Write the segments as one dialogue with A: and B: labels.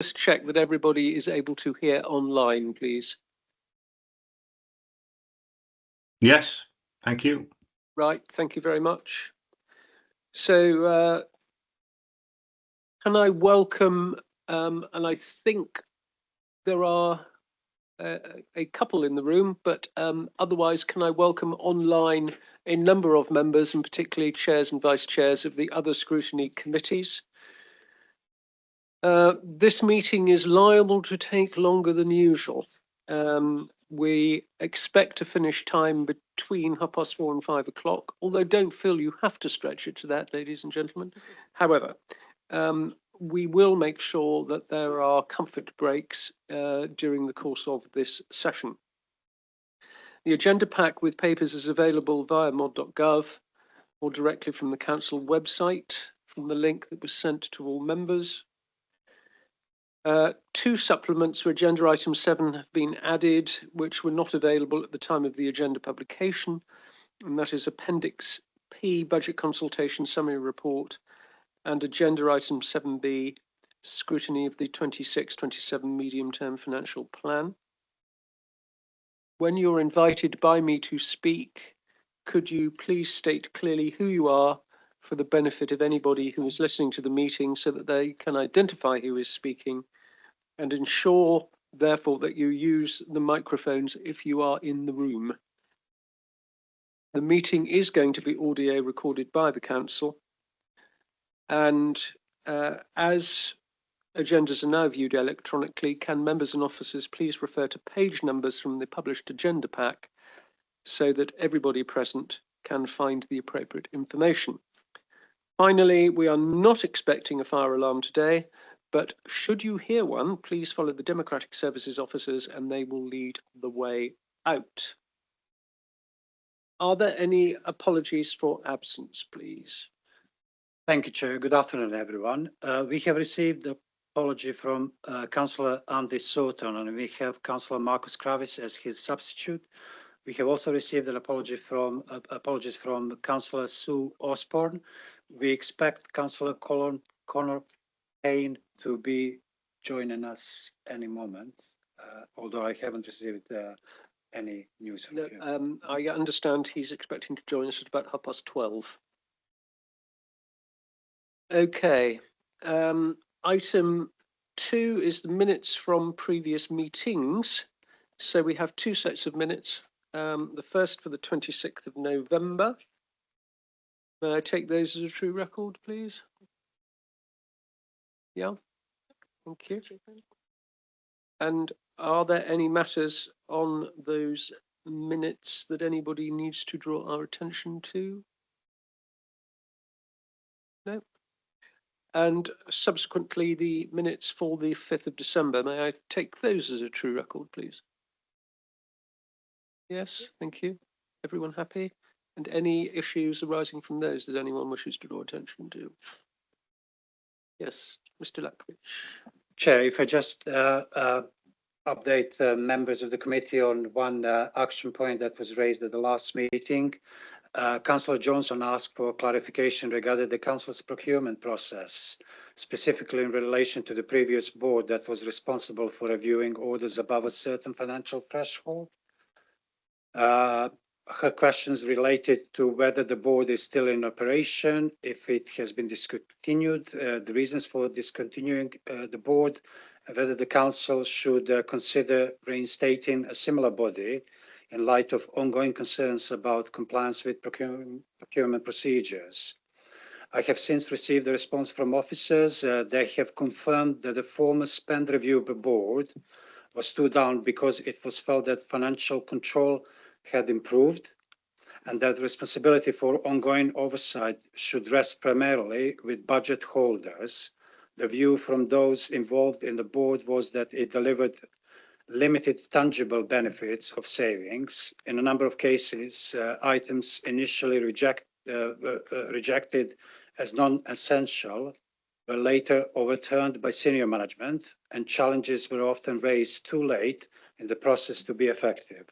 A: just check that everybody is able to hear online, please?
B: Yes, thank you.
A: Right, thank you very much. So can I welcome, and I think there are a couple in the room, but otherwise, can I welcome online a number of members, and particularly chairs and vice chairs of the other scrutiny committees. This meeting is liable to take longer than usual. We expect to finish time between 4:30 and 5 o'clock, although don't feel you have to stretch it to that, ladies and gentlemen. However, we will make sure that there are comfort breaks during the course of this session. The agenda pack with papers is available via mod.gov or directly from the council website from the link that was sent to all members. 2 supplements for agenda item 7 have been added, which were not available at the time of the agenda publication, and that is Appendix P, Budget Consultation Summary Report, and agenda item 7B, Scrutiny of the 26-27 Medium-Term Financial Plan. When you're invited by me to speak, could you please state clearly who you are for the benefit of anybody who is listening to the meeting so that they can identify who is speaking, and ensure, therefore, that you use the microphones if you are in the room. The meeting is going to be audio recorded by the council, and as agendas are now viewed electronically, can members and officers please refer to page numbers from the published agenda pack so that everybody present can find the appropriate information. Finally, we are not expecting a fire alarm today, but should you hear one, please follow the Democratic Services officers and they will lead the way out. Are there any apologies for absence, please?
C: Thank you, Chair. Good afternoon, everyone. We have received an apology from Councillor Andy Soughton, and we have Councillor Marcus Kravis as his substitute. We have also received an apologies from Councillor Sue Osborne. We expect Councillor Connor Payne to be joining us any moment, although I haven't received any news from him.
A: I understand he's expecting to join us at about 12:30. Okay. Item 2 is the minutes from previous meetings. So we have 2 sets of minutes. The first for the 26th of November. May I take those as a true record, please? Yeah, thank you. And are there any matters on those minutes that anybody needs to draw our attention to? No. And subsequently, the minutes for the 5th of December. May I take those as a true record, please? Yes, thank you. Everyone happy? And any issues arising from those that anyone wishes to draw attention to? Yes, Mr. Lakwich.
C: Chair, if I just update members of the committee on one action point that was raised at the last meeting. Councillor Johnson asked for clarification regarding the council's procurement process, specifically in relation to the previous board that was responsible for reviewing orders above a certain financial threshold. Her questions related to whether the board is still in operation, if it has been discontinued, the reasons for discontinuing the board, whether the council should consider reinstating a similar body in light of ongoing concerns about compliance with procurement procedures. I have since received a response from officers. They have confirmed that the former spend review board was stood down because it was felt that financial control had improved and that responsibility for ongoing oversight should rest primarily with budget holders. The view from those involved in the board was that it delivered limited tangible benefits of savings. In a number of cases, items initially rejected as non-essential were later overturned by senior management, and challenges were often raised too late in the process to be effective.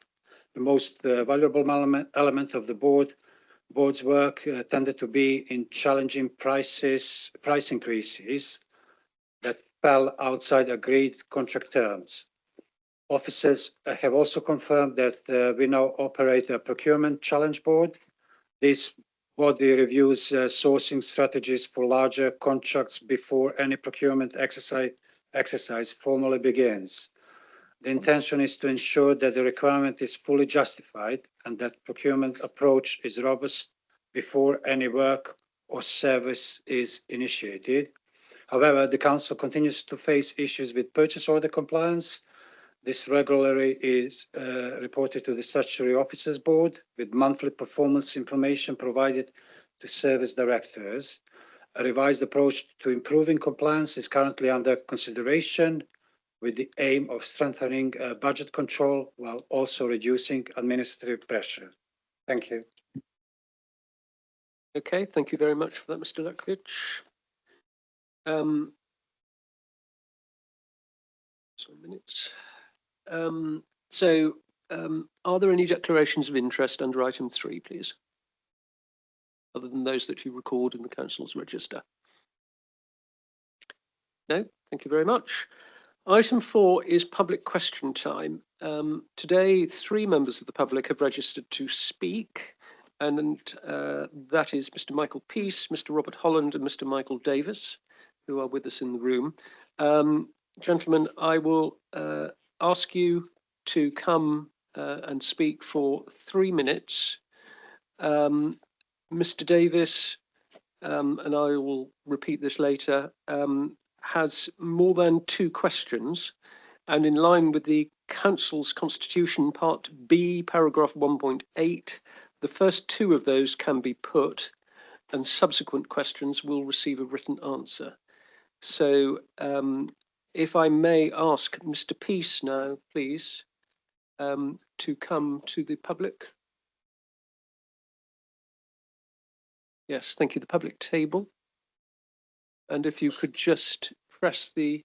C: The most valuable element of the board's work tended to be in challenging price increases that fell outside agreed contract terms. Officers have also confirmed that we now operate a procurement challenge board. This body reviews sourcing strategies for larger contracts before any procurement exercise formally begins. The intention is to ensure that the requirement is fully justified and that procurement approach is robust before any work or service is initiated. However, the Council continues to face issues with purchase order compliance. This regularly is reported to the Statutory Officers Board with monthly performance information provided to service directors. A revised approach to improving compliance is currently under consideration with the aim of strengthening budget control while also reducing administrative pressure. Thank you.
A: Okay, thank you very much for that, Mr. Luckridge. Are there any declarations of interest under item 3, please? Other than those that you record in the Council's register? No, thank you very much. Item 4 is public question time. Today, 3 members of the public have registered to speak, and that is Mr. Michael Peace, Mr. Robert Holland, and Mr. Michael Davis, who are with us in the room. Gentlemen, I will ask you to come and speak for 3 minutes. Mr. Davis, and I will repeat this later, has more than 2 questions, and in line with the Council's Constitution, Part B, paragraph 1.8, the first 2 of those can be put, and subsequent questions will receive a written answer. So if I may ask Mr. Peace now, please, to come to the public. Yes, thank you. The public table. And if you could just press the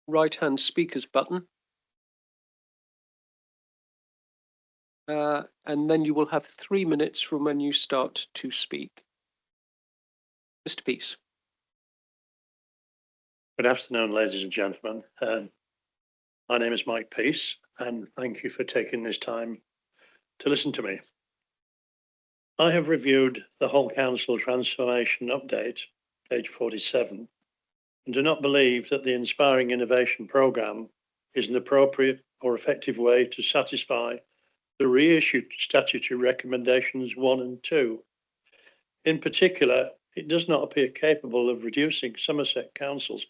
A: right-hand speakers button. And then you will have 3 minutes from when you start to speak. Mr. Peace.
D: Good afternoon, ladies and gentlemen. My name is Mike Peace, and thank you for taking this time to listen to me. I have reviewed the whole Council Transformation Update, page 47, and do not believe that the Inspiring Innovation Programme is an appropriate or effective way to satisfy the reissued statutory recommendations 1 and 2. In particular, it does not appear capable of reducing Somerset Council's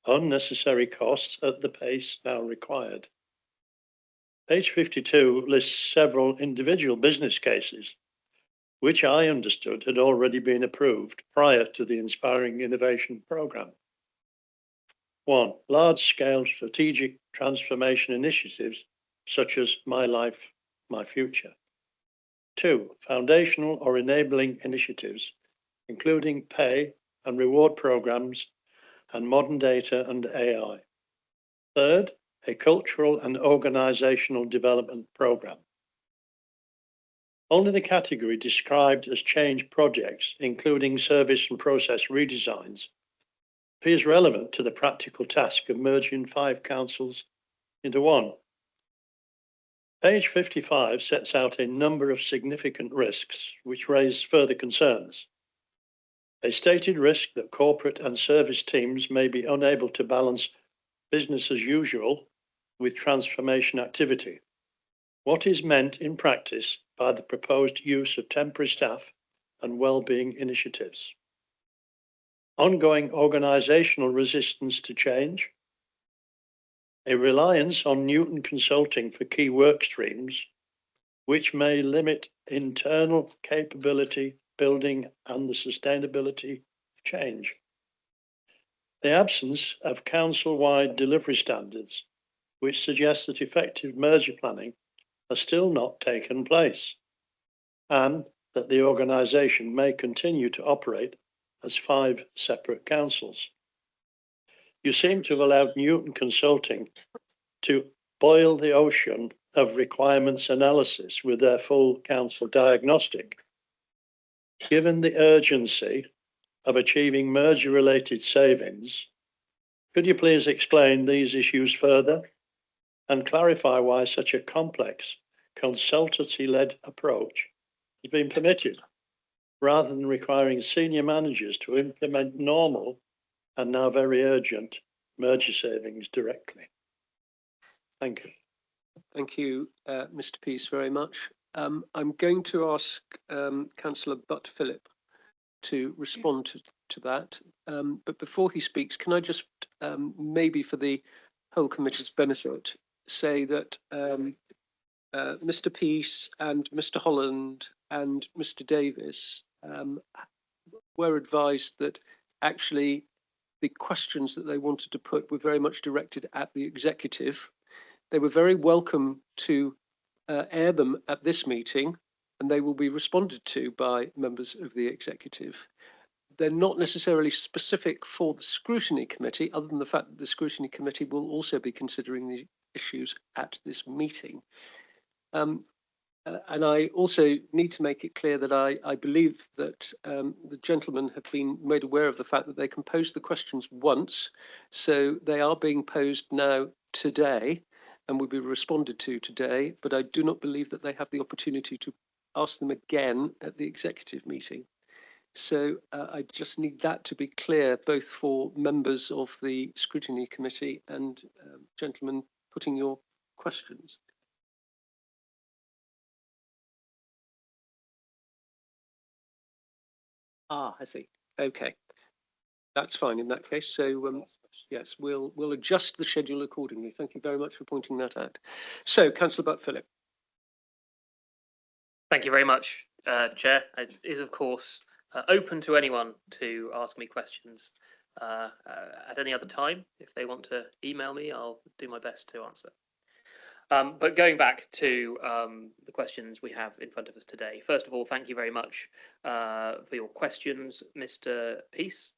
D: unnecessary costs at the pace now required. Page 52 lists several individual business cases, which I understood had already been approved prior to the Inspiring Innovation Programme. 1. Large-scale strategic transformation initiatives such as My Life, My Future. 2. Foundational or enabling initiatives, including pay and reward programs and modern data and AI. 3rd, a cultural and organizational development program. Only the category described as change projects, including service and process redesigns, appears relevant to the practical task of merging 5 councils into 1. Page 55 sets out a number of significant risks which raise further concerns. A stated risk that corporate and service teams may be unable to balance business as usual with transformation activity. What is meant in practice by the proposed use of temporary staff and well-being initiatives? Ongoing organisational resistance to change. A reliance on Newton Consulting for key work streams, which may limit internal capability building and the sustainability of change. The absence of council-wide delivery standards, which suggests that effective merger planning has still not taken place, and that the organisation may continue to operate as 5 separate councils. You seem to have allowed Newton Consulting to boil the ocean of requirements analysis with their full council diagnostic. Given the urgency of achieving merger-related savings, Could you please explain these issues further and clarify why such a complex consultancy-led approach has been permitted, rather than requiring senior managers to implement normal and now very urgent merger savings directly? Thank you.
A: Thank you, Mr. Peace, very much. I'm going to ask Councillor Butt-Philip to respond to that. But before he speaks, can I just maybe for the whole committee's benefit say that Mr. Peace and Mr. Holland and Mr. Davis were advised that actually the questions that they wanted to put were very much directed at the executive. They were very welcome to air them at this meeting, and they will be responded to by members of the executive. They're not necessarily specific for the Scrutiny Committee, other than the fact that the Scrutiny Committee will also be considering the issues at this meeting. And I also need to make it clear that I believe that the gentlemen have been made aware of the fact that they can pose the questions once, so they are being posed now today and will be responded to today, but I do not believe that they have the opportunity to ask them again at the executive meeting. So I just need that to be clear, both for members of the Scrutiny Committee and gentlemen putting your questions. I see. Okay, that's fine in that case. So yes, we'll adjust the schedule accordingly. Thank you very much for pointing that out. So, Councillor Butt-Philip.
E: Thank you very much, Chair. It is, of course, open to anyone to ask me questions at any other time. If they want to email me, I'll do my best to answer. But going back to the questions we have in front of us today, first of all, thank you very much for your questions, Mr. Peace.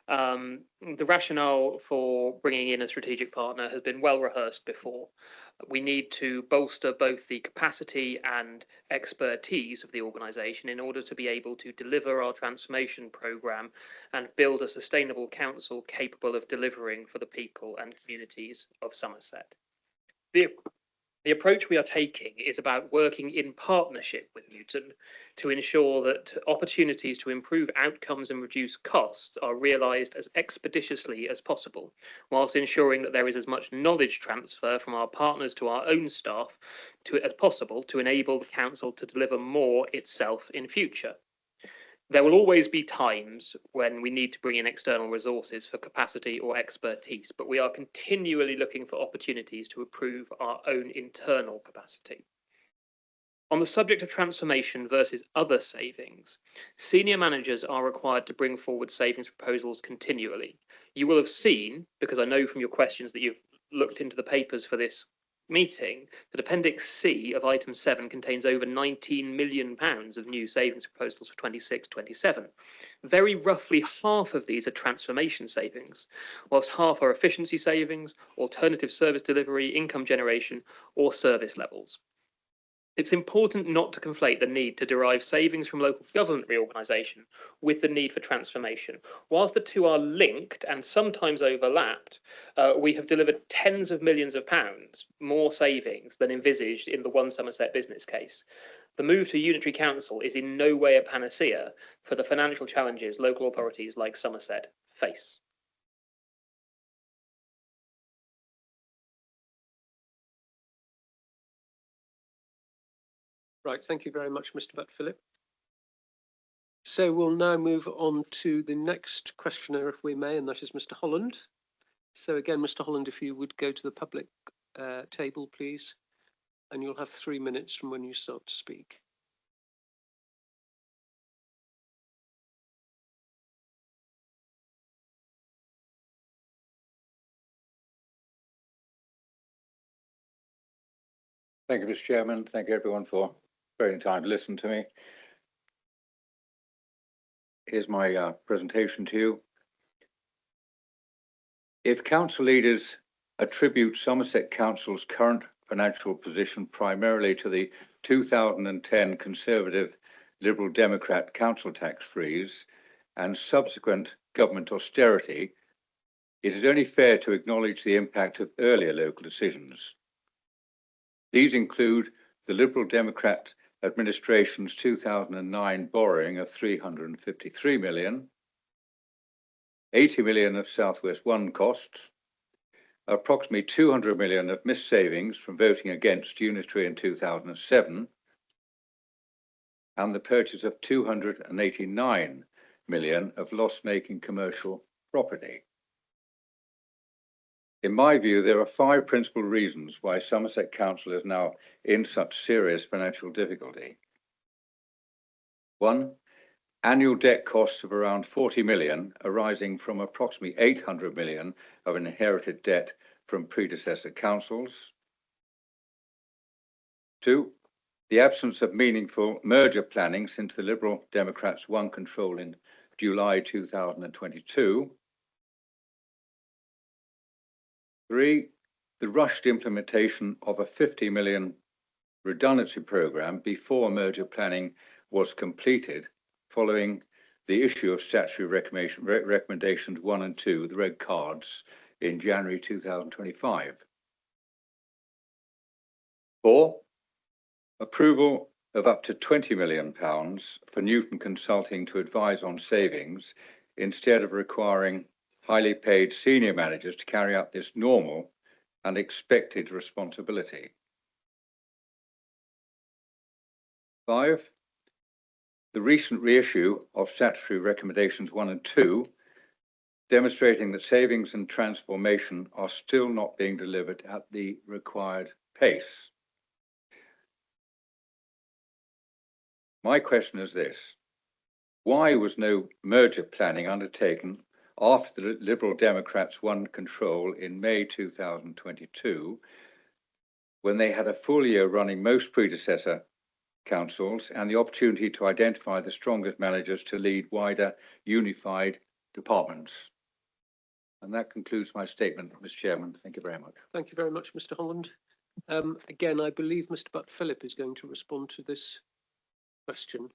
E: The rationale for bringing in a strategic partner has been well rehearsed before. We need to bolster both the capacity and expertise of the organisation in order to be able to deliver our transformation programme and build a sustainable council capable of delivering for the people and communities of Somerset. The approach we are taking is about working in partnership with Newton to ensure that opportunities to improve outcomes and reduce costs are realised as expeditiously as possible, whilst ensuring that there is as much knowledge transfer from our partners to our own staff as possible to enable the council to deliver more itself in future. There will always be times when we need to bring in external resources for capacity or expertise, but we are continually looking for opportunities to improve our own internal capacity. On the subject of transformation versus other savings, senior managers are required to bring forward savings proposals continually. You will have seen, because I know from your questions that you've looked into the papers for this meeting, that Appendix C of item 7 contains over £19 million of new savings proposals for 26-27. Very roughly half of these are transformation savings, whilst half are efficiency savings, alternative service delivery, income generation, or service levels. It's important not to conflate the need to derive savings from local government reorganisation with the need for transformation. Whilst the two are linked and sometimes overlapped, we have delivered tens of millions of pounds more savings than envisaged in the One Somerset business case. The move to unitary council is in no way a panacea for the financial challenges local authorities like Somerset face.
A: Right, thank you very much, Mr. Butt-Philip. So we'll now move on to the next questioner, if we may, and that is Mr. Holland. So again, Mr. Holland, if you would go to the public table, please, and you'll have 3 minutes from when you start to speak.
F: Thank you, Mr. Chairman. Thank you, everyone, for sparing time to listen to me. Here's my presentation to you. If council leaders attribute Somerset Council's current financial position primarily to the 2010 Conservative Liberal Democrat council tax freeze and subsequent government austerity, it is only fair to acknowledge the impact of earlier local decisions. These include the Liberal Democrat administration's 2009 borrowing of 353 million, 80 million of South West 1 costs, approximately 200 million of missed savings from voting against Unitary in 2007, and the purchase of 289 million of loss-making commercial property. In my view, there are 5 principal reasons why Somerset Council is now in such serious financial difficulty. 1, annual debt costs of around 40 million arising from approximately 800 million of inherited debt from predecessor councils. 2, the absence of meaningful merger planning since the Liberal Democrats won control in July 2022. 3, the rushed implementation of a 50 million redundancy programme before merger planning was completed, following the issue of statutory recommendations 1 and 2, the red cards, in January 2025. 4, approval of up to £20 million for Newton Consulting to advise on savings instead of requiring highly paid senior managers to carry out this normal and expected responsibility. 5, the recent reissue of statutory recommendations 1 and 2, demonstrating that savings and transformation are still not being delivered at the required pace. My question is this: why was no merger planning undertaken after the Liberal Democrats won control in May 2022, when they had a full year running most predecessor councils and the opportunity to identify the strongest managers to lead wider unified departments? And that concludes my statement, Mr. Chairman. Thank you very much.
A: Thank you very much, Mr. Holland. Again, I believe Mr. Butt-Philip is going to respond to this question.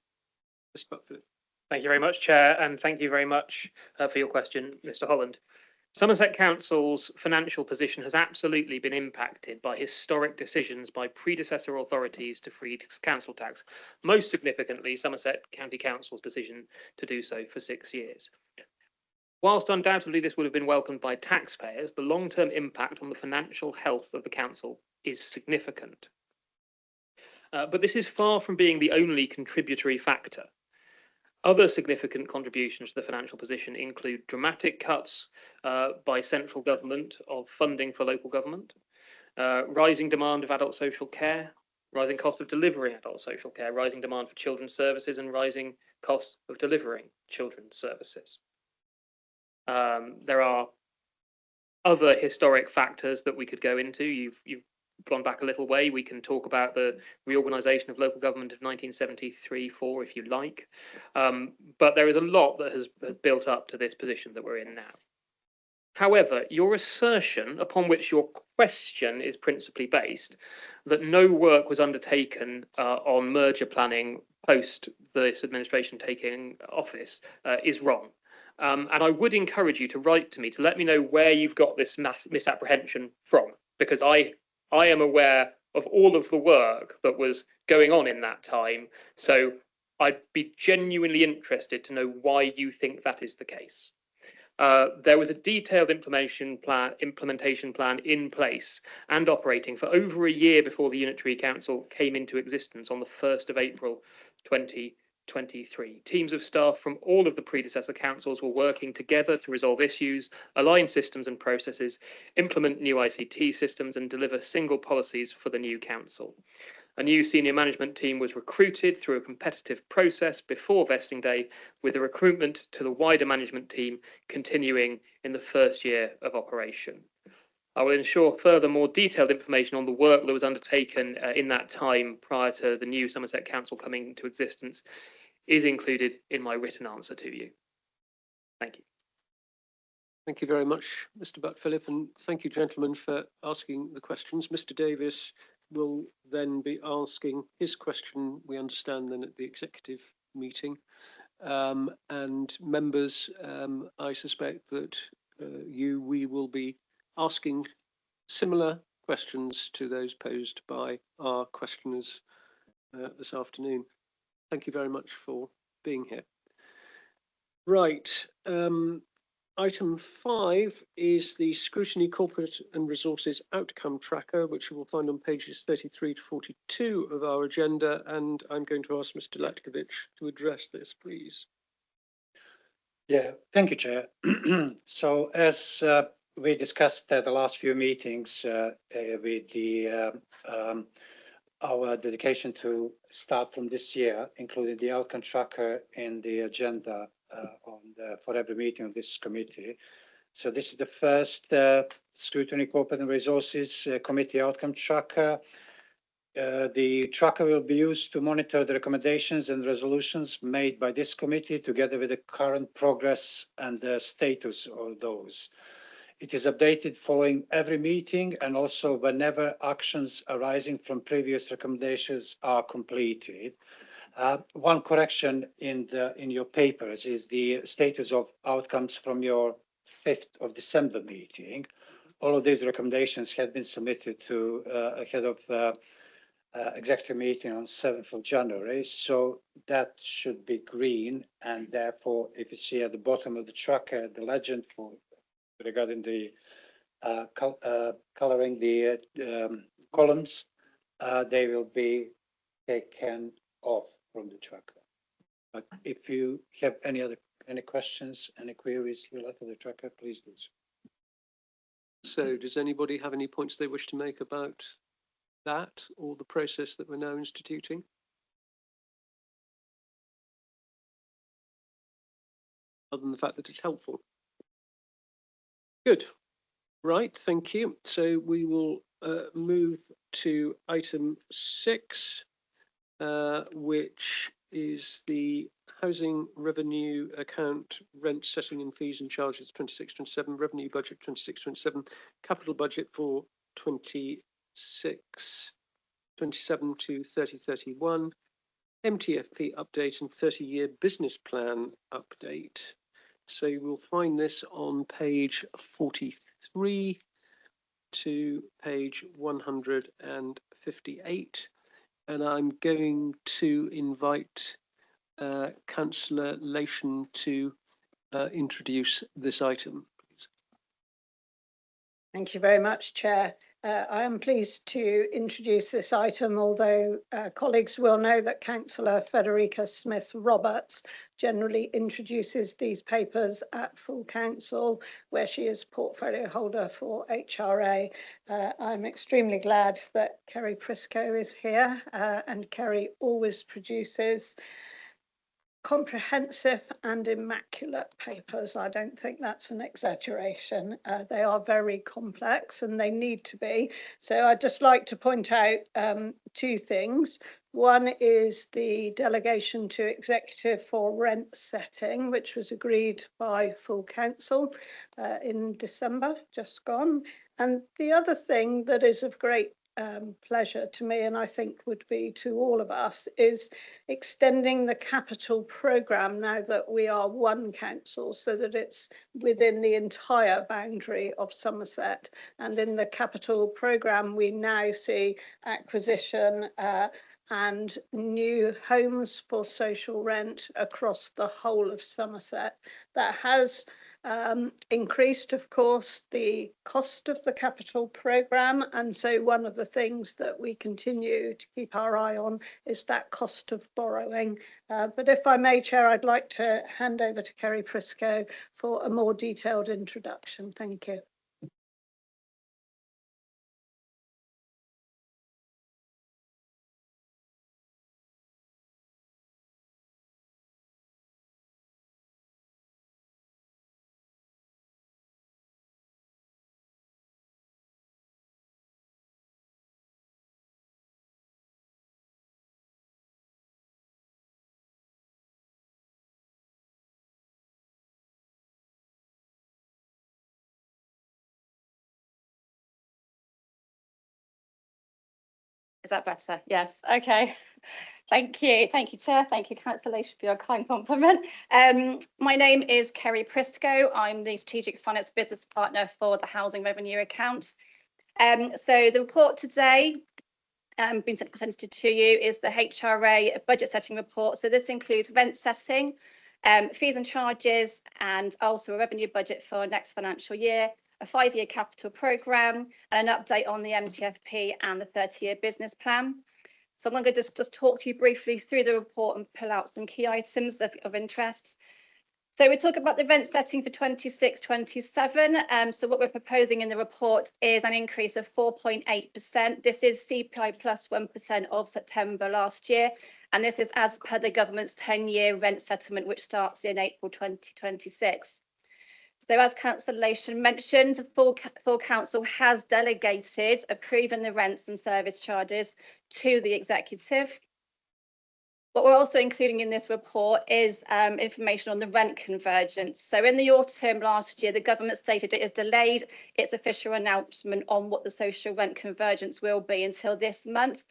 A: Mr. Butt-Philip.
E: Thank you very much, Chair, and thank you very much for your question, Mr. Holland. Somerset Council's financial position has absolutely been impacted by historic decisions by predecessor authorities to free council tax, most significantly Somerset County Council's decision to do so for 6 years. Whilst undoubtedly this would have been welcomed by taxpayers, the long-term impact on the financial health of the council is significant. But this is far from being the only contributory factor. Other significant contributions to the financial position include dramatic cuts by central government of funding for local government, rising demand of adult social care, rising cost of delivering adult social care, rising demand for children's services, and rising cost of delivering children's services. There are other historic factors that we could go into. You've gone back a little way. We can talk about the reorganisation of local government of 1973-4 if you like. But there is a lot that has built up to this position that we're in now. However, your assertion, upon which your question is principally based, that no work was undertaken on merger planning post this administration taking office is wrong. And I would encourage you to write to me to let me know where you've got this misapprehension from, because I am aware of all of the work that was going on in that time. So I'd be genuinely interested to know why you think that is the case. There was a detailed implementation plan in place and operating for over a year before the Unitary Council came into existence on the 1st of April 2023. Teams of staff from all of the predecessor councils were working together to resolve issues, align systems and processes, implement new ICT systems, and deliver single policies for the new council. A new senior management team was recruited through a competitive process before vesting day, with the recruitment to the wider management team continuing in the first year of operation. I will ensure further more detailed information on the work that was undertaken in that time prior to the new Somerset Council coming into existence is included in my written answer to you. Thank you.
A: Thank you very much, Mr. Butt-Philip, and thank you, gentlemen, for asking the questions. Mr. Davis will then be asking his question, we understand, then at the executive meeting. And members, I suspect that you, we will be asking similar questions to those posed by our questioners this afternoon. Thank you very much for being here. Right. Item 5 is the Scrutiny Corporate and Resources Outcome Tracker, which you will find on pages 33 to 42 of our agenda. And I'm going to ask Mr. Latkovich to address this, please.
C: Yeah, thank you, Chair. So as we discussed at the last few meetings with the our dedication to start from this year, including the outcome tracker in the agenda for every meeting of this committee. So this is the first Scrutiny Corporate and Resources Committee outcome tracker. The tracker will be used to monitor the recommendations and resolutions made by this committee together with the current progress and the status of those. It is updated following every meeting and also whenever actions arising from previous recommendations are completed. One correction in your papers is the status of outcomes from your 5th of December meeting. All of these recommendations had been submitted to ahead of executive meeting on 7th of January, so that should be green, and therefore if you see at the bottom of the tracker the legend for regarding the coloring the columns, they will be taken off from the tracker. But if you have any questions, any queries related to the tracker, please do so.
A: So does anybody have any points they wish to make about that or the process that we're now instituting? Other than the fact that it's helpful. Good. Right, thank you. So we will move to item 6, which is the Housing Revenue Account, Rent Setting and Fees and Charges 26-27, Revenue Budget 26-27, Capital Budget for 26-27 to 30-31, MTFP update and 30-year business plan update. So you will find this on page 43 to page 158. And I'm going to invite Councillor Lation to introduce this item, please.
G: Thank you very much, Chair. I am pleased to introduce this item, although colleagues will know that Councillor Federica Smith-Roberts generally introduces these papers at full council, where she is portfolio holder for HRA. I'm extremely glad that Kerry Prisco is here, and Kerry always produces comprehensive and immaculate papers. I don't think that's an exaggeration. They are very complex and they need to be. So I'd just like to point out 2 things. One is the delegation to executive for rent setting, which was agreed by full council in December, just gone. And the other thing that is of great pleasure to me, and I think would be to all of us, is extending the capital programme now that we are one council, so that it's within the entire boundary of Somerset. And in the capital programme, we now see acquisition and new homes for social rent across the whole of Somerset. That has increased, of course, the cost of the capital programme, and so one of the things that we continue to keep our eye on is that cost of borrowing. But if I may, Chair, I'd like to hand over to Kerry Prisco for a more detailed introduction. Thank you.
H: Is that better? Yes. Okay. Thank you, Chair. Thank you, Councillor Lation, for your kind compliment. My name is Kerry Prisco. I'm the Strategic Finance Business Partner for the Housing Revenue Account. So the report today been presented to you is the HRA budget setting report. So this includes rent setting, fees and charges, and also a revenue budget for next financial year, a 5-year capital programme, and an update on the MTFP and the 30-year business plan. So I'm going to just talk to you briefly through the report and pull out some key items of interest. So we talk about the rent setting for 26-27. So what we're proposing in the report is an increase of 4.8%. This is CPI plus 1% of September last year. And this is as per the government's 10-year rent settlement, which starts in April 2026. So as Councillor Lation mentioned, full council has delegated approving the rents and service charges to the executive. What we're also including in this report is information on the rent convergence. So in the autumn last year, the government stated it has delayed its official announcement on what the social rent convergence will be until this month.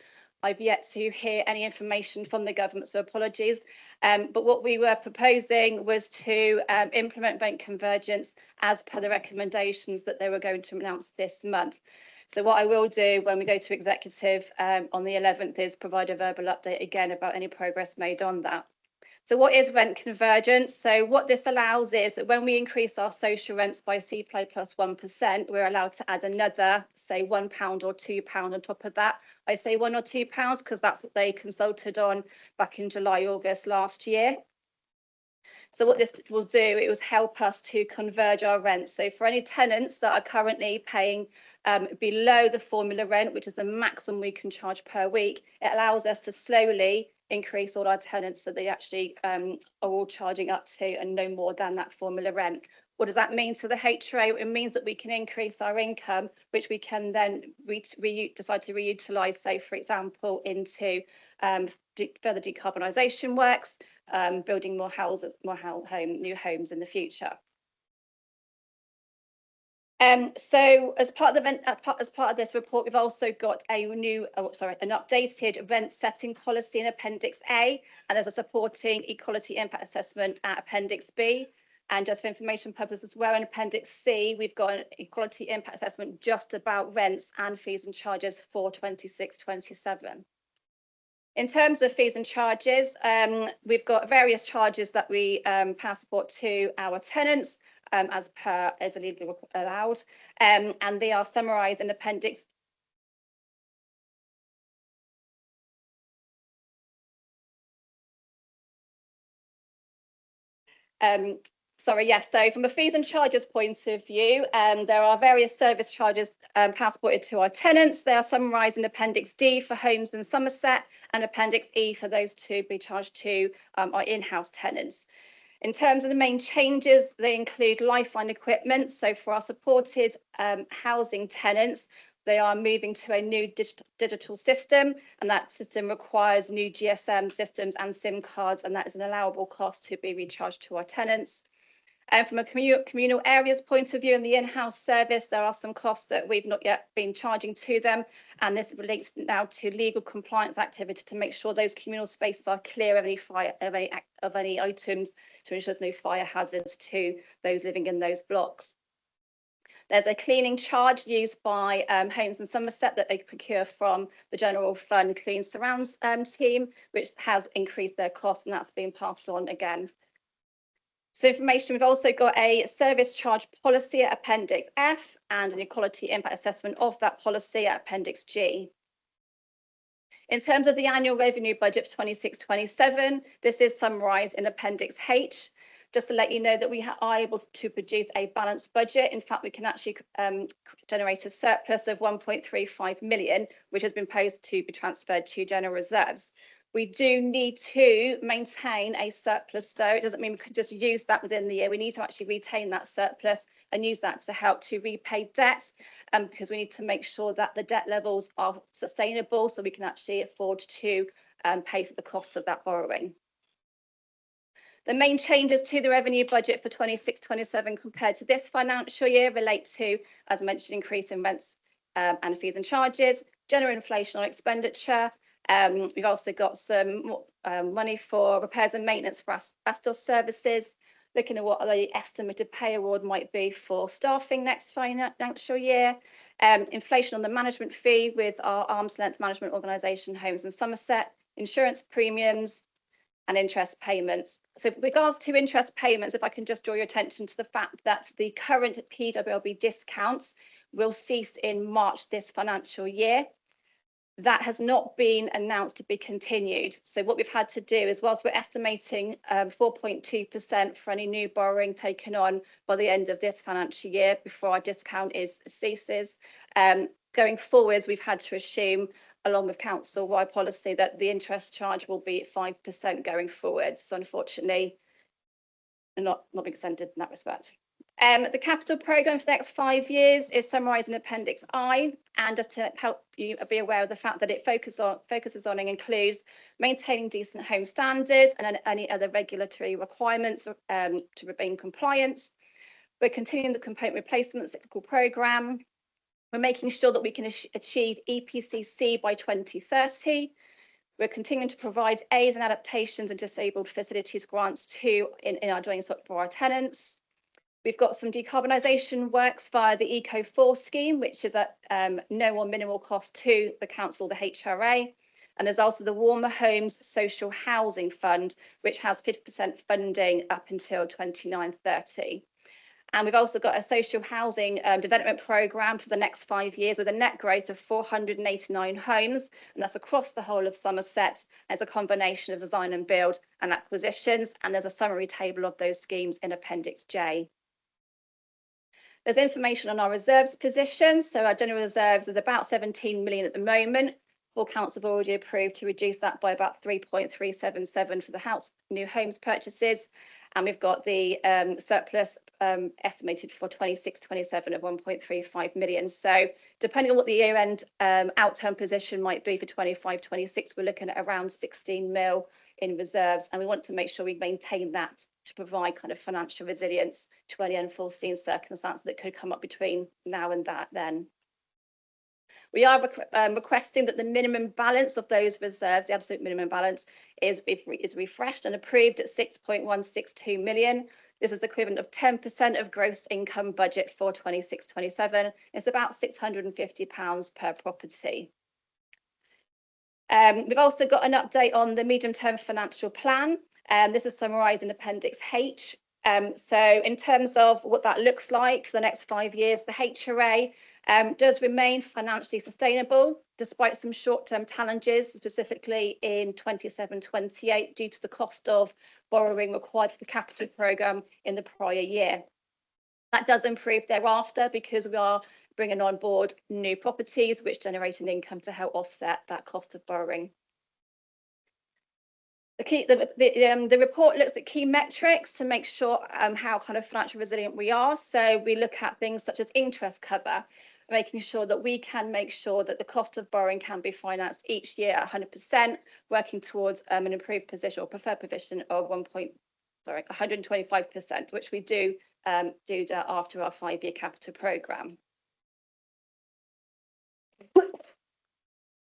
H: I've yet to hear any information from the government, so apologies. But what we were proposing was to implement rent convergence as per the recommendations that they were going to announce this month. So what I will do when we go to executive on the 11th is provide a verbal update again about any progress made on that. So what is rent convergence? So what this allows is that when we increase our social rents by CPI plus 1%, we're allowed to add another, say £1 or £2 on top of that. I say £1 or £2 because that's what they consulted on back in July, August last year. So what this will do, it will help us to converge our rents. So for any tenants that are currently paying below the formula rent, which is the maximum we can charge per week, it allows us to slowly increase all our tenants so they actually are all charging up to and no more than that formula rent. What does that mean to the HRA? It means that we can increase our income, which we can then decide to reutilise, say, for example, into further decarbonisation works, building more houses, new homes in the future. So as part of this report, we've also got an updated rent setting policy in Appendix A, and there's a supporting equality impact assessment at Appendix B. And just for information purposes as well, in Appendix C, we've got an equality impact assessment just about rents and fees and charges for 26-27. In terms of fees and charges, we've got various charges that we passport to our tenants as legally allowed, and they are summarised in Appendix. So from a fees and charges point of view, there are various service charges passported to our tenants. They are summarised in Appendix D for homes in Somerset and Appendix E for those to be charged to our in-house tenants. In terms of the main changes, they include lifeline equipment. So for our supported housing tenants, they are moving to a new digital system, and that system requires new GSM systems and SIM cards, and that is an allowable cost to be recharged to our tenants. And from a communal areas point of view in the in-house service, there are some costs that we've not yet been charging to them, and this relates now to legal compliance activity to make sure those communal spaces are clear of any items to ensure there's no fire hazards to those living in those blocks. There's a cleaning charge used by Homes in Somerset that they procure from the General Fund Clean Surrounds team, which has increased their cost, and that's been passed on again. So information, we've also got a service charge policy at Appendix F and an equality impact assessment of that policy at Appendix G. In terms of the annual revenue budget for 26-27, this is summarised in Appendix H. Just to let you know that we are able to produce a balanced budget. In fact, we can actually generate a surplus of 1.35 million, which has been proposed to be transferred to general reserves. We do need to maintain a surplus, though. It doesn't mean we could just use that within the year. We need to actually retain that surplus and use that to help to repay debt, because we need to make sure that the debt levels are sustainable so we can actually afford to pay for the costs of that borrowing. The main changes to the revenue budget for 26-27 compared to this financial year relate to, as mentioned, increase in rents and fees and charges, general inflation on expenditure, We've also got some money for repairs and maintenance for asbestos services, looking at what the estimated pay award might be for staffing next financial year, inflation on the management fee with our arm's length management organisation Homes in Somerset, insurance premiums and interest payments. So with regards to interest payments, if I can just draw your attention to the fact that the current PWLB discounts will cease in March this financial year. That has not been announced to be continued. So what we've had to do is, whilst we're estimating 4.2% for any new borrowing taken on by the end of this financial year before our discount ceases, going forwards, we've had to assume, along with council-wide policy, that the interest charge will be at 5% going forwards. So unfortunately, not being extended in that respect. The capital programme for the next 5 years is summarised in Appendix I, and just to help you be aware of the fact that it focuses on and includes maintaining decent home standards and any other regulatory requirements to remain compliance. We're continuing the component replacement cyclical programme. We're making sure that we can achieve EPCC by 2030. We're continuing to provide aids and adaptations and disabled facilities grants in our doing so for our tenants. We've got some decarbonisation works via the Eco4 scheme, which is at no or minimal cost to the council, the HRA. And there's also the Warmer Homes Social Housing Fund, which has 50% funding up until 29-30. And we've also got a social housing development programme for the next 5 years with a net growth of 489 homes. And that's across the whole of Somerset as a combination of design and build and acquisitions. And there's a summary table of those schemes in Appendix J. There's information on our reserves position. So our general reserves is about 17 million at the moment. Full council have already approved to reduce that by about 3.377 for the new homes purchases. And we've got the surplus estimated for 26-27 of 1.35 million. So depending on what the year-end outturn position might be for 25-26, we're looking at around 16 mil in reserves. And we want to make sure we maintain that to provide kind of financial resilience to any unforeseen circumstances that could come up between now and then. We are requesting that the minimum balance of those reserves, the absolute minimum balance, is refreshed and approved at 6.162 million. This is equivalent of 10% of gross income budget for 26-27. It's about £650 per property. We've also got an update on the medium-term financial plan. This is summarised in Appendix H. So in terms of what that looks like for the next 5 years, the HRA does remain financially sustainable despite some short-term challenges, specifically in 27-28 due to the cost of borrowing required for the capital programme in the prior year. That does improve thereafter because we are bringing on board new properties which generate an income to help offset that cost of borrowing. The report looks at key metrics to make sure how kind of financially resilient we are. So we look at things such as interest cover, making sure that we can make sure that the cost of borrowing can be financed each year at 100%, working towards an improved position or preferred position of 125%, which we do after our 5-year capital programme.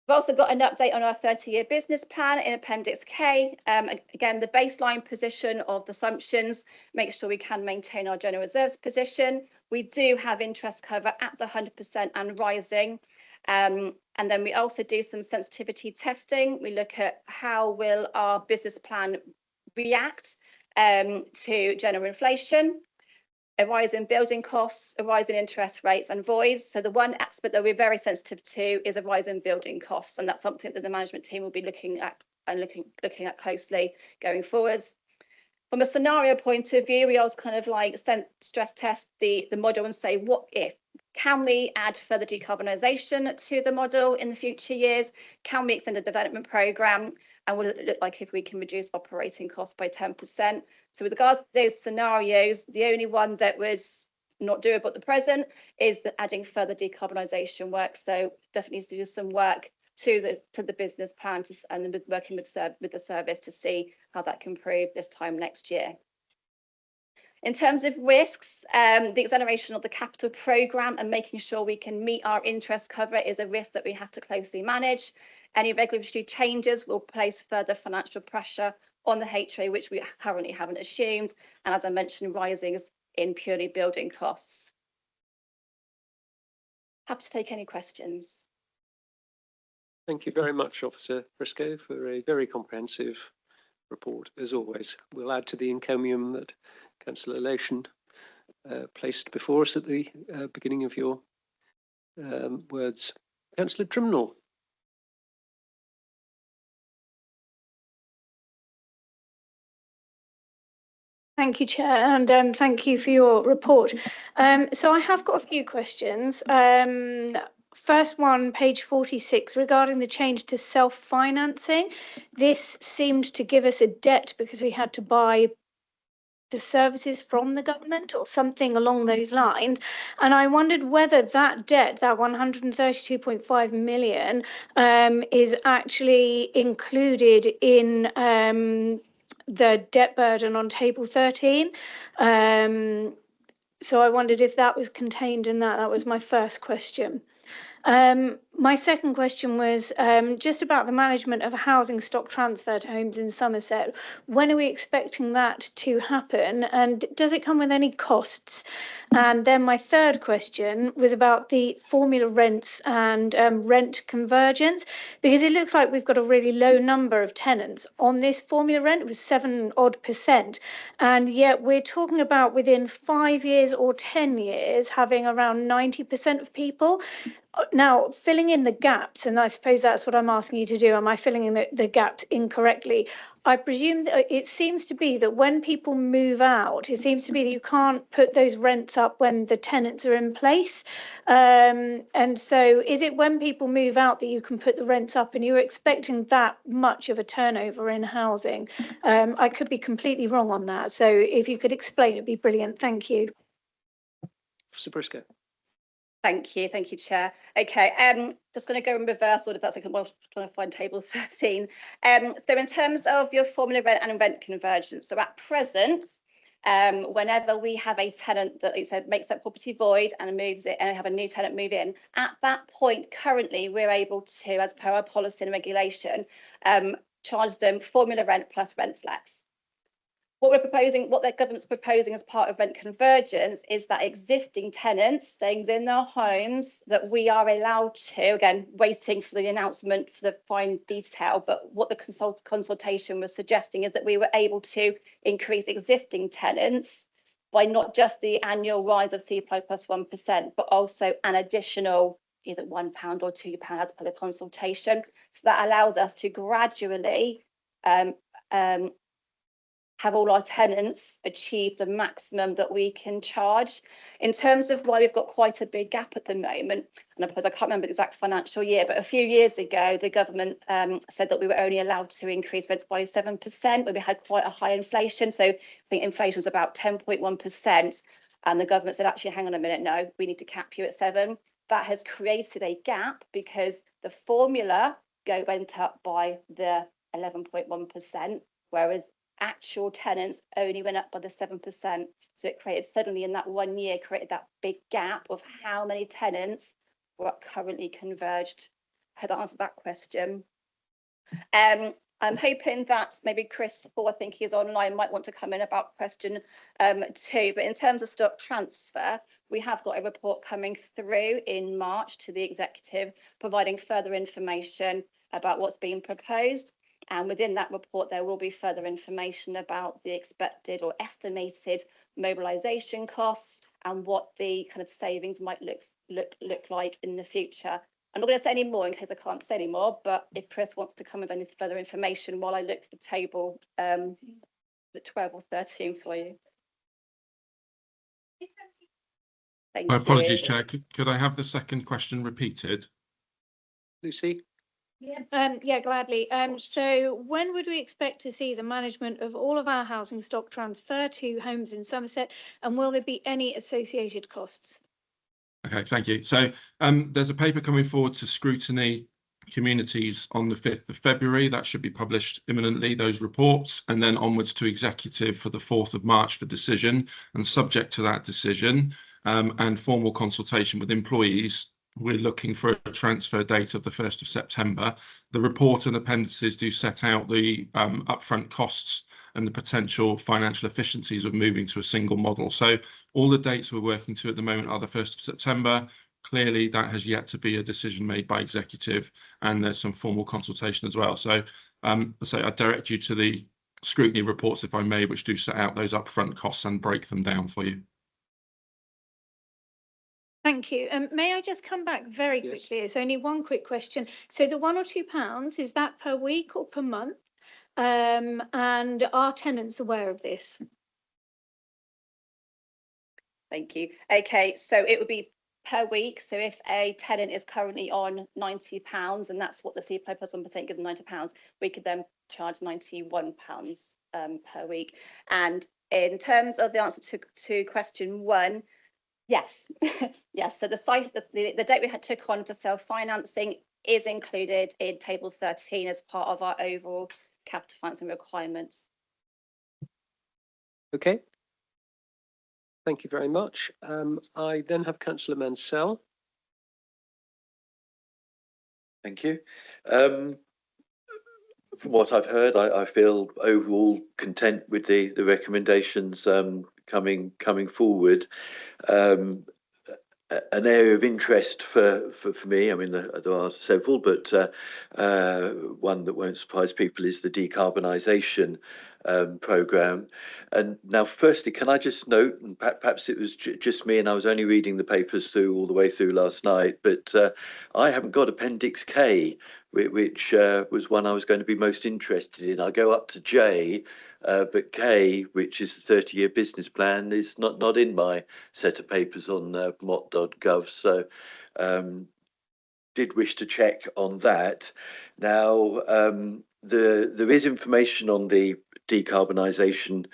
H: We've also got an update on our 30-year business plan in Appendix K. Again, the baseline position of the assumptions, make sure we can maintain our general reserves position. We do have interest cover at the 100% and rising. And then we also do some sensitivity testing. We look at how will our business plan react to general inflation, a rise in building costs, a rise in interest rates and voids. So the one aspect that we're very sensitive to is a rise in building costs, and that's something that the management team will be looking at closely going forwards. From a scenario point of view, we always kind of like stress test the model and say, what if? Can we add further decarbonisation to the model in the future years? Can we extend the development programme? And what does it look like if we can reduce operating costs by 10%? So with regards to those scenarios, the only one that was not doable at the present is adding further decarbonisation work. So definitely needs to do some work to the business plan and working with the service to see how that can improve this time next year. In terms of risks, the acceleration of the capital programme and making sure we can meet our interest cover is a risk that we have to closely manage. Any regulatory changes will place further financial pressure on the HA, which we currently haven't assumed, and as I mentioned, risings in purely building costs. Happy to take any questions.
A: Thank you very much, Officer Briscoe, for a very comprehensive report, as always. We'll add to the encomium that Councillor Lation placed before us at the beginning of your words. Councillor Trimnell.
I: Thank you, Chair, and thank you for your report. So I have got a few questions. First one, page 46, regarding the change to self-financing. This seemed to give us a debt because we had to buy the services from the government or something along those lines. And I wondered whether that debt, that 132.5 million, is actually included in the debt burden on table 13. So I wondered if that was contained in that. That was my first question. My second question was just about the management of housing stock transfer to homes in Somerset. When are we expecting that to happen, and does it come with any costs? And then my third question was about the formula rents and rent convergence, because it looks like we've got a really low number of tenants on this formula rent. It was 7% and yet we're talking about within 5 years or 10 years having around 90% of people. Now, filling in the gaps, and I suppose that's what I'm asking you to do. Am I filling in the gaps incorrectly? I presume that it seems to be that when people move out, it seems to be that you can't put those rents up when the tenants are in place. And so is it when people move out that you can put the rents up, and you're expecting that much of a turnover in housing? I could be completely wrong on that. So if you could explain, it'd be brilliant. Thank you.
A: Officer Briscoe.
H: Thank you, Chair. Okay, just going to go in reverse order. That's like I'm trying to find table 13. So in terms of your formula rent and rent convergence, so at present, whenever we have a tenant that, you said, makes that property void and moves it, and have a new tenant move in, at that point, currently, we're able to, as per our policy and regulation, charge them formula rent plus rent flex. What we're proposing, what the government's proposing as part of rent convergence, is that existing tenants staying within their homes, that we are allowed to, again, waiting for the announcement for the fine detail, but what the consultation was suggesting is that we were able to increase existing tenants by not just the annual rise of CPI plus 1%, but also an additional either £1 or £2 as per the consultation. So that allows us to gradually have all our tenants achieve the maximum that we can charge. In terms of why we've got quite a big gap at the moment, and I suppose I can't remember the exact financial year, but a few years ago, the government said that we were only allowed to increase rents by 7% when we had quite a high inflation. So I think inflation was about 10.1%. And the government said, actually, hang on a minute, no, we need to cap you at 7. That has created a gap because the formula went up by the 11.1%, whereas actual tenants only went up by the 7%. So it created suddenly in that 1 year, created that big gap of how many tenants were currently converged. I hope that answers that question. I'm hoping that maybe Chris, who I think he's online, might want to come in about question 2. But in terms of stock transfer, we have got a report coming through in March to the executive, providing further information about what's being proposed. And within that report, there will be further information about the expected or estimated mobilisation costs and what the kind of savings might look like in the future. I'm not going to say any more in case I can't say any more, but if Chris wants to come with any further information while I look for the table, is it 12 or 13 for you? Thank
J: My apologies,
H: you.
J: Chair. Could I have the second question repeated?
A: Lucy?
I: Yeah, gladly. So when would we expect to see the management of all of our housing stock transfer to homes in Somerset, and will there be any associated costs?
J: Okay, thank you. So there's a paper coming forward to Scrutiny Communities on the 5th of February. That should be published imminently, those reports, and then onwards to executive for the 4th of March for decision. And subject to that decision and formal consultation with employees, we're looking for a transfer date of the 1st of September. The report and appendices do set out the upfront costs and the potential financial efficiencies of moving to a single model. So all the dates we're working to at the moment are the 1st of September. Clearly, that has yet to be a decision made by executive, and there's some formal consultation as well. So, I direct you to the scrutiny reports, if I may, which do set out those upfront costs and break them down for you.
I: Thank you. May I just come back very
A: Yes.
I: quickly? It's only one quick question. So the £1 or £2, is that per week or per month? And are tenants aware of this?
H: Thank you. Okay, so it would be per week. So if a tenant is currently on £90, and that's what the CPI plus 1% gives them £90, we could then charge £91 per week. And in terms of the answer to question 1, yes, yes. So the debt we took on for self-financing is included in table 13 as part of our overall capital financing requirements.
A: Okay. Thank you very much. I then have Councillor Mansell.
K: Thank you. From what I've heard, I feel overall content with the recommendations coming forward. An area of interest for me, I mean, there are several, but one that won't surprise people is the decarbonisation programme. And now, firstly, can I just note, and perhaps it was just me and I was only reading the papers all the way through last night, but I haven't got Appendix K, which was one I was going to be most interested in. I go up to J, but K, which is the 30-year business plan, is not in my set of papers on mot.gov. So did wish to check on that. Now, there is information on the decarbonisation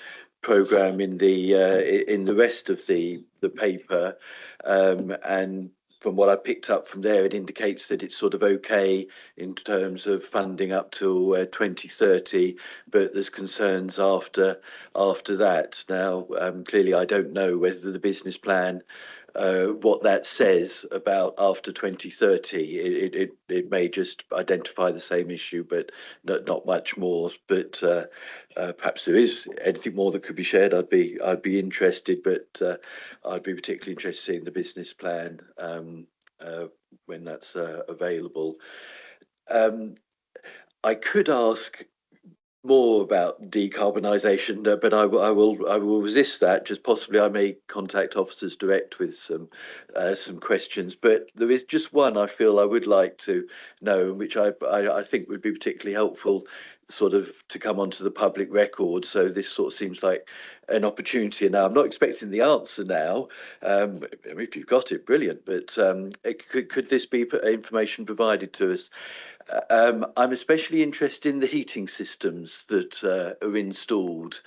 K: programme in the rest of the paper, and from what I picked up from there, it indicates that it's sort of okay in terms of funding up to 2030, but there's concerns after that. Now, clearly, I don't know whether the business plan, what that says about after 2030. It may just identify the same issue, but not much more. But perhaps there is anything more that could be shared. I'd be interested, but I'd be particularly interested in the business plan when that's available. I could ask more about decarbonisation, but I will resist that. Just possibly, I may contact officers direct with some questions. But there is just one I feel I would like to know, which I think would be particularly helpful, sort of to come onto the public record. So this sort of seems like an opportunity. Now, I'm not expecting the answer now. If you've got it, brilliant. But could this be information provided to us? I'm especially interested in the heating systems that are installed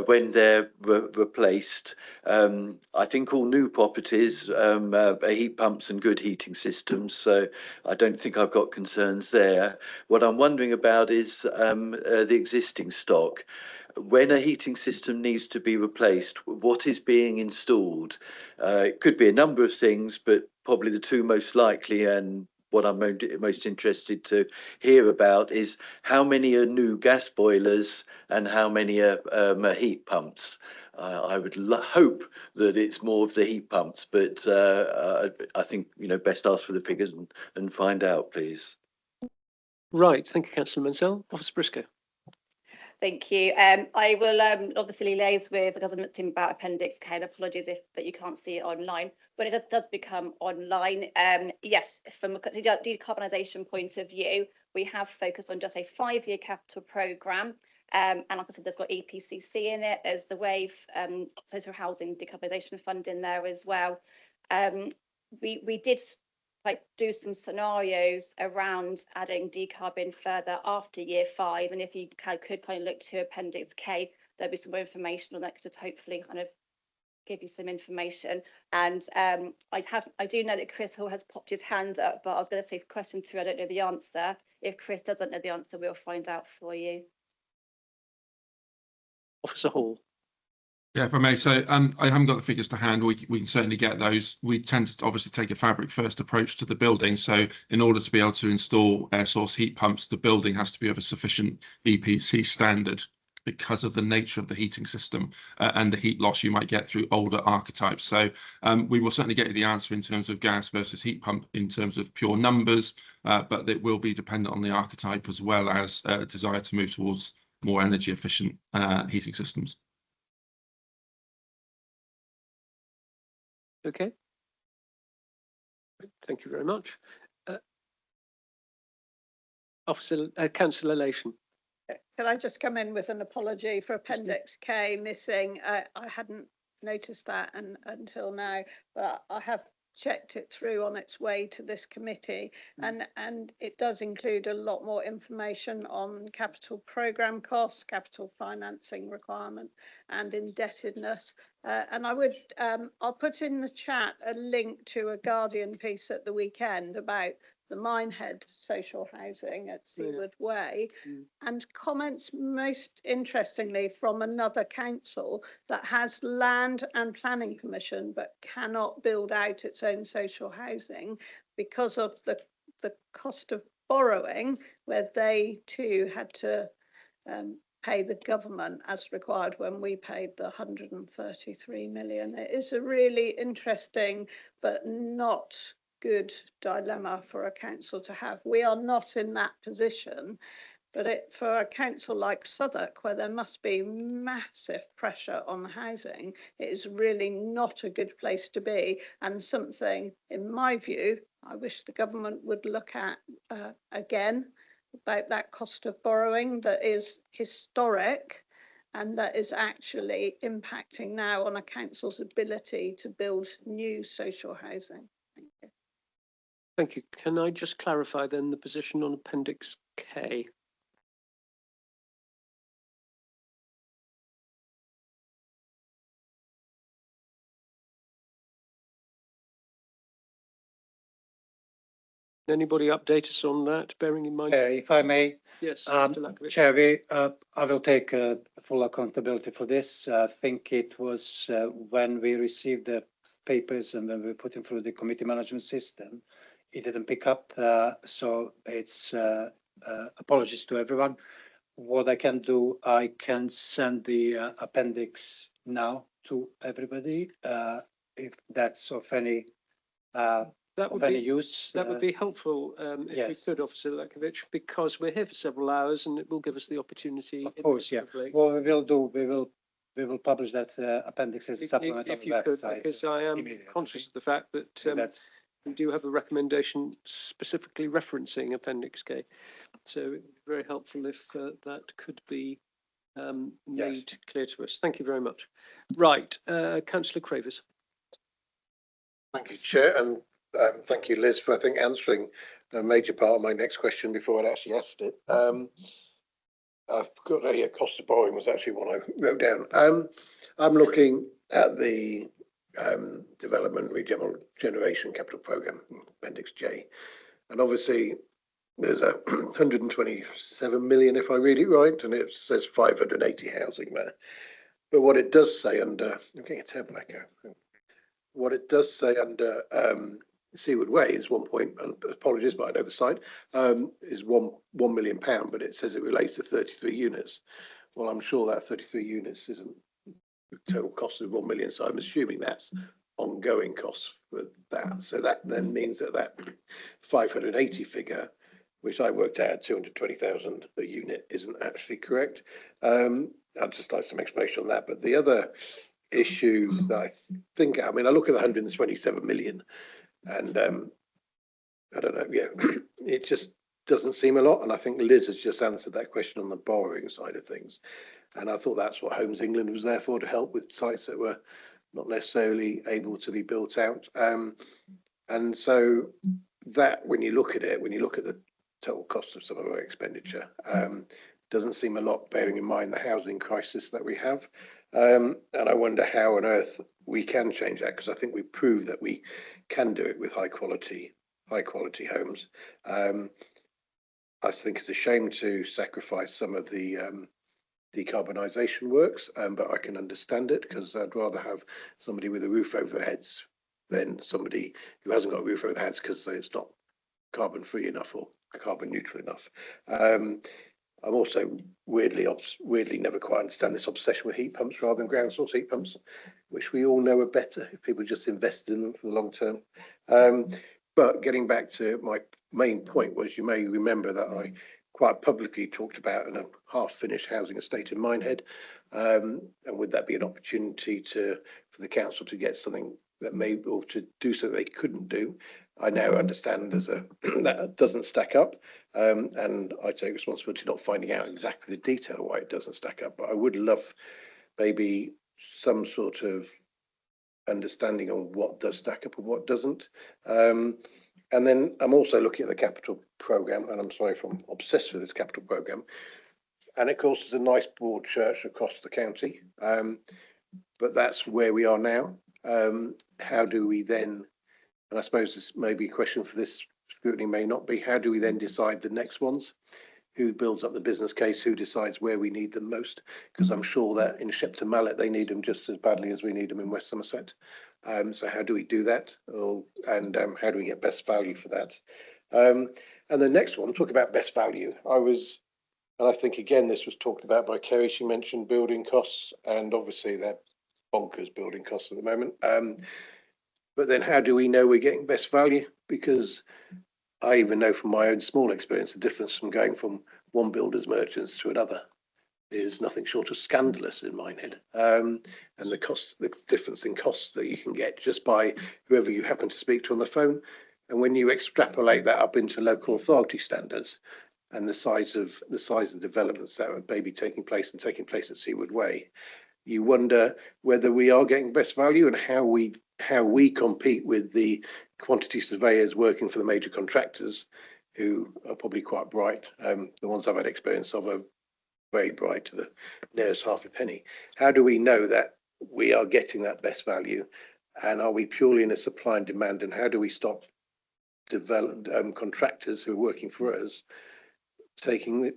K: when they're replaced. I think all new properties are heat pumps and good heating systems, so I don't think I've got concerns there. What I'm wondering about is the existing stock. When a heating system needs to be replaced, what is being installed? It could be a number of things, but probably the two most likely, and what I'm most interested to hear about, is how many are new gas boilers and how many are heat pumps. I would hope that it's more of the heat pumps, but I think best ask for the figures and find out, please.
A: Right, thank you, Councillor Mansell. Officer Briscoe.
H: Thank you. I will obviously liaise with the government team about Appendix K, and apologies that you can't see it online, but it does become online. Yes, from a decarbonisation point of view, we have focused on just a 5-year capital programme. And like I said, there's got EPCC in it. There's the WAVE Social Housing Decarbonisation Fund in there as well. We did do some scenarios around adding decarb in further after year 5, and if you could kind of look to Appendix K, there'll be some more information on that to hopefully kind of give you some information. And I do know that Chris Hall has popped his hand up, but I was going to say question 3, I don't know the answer. If Chris doesn't know the answer, we'll find out for you.
A: Officer Hall.
J: Yeah, if I may. So I haven't got the figures to hand. We can certainly get those. We tend to obviously take a fabric first approach to the building. So in order to be able to install air source heat pumps, the building has to be of a sufficient EPC standard because of the nature of the heating system and the heat loss you might get through older archetypes. So we will certainly get you the answer in terms of gas versus heat pump in terms of pure numbers, but it will be dependent on the archetype as well as a desire to move towards more energy efficient heating systems.
A: Okay. Thank you very much. Officer Councillor Lation.
G: Can I just come in with an apology for Appendix K missing? I hadn't noticed that until now, but I have checked it through on its way to this committee, and it does include a lot more information on capital programme costs, capital financing requirement and indebtedness. And I would, I'll put in the chat a link to a Guardian piece at the weekend about the Minehead social housing at Seaward Way, and comments most interestingly from another council that has land and planning permission but cannot build out its own social housing because of the cost of borrowing, where they too had to pay the government as required when we paid the 133 million. It is a really interesting but not good dilemma for a council to have. We are not in that position, but for a council like Southwark, where there must be massive pressure on housing, it is really not a good place to be, and something, in my view, I wish the government would look at again, about that cost of borrowing that is historic and that is actually impacting now on a council's ability to build new social housing. Thank you.
A: Thank you. Can I just clarify then the position on Appendix K? Anybody update us on that, bearing in mind?
C: If I may,
A: Yes,
C: Chair, I will take full accountability for this. I think it was when we received the papers and when we put them through the committee management system, it didn't pick up. So it's apologies to everyone. What I can do, I can send the appendix now to everybody, if that's of any use.
A: That would be helpful if we could, Officer Lakovic, because we're here for several hours and it will give us the opportunity.
C: Of course, yeah. What we will do, we will publish that appendix as a supplement
A: if
C: on
A: you
C: the
A: could,
C: website.
A: because I am conscious of the fact that we do have a recommendation specifically referencing Appendix K. So it would be very helpful if that could be made clear to us. Thank you very much. Right, Councillor Cravers.
L: Thank you, Chair, and thank you, Liz, for I think answering a major part of my next question before I'd actually asked it. I've got a cost of borrowing was actually what I wrote down. I'm looking at the development regeneration capital programme, Appendix J, and obviously there's a 127 million if I read it right, and it says 580 housing there. But what it does say under, I'm getting a terrible echo. What it does say under Seaward Way is apologies, but I know the site, is £1 million, but it says it relates to 33 units. Well, I'm sure that 33 units isn't the total cost of 1 million, so I'm assuming that's ongoing costs for that. So that then means that 580 figure, which I worked out at 220,000 a unit, isn't actually correct. I'd just like some explanation on that. But the other issue that I think, I mean, I look at the 127 million and I don't know, it just doesn't seem a lot. And I think Liz has just answered that question on the borrowing side of things. And I thought that's what Homes England was there for, to help with sites that were not necessarily able to be built out. And so that, when you look at it, when you look at the total cost of some of our expenditure, doesn't seem a lot, bearing in mind the housing crisis that we have. And I wonder how on earth we can change that, because I think we've proved that we can do it with high quality homes. I think it's a shame to sacrifice some of the decarbonisation works, but I can understand it because I'd rather have somebody with a roof over their heads than somebody who hasn't got a roof over their heads because it's not carbon free enough or carbon neutral enough. I'm also weirdly never quite understand this obsession with heat pumps rather than ground source heat pumps, which we all know are better if people just invested in them for the long term. But getting back to my main point was, you may remember that I quite publicly talked about a half-finished housing estate in Minehead, and would that be an opportunity for the council to get something that may, or to do something they couldn't do? I now understand that doesn't stack up, and I take responsibility not finding out exactly the detail of why it doesn't stack up. But I would love maybe some sort of understanding on what does stack up and what doesn't. And then I'm also looking at the capital programme, and I'm sorry if I'm obsessed with this capital programme. And of course, there's a nice broad church across the county, but that's where we are now. How do we then, and I suppose this may be a question for this scrutiny, may not be, how do we then decide the next ones? Who builds up the business case? Who decides where we need them most? Because I'm sure that in Shepton Mallet, they need them just as badly as we need them in West Somerset. So how do we do that? And how do we get best value for that? And the next one, talk about best value. And I think, again, this was talked about by Kerry. She mentioned building costs, and obviously they're bonkers building costs at the moment. But then how do we know we're getting best value? Because I even know from my own small experience, the difference from going from one builder's merchants to another is nothing short of scandalous in Minehead. And the difference in costs that you can get just by whoever you happen to speak to on the phone. And when you extrapolate that up into local authority standards and the size of developments that may be taking place at Seaward Way, you wonder whether we are getting best value and how we compete with the quantity surveyors working for the major contractors, who are probably quite bright. The ones I've had experience of are very bright to the nearest half a penny. How do we know that we are getting that best value? And are we purely in a supply and demand? And how do we stop contractors who are working for us taking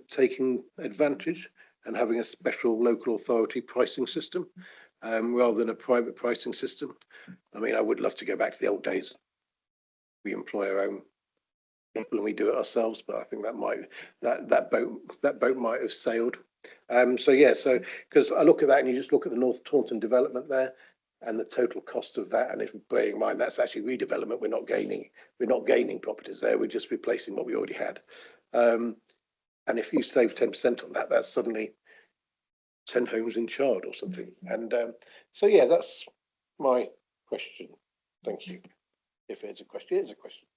L: advantage and having a special local authority pricing system rather than a private pricing system? I mean, I would love to go back to the old days. We employ our own people and we do it ourselves, but I think that boat might have sailed. So because I look at that and you just look at the North Taunton development there and the total cost of that, and if bearing in mind that's actually redevelopment, we're not gaining properties there, we're just replacing what we already had. And if you save 10% on that, that's suddenly 10 homes in Chard or something. And that's my question. Thank you. If it's a question, it is a question.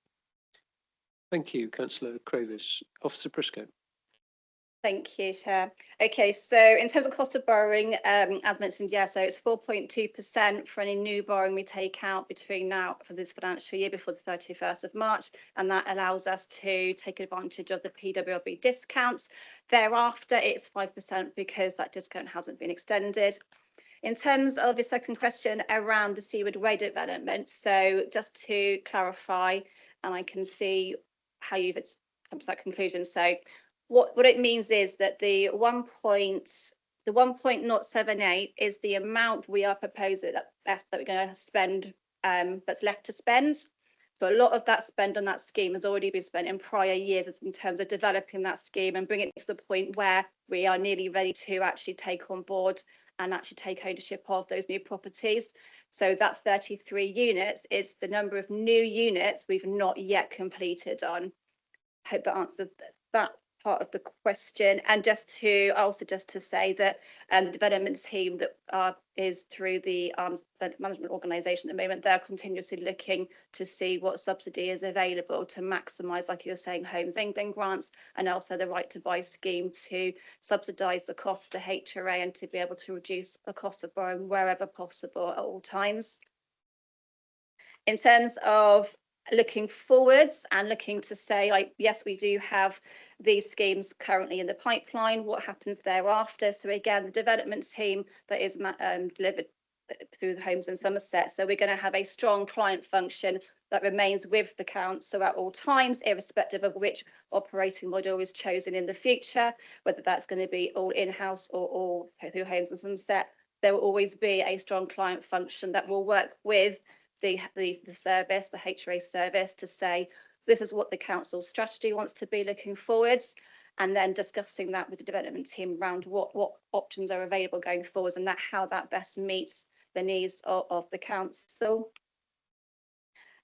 A: Thank you, Councillor Cravis. Officer Prisco.
H: Thank you, Chair. Okay, so in terms of cost of borrowing, as mentioned, so it's 4.2% for any new borrowing we take out between now for this financial year before the 31st of March, and that allows us to take advantage of the PWLB discounts. Thereafter, it's 5% because that discount hasn't been extended. In terms of the second question around the Seaward Way development, so just to clarify, and I can see how you've come to that conclusion. So what it means is that the 1.078 is the amount we are proposing that we're going to spend, that's left to spend. So a lot of that spend on that scheme has already been spent in prior years in terms of developing that scheme and bringing it to the point where we are nearly ready to actually take on board and actually take ownership of those new properties. So that 33 units is the number of new units we've not yet completed on. I hope that answered that part of the question. And just to say that the development team that is through the management organisation at the moment, they're continuously looking to see what subsidy is available to maximise, like you were saying, Homes England grants, and also the right to buy scheme to subsidise the cost of the HRA and to be able to reduce the cost of borrowing wherever possible at all times. In terms of looking forwards and looking to say, like, yes, we do have these schemes currently in the pipeline, what happens thereafter? So again, the development team that is through the homes in Somerset. So we're going to have a strong client function that remains with the council at all times, irrespective of which operating model is chosen in the future, whether that's going to be all in-house or all through homes in Somerset. There will always be a strong client function that will work with the service, the HRA service, to say this is what the council's strategy wants to be looking forwards, and then discussing that with the development team around what options are available going forwards and how that best meets the needs of the council.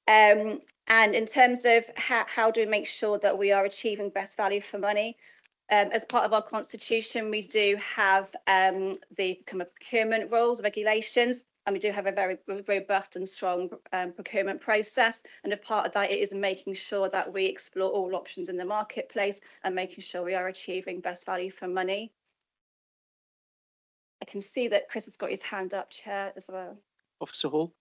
H: And in terms of how do we make sure that we are achieving best value for money, as part of our constitution, we do have the procurement rules, regulations, and we do have a very robust and strong procurement process. And as part of that, it is making sure that we explore all options in the marketplace and making sure we are achieving best value for money. I can see that Chris has got his hand up, Chair, as well.
A: Officer Hall.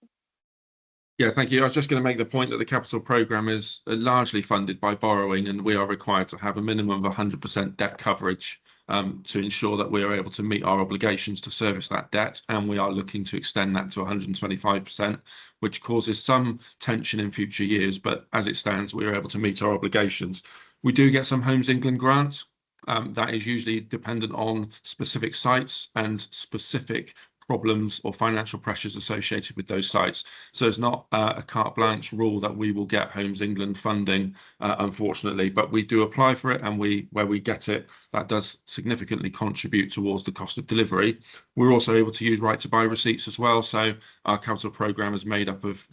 J: Yeah, thank you. I was just going to make the point that the capital programme is largely funded by borrowing, and we are required to have a minimum of 100% debt coverage to ensure that we are able to meet our obligations to service that debt. And we are looking to extend that to 125%, which causes some tension in future years. But as it stands, we are able to meet our obligations. We do get some Homes England grants. That is usually dependent on specific sites and specific problems or financial pressures associated with those sites. So it's not a carte blanche rule that we will get Homes England funding, unfortunately, but we do apply for it, and where we get it, that does significantly contribute towards the cost of delivery. We're also able to use right to buy receipts as well. So our capital programme is made up of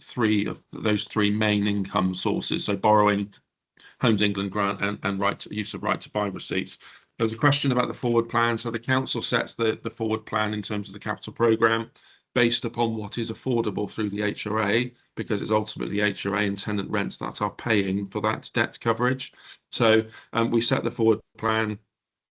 J: those three main income sources. So borrowing, Homes England grant, and use of right to buy receipts. There was a question about the forward plan. So the council sets the forward plan in terms of the capital programme based upon what is affordable through the HRA, because it's ultimately HRA and tenant rents that are paying for that debt coverage. So we set the forward plan.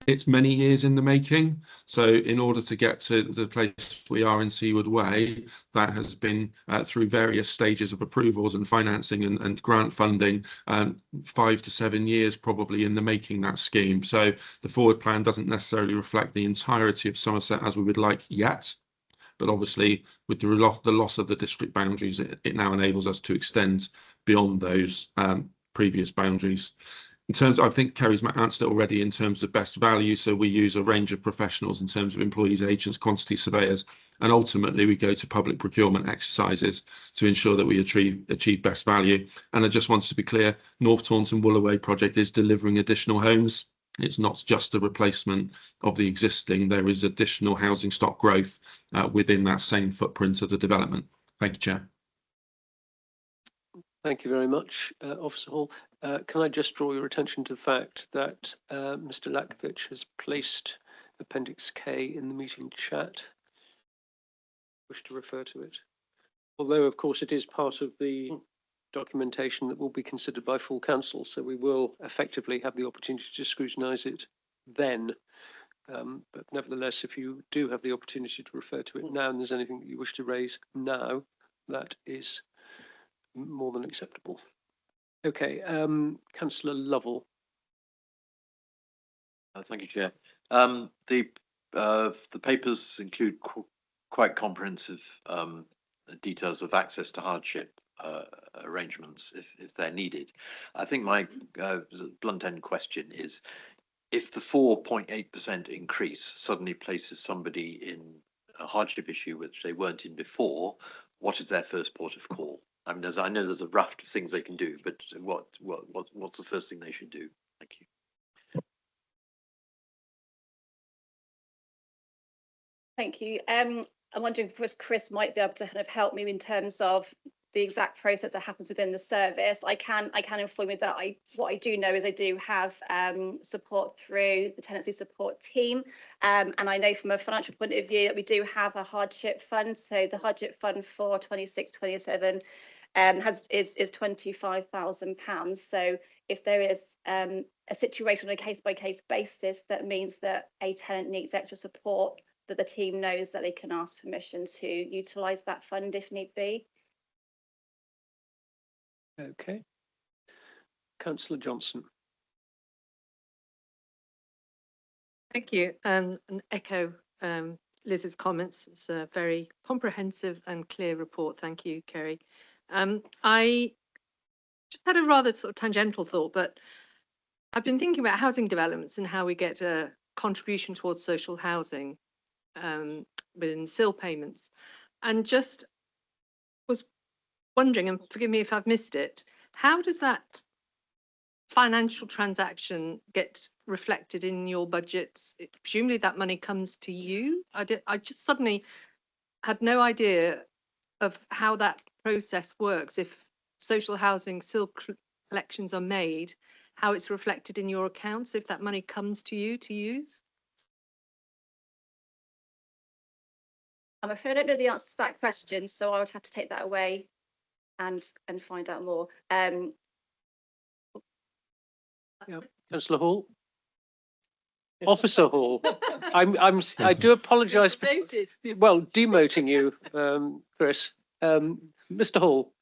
J: It's many years in the making. So in order to get to the place we are in Seaward Way, that has been through various stages of approvals and financing and grant funding, 5 to 7 years probably in the making, that scheme. So the forward plan doesn't necessarily reflect the entirety of Somerset as we would like yet. But obviously, with the loss of the district boundaries, it now enables us to extend beyond those previous boundaries. In terms, I think Kerry's answered it already in terms of best value. So we use a range of professionals in terms of employees, agents, quantity surveyors, and ultimately we go to public procurement exercises to ensure that we achieve best value. And I just wanted to be clear, North Taunton Woolaway project is delivering additional homes. It's not just a replacement of the existing. There is additional housing stock growth within that same footprint of the development. Thank you, Chair.
A: Thank you very much, Officer Hall. Can I just draw your attention to the fact that Mr. Lakovich has placed Appendix K in the meeting chat? Wish to refer to it. Although, of course, it is part of the documentation that will be considered by full council, so we will effectively have the opportunity to scrutinise it then. But nevertheless, if you do have the opportunity to refer to it now, and there's anything that you wish to raise now, that is more than acceptable. Okay, Councillor Lovell.
K: Thank you, Chair. The papers include quite comprehensive details of access to hardship arrangements if they're needed. I think my blunt end question is, if the 4.8% increase suddenly places somebody in a hardship issue which they weren't in before, what is their first port of call? I mean, I know there's a raft of things they can do, but what's the first thing they should do? Thank you.
H: Thank you. I'm wondering if Chris might be able to kind of help me in terms of the exact process that happens within the service. I can inform you that what I do know is I do have support through the tenancy support team, and I know from a financial point of view that we do have a hardship fund. So the hardship fund for 26-27 is £25,000. So if there is a situation on a case-by-case basis that means that a tenant needs extra support, that the team knows that they can ask permission to utilise that fund if need be.
A: Okay. Councillor Johnson.
M: Thank you, and echo Liz's comments. It's a very comprehensive and clear report. Thank you, Kerry. I just had a rather sort of tangential thought, but I've been thinking about housing developments and how we get a contribution towards social housing within SIL payments, and just was wondering, and forgive me if I've missed it, how does that financial transaction get reflected in your budgets? Presumably that money comes to you. I just suddenly had no idea of how that process works. If social housing SIL collections are made, how it's reflected in your accounts, if that money comes to you to use.
H: I'm afraid I don't know the answer to that question, so I would have to take that away and find out more.
A: Councillor Hall. Officer Hall. I do apologise for demoting you, Chris. Mr. Hall.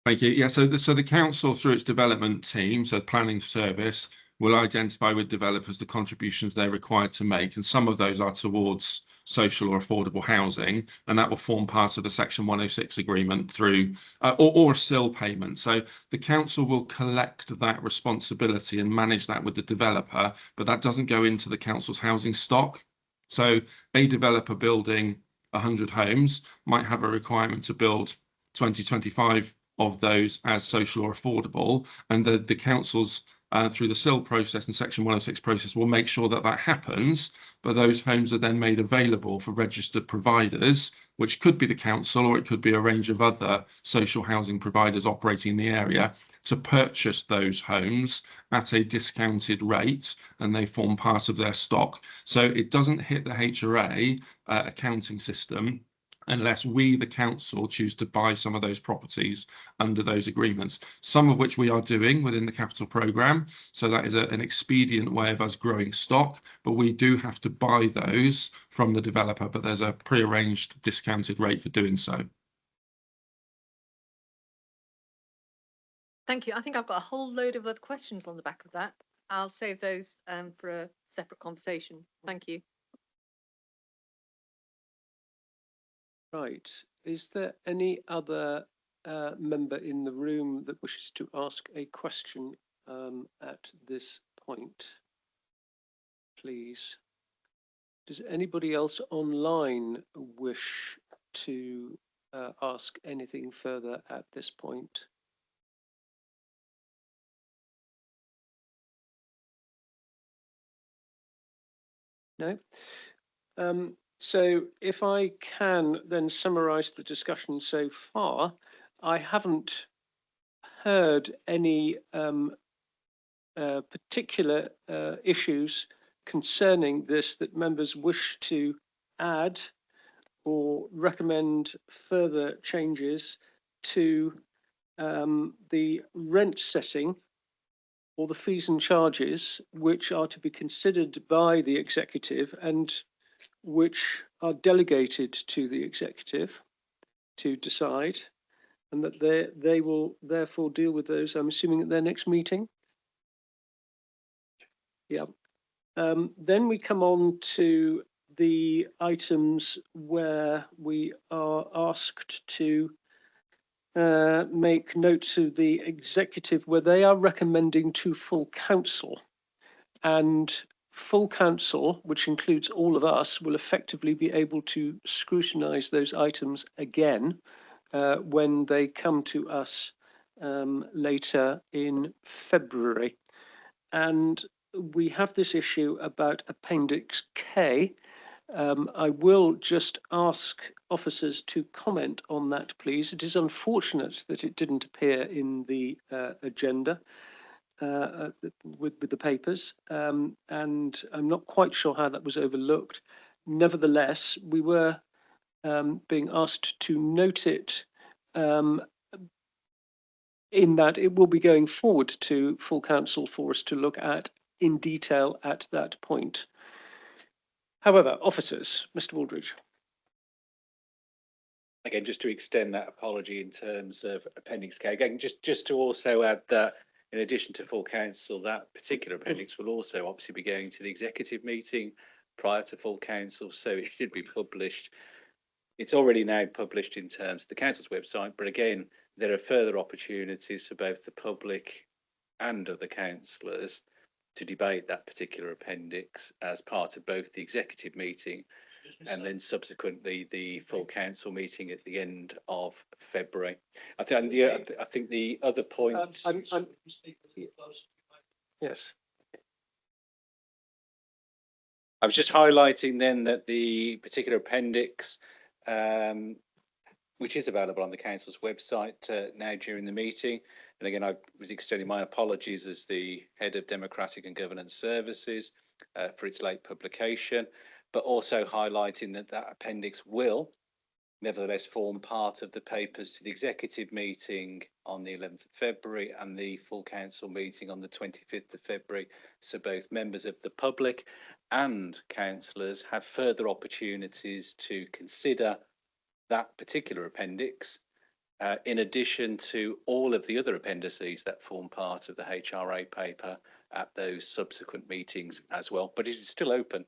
J: Thank you. Yeah, so the council, through its development team, so planning service, will identify with developers the contributions they're required to make, and some of those are towards social or affordable housing, and that will form part of the Section 106 agreement through or a SIL payment. So the council will collect that responsibility and manage that with the developer, but that doesn't go into the council's housing stock. So a developer building 100 homes might have a requirement to build 20-25 of those as social or affordable, and the council's through the SIL process and Section 106 process will make sure that that happens, but those homes are then made available for registered providers, which could be the council or it could be a range of other social housing providers operating in the area, to purchase those homes at a discounted rate, and they form part of their stock. So it doesn't hit the HRA accounting system unless we, the council, choose to buy some of those properties under those agreements, some of which we are doing within the capital programme. So that is an expedient way of us growing stock, but we do have to buy those from the developer, but there's a pre-arranged discounted rate for doing so.
M: Thank you. I think I've got a whole load of other questions on the back of that. I'll save those for a separate conversation. Thank you.
A: Right. Is there any other member in the room that wishes to ask a question at this point? Please. Does anybody else online wish to ask anything further at this point? No? So if I can then summarise the discussion so far, I haven't heard any particular issues concerning this that members wish to add or recommend further changes to the rent setting or the fees and charges which are to be considered by the executive and which are delegated to the executive to decide, and that they will therefore deal with those, I'm assuming, at their next meeting. Yeah. Then we come on to the items where we are asked to make note to the executive where they are recommending to full council, and full council, which includes all of us, will effectively be able to scrutinise those items again when they come to us later in February. And we have this issue about Appendix K. I will just ask officers to comment on that, please. It is unfortunate that it didn't appear in the agenda with the papers, and I'm not quite sure how that was overlooked. Nevertheless, we were being asked to note it in that it will be going forward to full council for us to look at in detail at that point. However, officers, Mr. Waldridge.
N: Again, just to extend that apology in terms of Appendix K, again, just to also add that in addition to full council, that particular appendix will also obviously be going to the executive meeting prior to full council, so it should be published. It's already now published in terms of the council's website, but again, there are further opportunities for both the public and other councillors to debate that particular appendix as part of both the executive meeting and then subsequently the full council meeting at the end of February. I think the other point.
A: Yes.
N: I was just highlighting then that the particular appendix, which is available on the council's website now during the meeting, and again, I was extending my apologies as the head of Democratic and Governance Services for its late publication, but also highlighting that that appendix will nevertheless form part of the papers to the executive meeting on the 11th of February and the full council meeting on the 25th of February. So both members of the public and councillors have further opportunities to consider that particular appendix, in addition to all of the other appendices that form part of the HRA paper at those subsequent meetings as well. But it is still open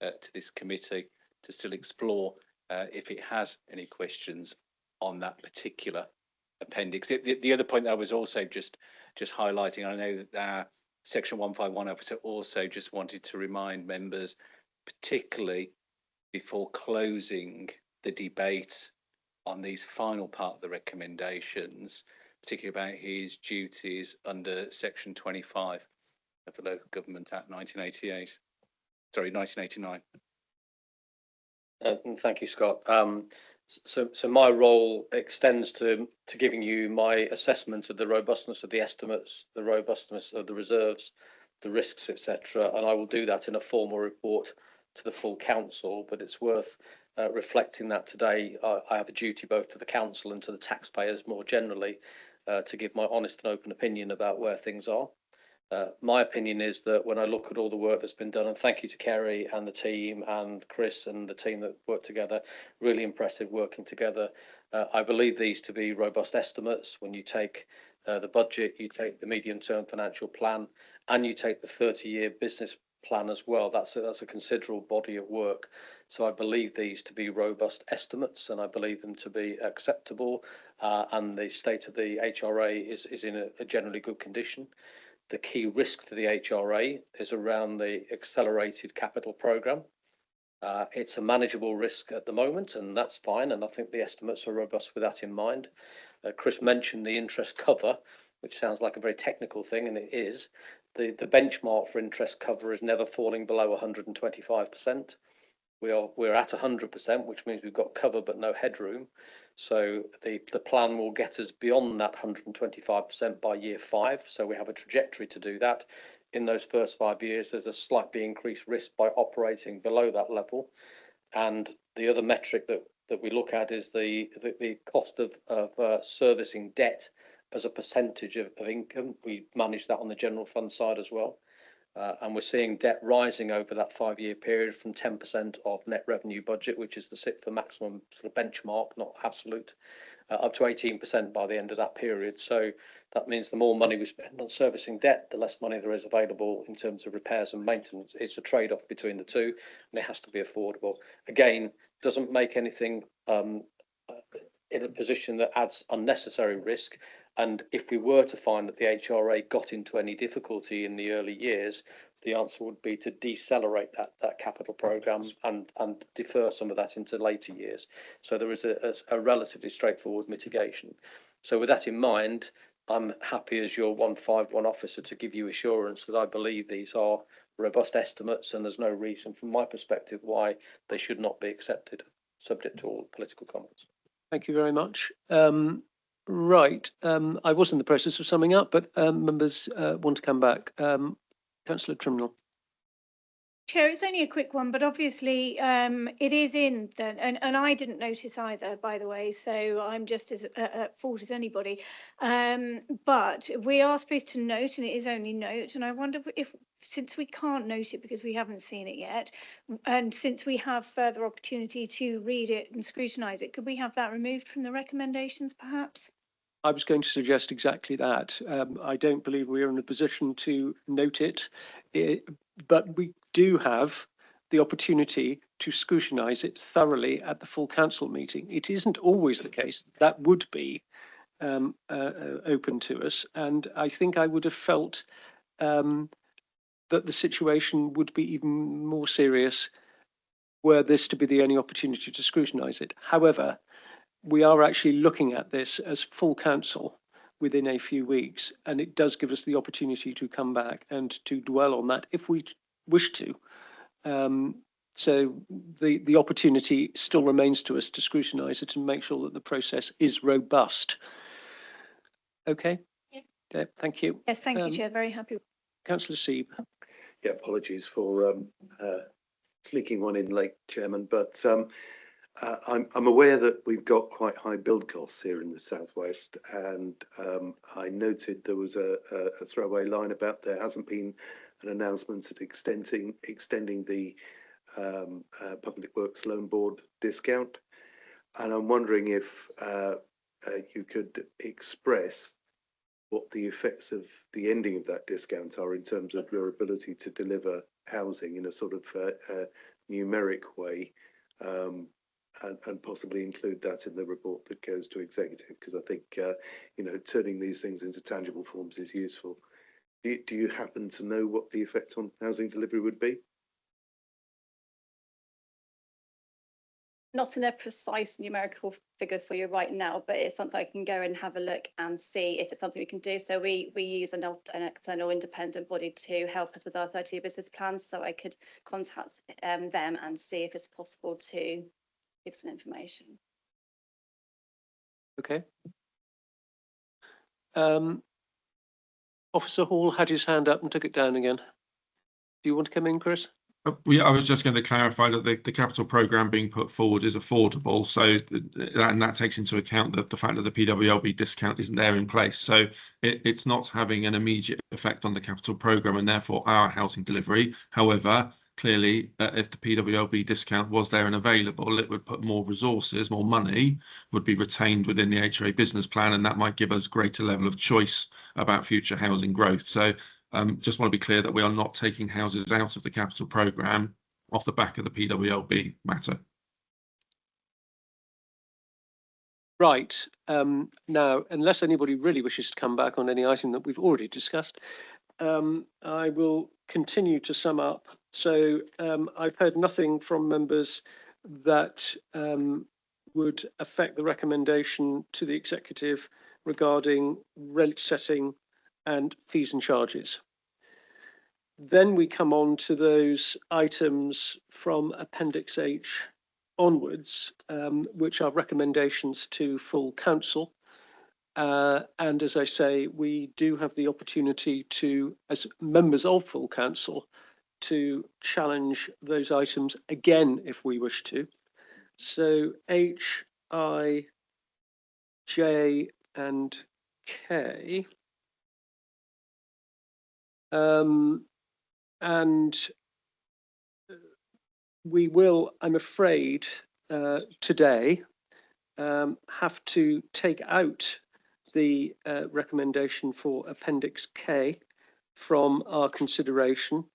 N: to this committee to still explore if it has any questions on that particular appendix. The other point that I was also just highlighting, I know that our Section 151 officer also just wanted to remind members, particularly before closing the debate on these final part of the recommendations, particularly about his duties under Section 25 of the Local Government Act 1989.
O: And thank you, Scott. So my role extends to giving you my assessment of the robustness of the estimates, the robustness of the reserves, the risks, etc. And I will do that in a formal report to the full council. But it's worth reflecting that today I have a duty both to the council and to the taxpayers more generally to give my honest and open opinion about where things are. My opinion is that when I look at all the work that's been done, and thank you to Kerry and the team and Chris and the team that worked together, really impressive working together. I believe these to be robust estimates. When you take the budget, you take the medium-term financial plan, and you take the 30-year business plan as well. That's a considerable body of work. So I believe these to be robust estimates, and I believe them to be acceptable. And the state of the HRA is in a generally good condition. The key risk to the HRA is around the accelerated capital programme. It's a manageable risk at the moment, and that's fine. And I think the estimates are robust with that in mind. Chris mentioned the interest cover, which sounds like a very technical thing, and it is. The benchmark for interest cover is never falling below 125%. We're at 100%, which means we've got cover but no headroom. So the plan will get us beyond that 125% by year 5. So we have a trajectory to do that. In those first 5 years, there's a slightly increased risk by operating below that level. And the other metric that we look at is the cost of servicing debt as a percentage of income. We manage that on the general fund side as well. And we're seeing debt rising over that 5-year period from 10% of net revenue budget, which is the SIT for maximum sort of benchmark, not absolute, up to 18% by the end of that period. So that means the more money we spend on servicing debt, the less money there is available in terms of repairs and maintenance. It's a trade-off between the two, and it has to be affordable. Again, doesn't make anything in a position that adds unnecessary risk. And if we were to find that the HRA got into any difficulty in the early years, the answer would be to decelerate that capital programme and defer some of that into later years. So there is a relatively straightforward mitigation. So with that in mind, I'm happy as your 151 officer to give you assurance that I believe these are robust estimates, and there's no reason from my perspective why they should not be accepted, subject to all political comments.
A: Thank you very much. Right, I was in the process of summing up, but members want to come back. Councillor Trimnell.
I: Chair, it's only a quick one, but obviously it is in the, and I didn't notice either, by the way, so I'm just as at fault as anybody. But we are supposed to note, and it is only note, and I wonder if, since we can't note it because we haven't seen it yet, and since we have further opportunity to read it and scrutinise it, could we have that removed from the recommendations, perhaps?
A: I was going to suggest exactly that. I don't believe we are in a position to note it, but we do have the opportunity to scrutinise it thoroughly at the full council meeting. It isn't always the case that would be open to us, and I think I would have felt that the situation would be even more serious were this to be the only opportunity to scrutinise it. However, we are actually looking at this as full council within a few weeks, and it does give us the opportunity to come back and to dwell on that if we wish to. So the opportunity still remains to us to scrutinise it and make sure that the process is robust. Okay. Yeah, thank you.
I: Yes, thank you, Chair. Very happy.
A: Councillor Seeb.
P: Yeah, apologies for sneaking one in late, Chairman, but I'm aware that we've got quite high build costs here in the southwest, and I noted there was a throwaway line about there hasn't been an announcement of extending the Public Works Loan Board discount, and I'm wondering if you could express what the effects of the ending of that discount are in terms of your ability to deliver housing in a sort of numeric way, and possibly include that in the report that goes to executive, because I think turning these things into tangible forms is useful. Do you happen to know what the effect on housing delivery would be?
H: Not in a precise numerical figure for you right now, but it's something I can go and have a look and see if it's something we can do. So we use an external independent body to help us with our 30-year business plans. So I could contact them and see if it's possible to give some information.
A: Okay. Officer Hall had his hand up and took it down again. Do you want to come in, Chris?
J: I was just going to clarify that the capital programme being put forward is affordable, so and that takes into account the fact that the PWLB discount isn't there in place. So it's not having an immediate effect on the capital programme and therefore our housing delivery. However, clearly, if the PWLB discount was there and available, it would put more resources, more money would be retained within the HRA business plan, and that might give us greater level of choice about future housing growth. So just want to be clear that we are not taking houses out of the capital programme off the back of the PWLB matter.
A: Right. Now, unless anybody really wishes to come back on any item that we've already discussed, I will continue to sum up. So I've heard nothing from members that would affect the recommendation to the executive regarding rent setting and fees and charges. Then we come on to those items from Appendix H onwards, which are recommendations to full council. And as I say, we do have the opportunity to, as members of full council, to challenge those items again if we wish to. So H, I, J, and K. And we will, I'm afraid, today have to take out the recommendation for Appendix K from our consideration.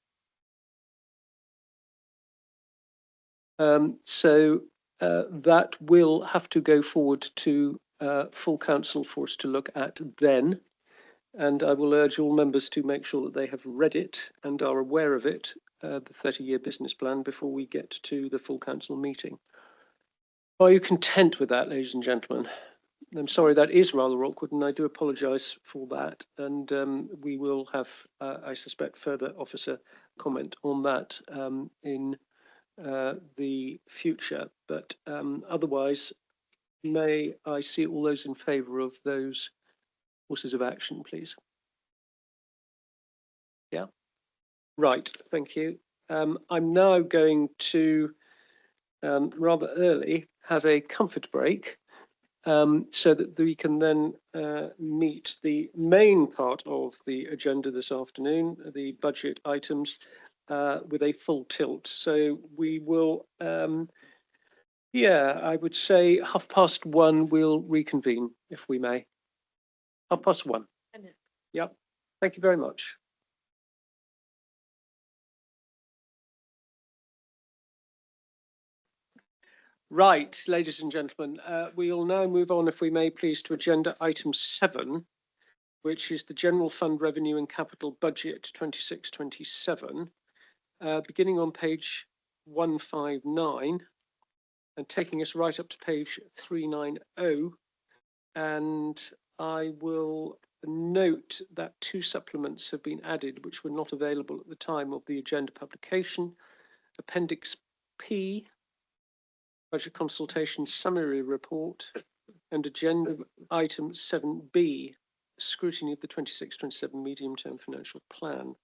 A: So that will have to go forward to full council for us to look at then. And I will urge all members to make sure that they have read it and are aware of it, the 30-year business plan, before we get to the full council meeting. Are you content with that, ladies and gentlemen? I'm sorry, that is rather awkward, and I do apologise for that. And we will have, I suspect, further officer comment on that in the future. But otherwise, may I see all those in favour of those courses of action, please? Yeah. Right, thank you. I'm now going to rather early have a comfort break so that we can then meet the main part of the agenda this afternoon, the budget items, with a full tilt. So we will, yeah, I would say 1:30 we'll reconvene, if we may. 1:30. Yep. Thank you very much. Right, ladies and gentlemen, we will now move on, if we may please, to agenda item 7, which is the General Fund Revenue and Capital Budget 26-27, beginning on page 159 and taking us right up to page 390. And I will note that 2 supplements have been added which were not available at the time of the agenda publication. Appendix P, Budget Consultation Summary Report, and agenda item 7B, Scrutiny of the 26-27 Medium-Term Financial Plan.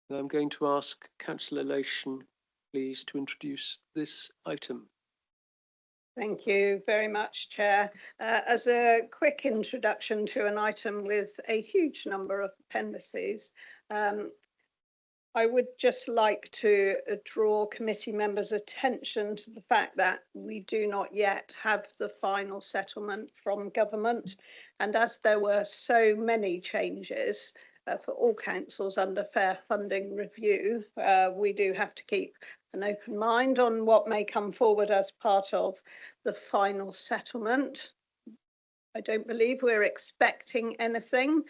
A: And I'm going to ask Councillor Lation, please, to introduce this item.
G: Thank you very much, Chair. As a quick introduction to an item with a huge number of appendices, I would just like to draw committee members' attention to the fact that we do not yet have the final settlement from government. And as there were so many changes for all councils under fair funding review, we do have to keep an open mind on what may come forward as part of the final settlement. I don't believe we're expecting anything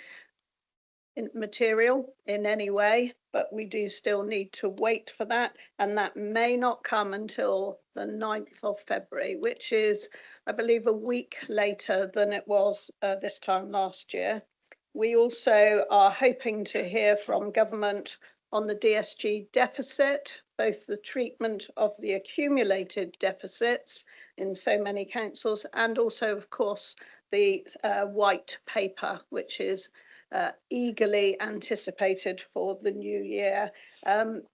G: material in any way, but we do still need to wait for that, and that may not come until the 9th of February, which is, I believe, a week later than it was this time last year. We also are hoping to hear from government on the DSG deficit, both the treatment of the accumulated deficits in so many councils, and also, of course, the white paper, which is eagerly anticipated for the new year,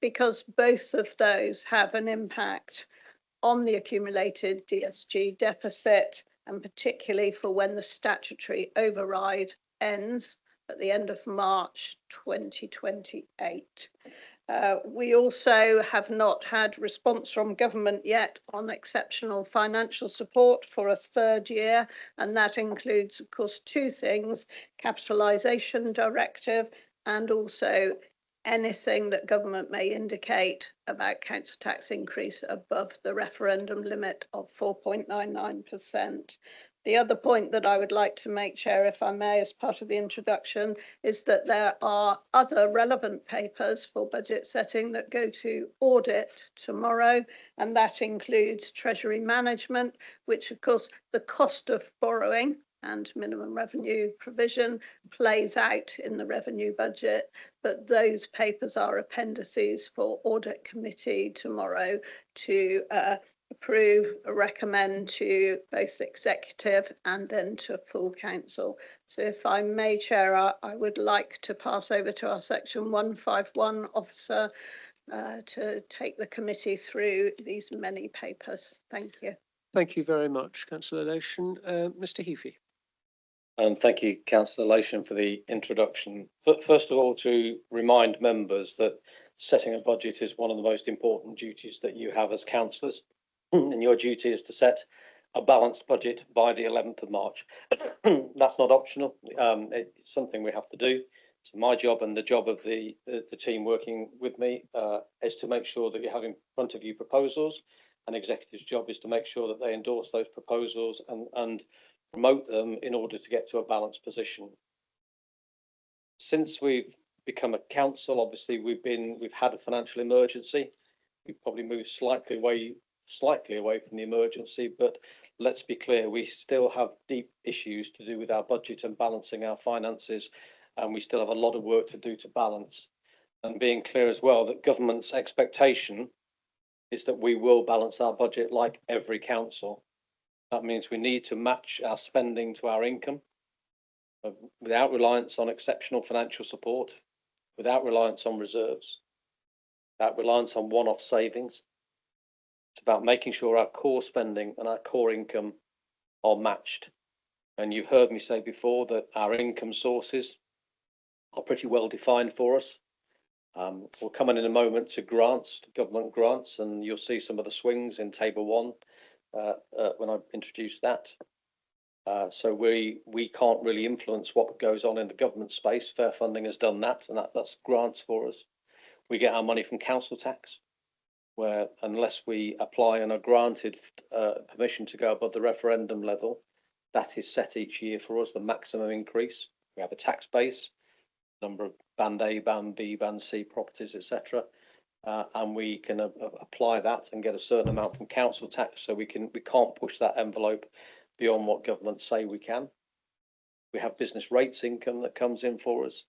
G: because both of those have an impact on the accumulated DSG deficit, and particularly for when the statutory override ends at the end of March 2028. We also have not had response from government yet on exceptional financial support for a 3rd year, and that includes, of course, 2 things: capitalisation directive and also anything that government may indicate about council tax increase above the referendum limit of 4.99%. The other point that I would like to make, Chair, if I may, as part of the introduction, is that there are other relevant papers for budget setting that go to audit tomorrow, and that includes Treasury Management, which, of course, the cost of borrowing and minimum revenue provision plays out in the revenue budget, but those papers are appendices for Audit Committee tomorrow to approve, recommend to both executive and then to full council. So if I may, Chair, I would like to pass over to our section 151 officer to take the committee through these many papers. Thank you.
A: Thank you very much, Councillor Lation. Mr. Heafy.
O: And thank you, Councillor Lation, for the introduction. But first of all, to remind members that setting a budget is one of the most important duties that you have as councillors. And your duty is to set a balanced budget by the 11th of March. That's not optional. It's something we have to do. So my job and the job of the team working with me is to make sure that you have in front of you proposals. An executive's job is to make sure that they endorse those proposals and promote them in order to get to a balanced position. Since we've become a council, obviously we've had a financial emergency. We've probably moved slightly away from the emergency, but let's be clear, we still have deep issues to do with our budget and balancing our finances, and we still have a lot of work to do to balance. And being clear as well that government's expectation is that we will balance our budget like every council. That means we need to match our spending to our income without reliance on exceptional financial support, without reliance on reserves, without reliance on one-off savings. It's about making sure our core spending and our core income are matched. And you've heard me say before that our income sources are pretty well defined for us. We'll come in a moment to grants, to government grants, and you'll see some of the swings in table 1 when I introduce that. So we can't really influence what goes on in the government space. Fair funding has done that, and that's grants for us. We get our money from council tax. where unless we apply and are granted permission to go above the referendum level, that is set each year for us, the maximum increase. We have a tax base, number of band A, band B, band C properties, etc. And we can apply that and get a certain amount from council tax, so we can't push that envelope beyond what governments say we can. We have business rates income that comes in for us.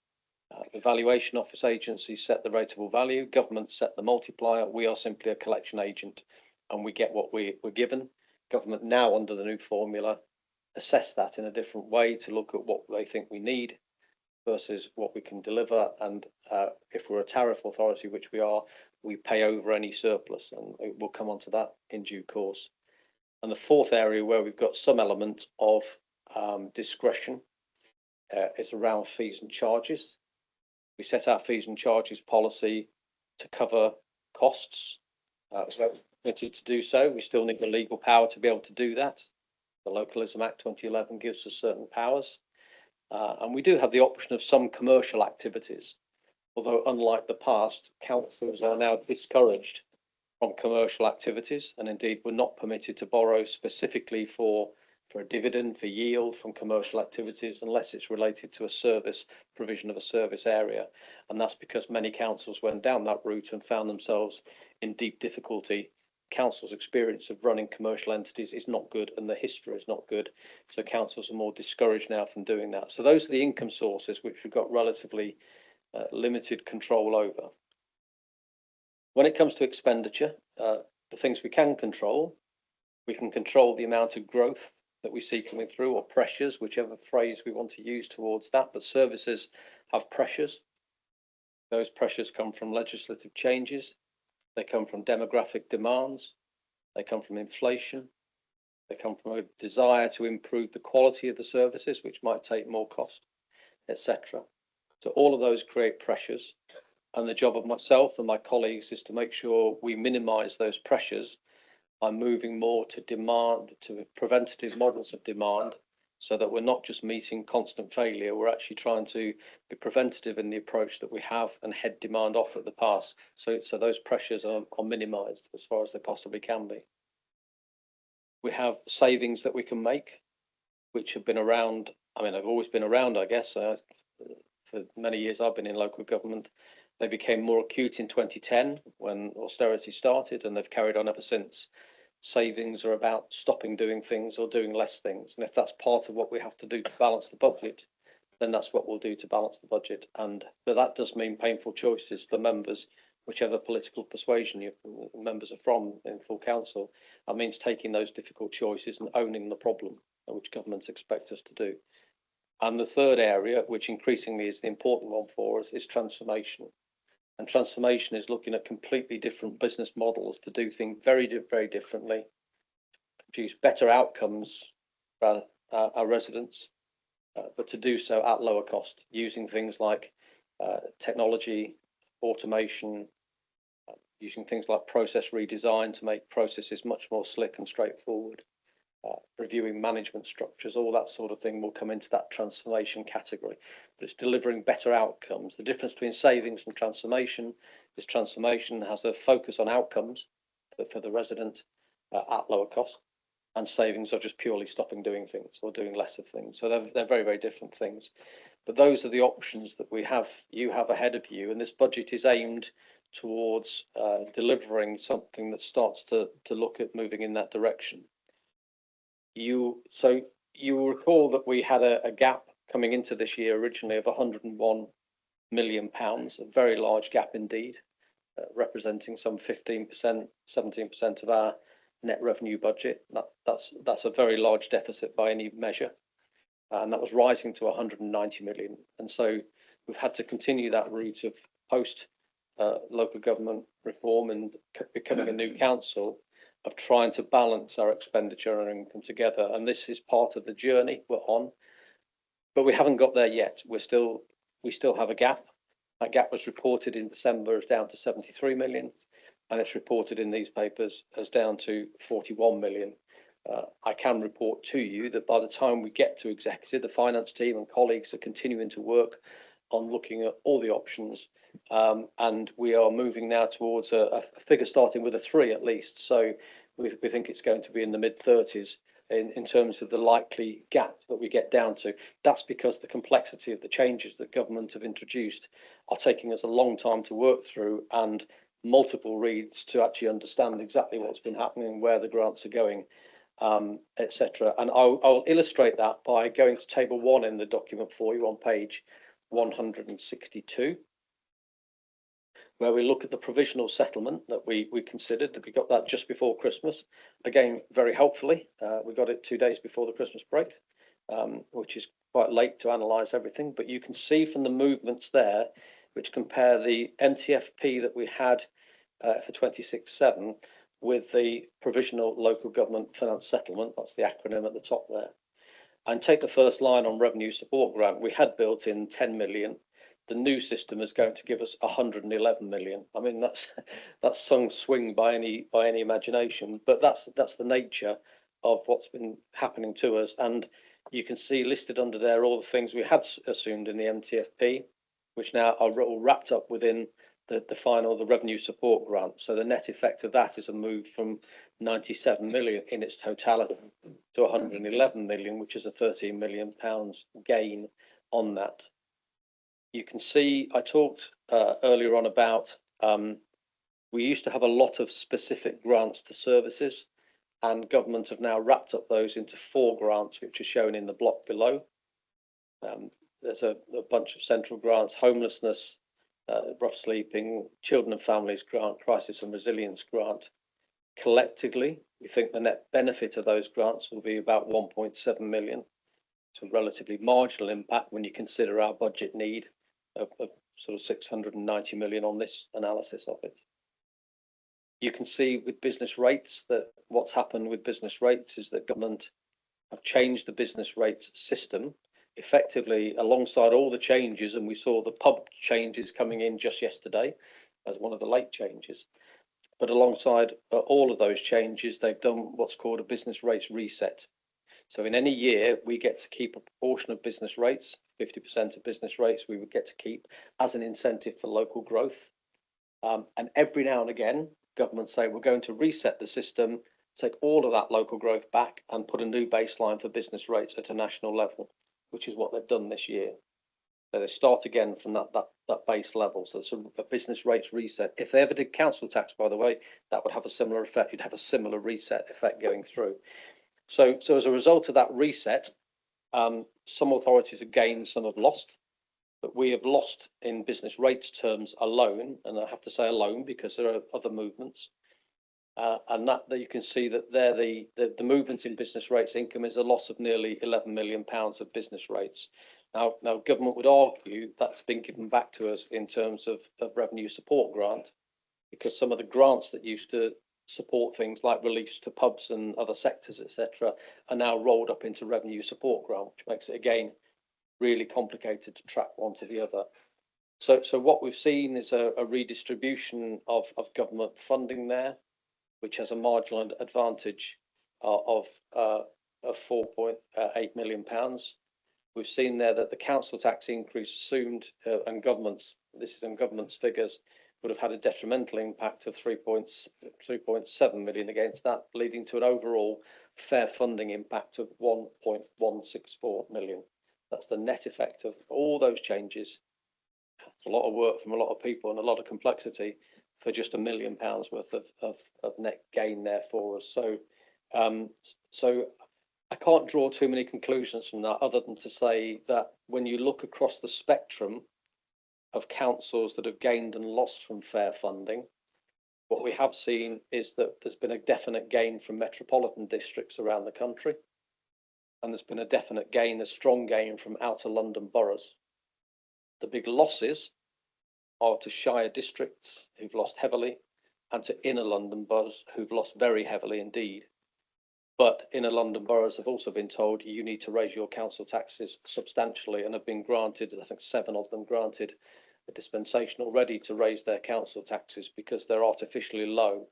O: The valuation office agencies set the rateable value, government set the multiplier. We are simply a collection agent, and we get what we're given. Government now, under the new formula, assess that in a different way to look at what they think we need versus what we can deliver. And if we're a tariff authority, which we are, we pay over any surplus, and we'll come on to that in due course. And the fourth area where we've got some element of discretion is around fees and charges. We set our fees and charges policy to cover costs. So we're committed to do so. We still need the legal power to be able to do that. The Localism Act 2011 gives us certain powers. And we do have the option of some commercial activities, although unlike the past, councils are now discouraged from commercial activities, and indeed we're not permitted to borrow specifically for a dividend, for yield from commercial activities, unless it's related to a service, provision of a service area. And that's because many councils went down that route and found themselves in deep difficulty. Councils' experience of running commercial entities is not good, and the history is not good. So councils are more discouraged now from doing that. So those are the income sources which we've got relatively limited control over. When it comes to expenditure, the things we can control the amount of growth that we see coming through, or pressures, whichever phrase we want to use towards that. But services have pressures. Those pressures come from legislative changes. They come from demographic demands. They come from inflation. They come from a desire to improve the quality of the services, which might take more cost, etc. So all of those create pressures. And the job of myself and my colleagues is to make sure we minimise those pressures by moving more to demand, to preventative models of demand, so that we're not just meeting constant failure, we're actually trying to be preventative in the approach that we have and head demand off at the pass. So those pressures are minimised as far as they possibly can be. We have savings that we can make, which have been around. I mean, they've always been around, I guess. For many years I've been in local government. They became more acute in 2010 when austerity started, and they've carried on ever since. Savings are about stopping doing things or doing less things. And if that's part of what we have to do to balance the budget, then that's what we'll do to balance the budget. But that does mean painful choices for members, whichever political persuasion members are from in full council. That means taking those difficult choices and owning the problem, which governments expect us to do. And the third area, which increasingly is the important one for us, is transformation. And transformation is looking at completely different business models to do things very, very differently, produce better outcomes for our residents, but to do so at lower cost, using things like technology, automation, using things like process redesign to make processes much more slick and straightforward. Reviewing management structures, all that sort of thing will come into that transformation category, but it's delivering better outcomes. The difference between savings and transformation is transformation has a focus on outcomes for the resident at lower cost, and savings are just purely stopping doing things or doing less of things. So they're very, very different things. But those are the options that you have ahead of you, and this budget is aimed towards delivering something that starts to look at moving in that direction. You will recall that we had a gap coming into this year originally of £101 million, a very large gap indeed, representing some 15%, 17% of our net revenue budget. That's a very large deficit by any measure, and that was rising to 190 million. And so we've had to continue that route of post local government reform and becoming a new council, of trying to balance our expenditure and income together. And this is part of the journey we're on, but we haven't got there yet. We still have a gap. That gap was reported in December as down to 73 million, and it's reported in these papers as down to 41 million. I can report to you that by the time we get to executive, the finance team and colleagues are continuing to work on looking at all the options, and we are moving now towards a figure starting with a 3 at least. So we think it's going to be in the mid-30s in terms of the likely gap that we get down to. That's because the complexity of the changes that government have introduced are taking us a long time to work through, and multiple reads to actually understand exactly what's been happening, where the grants are going, etc. And I'll illustrate that by going to table 1 in the document for you on page 162, where we look at the provisional settlement that we considered. We got that just before Christmas. Again, very helpfully, we got it 2 days before the Christmas break, which is quite late to analyse everything. But you can see from the movements there, which compare the MTFP that we had for 26/7 with the provisional local government finance settlement. That's the acronym at the top there. And take the first line on revenue support grant. We had built in 10 million. The new system is going to give us 111 million. I mean, that's some swing by any imagination, but that's the nature of what's been happening to us. And you can see listed under there all the things we had assumed in the MTFP, which now are all wrapped up within the revenue support grant. So the net effect of that is a move from 97 million in its totality to 111 million, which is a 13 million pounds gain on that. You can see I talked earlier on about we used to have a lot of specific grants to services, and government have now wrapped up those into 4 grants, which are shown in the block below. There's a bunch of central grants: homelessness, rough sleeping, children and families grant, crisis and resilience grant. Collectively, we think the net benefit of those grants will be about 1.7 million. It's a relatively marginal impact when you consider our budget need of sort of 690 million on this analysis of it. You can see with business rates that what's happened with business rates is that government have changed the business rates system effectively alongside all the changes, and we saw the pub changes coming in just yesterday as one of the late changes. But alongside all of those changes, they've done what's called a business rates reset. So in any year, we get to keep a proportion of business rates, 50% of business rates we would get to keep as an incentive for local growth. And every now and again, governments say we're going to reset the system, take all of that local growth back and put a new baseline for business rates at a national level, which is what they've done this year. So they start again from that base level. So it's a business rates reset. If they ever did council tax, by the way, that would have a similar effect. You'd have a similar reset effect going through. So as a result of that reset, some authorities have gained, some have lost, but we have lost in business rates terms alone, and I have to say alone because there are other movements, and that you can see that there the movement in business rates income is a loss of nearly 11 million pounds of business rates. Now government would argue that's been given back to us in terms of revenue support grant, because some of the grants that used to support things like reliefs to pubs and other sectors, etc., are now rolled up into revenue support grant, which makes it again really complicated to track one to the other. So what we've seen is a redistribution of government funding there, which has a marginal advantage of 4.8 million pounds. We've seen there that the council tax increase assumed, and this is in government's figures, would have had a detrimental impact of 3.7 million against that, leading to an overall fair funding impact of 1.164 million. That's the net effect of all those changes. It's a lot of work from a lot of people and a lot of complexity for just £1 million worth of net gain there for us. So I can't draw too many conclusions from that, other than to say that when you look across the spectrum of councils that have gained and lost from fair funding, what we have seen is that there's been a definite gain from metropolitan districts around the country, and there's been a definite gain, a strong gain from outer London boroughs. The big losses are to shire districts who've lost heavily, and to inner London boroughs who've lost very heavily indeed. But inner London boroughs have also been told you need to raise your council taxes substantially, and have been granted, I think 7 of them granted a dispensation already to raise their council taxes because they're artificially low.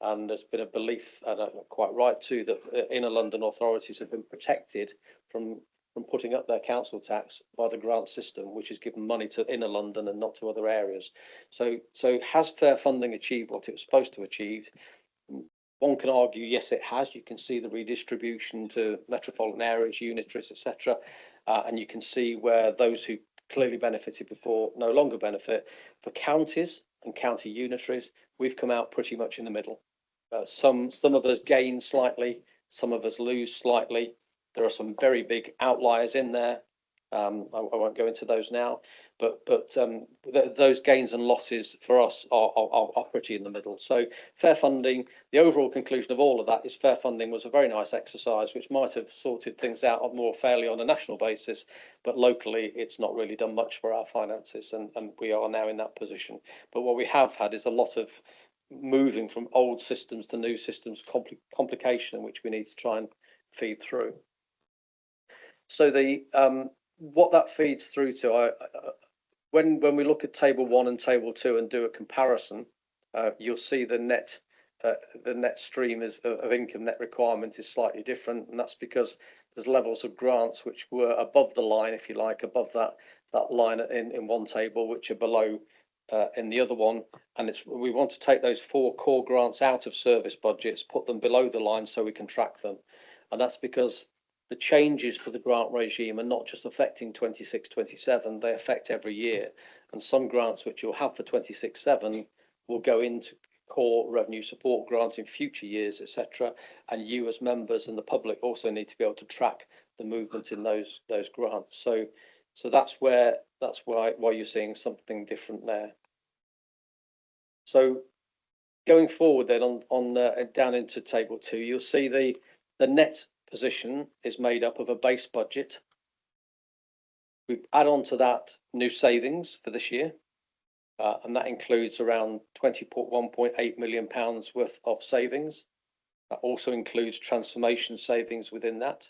O: And there's been a belief, and I'm quite right too, that inner London authorities have been protected from from putting up their council tax by the grant system, which is given money to inner London and not to other areas. So has fair funding achieved what it was supposed to achieve? One can argue, yes, it has. You can see the redistribution to metropolitan areas, unitaries, etc. And you can see where those who clearly benefited before no longer benefit. For counties and county unitaries, we've come out pretty much in the middle. Some of us gain slightly, some of us lose slightly. There are some very big outliers in there. I won't go into those now, but those gains and losses for us are pretty in the middle. So fair funding, the overall conclusion of all of that is fair funding was a very nice exercise, which might have sorted things out more fairly on a national basis, but locally it's not really done much for our finances, and we are now in that position. But what we have had is a lot of moving from old systems to new systems, complication, which we need to try and feed through. So the what that feeds through to, when we look at table 1 and table 2 and do a comparison, you'll see the net stream of income net requirement is slightly different, and that's because there's levels of grants which were above the line, if you like, above that line in one table, which are below in the other one. And we want to take those 4 core grants out of service budgets, put them below the line so we can track them. And that's because the changes to the grant regime are not just affecting 26-27, they affect every year. And some grants which you'll have for 26-7 will go into core revenue support grants in future years, etc. And you as members and the public also need to be able to track the movement in those grants. So that's why you're seeing something different there. So going forward then on down into table 2, you'll see the net position is made up of a base budget. We add on to that new savings for this year, and that includes around £21.8 million worth of savings. That also includes transformation savings within that,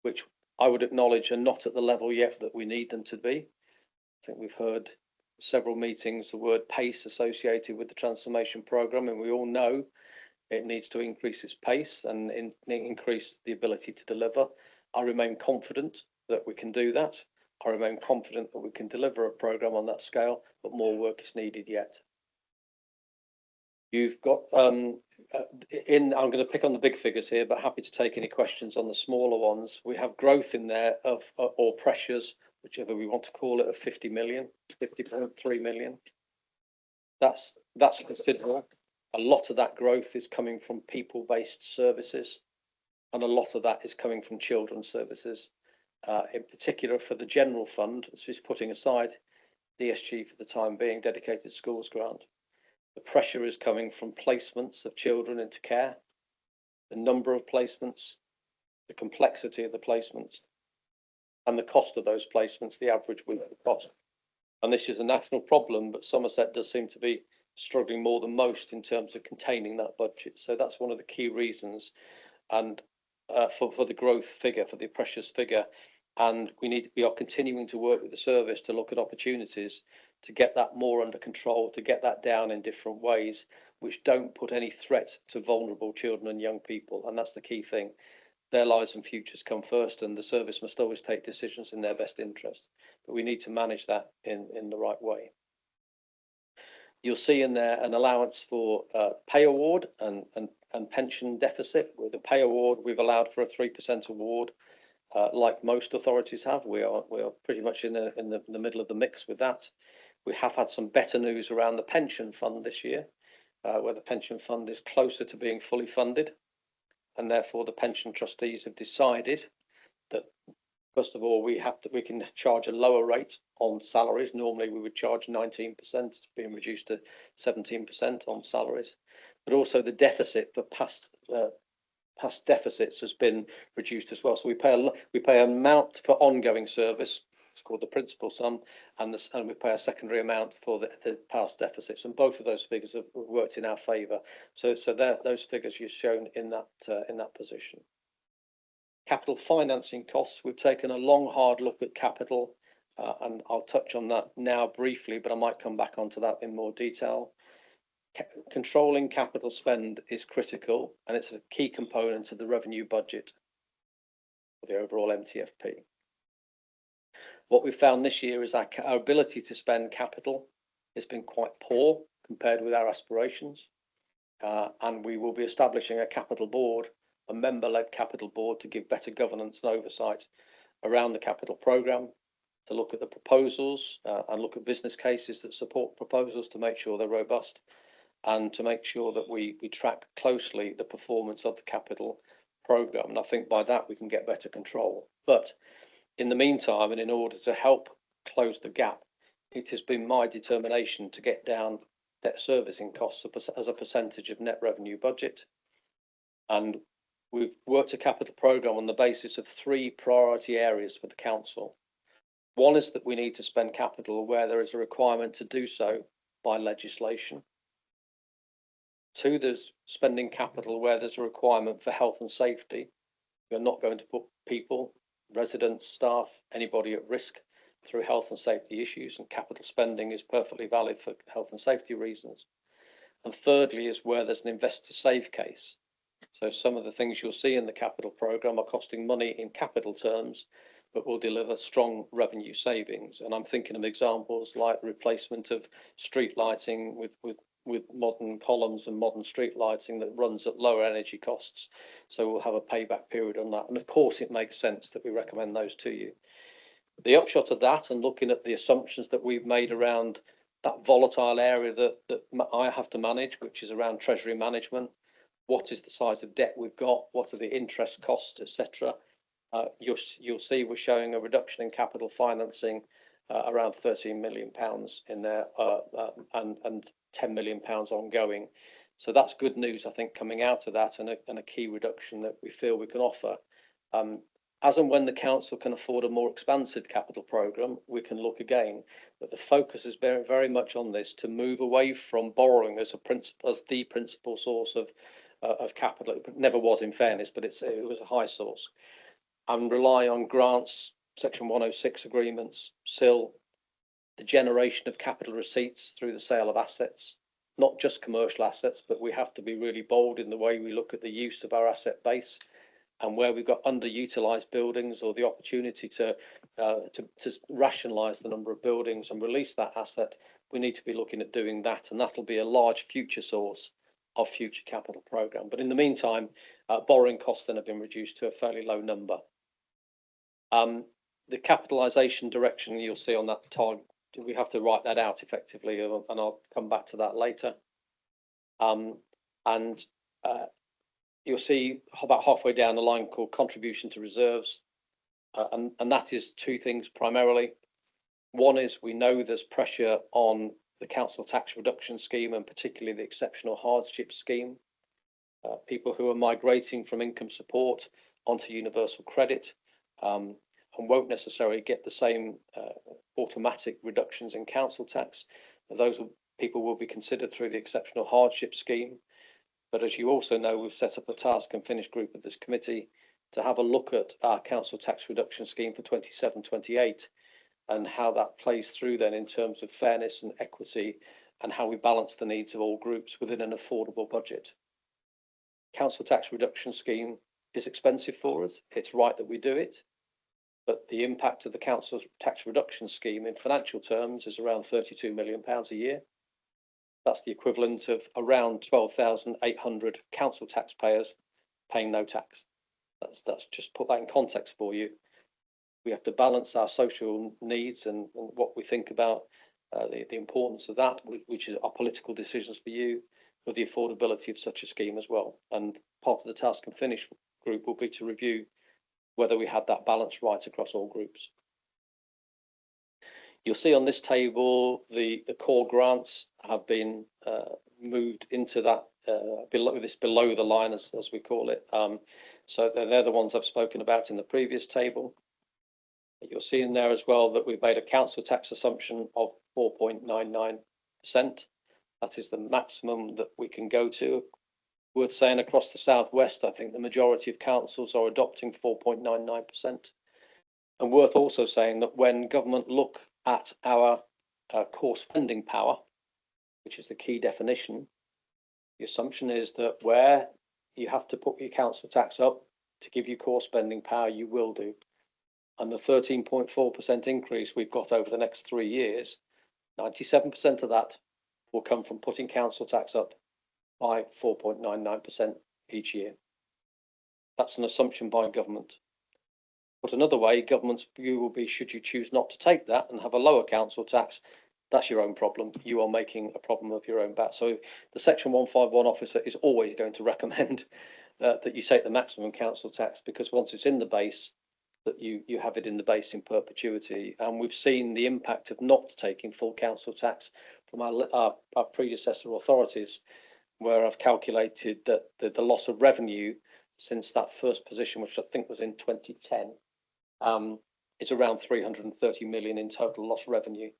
O: which I would acknowledge are not at the level yet that we need them to be. I think we've heard several meetings the word pace associated with the transformation programme, and we all know it needs to increase its pace and increase the ability to deliver. I remain confident that we can do that. I remain confident that we can deliver a programme on that scale, but more work is needed yet. You've got, I'm going to pick on the big figures here, but happy to take any questions on the smaller ones. We have growth in there or pressures, whichever we want to call it, of 50 million, 50.3 million. That's considerable. A lot of that growth is coming from people-based services, and a lot of that is coming from children's services. In particular for the general fund, this is putting aside DSG for the time being, dedicated schools grant. The pressure is coming from placements of children into care, the number of placements, the complexity of the placements, and the cost of those placements, the average weekly cost. And this is a national problem, but Somerset does seem to be struggling more than most in terms of containing that budget. So that's one of the key reasons, and for the growth figure, for the precious figure. And we are continuing to work with the service to look at opportunities to get that more under control, to get that down in different ways, which don't put any threat to vulnerable children and young people. And that's the key thing. Their lives and futures come first, and the service must always take decisions in their best interest. But we need to manage that in the right way. You'll see in there an allowance for pay award and pension deficit. With the pay award, we've allowed for a 3% award, like most authorities have. We are pretty much in the middle of the mix with that. We have had some better news around the pension fund this year, where the pension fund is closer to being fully funded, and therefore the pension trustees have decided that, first of all, we can charge a lower rate on salaries. Normally we would charge 19%, it's being reduced to 17% on salaries. But also the deficit for past deficits has been reduced as well. So we pay an amount for ongoing service, it's called the principal sum, and we pay a secondary amount for the past deficits. And both of those figures have worked in our favour. So those figures you're shown in that position. Capital financing costs, we've taken a long, hard look at capital, and I'll touch on that now briefly, but I might come back onto that in more detail. Controlling capital spend is critical, and it's a key component of the revenue budget. for the overall MTFP. What we've found this year is our ability to spend capital has been quite poor compared with our aspirations. And we will be establishing a capital board, a member-led capital board, to give better governance and oversight around the capital programme, to look at the proposals and look at business cases that support proposals to make sure they're robust, and to make sure that we track closely the performance of the capital programme. And I think by that we can get better control. But in the meantime, and in order to help close the gap, it has been my determination to get down debt servicing costs as a percentage of net revenue budget. And we've worked a capital programme on the basis of 3 priority areas for the council. One is that we need to spend capital where there is a requirement to do so by legislation. 2, there's spending capital where there's a requirement for health and safety. We're not going to put people, residents, staff, anybody at risk through health and safety issues, and capital spending is perfectly valid for health and safety reasons. And thirdly is where there's an investor save case. So some of the things you'll see in the capital programme are costing money in capital terms, but will deliver strong revenue savings. And I'm thinking of examples like replacement of street lighting with modern columns and modern street lighting that runs at lower energy costs. So we'll have a payback period on that. And of course, it makes sense that we recommend those to you. The upshot of that, and looking at the assumptions that we've made around that volatile area that I have to manage, which is around treasury management, what is the size of debt we've got, what are the interest costs, etc. You'll see we're showing a reduction in capital financing around £13 million in there, and £10 million ongoing. So that's good news, I think, coming out of that, and a key reduction that we feel we can offer. As and when the council can afford a more expansive capital programme, we can look again. But the focus is very, very much on this, to move away from borrowing as the principal source of capital. It never was, in fairness, but it was a high source. And rely on grants, Section 106 agreements, SIL, the generation of capital receipts through the sale of assets, not just commercial assets, but we have to be really bold in the way we look at the use of our asset base. And where we've got underutilised buildings, or the opportunity to rationalise the number of buildings and release that asset, we need to be looking at doing that, and that'll be a large future source of future capital programme. But in the meantime, borrowing costs then have been reduced to a fairly low number. The capitalisation direction you'll see on that target, we have to write that out effectively, and I'll come back to that later. You'll see about halfway down the line called contribution to reserves. And that is 2 things primarily. One is we know there's pressure on the council tax reduction scheme, and particularly the exceptional hardship scheme. People who are migrating from income support onto universal credit and won't necessarily get the same automatic reductions in council tax. Those people will be considered through the exceptional hardship scheme. But as you also know, we've set up a task and finish group of this committee to have a look at our council tax reduction scheme for 27-28 and how that plays through then in terms of fairness and equity, and how we balance the needs of all groups within an affordable budget. Council tax reduction scheme is expensive for us. It's right that we do it. But the impact of the council tax reduction scheme in financial terms is around £32 million a year. That's the equivalent of around 12,800 council taxpayers paying no tax. That's just put that in context for you. We have to balance our social needs and what we think about the importance of that, which is our political decisions for you, with the affordability of such a scheme as well. And part of the task and finish group will be to review whether we have that balance right across all groups. You'll see on this table the core grants have been moved into that below the line, as we call it. So they're the ones I've spoken about in the previous table. You'll see in there as well that we've made a council tax assumption of 4.99%. That is the maximum that we can go to. Worth saying, across the southwest, I think the majority of councils are adopting 4.99%. And worth also saying that when government look at our core spending power, which is the key definition, the assumption is that where you have to put your council tax up, to give you core spending power, you will do. And the 13.4% increase we've got over the next 3 years, 97% of that will come from putting council tax up by 4.99% each year. That's an assumption by government. Put another way, government's view will be, should you choose not to take that and have a lower council tax, that's your own problem. You are making a problem of your own bat. So the Section 151 officer is always going to recommend that you take the maximum council tax, because once it's in the base, that you have it in the base in perpetuity. And we've seen the impact of not taking full council tax from our predecessor authorities, where I've calculated that the loss of revenue since that first position, which I think was in 2010, is around 330 million in total lost revenue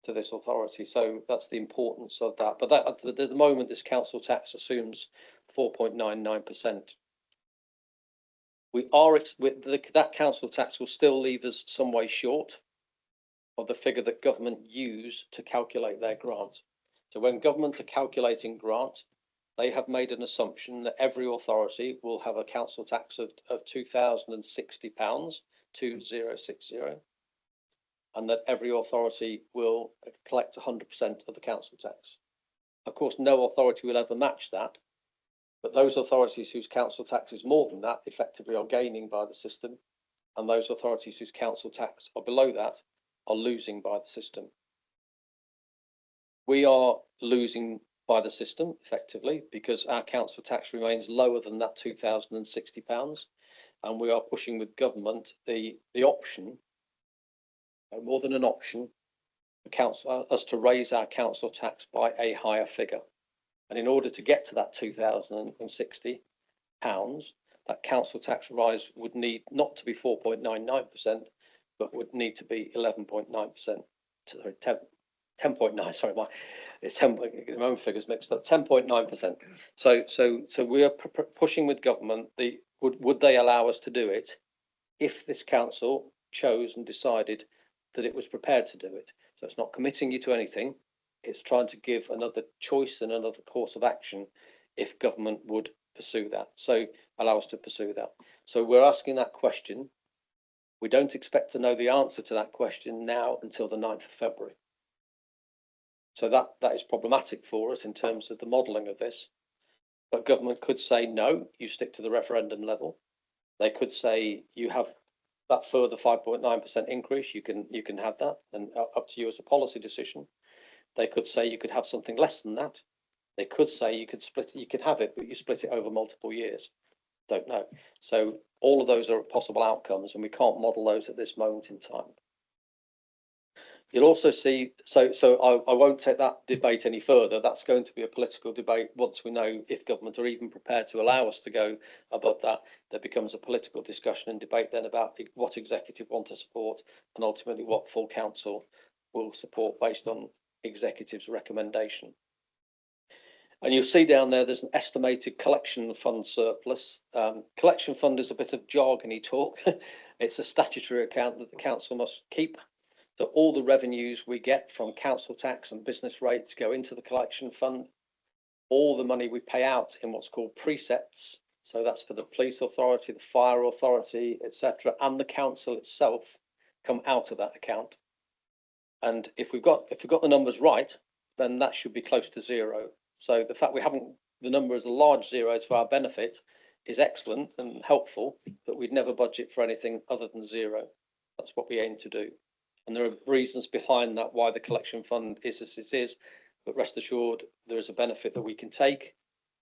O: to this authority. So that's the importance of that. But that, at the moment, this council tax assumes 4.99%. That council tax will still leave us some way short of the figure that government use to calculate their grant. So when government are calculating grant, they have made an assumption that every authority will have a council tax of £2,060, 2060, and that every authority will collect 100% of the council tax. Of course, no authority will ever match that, but those authorities whose council tax is more than that effectively are gaining by the system, and those authorities whose council tax are below that are losing by the system. We are losing by the system effectively because our council tax remains lower than that £2,060, and we are pushing with government the option, more than an option, for council us to raise our council tax by a higher figure. And in order to get to that £2,060, that council tax rise would need not to be 4.99%, but would need to be 11.9%. Sorry, 10.9. Sorry, it's 10. My own figures mixed up. 10.9%. So we are pushing with government. Would they allow us to do it if this council chose and decided that it was prepared to do it? So it's not committing you to anything. It's trying to give another choice and another course of action if government would pursue that. So allow us to pursue that. So we're asking that question. We don't expect to know the answer to that question now until the 9th of February. So that is problematic for us in terms of the modelling of this. But government could say, no, you stick to the referendum level. They could say you have that further 5.9% increase, you can have that, and up to you as a policy decision. They could say you could have something less than that. They could say you could split it, you could have it, but you split it over multiple years. Don't know. So all of those are possible outcomes, and we can't model those at this moment in time. You'll also see, so I won't take that debate any further. That's going to be a political debate once we know if government are even prepared to allow us to go above that. There becomes a political discussion and debate then about what executive want to support and ultimately what full council will support based on executive's recommendation. And you'll see down there's an estimated collection fund surplus. Collection fund is a bit of jargony talk. It's a statutory account that the council must keep. So all the revenues we get from council tax and business rates go into the collection fund. All the money we pay out in what's called precepts, so that's for the police authority, the fire authority, etc., and the council itself, come out of that account. And if we've got the numbers right, then that should be close to zero. So the fact we haven't the number as a large zero to our benefit is excellent and helpful, but we'd never budget for anything other than zero. That's what we aim to do. And there are reasons behind that why the collection fund is as it is, but rest assured there is a benefit that we can take,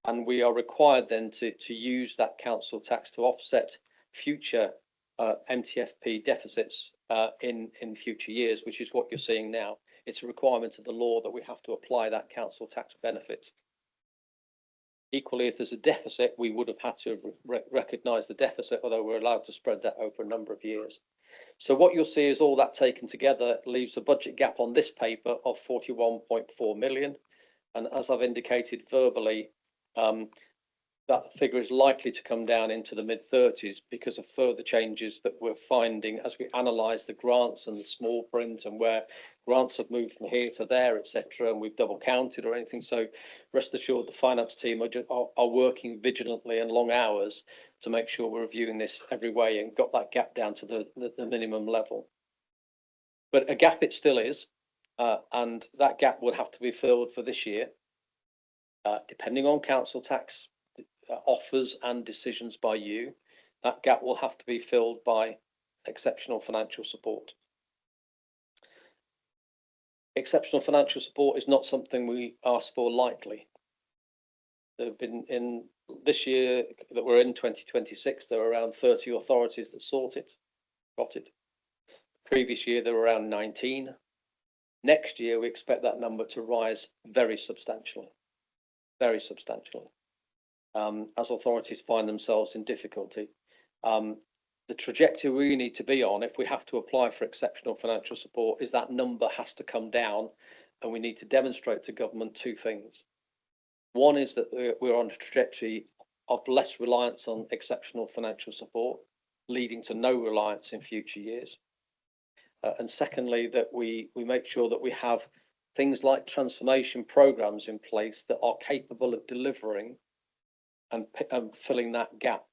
O: and we are required then to use that council tax to offset future MTFP deficits in future years, which is what you're seeing now. It's a requirement of the law that we have to apply that council tax benefit. Equally, if there's a deficit, we would have had to recognise the deficit, although we're allowed to spread that over a number of years. So what you'll see is all that taken together leaves a budget gap on this paper of 41.4 million. And as I've indicated verbally, that figure is likely to come down into the mid-30s because of further changes that we're finding as we analyse the grants and the small print and where grants have moved from here to there, etc., and we've double counted or anything. So rest assured, the finance team are working vigilantly and long hours to make sure we're reviewing this every way and got that gap down to the minimum level. But a gap it still is, and that gap will have to be filled for this year, depending on council tax offers and decisions by you. That gap will have to be filled by exceptional financial support. Exceptional financial support is not something we ask for lightly. There have been, in this year that we're in 2026, there were around 30 authorities that got it. Previous year there were around 19. Next year we expect that number to rise very substantially, as authorities find themselves in difficulty. The trajectory we need to be on, if we have to apply for exceptional financial support, is that number has to come down, and we need to demonstrate to government two things. One is that we're on a trajectory of less reliance on exceptional financial support, leading to no reliance in future years. And secondly, that we make sure that we have things like transformation programs in place that are capable of delivering and filling that gap.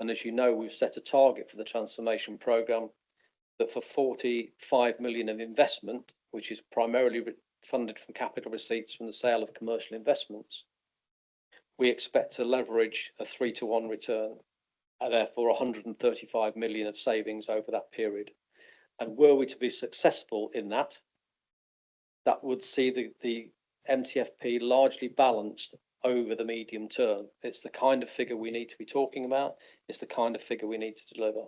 O: And as you know, we've set a target for the transformation program that for 45 million of investment, which is primarily funded from capital receipts from the sale of commercial investments, we expect to leverage a 3-to-1 return, and therefore 135 million of savings over that period. And were we to be successful in that, that would see the MTFP largely balanced over the medium term. It's the kind of figure we need to be talking about. It's the kind of figure we need to deliver.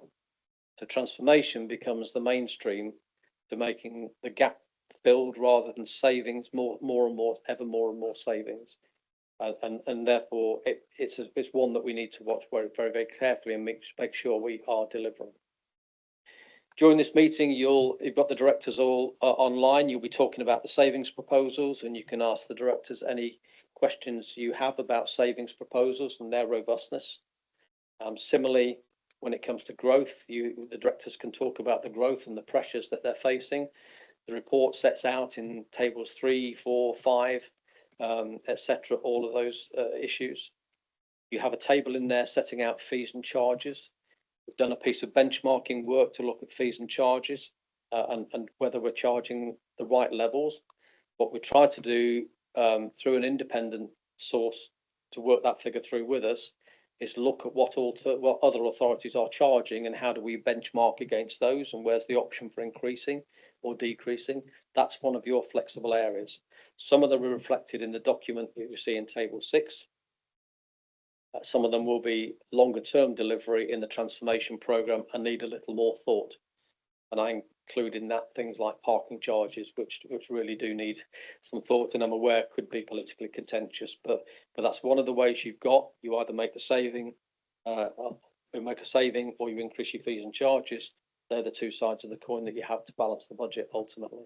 O: So transformation becomes the mainstream to making the gap filled rather than savings, more and more, ever more and more savings. And therefore it's one that we need to watch very, very, very carefully and make sure we are delivering. During this meeting, you've got the directors all online. You'll be talking about the savings proposals, and you can ask the directors any questions you have about savings proposals and their robustness. Similarly, when it comes to growth, the directors can talk about the growth and the pressures that they're facing. The report sets out in tables 3, 4, 5, etc., all of those issues. You have a table in there setting out fees and charges. We've done a piece of benchmarking work to look at fees and charges and whether we're charging the right levels. What we try to do through an independent source to work that figure through with us is look at what other authorities are charging and how do we benchmark against those, and where's the option for increasing or decreasing. That's one of your flexible areas. Some of them are reflected in the document that you see in table 6. Some of them will be longer term delivery in the transformation programme and need a little more thought. And I include in that things like parking charges, which really do need some thought, and I'm aware could be politically contentious, but that's one of the ways you've got. You either make the saving, make a saving, or you increase your fees and charges. They're the two sides of the coin that you have to balance the budget ultimately.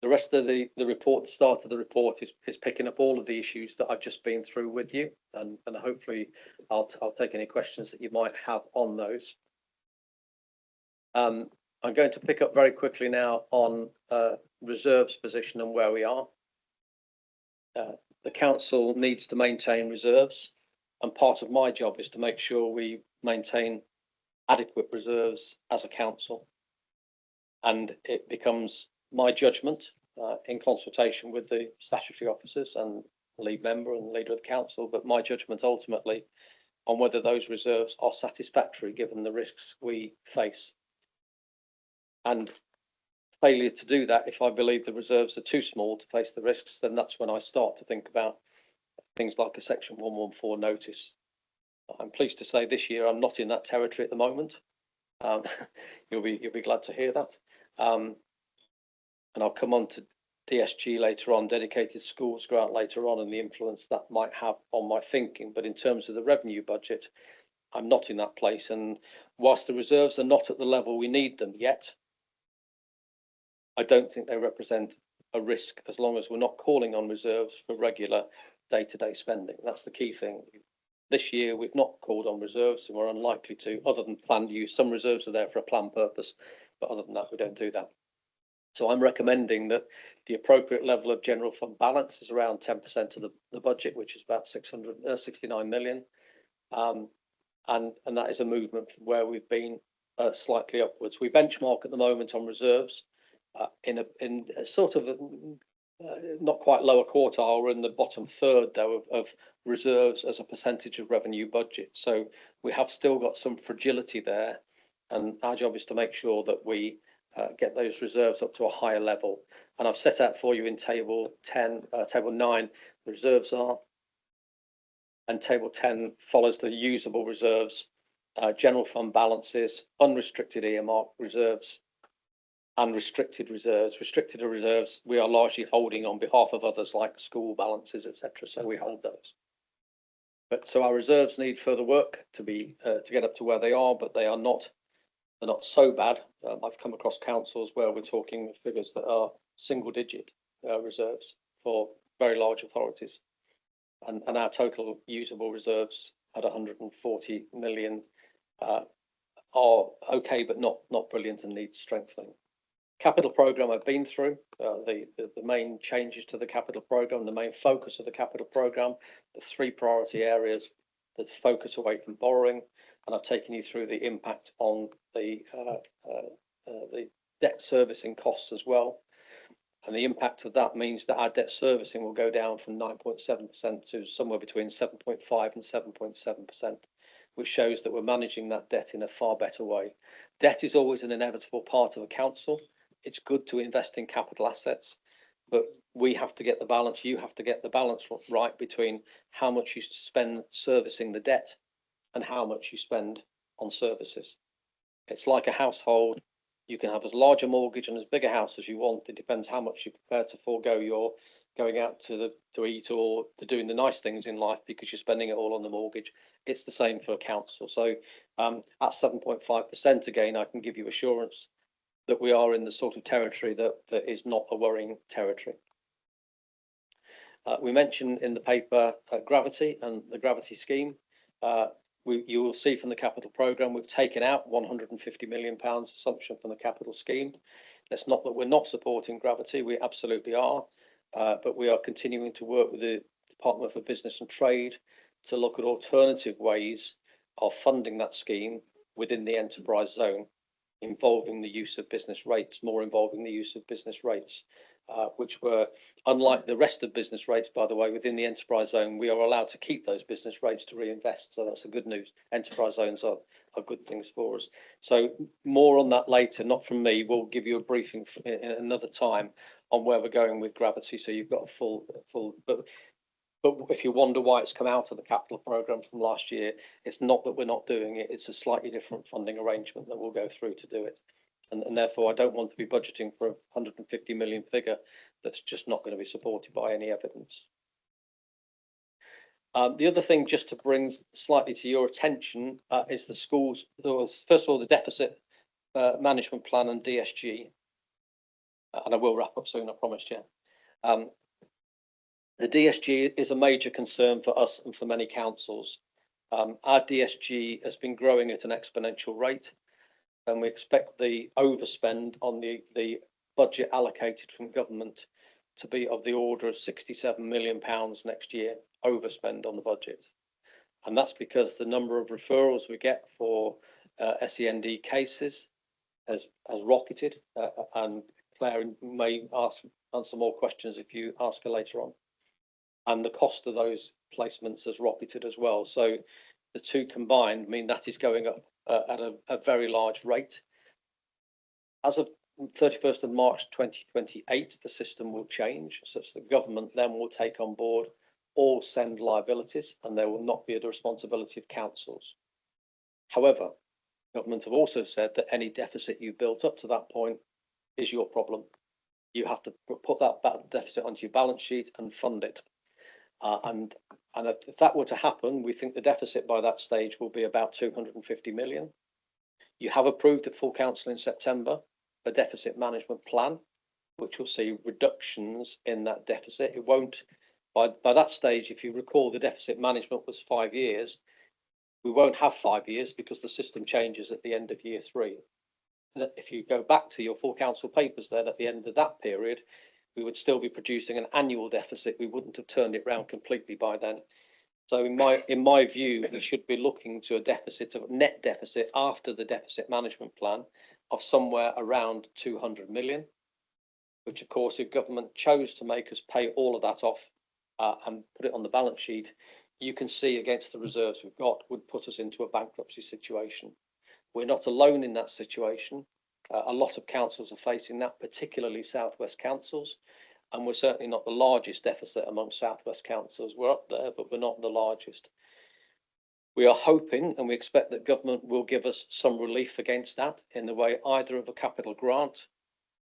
O: The rest of the report, the start of the report is picking up all of the issues that I've just been through with you, and hopefully I'll take any questions that you might have on those. I'm going to pick up very quickly now on reserves position and where we are. The council needs to maintain reserves, and part of my job is to make sure we maintain adequate reserves as a council. And it becomes my judgment in consultation with the statutory officers and lead member and leader of the council, but my judgment ultimately on whether those reserves are satisfactory given the risks we face. And failure to do that, if I believe the reserves are too small to face the risks, then that's when I start to think about things like a section 114 notice. I'm pleased to say this year I'm not in that territory at the moment. You'll be glad to hear that. And I'll come on to DSG later on, dedicated schools grant later on, and the influence that might have on my thinking. But in terms of the revenue budget, I'm not in that place. And whilst the reserves are not at the level we need them yet, I don't think they represent a risk as long as we're not calling on reserves for regular day-to-day spending. That's the key thing. This year, we've not called on reserves, and we're unlikely to, other than planned use. Some reserves are there for a planned purpose, but other than that, we don't do that. So I'm recommending that the appropriate level of general fund balance is around 10% of the budget, which is about 669 million. And that is a movement from where we've been slightly upwards. We benchmark at the moment on reserves in a sort of not quite lower quartile. We're in the bottom third, though, of reserves as a percentage of revenue budget. So we have still got some fragility there, and our job is to make sure that we get those reserves up to a higher level. And I've set out for you in table 9, the reserves are, and table 10 follows the usable reserves, general fund balances, unrestricted earmark reserves, and restricted reserves. Restricted reserves we are largely holding on behalf of others, like school balances, etc. So we hold those. But so our reserves need further work to be to get up to where they are, but they're not so bad. I've come across councils where we're talking figures that are single-digit reserves for very large authorities, and our total usable reserves at 140 million are okay, but not brilliant and need strengthening. Capital programme I've been through, the main changes to the capital programme, the main focus of the capital programme, the 3 priority areas, the focus away from borrowing, and I've taken you through the impact on the debt servicing costs as well. And the impact of that means that our debt servicing will go down from 9.7% to somewhere between 7.5 and 7.7%, which shows that we're managing that debt in a far better way. Debt is always an inevitable part of a council. It's good to invest in capital assets, but we have to get the balance, you have to get the balance right between how much you spend servicing the debt and how much you spend on services. It's like a household. You can have as large a mortgage and as big a house as you want. It depends how much you're prepared to forego your going out to eat or to doing the nice things in life because you're spending it all on the mortgage. It's the same for a council. So at 7.5%, again, I can give you assurance that we are in the sort of territory that is not a worrying territory. We mentioned in the paper gravity and the gravity scheme. You will see from the capital programme we've taken out £150 million assumption from the capital scheme. That's not that we're not supporting gravity, we absolutely are, but we are continuing to work with the Department for Business and Trade to look at alternative ways of funding that scheme within the enterprise zone, involving the use of business rates, more involving the use of business rates, which were, unlike the rest of business rates, by the way, within the enterprise zone, we are allowed to keep those business rates to reinvest. So that's the good news. Enterprise zones are good things for us. So more on that later, not from me. We'll give you a briefing in another time on where we're going with gravity. So you've got a full, but if you wonder why it's come out of the capital programme from last year, it's not that we're not doing it. It's a slightly different funding arrangement that we'll go through to do it. And therefore, I don't want to be budgeting for a 150 million figure that's just not going to be supported by any evidence. The other thing, just to bring slightly to your attention, is the schools. First of all, the deficit management plan and DSG. And I will wrap up soon, I promise you. The DSG is a major concern for us and for many councils. Our DSG has been growing at an exponential rate, and we expect the overspend on the budget allocated from government to be of the order of £67 million next year, overspend on the budget. And that's because the number of referrals we get for SEND cases has rocketed, and Claire may answer more questions if you ask her later on. And the cost of those placements has rocketed as well. So the two combined mean that is going up at a very large rate. As of 31st of March 2028, the system will change such that government then will take on board all SEND liabilities, and they will not be the responsibility of councils. However, government have also said that any deficit you built up to that point is your problem. You have to put that deficit onto your balance sheet and fund it. And if that were to happen, we think the deficit by that stage will be about 250 million. You have approved at full council in September a deficit management plan, which will see reductions in that deficit. It won't By that stage, if you recall, the deficit management was 5 years. We won't have 5 years because the system changes at the end of year 3. And if you go back to your full council papers, then at the end of that period, we would still be producing an annual deficit. We wouldn't have turned it round completely by then. So in my view, we should be looking to a deficit of net deficit after the deficit management plan of somewhere around 200 million, which of course, if government chose to make us pay all of that off and put it on the balance sheet, you can see against the reserves we've got would put us into a bankruptcy situation. We're not alone in that situation. A lot of councils are facing that, particularly South West councils, and we're certainly not the largest deficit among South West councils. We're up there, but we're not the largest. We are hoping and we expect that government will give us some relief against that in the way either of a capital grant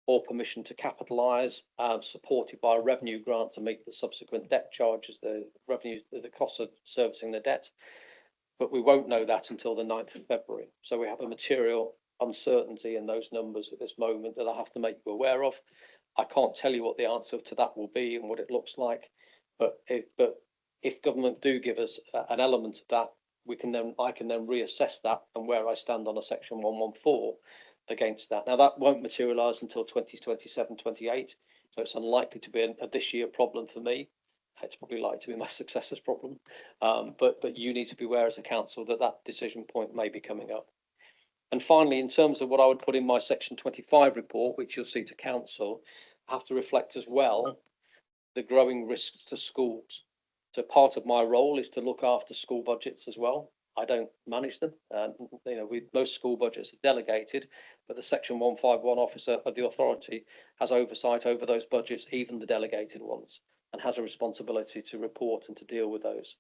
O: or permission to capitalise, supported by a revenue grant to meet the subsequent debt charges, the revenue, the cost of servicing the debt. But we won't know that until the 9th of February. So we have a material uncertainty in those numbers at this moment that I have to make you aware of. I can't tell you what the answer to that will be and what it looks like, but if government do give us an element of that, I can then reassess that and where I stand on a section 114 against that. Now that won't materialise until 2027-28, so it's unlikely to be a this year problem for me. It's probably likely to be my successor's problem, but you need to be aware as a council that that decision point may be coming up. And finally, in terms of what I would put in my section 25 report, which you'll see to council, I have to reflect as well the growing risks to schools. So part of my role is to look after school budgets as well. I don't manage them. Most school budgets are delegated, but the section 151 officer of the authority has oversight over those budgets, even the delegated ones, and has a responsibility to report and to deal with those.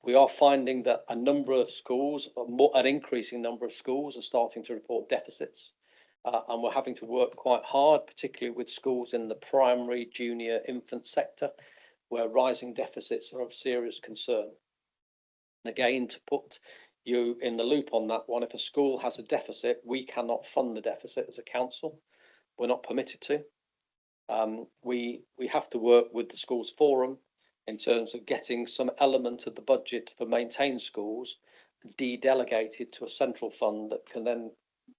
O: We are finding that a number of schools, an increasing number of schools, are starting to report deficits, and we're having to work quite hard, particularly with schools in the primary, junior, infant sector, where rising deficits are of serious concern. And again, to put you in the loop on that one, if a school has a deficit, we cannot fund the deficit as a council. We're not permitted to. We have to work with the schools forum in terms of getting some element of the budget for maintained schools de-delegated to a central fund that can then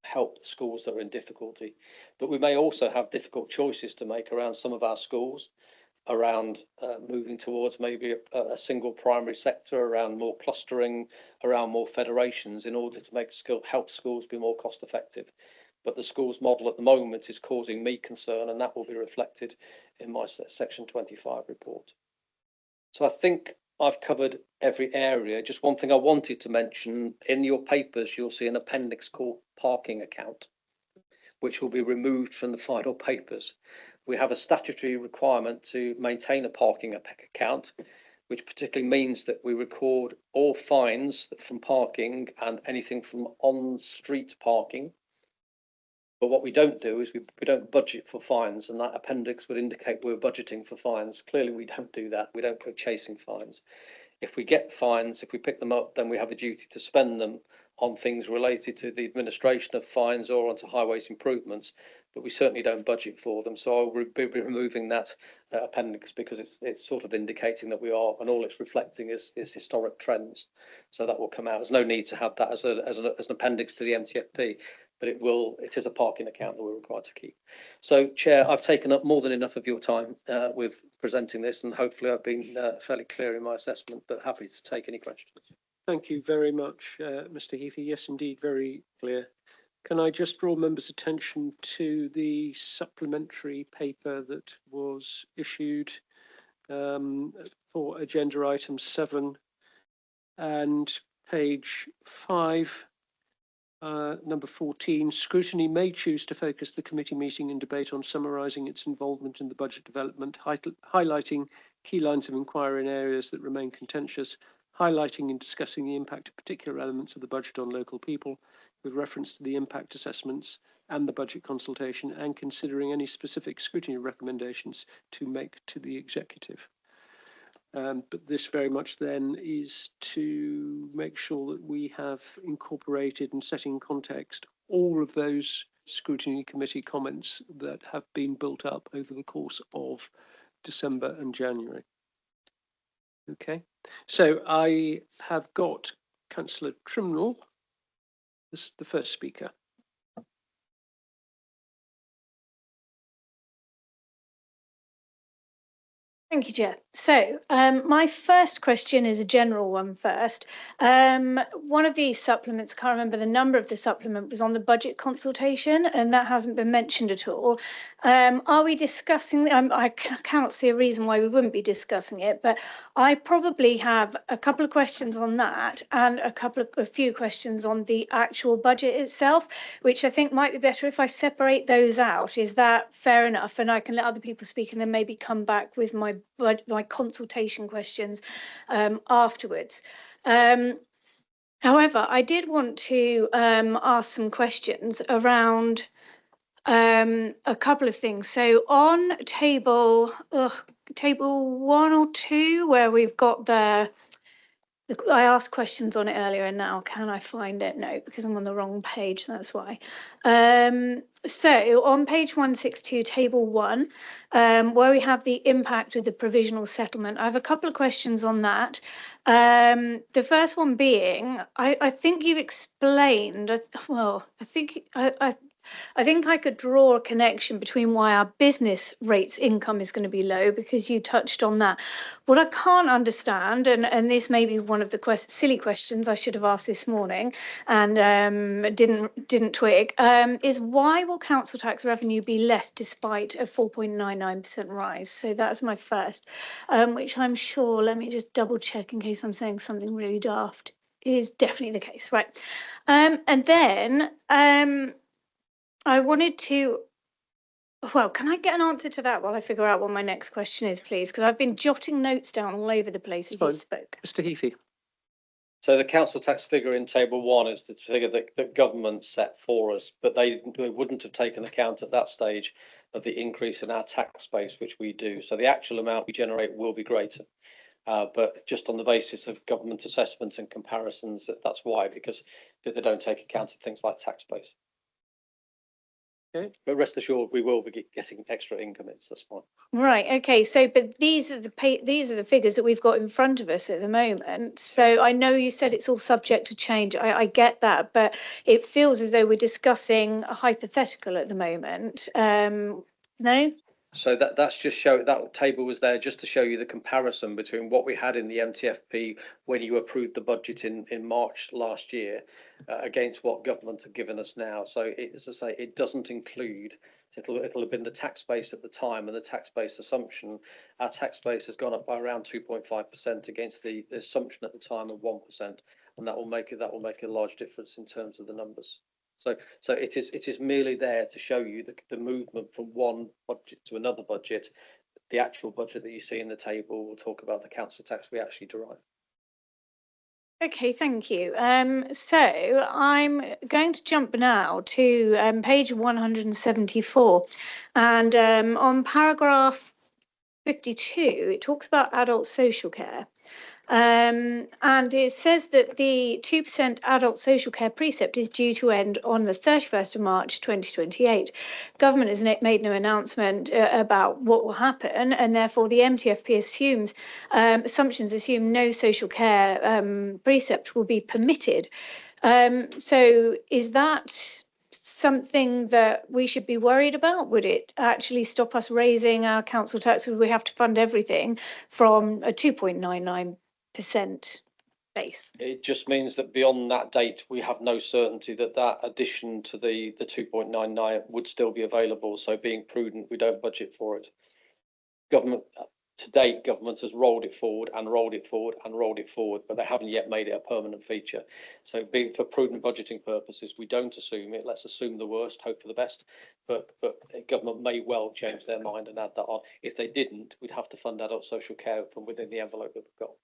O: help the schools that are in difficulty. But we may also have difficult choices to make around some of our schools, around moving towards maybe a single primary sector, around more clustering, around more federations, in order to help schools be more cost effective. But the schools model at the moment is causing me concern, and that will be reflected in my section 25 report. So I think I've covered every area. Just one thing I wanted to mention, in your papers, you'll see an appendix called parking account, which will be removed from the final papers. We have a statutory requirement to maintain a parking account, which particularly means that we record all fines from parking and anything from on-street parking. But what we don't do is we don't budget for fines, and that appendix would indicate we're budgeting for fines. Clearly, we don't do that. We don't go chasing fines. If we get fines, if we pick them up, then we have a duty to spend them on things related to the administration of fines or onto highways improvements, but we certainly don't budget for them. So I'll be removing that appendix because it's sort of indicating that we are, and all it's reflecting is historic trends. So that will come out. There's no need to have that as an appendix to the MTFP. But it is a parking account that we're required to keep. So, Chair, I've taken up more than enough of your time with presenting this, and hopefully I've been fairly clear in my assessment, but happy to take any questions.
A: Thank you very much, Mr. Heafy. Yes, indeed, very clear. Can I just draw members' attention to the supplementary paper that was issued for agenda item 7 and page 5. Number 14, Scrutiny may choose to focus the committee meeting and debate on summarising its involvement in the budget development, highlighting key lines of inquiry in areas that remain contentious, highlighting and discussing the impact of particular elements of the budget on local people, with reference to the impact assessments and the budget consultation, and considering any specific scrutiny recommendations to make to the executive. But this very much then is to make sure that we have incorporated and set in context all of those scrutiny committee comments that have been built up over the course of December and January. Okay, so I have got Councillor Trimnell, this is the first speaker.
I: Thank you, Chair. So my first question is a general one first. One of these supplements, I can't remember the number of the supplement, was on the budget consultation, and that hasn't been mentioned at all. Are we discussing, I cannot see a reason why we wouldn't be discussing it, but I probably have a couple of questions on that and a few questions on the actual budget itself, which I think might be better if I separate those out. Is that fair enough? And I can let other people speak and then maybe come back with my consultation questions afterwards. However, I did want to ask some questions around a couple of things. So on table 1 or 2, where we've got I asked questions on it earlier, and now can I find it? No, because I'm on the wrong page, that's why. So on page 162, table 1, where we have the impact of the provisional settlement, I have a couple of questions on that. The first one being, I think you've explained, well, I think I could draw a connection between why our business rates income is going to be low, because you touched on that. What I can't understand, and this may be one of the silly questions I should have asked this morning and didn't twig, is why will council tax revenue be less despite a 4.99% rise? So that's my first, which I'm sure, let me just double check in case I'm saying something really daft, is definitely the case, right? And then I wanted to, well, can I get an answer to that while I figure out what my next question is, please? Because I've been jotting notes down all over the place as you spoke.
A: Mr. Heafy.
O: So the council tax figure in table 1 is the figure that government set for us, but they wouldn't have taken account at that stage of the increase in our tax base, which we do. So the actual amount we generate will be greater. But just on the basis of government assessments and comparisons, that's why, because they don't take account of things like tax base.
A: Okay.
O: But rest assured, we will be getting extra income. That's fine.
I: Right. Okay. So, but these are the figures that we've got in front of us at the moment. So I know you said it's all subject to change. I get that, but it feels as though we're discussing a hypothetical at the moment. No.
O: So that's just that table was there just to show you the comparison between what we had in the MTFP when you approved the budget in March last year against what government have given us now. So as I say, it doesn't include, it'll have been the tax base at the time and the tax base assumption. Our tax base has gone up by around 2.5% against the assumption at the time of 1%, and that will make a large difference in terms of the numbers. So it is merely there to show you the movement from one budget to another budget. The actual budget that you see in the table will talk about the council tax we actually derive.
I: Okay, thank you. So I'm going to jump now to page 174, and on paragraph 52, it talks about adult social care. And it says that the 2% adult social care precept is due to end on the 31st of March 2028. Government has made no announcement about what will happen, and therefore the MTFP assumptions assume no social care precept will be permitted. So is that something that we should be worried about? Would it actually stop us raising our council tax because we have to fund everything from a 2.99% base?
O: It just means that beyond that date, we have no certainty that addition to the 2.99 would still be available. So being prudent, we don't budget for it. To date, government has rolled it forward and rolled it forward and rolled it forward, but they haven't yet made it a permanent feature. So being for prudent budgeting purposes, we don't assume it. Let's assume the worst, hope for the best. But government may well change their mind and add that on. If they didn't, we'd have to fund adult social care from within the envelope that we've got.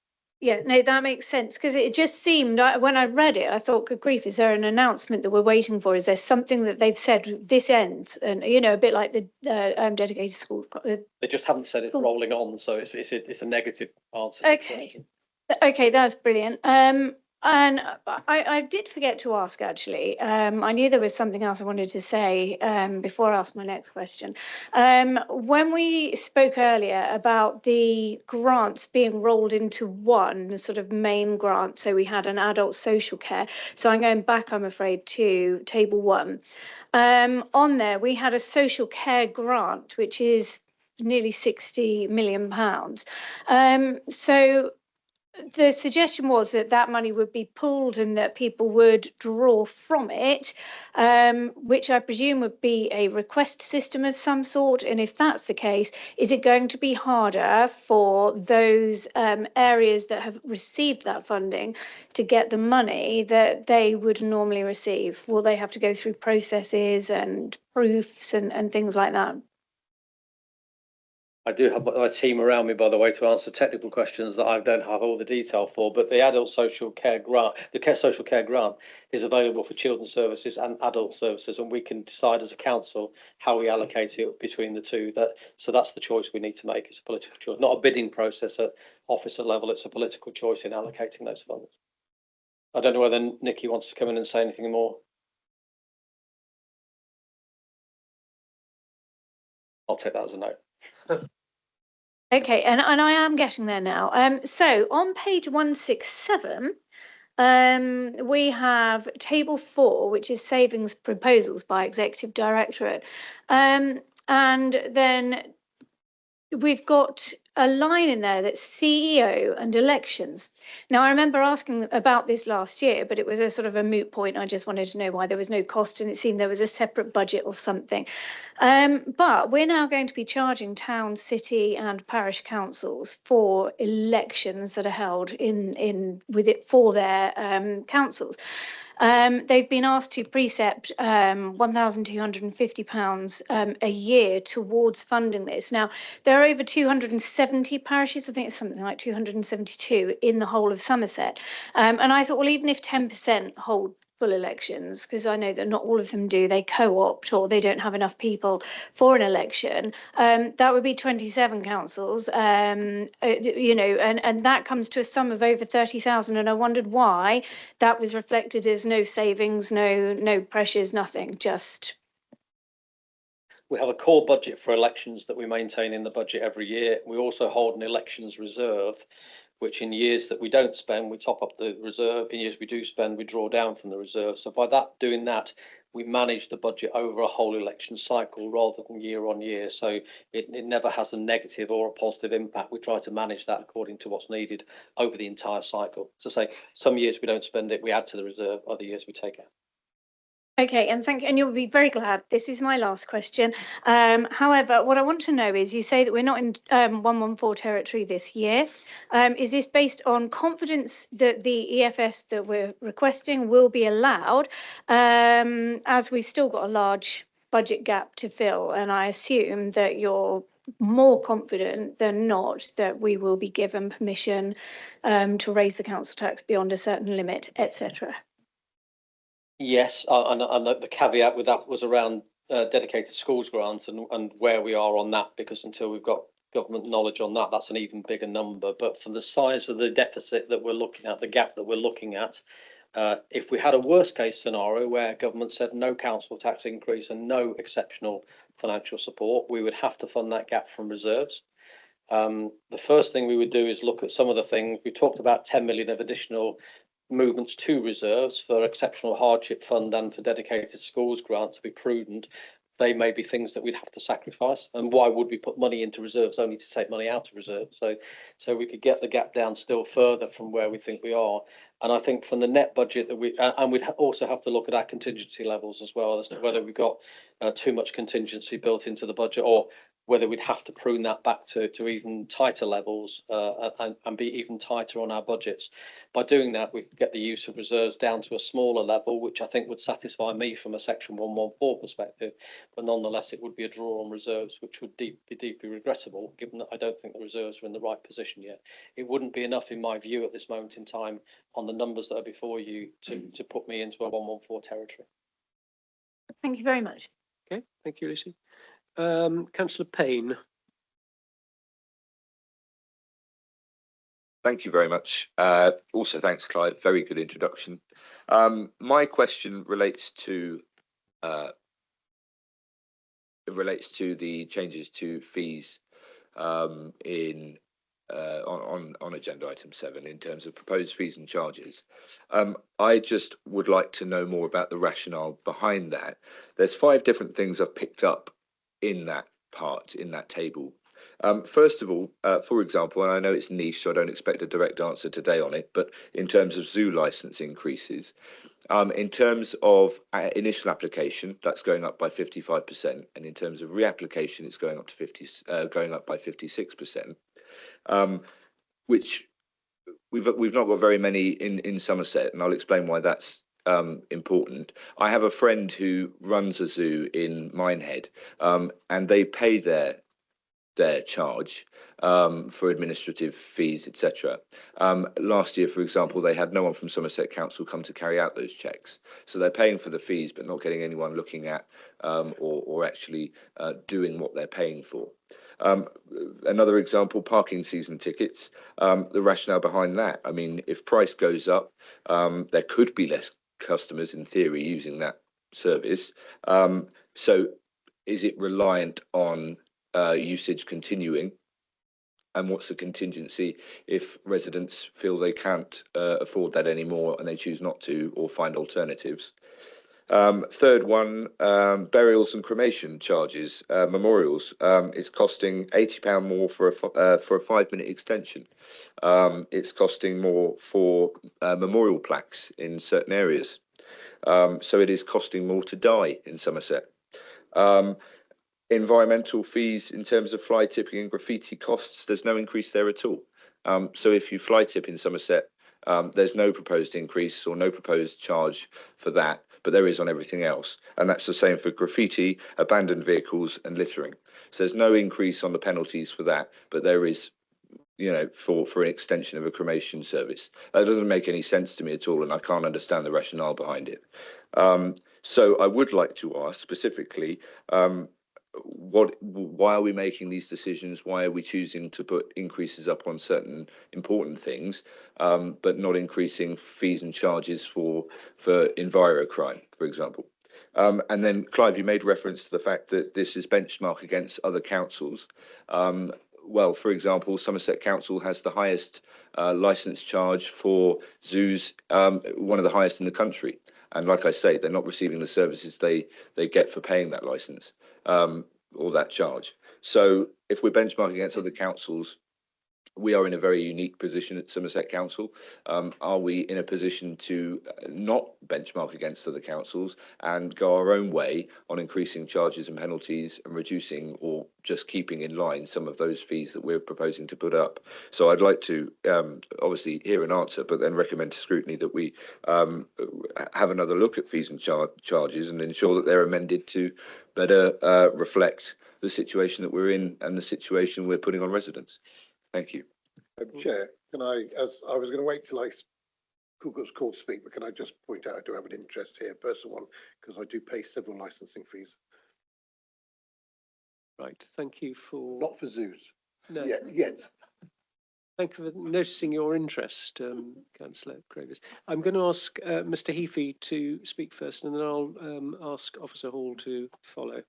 I: Yeah, no, that makes sense, because it just seemed, when I read it, I thought, good grief, is there an announcement that we're waiting for? Is there something that they've said this ends? And, you know, a bit like the dedicated school.
O: They just haven't said it's rolling on, so it's a negative answer.
I: Okay, okay, that's brilliant. And I did forget to ask, actually. I knew there was something else I wanted to say before I asked my next question. When we spoke earlier about the grants being rolled into one sort of main grant, so we had an adult social care. So I'm going back, I'm afraid, to table 1. On there, we had a social care grant, which is nearly £60 million. So the suggestion was that that money would be pooled and that people would draw from it, which I presume would be a request system of some sort. And if that's the case, is it going to be harder for those areas that have received that funding to get the money that they would normally receive? Will they have to go through processes and proofs and things like that?
O: I do have my team around me, by the way, to answer technical questions that I don't have all the detail for. But the adult social care grant, social care grant, is available for children's services and adult services, and we can decide as a council how we allocate it between the two. So that's the choice we need to make. It's a political choice, not a bidding process at officer level. It's a political choice in allocating those funds. I don't know whether Nikki wants to come in and say anything more. I'll take that as a no.
I: Okay, and I am getting there now. So on page 167, we have table 4, which is savings proposals by executive directorate. And then we've got a line in there that's CEO and elections. Now, I remember asking about this last year, but it was a sort of a moot point. I just wanted to know why there was no cost, and it seemed there was a separate budget or something. But we're now going to be charging town, city, and parish councils for elections that are held with it for their councils. They've been asked to precept £1,250 a year towards funding this. Now, there are over 270 parishes, I think it's something like 272 in the whole of Somerset. And I thought, well, even if 10% hold full elections, because I know that not all of them do, they co-opt or they don't have enough people for an election, that would be 27 councils, and that comes to a sum of over 30,000. And I wondered why that was reflected as no savings, no pressures, nothing, just.
O: We have a core budget for elections that we maintain in the budget every year. We also hold an elections reserve, which in years that we don't spend, we top up the reserve. In years we do spend, we draw down from the reserve. So by doing that, we manage the budget over a whole election cycle rather than year on year. So it never has a negative or a positive impact. We try to manage that according to what's needed over the entire cycle. So say some years we don't spend it, we add to the reserve, other years we take out.
I: Okay, and thank you, and you'll be very glad. This is my last question. However, what I want to know is, you say that we're not in 114 territory this year. Is this based on confidence that the EFS that we're requesting will be allowed, as we've still got a large budget gap to fill? And I assume that you're more confident than not that we will be given permission to raise the council tax beyond a certain limit, etc.
O: Yes, and the caveat with that was around dedicated schools grants and where we are on that, because until we've got government knowledge on that, that's an even bigger number. But for the size of the deficit that we're looking at, the gap that we're looking at, if we had a worst case scenario where government said no council tax increase and no exceptional financial support, we would have to fund that gap from reserves. The first thing we would do is look at some of the things. We talked about 10 million of additional movements to reserves for exceptional hardship fund and for dedicated schools grant. To be prudent, they may be things that we'd have to sacrifice. And why would we put money into reserves only to take money out of reserves? So we could get the gap down still further from where we think we are. And I think from the net budget that we'd also have to look at our contingency levels as well, as to whether we've got too much contingency built into the budget, or whether we'd have to prune that back to even tighter levels and be even tighter on our budgets. By doing that, we could get the use of reserves down to a smaller level, which I think would satisfy me from a Section 114 perspective. But nonetheless, it would be a draw on reserves, which would be deeply regrettable, given that I don't think the reserves are in the right position yet. It wouldn't be enough, in my view, at this moment in time, on the numbers that are before you, to put me into a 114 territory.
I: Thank you very much.
A: Okay, thank you, Lucy. Councillor Payne.
Q: Thank you very much. Also, thanks, Clive. Very good introduction. My question relates to the changes to fees on agenda item 7 in terms of proposed fees and charges. I just would like to know more about the rationale behind that. There's 5 different things I've picked up in that table. First of all, for example, and I know it's niche, so I don't expect a direct answer today on it, but in terms of zoo license increases, in terms of initial application, that's going up by 55%, and in terms of reapplication, it's going up by 56%, which we've not got very many in Somerset, and I'll explain why that's important. I have a friend who runs a zoo in Minehead, and they pay their charge for administrative fees, etc. Last year, for example, they had no one from Somerset Council come to carry out those checks. So they're paying for the fees, but not getting anyone looking at or actually doing what they're paying for. Another example, parking season tickets, the rationale behind that. I mean, if price goes up, there could be less customers in theory using that service. So is it reliant on usage continuing? And what's the contingency if residents feel they can't afford that anymore and they choose not to or find alternatives? Third one, burials and cremation charges, memorials. It's costing £80 more for a 5-minute extension. It's costing more for memorial plaques in certain areas. So it is costing more to die in Somerset. Environmental fees in terms of fly tipping and graffiti costs, there's no increase there at all. So if you fly tip in Somerset, there's no proposed increase or no proposed charge for that, but there is on everything else. And that's the same for graffiti, abandoned vehicles and littering. So there's no increase on the penalties for that, but there is, for an extension of a cremation service. That doesn't make any sense to me at all, and I can't understand the rationale behind it. So I would like to ask specifically, why are we making these decisions? Why are we choosing to put increases up on certain important things, but not increasing fees and charges for envirocrime, for example? And then, Clive, you made reference to the fact that this is benchmark against other councils. Well, for example, Somerset Council has the highest licence charge for zoos, one of the highest in the country. And like I say, they're not receiving the services they get for paying that licence or that charge. So if we're benchmarking against other councils, we are in a very unique position at Somerset Council. Are we in a position to not benchmark against other councils and go our own way on increasing charges and penalties and reducing or just keeping in line some of those fees that we're proposing to put up? So I'd like to obviously hear an answer, but then recommend to Scrutiny that we have another look at fees and charges and ensure that they're amended to better reflect the situation that we're in and the situation we're putting on residents. Thank you.
L: Chair, can I, as I was going to wait till Google's called to speak, but can I just point out I do have an interest here, personal one, because I do pay civil licensing fees.
A: Right, thank you for...
L: Not for zoos.
A: No.
L: Yet.
A: Thank you for noticing your interest, Councillor Cravis. I'm going to ask Mr. Heafy to speak first, and then I'll ask Officer Hall to follow.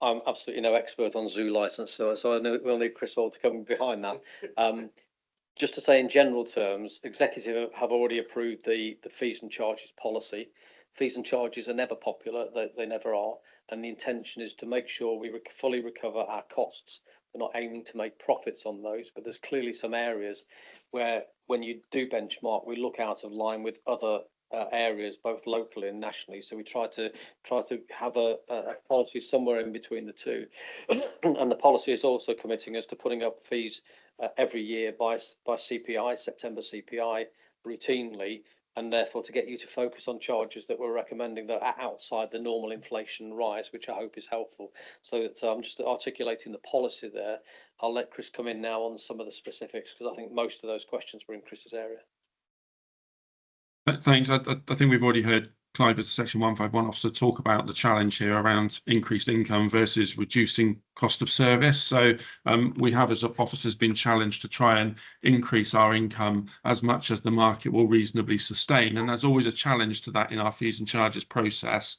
O: I'm absolutely no expert on zoo licence, so I know we'll need Chris Hall to come behind that. Just to say in general terms, Executive have already approved the fees and charges policy. Fees and charges are never popular, they never are, and the intention is to make sure we fully recover our costs. We're not aiming to make profits on those, but there's clearly some areas where when you do benchmark, we look out of line with other areas, both locally and nationally. So we try to have a policy somewhere in between the two. And the policy is also committing us to putting up fees every year by CPI, September CPI, routinely, and therefore to get you to focus on charges that we're recommending that are outside the normal inflation rise, which I hope is helpful. So that I'm just articulating the policy there. I'll let Chris come in now on some of the specifics, because I think most of those questions were in Chris's area.
J: Thanks. I think we've already heard Clive, as a Section 151 officer, talk about the challenge here around increased income versus reducing cost of service. So we have, as officers, been challenged to try and increase our income as much as the market will reasonably sustain. And there's always a challenge to that in our fees and charges process.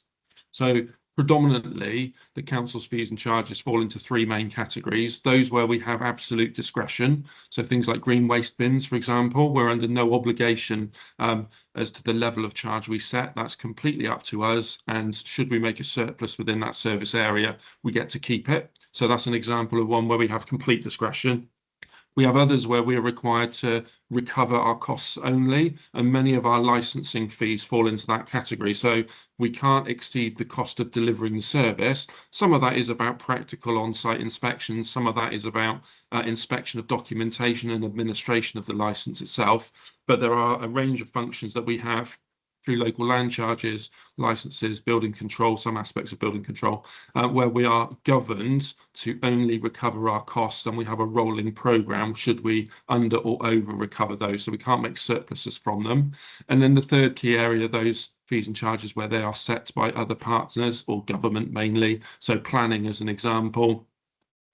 J: So predominantly, the council's fees and charges fall into three main categories. Those where we have absolute discretion. So things like green waste bins, for example, we're under no obligation as to the level of charge we set. That's completely up to us. And should we make a surplus within that service area, we get to keep it. So that's an example of one where we have complete discretion. We have others where we are required to recover our costs only, and many of our licensing fees fall into that category. So we can't exceed the cost of delivering the service. Some of that is about practical on-site inspections. Some of that is about inspection of documentation and administration of the license itself. But there are a range of functions that we have through local land charges, licenses, building control, some aspects of building control, where we are governed to only recover our costs, and we have a rolling programme should we under or over recover those, so we can't make surpluses from them. And then the third key area, those fees and charges where they are set by other partners or government mainly, so planning as an example.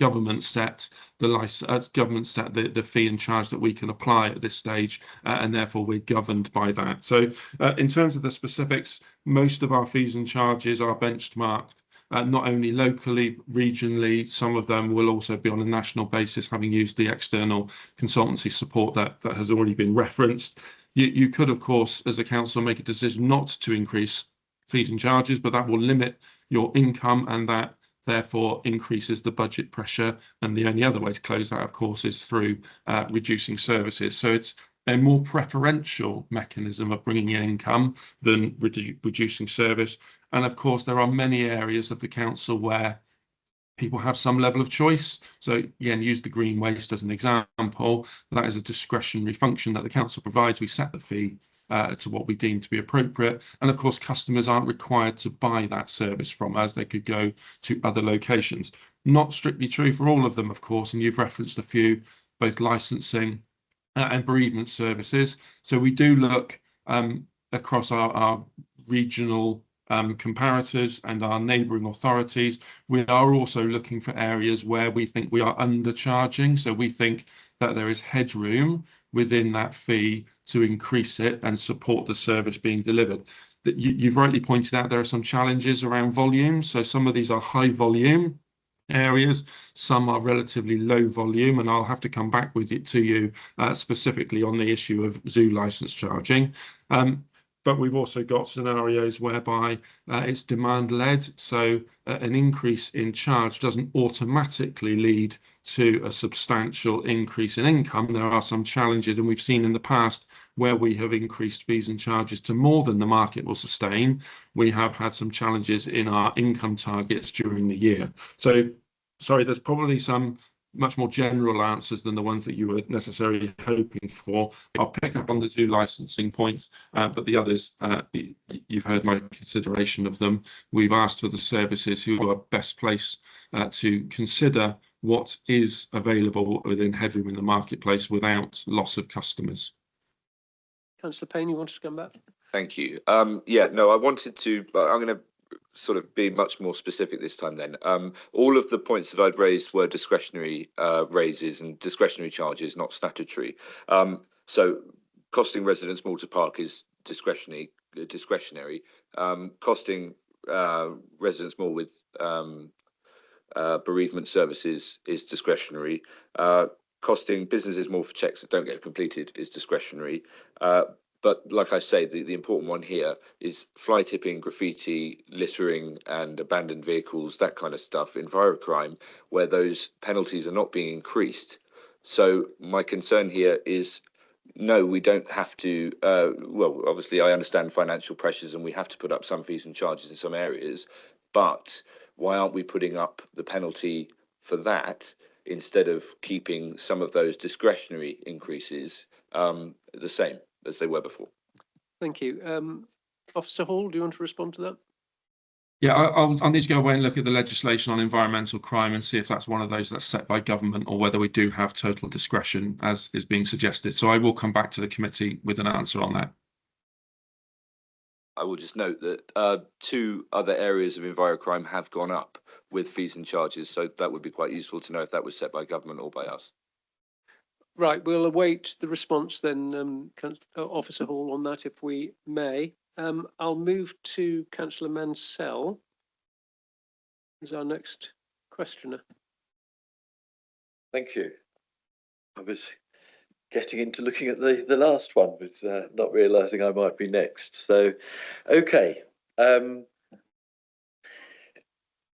J: Government set the license, government set the fee and charge that we can apply at this stage, and therefore we're governed by that. So in terms of the specifics, most of our fees and charges are benchmarked, not only locally, regionally, some of them will also be on a national basis, having used the external consultancy support that has already been referenced. You could, of course, as a council, make a decision not to increase fees and charges, but that will limit your income, and that therefore increases the budget pressure. And the only other way to close that, of course, is through reducing services. So it's a more preferential mechanism of bringing in income than reducing service. And of course, there are many areas of the council where people have some level of choice. So again, use the green waste as an example. That is a discretionary function that the council provides. We set the fee to what we deem to be appropriate. And of course, customers aren't required to buy that service from us. They could go to other locations. Not strictly true for all of them, of course, and you've referenced a few, both licensing and bereavement services. So we do look across our regional comparators and our neighbouring authorities. We are also looking for areas where we think we are undercharging. So we think that there is headroom within that fee to increase it and support the service being delivered. You've rightly pointed out there are some challenges around volume. So some of these are high volume areas, some are relatively low volume, and I'll have to come back with it to you specifically on the issue of zoo license charging. But we've also got scenarios whereby it's demand-led, so an increase in charge doesn't automatically lead to a substantial increase in income. There are some challenges, and we've seen in the past where we have increased fees and charges to more than the market will sustain. We have had some challenges in our income targets during the year. So, sorry, there's probably some much more general answers than the ones that you were necessarily hoping for. I'll pick up on the zoo licensing points, but the others, you've heard my consideration of them. We've asked for the services who are best placed to consider what is available within headroom in the marketplace without loss of customers.
A: Councillor Payne, you wanted to come back?
Q: Thank you. Yeah, no, I wanted to, but I'm going to sort of be much more specific this time then. All of the points that I'd raised were discretionary raises and discretionary charges, not statutory. So costing residents more to park is discretionary. Costing residents more with bereavement services is discretionary. Costing businesses more for checks that don't get completed is discretionary. But like I say, the important one here is fly tipping, graffiti, littering and abandoned vehicles, that kind of stuff, envirocrime, where those penalties are not being increased. So my concern here is, no, we don't have to, well, obviously I understand financial pressures and we have to put up some fees and charges in some areas, but why aren't we putting up the penalty for that instead of keeping some of those discretionary increases the same as they were before?
A: Thank you. Officer Hall, do you want to respond to that?
J: Yeah, I'll need to go away and look at the legislation on environmental crime and see if that's one of those that's set by government or whether we do have total discretion as is being suggested. So I will come back to the committee with an answer on that.
Q: I will just note that 2 other areas of envirocrime have gone up with fees and charges. So that would be quite useful to know if that was set by government or by us.
A: Right, we'll await the response then, Officer Hall, on that, if we may. I'll move to Councillor Mansell as our next questioner.
K: Thank you. I was getting into looking at the last one, but not realising I might be next. So, okay.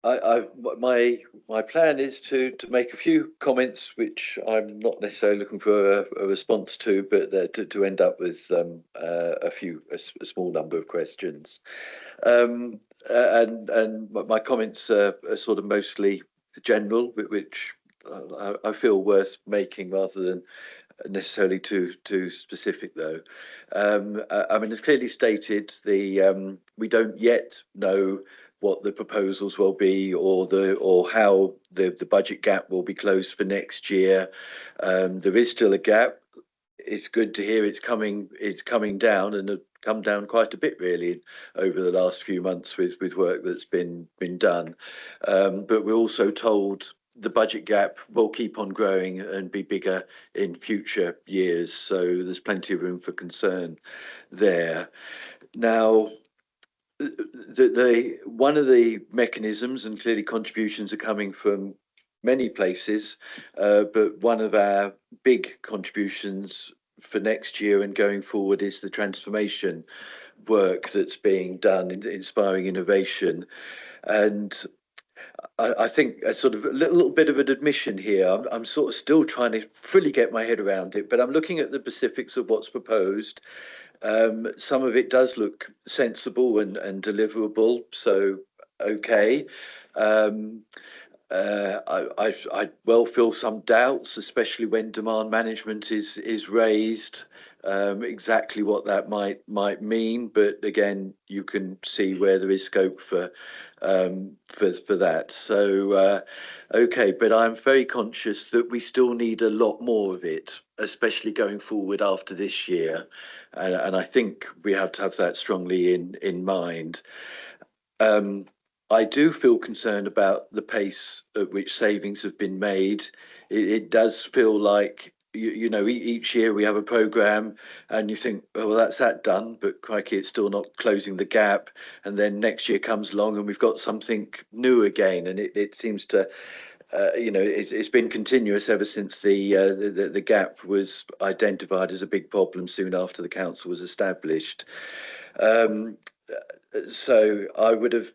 K: My plan is to make a few comments, which I'm not necessarily looking for a response to, but to end up with a small number of questions. And my comments are sort of mostly general, which I feel worth making rather than necessarily too specific, though. I mean, as clearly stated, we don't yet know what the proposals will be, or how the budget gap will be closed for next year. There is still a gap. It's good to hear it's coming down, and come down quite a bit really over the last few months with work that's been done. But we're also told the budget gap will keep on growing and be bigger in future years. So there's plenty of room for concern there. Now, one of the mechanisms, and clearly contributions are coming from many places, but one of our big contributions for next year and going forward is the transformation work that's being done in inspiring innovation. And I think a sort of a little bit of an admission here. I'm sort of still trying to fully get my head around it, but I'm looking at the specifics of what's proposed. Some of it does look sensible and deliverable, so okay. I well feel some doubts, especially when demand management is raised, exactly what that might mean. But again, you can see where there is scope for that. So okay, but I'm very conscious that we still need a lot more of it, especially going forward after this year, and I think we have to have that strongly in mind. I do feel concerned about the pace at which savings have been made. It does feel like, you know, each year we have a programme and you think, oh, well, that's that done, but crikey, it's still not closing the gap. And then next year comes along and we've got something new again. And it seems to, you know, it's been continuous ever since the gap was identified as a big problem soon after the council was established. So I would have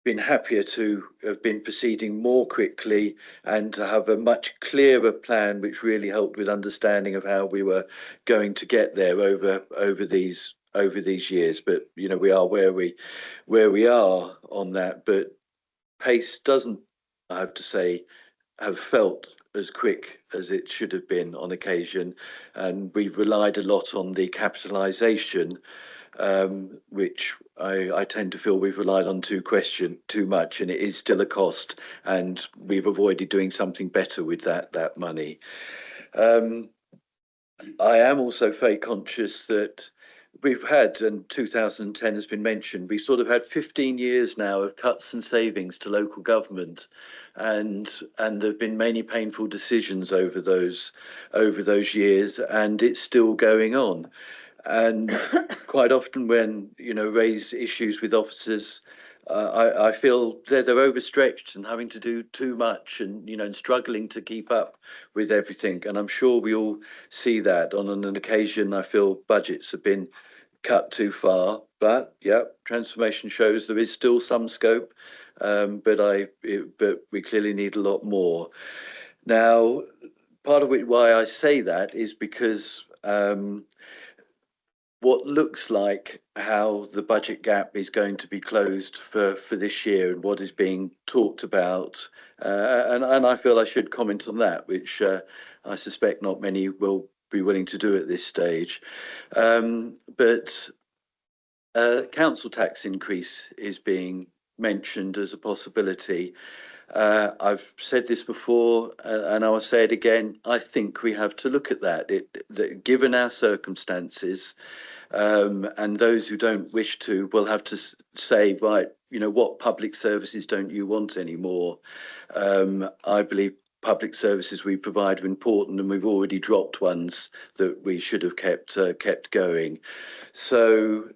K: been happier to have been proceeding more quickly and to have a much clearer plan, which really helped with understanding of how we were going to get there over these years. But you know, we are where we are on that. But pace doesn't, I have to say, have felt as quick as it should have been on occasion, and we've relied a lot on the capitalisation, which I tend to feel we've relied on too much, and it is still a cost, and we've avoided doing something better with that money. I am also very conscious that we've had, and 2010 has been mentioned, we've sort of had 15 years now of cuts and savings to local government, and there have been many painful decisions over those years, and it's still going on. And quite often when, you know, raise issues with officers, I feel they're overstretched and having to do too much, and, you know, and struggling to keep up with everything. And I'm sure we all see that on an occasion. I feel budgets have been cut too far, but yeah, transformation shows there is still some scope, but we clearly need a lot more. Now, part of why I say that is because what looks like how the budget gap is going to be closed for this year and what is being talked about, and I feel I should comment on that, which I suspect not many will be willing to do at this stage. But council tax increase is being mentioned as a possibility. I've said this before, and I will say it again. I think we have to look at that. That given our circumstances, and those who don't wish to will have to say, right, you know, what public services don't you want anymore? I believe public services we provide are important, and we've already dropped ones that we should have kept going. So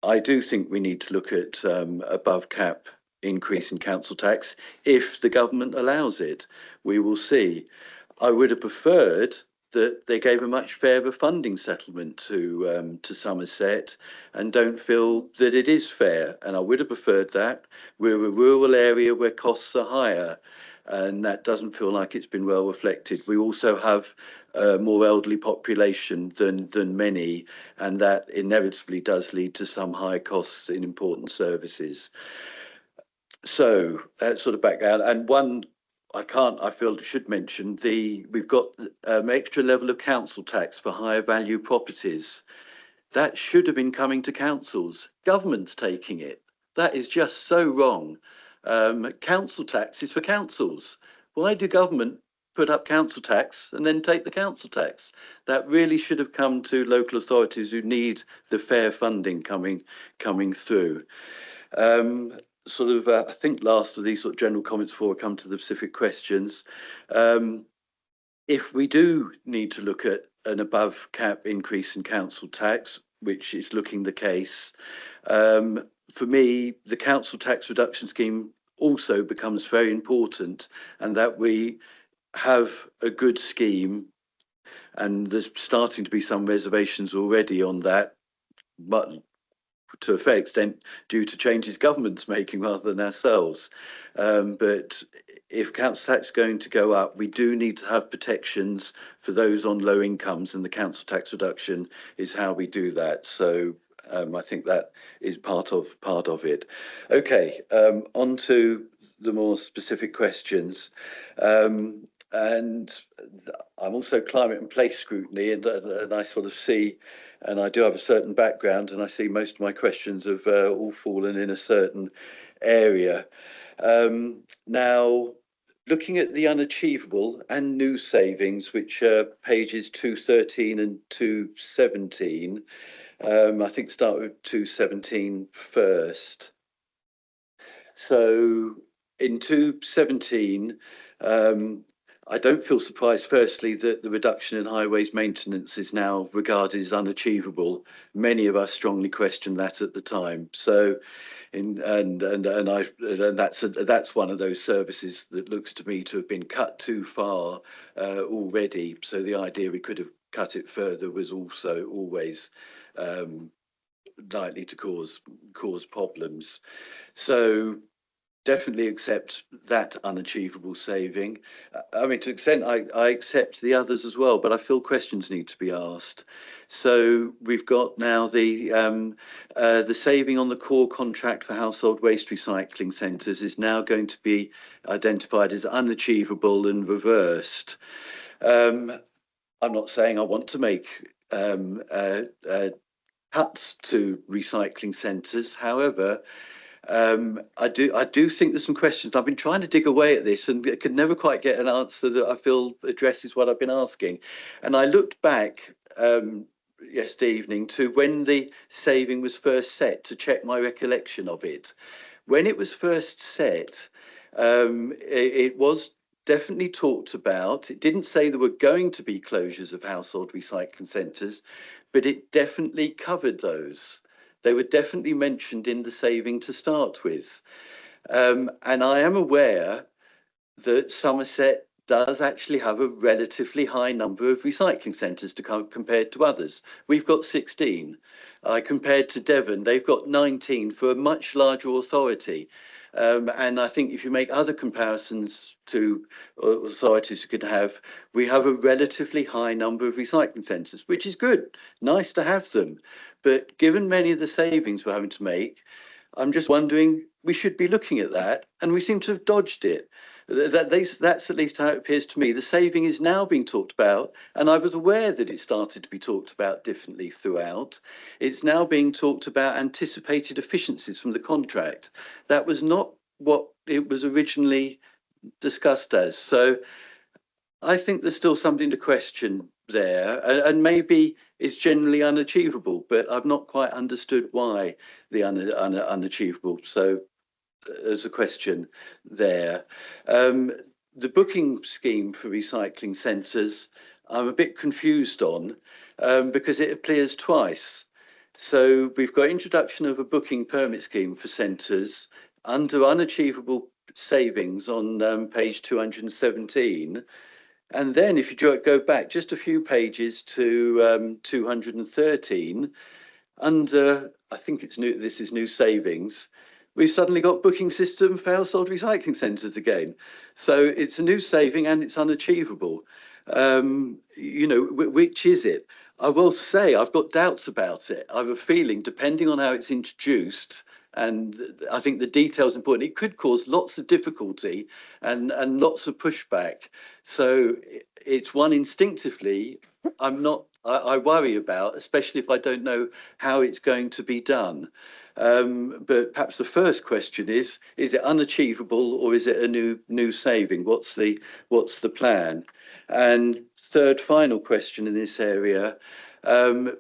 K: I do think we need to look at above cap increase in council tax if the government allows it. We will see. I would have preferred that they gave a much fairer funding settlement to Somerset, and don't feel that it is fair. And I would have preferred that. We're a rural area where costs are higher, and that doesn't feel like it's been well reflected. We also have a more elderly population than many, and that inevitably does lead to some high costs in important services. So that's sort of background. And one I feel should mention we've got extra level of council tax for higher value properties. That should have been coming to councils. Government's taking it. That is just so wrong. Council tax is for councils. Why do government put up council tax and then take the council tax? That really should have come to local authorities who need the fair funding coming through. I think last of these sort of general comments before I come to the specific questions. If we do need to look at an above cap increase in council tax, which is looking the case, for me, the council tax reduction scheme also becomes very important, and that we have a good scheme, and there's starting to be some reservations already on that, but to a fair extent due to changes government's making rather than ourselves. But if council tax is going to go up, we do need to have protections for those on low incomes, and the council tax reduction is how we do that. So I think that is part of it. Okay, on to the more specific questions. And I'm also climate and place scrutiny, and I sort of see, and I do have a certain background, and I see most of my questions have all fallen in a certain area. Now, looking at the unachievable and new savings, which are pages 213 and 217, I think start with 217 first. So in 217, I don't feel surprised, firstly, that the reduction in highways maintenance is now regarded as unachievable. Many of us strongly questioned that at the time. So, that's one of those services that looks to me to have been cut too far already. So the idea we could have cut it further was also always likely to cause problems. So definitely accept that unachievable saving. I mean, to an extent, I accept the others as well, but I feel questions need to be asked. So we've got now the saving on the core contract for household waste recycling centres is now going to be identified as unachievable and reversed. I'm not saying I want to make cuts to recycling centres. However, I do think there's some questions. I've been trying to dig away at this and could never quite get an answer that I feel addresses what I've been asking. And I looked back yesterday evening to when the saving was first set to check my recollection of it. When it was first set, it was definitely talked about. It didn't say there were going to be closures of household recycling centres, but it definitely covered those. They were definitely mentioned in the saving to start with. And I am aware that Somerset does actually have a relatively high number of recycling centres compared to others. We've got 16. Compared to Devon, they've got 19 for a much larger authority. And I think if you make other comparisons to authorities you could have, we have a relatively high number of recycling centres, which is good, nice to have them. But given many of the savings we're having to make, I'm just wondering, we should be looking at that, and we seem to have dodged it. That's at least how it appears to me. The saving is now being talked about, and I was aware that it started to be talked about differently throughout. It's now being talked about anticipated efficiencies from the contract. That was not what it was originally discussed as. So I think there's still something to question there, and maybe it's generally unachievable, but I've not quite understood why the unachievable. So there's a question there. The booking scheme for recycling centres, I'm a bit confused on because it appears twice. So we've got introduction of a booking permit scheme for centres under unachievable savings on page 217. And then if you go back just a few pages to 213, under, I think it's new, this is new savings, we've suddenly got booking system for household recycling centres again. So it's a new saving and it's unachievable. You know, which is it? I will say I've got doubts about it. I have a feeling, depending on how it's introduced, and I think the detail is important, it could cause lots of difficulty and lots of pushback. So it's one instinctively I worry about, especially if I don't know how it's going to be done. But perhaps the first question is it unachievable or is it a new saving? What's the plan? And third, final question in this area,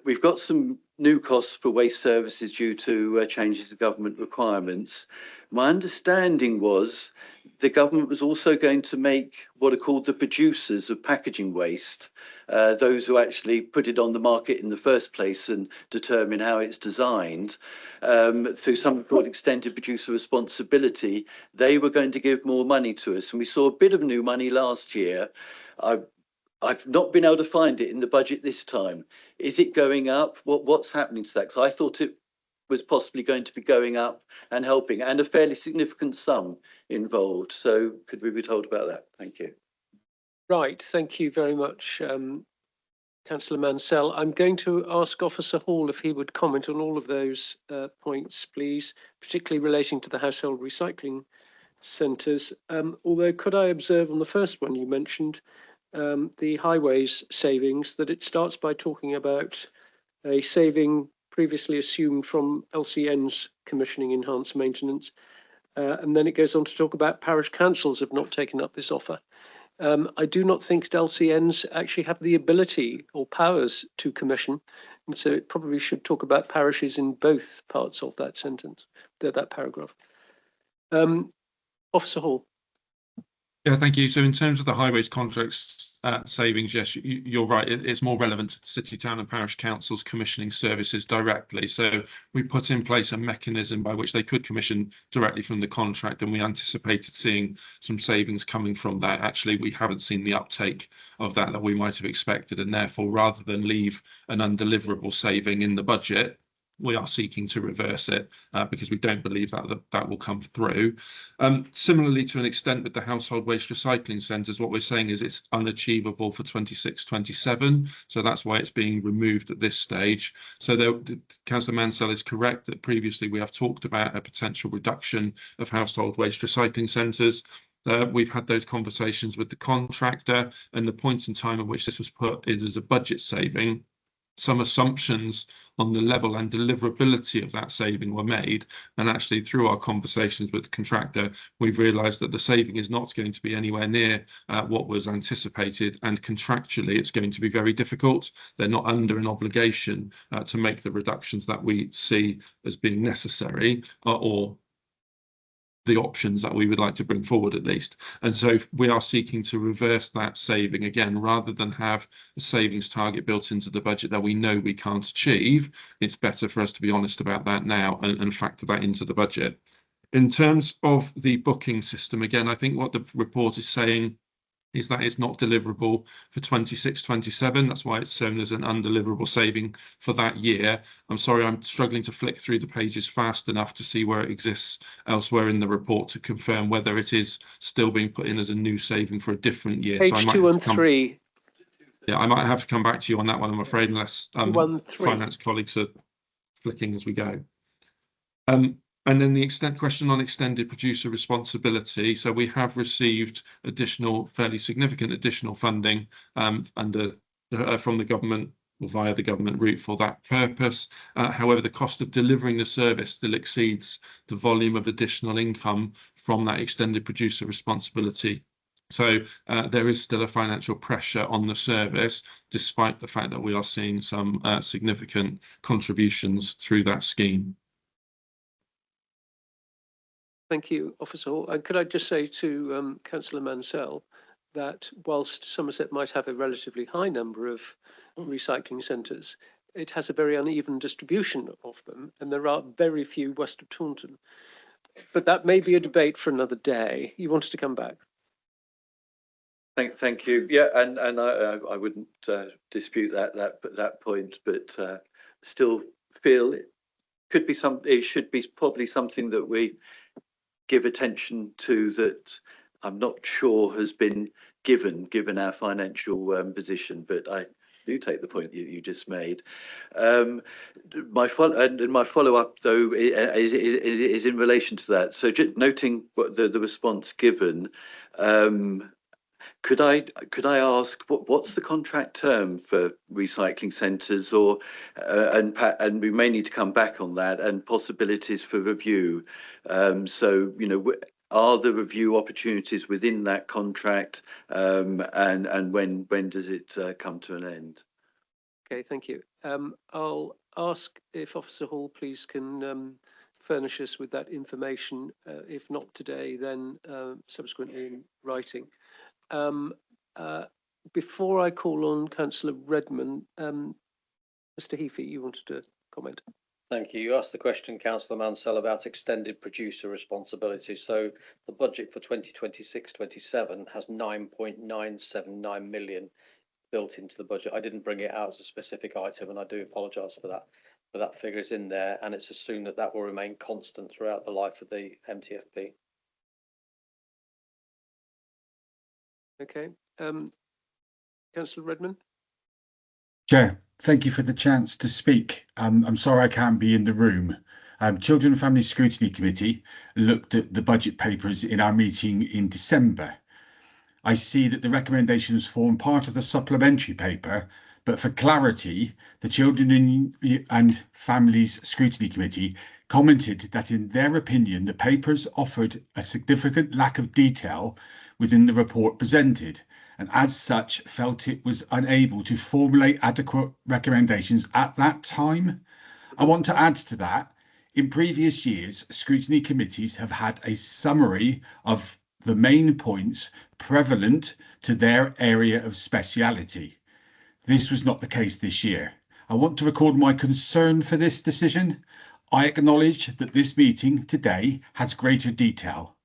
K: we've got some new costs for waste services due to changes to government requirements. My understanding was the government was also going to make what are called the producers of packaging waste, those who actually put it on the market in the first place and determine how it's designed, through something called extended producer responsibility. They were going to give more money to us, and we saw a bit of new money last year. I've not been able to find it in the budget this time. Is it going up? What's happening to that? Because I thought it was possibly going to be going up and helping, and a fairly significant sum involved. So could we be told about that? Thank you.
A: Right, thank you very much, Councillor Mansell. I'm going to ask Officer Hall if he would comment on all of those points, please, particularly relating to the household recycling centres. Although could I observe on the first one you mentioned, the highways savings, that it starts by talking about a saving previously assumed from LCN's commissioning enhanced maintenance. And then it goes on to talk about parish councils have not taken up this offer. I do not think LCNs actually have the ability or powers to commission. And so it probably should talk about parishes in both parts of that sentence, that paragraph. Officer Hall.
J: Yeah, thank you. So in terms of the highways contracts savings, yes, you're right. It's more relevant to city, town and parish councils commissioning services directly. So we put in place a mechanism by which they could commission directly from the contract, and we anticipated seeing some savings coming from that. Actually, we haven't seen the uptake of that we might have expected, and therefore, rather than leave an undeliverable saving in the budget, we are seeking to reverse it because we don't believe that will come through. Similarly, to an extent with the household waste recycling centres, what we're saying is it's unachievable for 26-27. So that's why it's being removed at this stage. So Councillor Mansell is correct that previously we have talked about a potential reduction of household waste recycling centres. We've had those conversations with the contractor, and the point in time at which this was put is as a budget saving. Some assumptions on the level and deliverability of that saving were made, and actually through our conversations with the contractor, we've realised that the saving is not going to be anywhere near what was anticipated, and contractually it's going to be very difficult. They're not under an obligation to make the reductions that we see as being necessary or the options that we would like to bring forward at least. And so we are seeking to reverse that saving again, rather than have a savings target built into the budget that we know we can't achieve. It's better for us to be honest about that now and factor that into the budget. In terms of the booking system, again, I think what the report is saying is that it's not deliverable for 26-27. That's why it's shown as an undeliverable saving for that year. I'm sorry, I'm struggling to flick through the pages fast enough to see where it exists elsewhere in the report to confirm whether it is still being put in as a new saving for a different year.
A: Page 213.
J: Yeah, I might have to come back to you on that one, I'm afraid, unless finance colleagues are flicking as we go. And then the question on extended producer responsibility. So we have received fairly significant additional funding from the government or via the government route for that purpose. However, the cost of delivering the service still exceeds the volume of additional income from that extended producer responsibility So there is still a financial pressure on the service, despite the fact that we are seeing some significant contributions through that scheme.
A: Thank you, Officer Hall. And could I just say to Councillor Mansell that whilst Somerset might have a relatively high number of recycling centres, it has a very uneven distribution of them, and there are very few west of Taunton. But that may be a debate for another day. You wanted to come back?
K: Thank you. Yeah, and I wouldn't dispute that point, but still feel it could be it should be probably something that we give attention to, that I'm not sure has been given our financial position, but I do take the point that you just made. My follow up though is in relation to that. So just noting what the response given, could I ask what's the contract term for recycling centres, or and we may need to come back on that, and possibilities for review. So are the review opportunities within that contract, and when does it come to an end?
A: Okay, thank you. I'll ask if Officer Hall, please, can furnish us with that information. If not today, then subsequently in writing. Before I call on Councillor Redmond, Mr. Heafy, you wanted to comment?
O: Thank you. You asked the question, Councillor Mansell, about extended producer responsibility. So the budget for 2026-27 has 9.979 million built into the budget. I didn't bring it out as a specific item, and I do apologise for that. But that figure is in there, and it's assumed that that will remain constant throughout the life of the MTFP.
A: Okay. Councillor Redmond.
R: Chair, thank you for the chance to speak. I'm sorry I can't be in the room. Children and Family Scrutiny Committee looked at the budget papers in our meeting in December. I see that the recommendations form part of the supplementary paper, but for clarity, the Children and Families Scrutiny Committee commented that in their opinion, the papers offered a significant lack of detail within the report presented, and as such felt it was unable to formulate adequate recommendations at that time. I want to add to that, in previous years, scrutiny committees have had a summary of the main points prevalent to their area of speciality. This was not the case this year. I want to record my concern for this decision. I acknowledge that this meeting today has greater detail.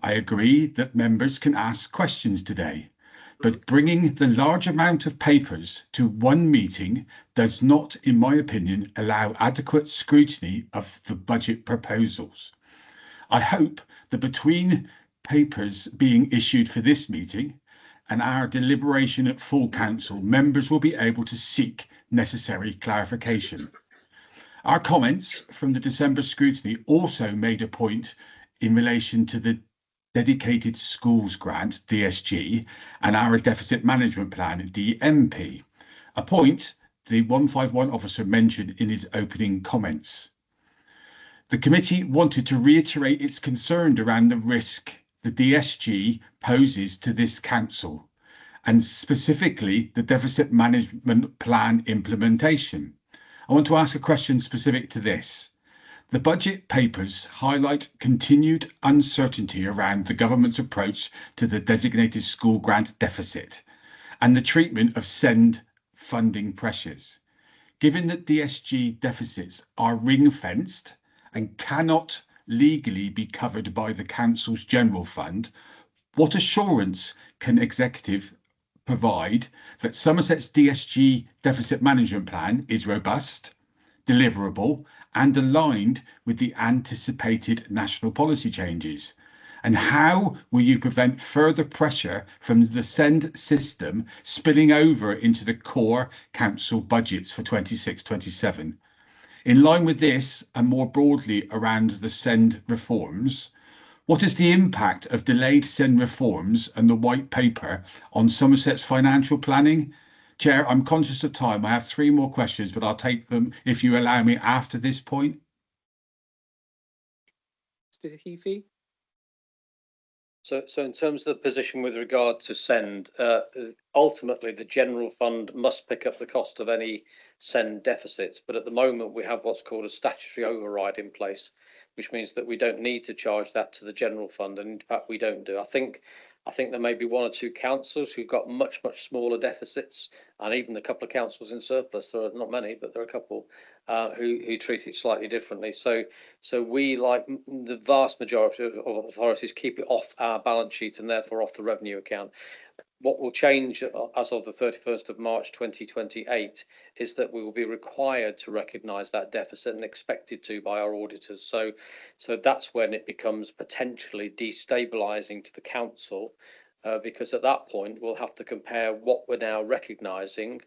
R: I agree that members can ask questions today, but bringing the large amount of papers to one meeting does not, in my opinion, allow adequate scrutiny of the budget proposals. I hope that between papers being issued for this meeting and our deliberation at full council, members will be able to seek necessary clarification. Our comments from the December scrutiny also made a point in relation to the Dedicated Schools Grant, DSG, and our Deficit Management Plan, DMP, a point the 151 officer mentioned in his opening comments. The committee wanted to reiterate its concern around the risk the DSG poses to this council, and specifically the Deficit Management Plan implementation. I want to ask a question specific to this. The budget papers highlight continued uncertainty around the government's approach to the designated school grant deficit and the treatment of SEND funding pressures. Given that DSG deficits are ring-fenced and cannot legally be covered by the council's general fund, what assurance can executive provide that Somerset's DSG deficit management plan is robust, deliverable, and aligned with the anticipated national policy changes? And how will you prevent further pressure from the SEND system spilling over into the core council budgets for 26-27? In line with this, and more broadly around the SEND reforms, what is the impact of delayed SEND reforms and the white paper on Somerset's financial planning? Chair, I'm conscious of time. I have 3 more questions, but I'll take them if you allow me after this point.
A: Mr. Heafy?
O: So in terms of the position with regard to send, ultimately the general fund must pick up the cost of any send deficits. But at the moment we have what's called a statutory override in place, which means that we don't need to charge that to the general fund. And in fact, we don't do. I think there may be one or two councils who've got much smaller deficits, and even a couple of councils in surplus. There are not many, but there are a couple who treat it slightly differently. So we, like the vast majority of authorities, keep it off our balance sheet and therefore off the revenue account. What will change as of the 31st of March 2028 is that we will be required to recognise that deficit and expected to by our auditors. So that's when it becomes potentially destabilising to the council, because at that point we'll have to compare what we're now recognising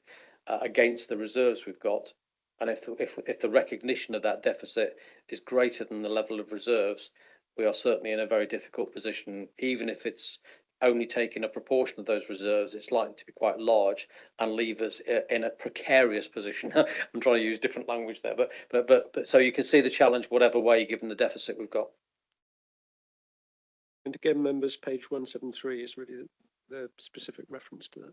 O: against the reserves we've got. And if the recognition of that deficit is greater than the level of reserves, we are certainly in a very difficult position. Even if it's only taking a proportion of those reserves, it's likely to be quite large and leave us in a precarious position. I'm trying to use different language there, but so you can see the challenge whatever way, given the deficit we've got.
A: And again, members, page 173 is really the specific reference to that.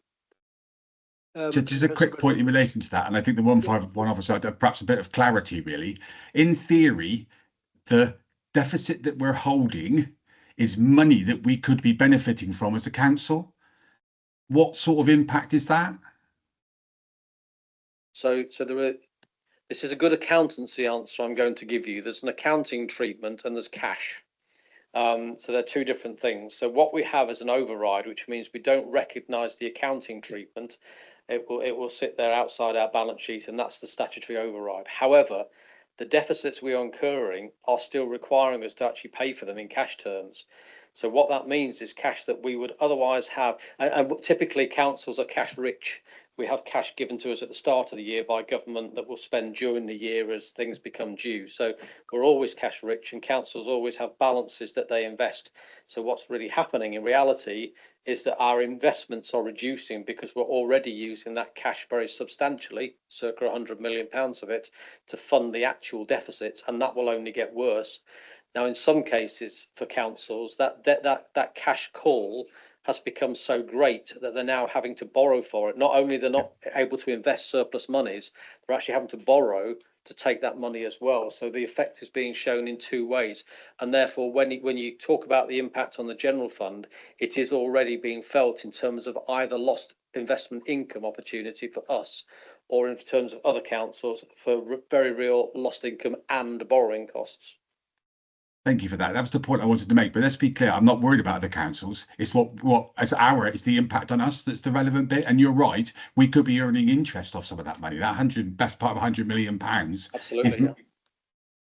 R: Just a quick point in relation to that, and I think the 151 officer, perhaps a bit of clarity really. In theory, the deficit that we're holding is money that we could be benefiting from as a council. What sort of impact is that?
O: So this is a good accountancy answer I'm going to give you. There's an accounting treatment and there's cash. So they're two different things. So what we have is an override, which means we don't recognise the accounting treatment. It will sit there outside our balance sheet, and that's the statutory override. However, the deficits we are incurring are still requiring us to actually pay for them in cash terms. So what that means is cash that we would otherwise have, and typically councils are cash rich. We have cash given to us at the start of the year by government that we'll spend during the year as things become due. So we're always cash rich, and councils always have balances that they invest. So what's really happening in reality is that our investments are reducing because we're already using that cash very substantially, circa £100 million of it, to fund the actual deficits, and that will only get worse. Now, in some cases for councils, that cash call has become so great that they're now having to borrow for it. Not only they're not able to invest surplus monies, they're actually having to borrow to take that money as well. So the effect is being shown in two ways. And therefore, when you talk about the impact on the general fund, it is already being felt in terms of either lost investment income opportunity for us, or in terms of other councils for very real lost income and borrowing costs.
R: Thank you for that. That was the point I wanted to make. But let's be clear, I'm not worried about the councils. It's what is the impact on us that's the relevant bit. And you're right, we could be earning interest off some of that money. That best part of £100 million.
O: Absolutely. Yeah.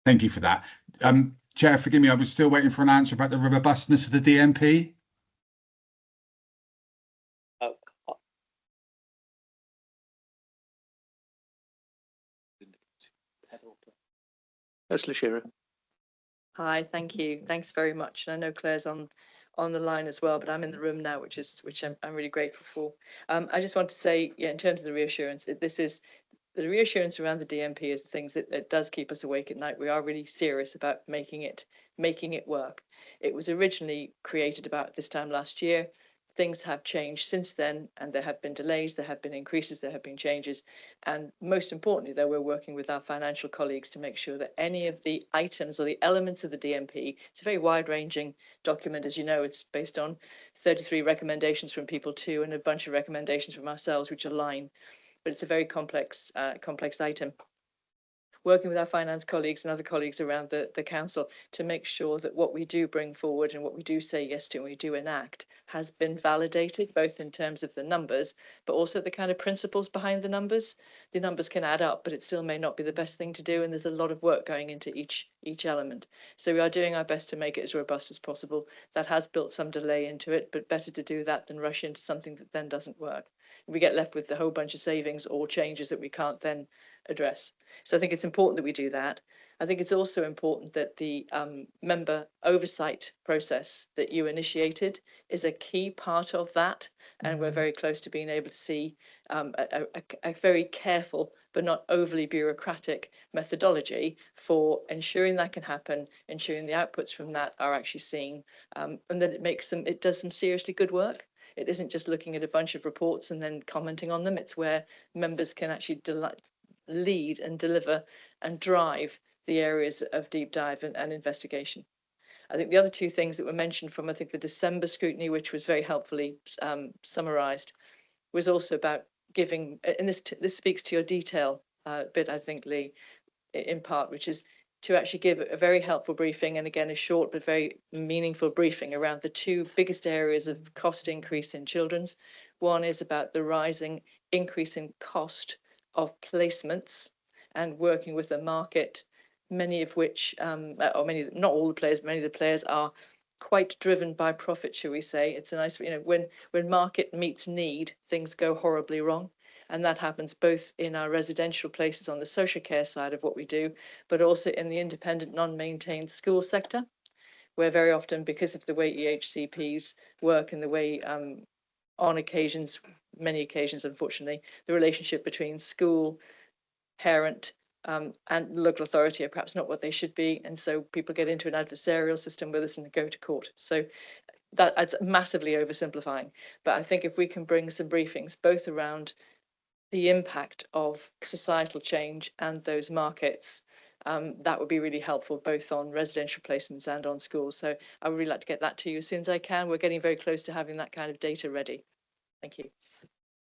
R: Thank you for that. Chair, forgive me, I was still waiting for an answer about the robustness of the DMP.
A: Councillor Shearer.
S: Hi, thank you. Thanks very much. And I know Claire's on the line as well, but I'm in the room now, which I'm really grateful for. I just want to say, yeah, in terms of the reassurance, the reassurance around the DMP is the things that it does keep us awake at night. We are really serious about making it work. It was originally created about this time last year. Things have changed since then, and there have been delays, there have been increases, there have been changes. And most importantly, though, we're working with our financial colleagues to make sure that any of the items or the elements of the DMP, it's a very wide-ranging document, as you know. It's based on 33 recommendations from people too, and a bunch of recommendations from ourselves, which align. But it's a very complex item. Working with our finance colleagues and other colleagues around the council to make sure that what we do bring forward and what we do say yes to and we do enact has been validated, both in terms of the numbers, but also the kind of principles behind the numbers. The numbers can add up, but it still may not be the best thing to do, and there's a lot of work going into each element. So we are doing our best to make it as robust as possible. That has built some delay into it, but better to do that than rush into something that then doesn't work. We get left with a whole bunch of savings or changes that we can't then address. So I think it's important that we do that. I think it's also important that the member oversight process that you initiated is a key part of that. And we're very close to being able to see a very careful but not overly bureaucratic methodology for ensuring that can happen, ensuring the outputs from that are actually seen, and that it does some seriously good work. It isn't just looking at a bunch of reports and then commenting on them. It's where members can actually lead and deliver and drive the areas of deep dive and investigation. I think the other two things that were mentioned from, I think, the December scrutiny, which was very helpfully summarised, was also about giving, and this speaks to your detail bit, I think, Lee, in part, which is to actually give a very helpful briefing, and again, a short but very meaningful briefing around the two biggest areas of cost increase in children's. One is about the rising increase in cost of placements and working with the market, many of which, not all the players, many of the players are quite driven by profit, shall we say. It's a nice, when market meets need, things go horribly wrong. And that happens both in our residential places on the social care side of what we do, but also in the independent, non-maintained school sector, where very often, because of the way EHCPs work and the way, on occasions, many occasions, unfortunately, the relationship between school, parent, and local authority are perhaps not what they should be. And so people get into an adversarial system with us and go to court. So that's massively oversimplifying. But I think if we can bring some briefings, both around the impact of societal change and those markets, that would be really helpful, both on residential placements and on schools. So I would really like to get that to you as soon as I can. We're getting very close to having that kind of data ready. Thank you.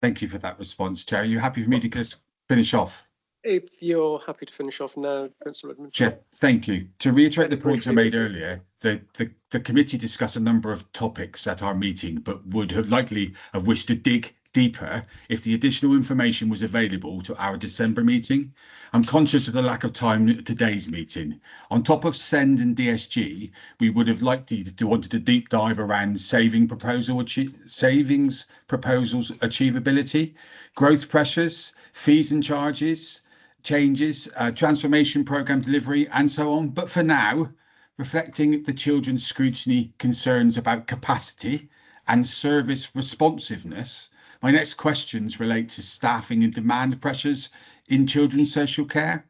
R: Thank you for that response, Chair. Are you happy for me to just finish off?
A: If you're happy to finish off now, Councillor Edmonds.
R: Chair, thank you. To reiterate the points I made earlier, the committee discussed a number of topics at our meeting, but would have likely have wished to dig deeper if the additional information was available to our December meeting. I'm conscious of the lack of time at today's meeting. On top of SEND and DSG, we would have likely wanted to deep dive around savings proposals achievability, growth pressures, fees and charges, changes, transformation programme delivery, and so on. But for now, reflecting the children's scrutiny concerns about capacity and service responsiveness, my next questions relate to staffing and demand pressures in children's social care.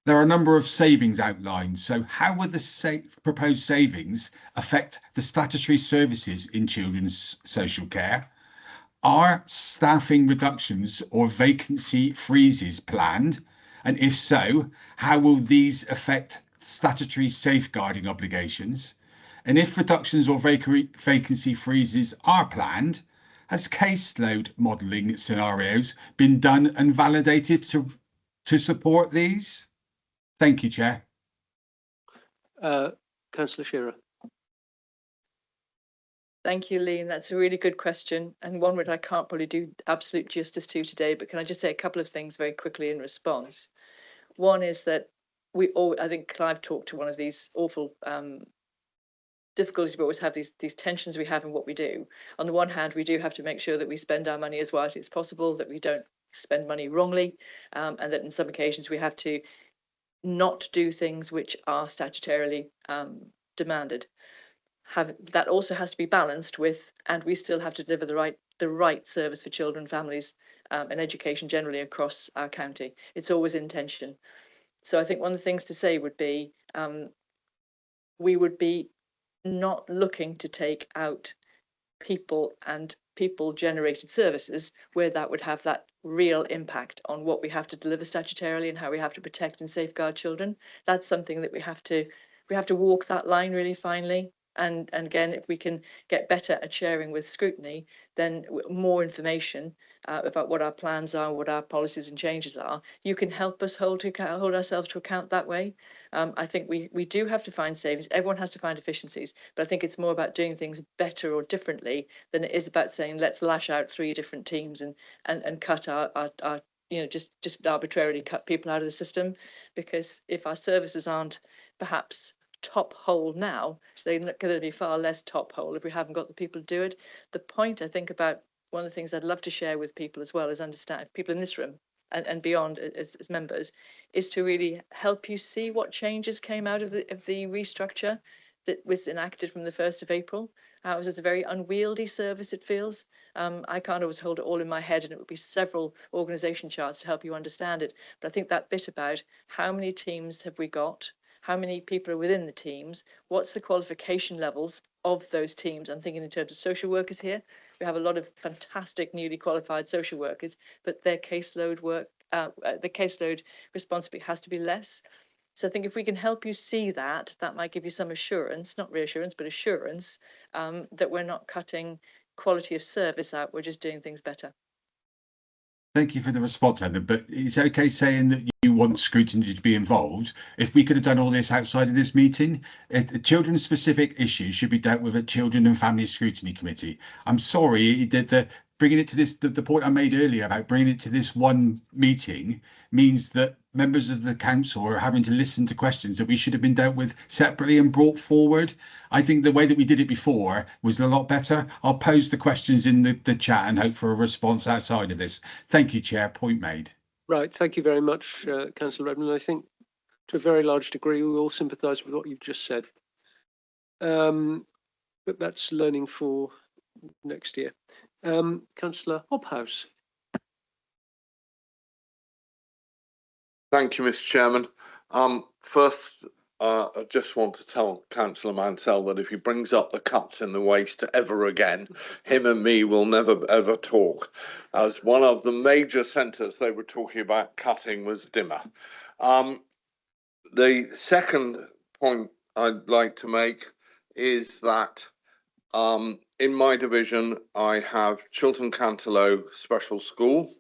R: There are a number of savings outlined. So how would the proposed savings affect the statutory services in children's social care? Are staffing reductions or vacancy freezes planned? And if so, how will these affect statutory safeguarding obligations? And if reductions or vacancy freezes are planned, has caseload modelling scenarios been done and validated to support these? Thank you, Chair.
A: Councillor Shearer.
S: Thank you, Lee. And that's a really good question, and one which I can't probably do absolute justice to today, but can I just say a couple of things very quickly in response? One is that I think Clive talked to one of these awful difficulties we always have, these tensions we have in what we do. On the one hand, we do have to make sure that we spend our money as wisely as possible, that we don't spend money wrongly, and that in some occasions we have to not do things which are statutorily demanded. That also has to be balanced with, and we still have to deliver the right service for children, families, and education generally across our county. It's always in tension. So I think one of the things to say would be, we would be not looking to take out people and people-generated services where that would have that real impact on what we have to deliver statutorily and how we have to protect and safeguard children. That's something that we have to walk that line really finely. And again, if we can get better at sharing with scrutiny, then more information about what our plans are, what our policies and changes are, you can help us hold ourselves to account that way. I think we do have to find savings. Everyone has to find efficiencies, but I think it's more about doing things better or differently than it is about saying, let's lash out 3 different teams and cut our just arbitrarily cut people out of the system. Because if our services aren't perhaps top hole now, they're going to be far less top hole if we haven't got the people to do it. The point I think about one of the things I'd love to share with people as well, is understand people in this room and beyond as members, is to really help you see what changes came out of the restructure that was enacted from the 1st of April. It was a very unwieldy service, it feels. I can't always hold it all in my head, and it would be several organisation charts to help you understand it. But I think that bit about how many teams have we got, how many people are within the teams, what's the qualification levels of those teams. I'm thinking in terms of social workers here. We have a lot of fantastic newly qualified social workers, but their caseload the caseload responsibility has to be less. So I think if we can help you see that, that might give you some assurance, not reassurance, but assurance that we're not cutting quality of service out, we're just doing things better.
R: Thank you for the response, Heather, but it's okay saying that you want Scrutiny to be involved. If we could have done all this outside of this meeting, children's specific issues should be dealt with at Children and Family Scrutiny Committee. I'm sorry that bringing it to this, the point I made earlier about bringing it to this one meeting means that members of the council are having to listen to questions that we should have been dealt with separately and brought forward. I think the way that we did it before was a lot better. I'll pose the questions in the chat and hope for a response outside of this. Thank you, Chair. Point made.
A: Right. Thank you very much, Councillor Redmond. I think to a very large degree we all sympathise with what you've just said. But that's learning for next year. Councillor Hobhouse.
T: Thank you, Mr. Chairman. First, I just want to tell Councillor Mansell that if he brings up the cuts in the waste ever again, him and me will never ever talk. As one of the major centres they were talking about cutting was Dimmer. The second point I'd like to make is that in my division, I have Chiltern Canterlow Special School.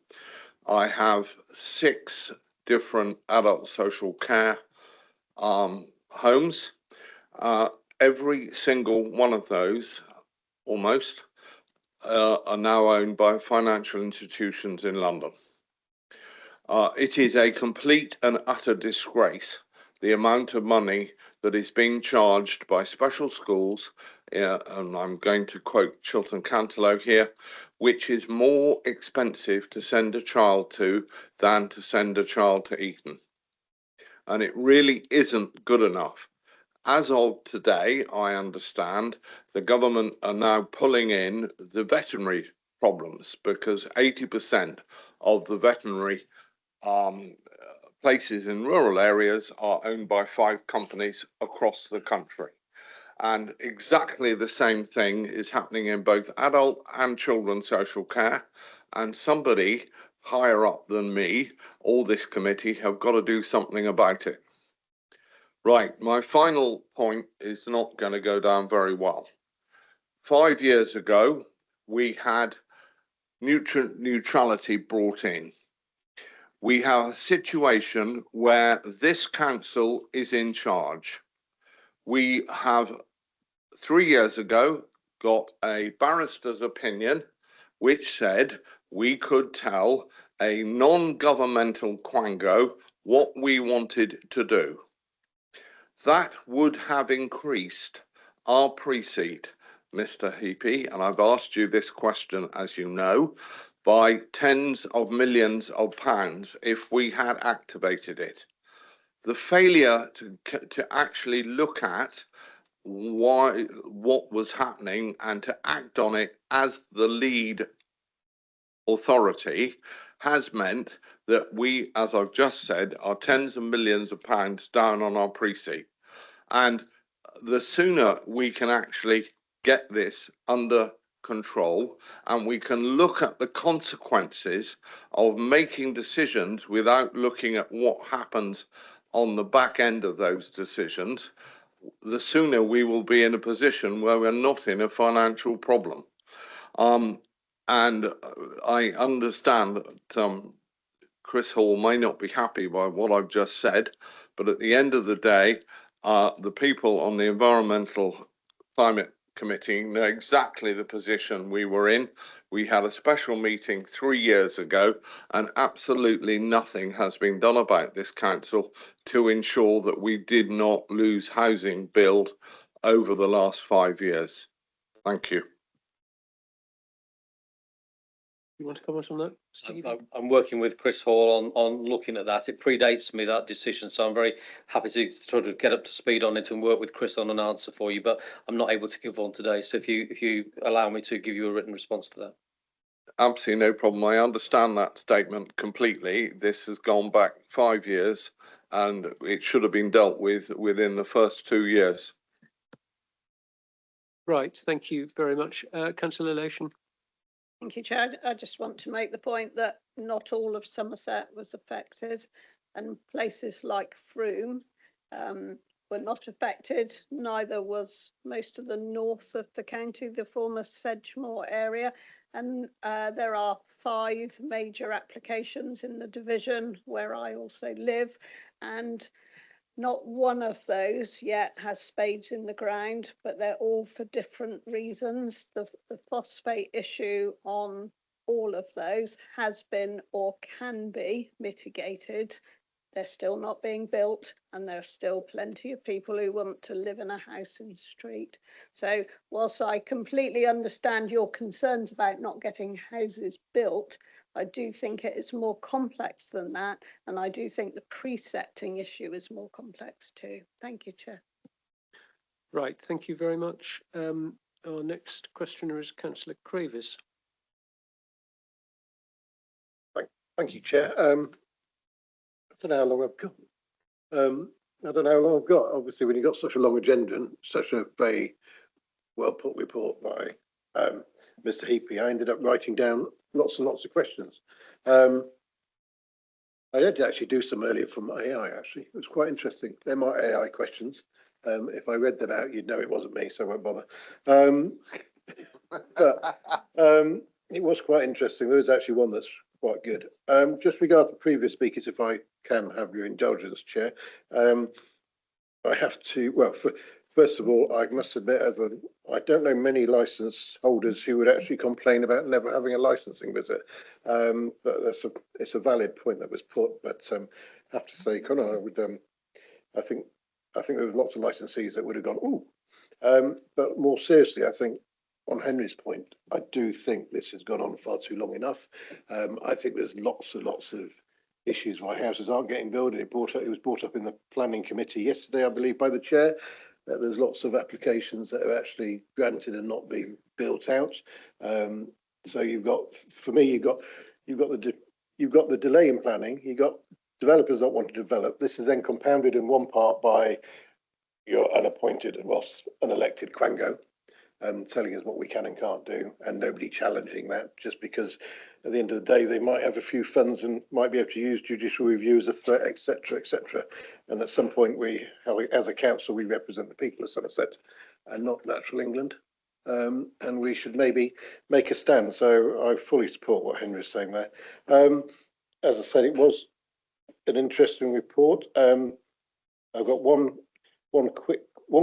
T: I have 6 different adult social care homes. Every single one of those, almost, are now owned by financial institutions in London. It is a complete and utter disgrace, the amount of money that is being charged by special schools, and I'm going to quote Chiltern Canterlow here, which is more expensive to send a child to than to send a child to Eton. And it really isn't good enough. As of today, I understand the government are now pulling in the veterinary problems because 80% of the veterinary places in rural areas are owned by 5 companies across the country. And exactly the same thing is happening in both adult and children's social care. And somebody higher up than me or this committee have got to do something about it. Right, my final point is not going to go down very well. 5 years ago, we had neutrality brought in. We have a situation where this council is in charge. We have 3 years ago got a barrister's opinion which said we could tell a non-governmental quango what we wanted to do. That would have increased our pre-seat, Mr. Heapy, and I've asked you this question, as you know, by tens of millions of pounds if we had activated it. The failure to actually look at what was happening and to act on it as the lead authority has meant that we, as I've just said, are tens of millions of pounds down on our pre-seat. And the sooner we can actually get this under control and we can look at the consequences of making decisions without looking at what happens on the back end of those decisions, the sooner we will be in a position where we're not in a financial problem. And I understand that Chris Hall may not be happy by what I've just said, but at the end of the day, the people on the Environmental Climate Committee know exactly the position we were in. We had a special meeting 3 years ago and absolutely nothing has been done about this council to ensure that we did not lose housing build over the last 5 years. Thank you.
A: You want to comment on that, Steve?
O: I'm working with Chris Hall on looking at that. It predates me, that decision, so I'm very happy to sort of get up to speed on it and work with Chris on an answer for you, but I'm not able to give one today. So if you allow me to give you a written response to that.
T: Absolutely no problem. I understand that statement completely. This has gone back 5 years and it should have been dealt with within the first 2 years.
A: Right, thank you very much. Councillor Lation.
G: Thank you, Chair. I just want to make the point that not all of Somerset was affected, and places like Frome were not affected. Neither was most of the north of the county, the former Sedgemoor area. And there are 5 major applications in the division where I also live, and not one of those yet has spades in the ground, but they're all for different reasons. The phosphate issue on all of those has been or can be mitigated. They're still not being built, and there are still plenty of people who want to live in a house in the street. So whilst I completely understand your concerns about not getting houses built, I do think it is more complex than that, and I do think the precepting issue is more complex too. Thank you, Chair.
A: Right, thank you very much. Our next questioner is Councillor Cravis.
L: Thank you, Chair. I don't know how long I've got. I don't know how long I've got. Obviously, when you've got such a long agenda and such a very well put report by Mr. Heapy, I ended up writing down lots and lots of questions. I had to actually do some earlier from AI, actually. It was quite interesting. They're my AI questions. If I read them out, you'd know it wasn't me, so I won't bother. It was quite interesting. There was actually one that's quite good. Just regard to previous speakers, if I can have your indulgence, Chair. I have to, well, first of all, I must admit, I don't know many licence holders who would actually complain about never having a licensing visit. But it's a valid point that was put. But I have to say, Connor, I think there was lots of licensees that would have gone, ooh. But more seriously, I think on Henry's point, I do think this has gone on far too long enough. I think there's lots and lots of issues why houses aren't getting built. It was brought up in the planning committee yesterday, I believe, by the chair. That there's lots of applications that are actually granted and not being built out. So you've got, for me, you've got the delay in planning. You've got developers that want to develop. This is then compounded in one part by your unappointed, well, unelected Quango, telling us what we can and can't do, and nobody challenging that, just because at the end of the day they might have a few funds and might be able to use judicial review as a threat, etc., etc. And at some point, we, as a council, we represent the people of Somerset and not natural England, and we should maybe make a stand. So I fully support what Henry's saying there. As I said, it was an interesting report. I've got one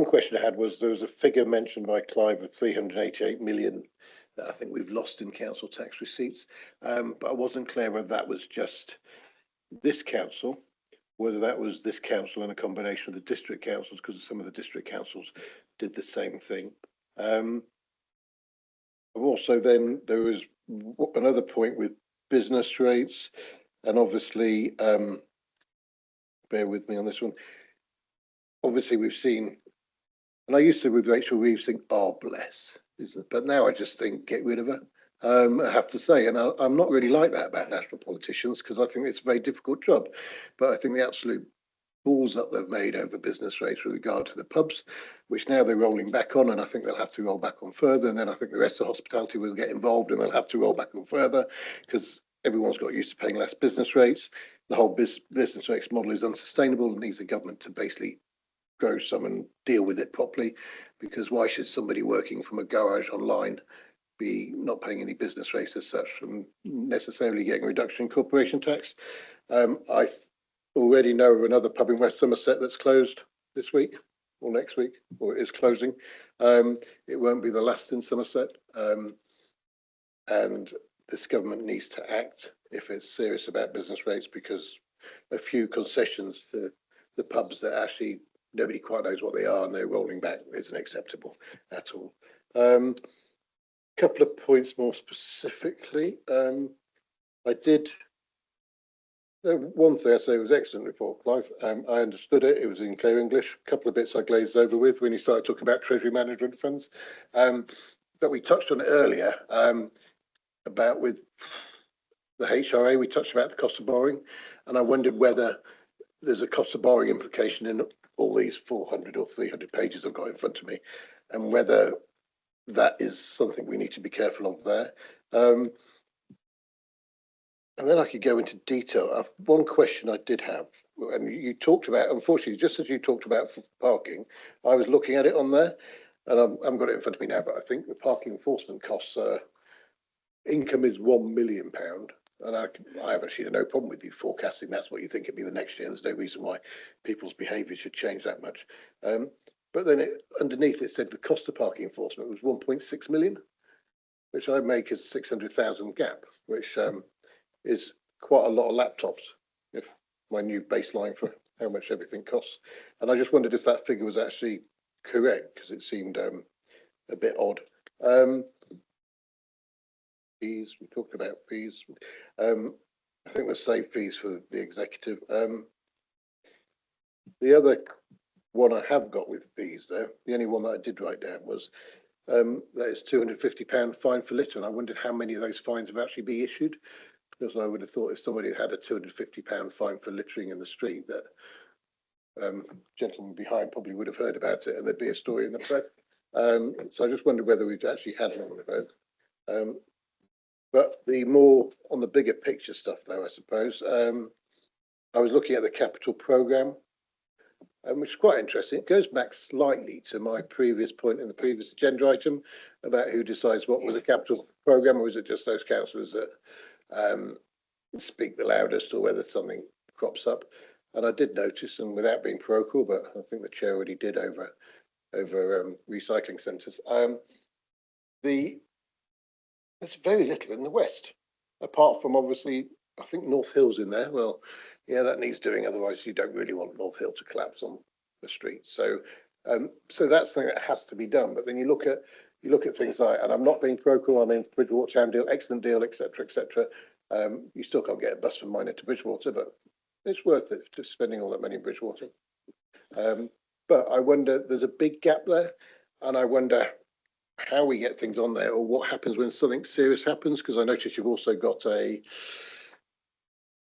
L: question I had was there was a figure mentioned by Clive of 388 million that I think we've lost in council tax receipts, but I wasn't clear whether that was just this council, whether that was this council and a combination of the district councils, because some of the district councils did the same thing. Also, then there was another point with business rates, and obviously, bear with me on this one. Obviously, we've seen, and I used to with Rachel Reeves think, oh, bless, but now I just think, get rid of her. I have to say, and I'm not really like that about national politicians, because I think it's a very difficult job. But I think the absolute balls up they've made over business rates with regard to the pubs, which now they're rolling back on, and I think they'll have to roll back on further. And then I think the rest of hospitality will get involved, and they'll have to roll back on further, because everyone's got used to paying less business rates. The whole business rates model is unsustainable and needs the government to basically grow some and deal with it properly, because why should somebody working from a garage online be not paying any business rates as such and necessarily getting a reduction in corporation tax? I already know of another pub in West Somerset that's closed this week or next week, or is closing. It won't be the last in Somerset, and this government needs to act if it's serious about business rates, because a few concessions to the pubs that actually nobody quite knows what they are and they're rolling back isn't acceptable at all. Couple of points more specifically. I did. One thing I say was excellent report, Clive. I understood it. It was in clear English. A couple of bits I glazed over with when you started talking about Treasury Management Funds. But we touched on it earlier about with the HRA. We touched about the cost of borrowing, and I wondered whether there's a cost of borrowing implication in all these 400 or 300 pages I've got in front of me, and whether that is something we need to be careful of there. And then I could go into detail. One question I did have, and you talked about, unfortunately, just as you talked about parking, I was looking at it on there, and I haven't got it in front of me now, but I think the parking enforcement costs income is £1 million. And I have actually no problem with you forecasting that's what you think it'd be the next year. There's no reason why people's behaviour should change that much. But then underneath it said the cost of parking enforcement was 1.6 million, which I make as 600,000 gap, which is quite a lot of laptops, if my new baseline for how much everything costs. And I just wondered if that figure was actually correct, because it seemed a bit odd. Fees, we talked about fees. I think we'll save fees for the executive. The other one I have got with fees there, the only one that I did write down was that is £250 fine for litter. And I wondered how many of those fines have actually been issued, because I would have thought if somebody had a £250 fine for littering in the street, that gentleman behind probably would have heard about it and there'd be a story in the press. So I just wondered whether we'd actually had one of those. But the more on the bigger picture stuff, though, I suppose, I was looking at the capital programme, which is quite interesting. It goes back slightly to my previous point in the previous agenda item about who decides what was a capital programme, or is it just those councillors that speak the loudest, or whether something crops up. And I did notice, and without being parochial, but I think the chair already did over recycling centres, there's very little in the west, apart from obviously, I think North Hill's in there. Well, yeah, that needs doing. Otherwise, you don't really want North Hill to collapse on the street. So, so that's something that has to be done. But then you look at things like, and I'm not being parochial, I mean Bridgewater Town deal, excellent deal, etc., etc. You still can't get a bus from Minor to Bridgewater, but it's worth it to spending all that money in Bridgewater. But I wonder, there's a big gap there, and I wonder how we get things on there, or what happens when something serious happens, because I noticed you've also got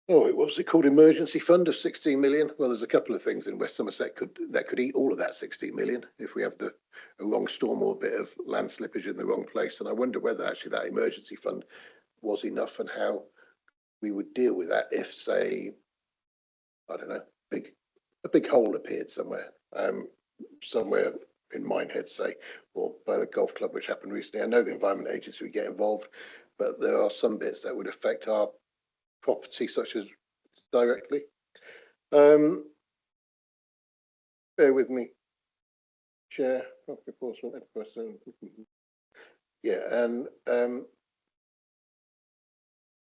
L: what was it called, emergency fund of 16 million. Well, there's a couple of things in West Somerset that could eat all of that 16 million if we have a wrong storm or a bit of land slippage in the wrong place. And I wonder whether actually that emergency fund was enough, and how we would deal with that if, say, I don't know, a big hole appeared somewhere in Minehead, say, or by the golf club, which happened recently. I know the Environment Agency would get involved, but there are some bits that would affect our property, such as directly. Bear with me, Chair. Yeah, and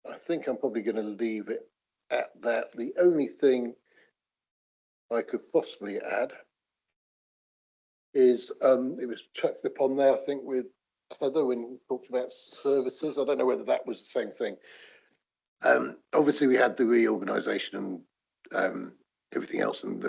L: I think I'm probably going to leave it at that. The only thing I could possibly add is it was touched upon there, I think, with Heather when we talked about services. I don't know whether that was the same thing. Obviously, we had the reorganisation and everything else, and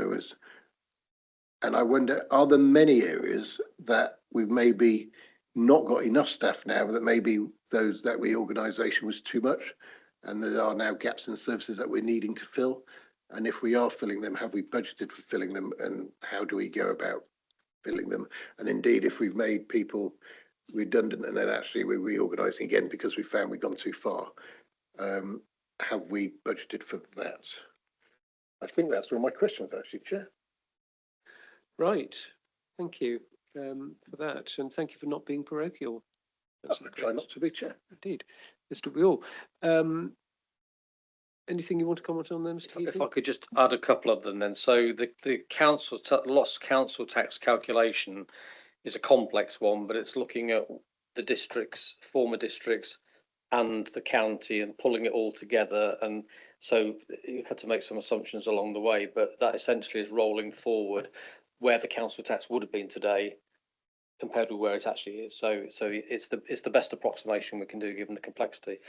L: and I wonder, are there many areas that we've maybe not got enough staff now, that maybe that reorganisation was too much, and there are now gaps in services that we're needing to fill? And if we are filling them, have we budgeted for filling them, and how do we go about filling them? And indeed, if we've made people redundant and then actually we're reorganising again because we found we've gone too far, have we budgeted for that? I think that's all my questions, actually, Chair.
A: Right, thank you for that, and thank you for not being parochial.
L: I'll try not to be, Chair.
A: Indeed, Mr. Wheel. Anything you want to comment on there, Mr.
O: If I could just add a couple of them then. So the lost council tax calculation is a complex one, but it's looking at the districts, former districts, and the county, and pulling it all together. And so you had to make some assumptions along the way, but that essentially is rolling forward where the council tax would have been today compared with where it actually is. So it's the best approximation we can do given the complexity.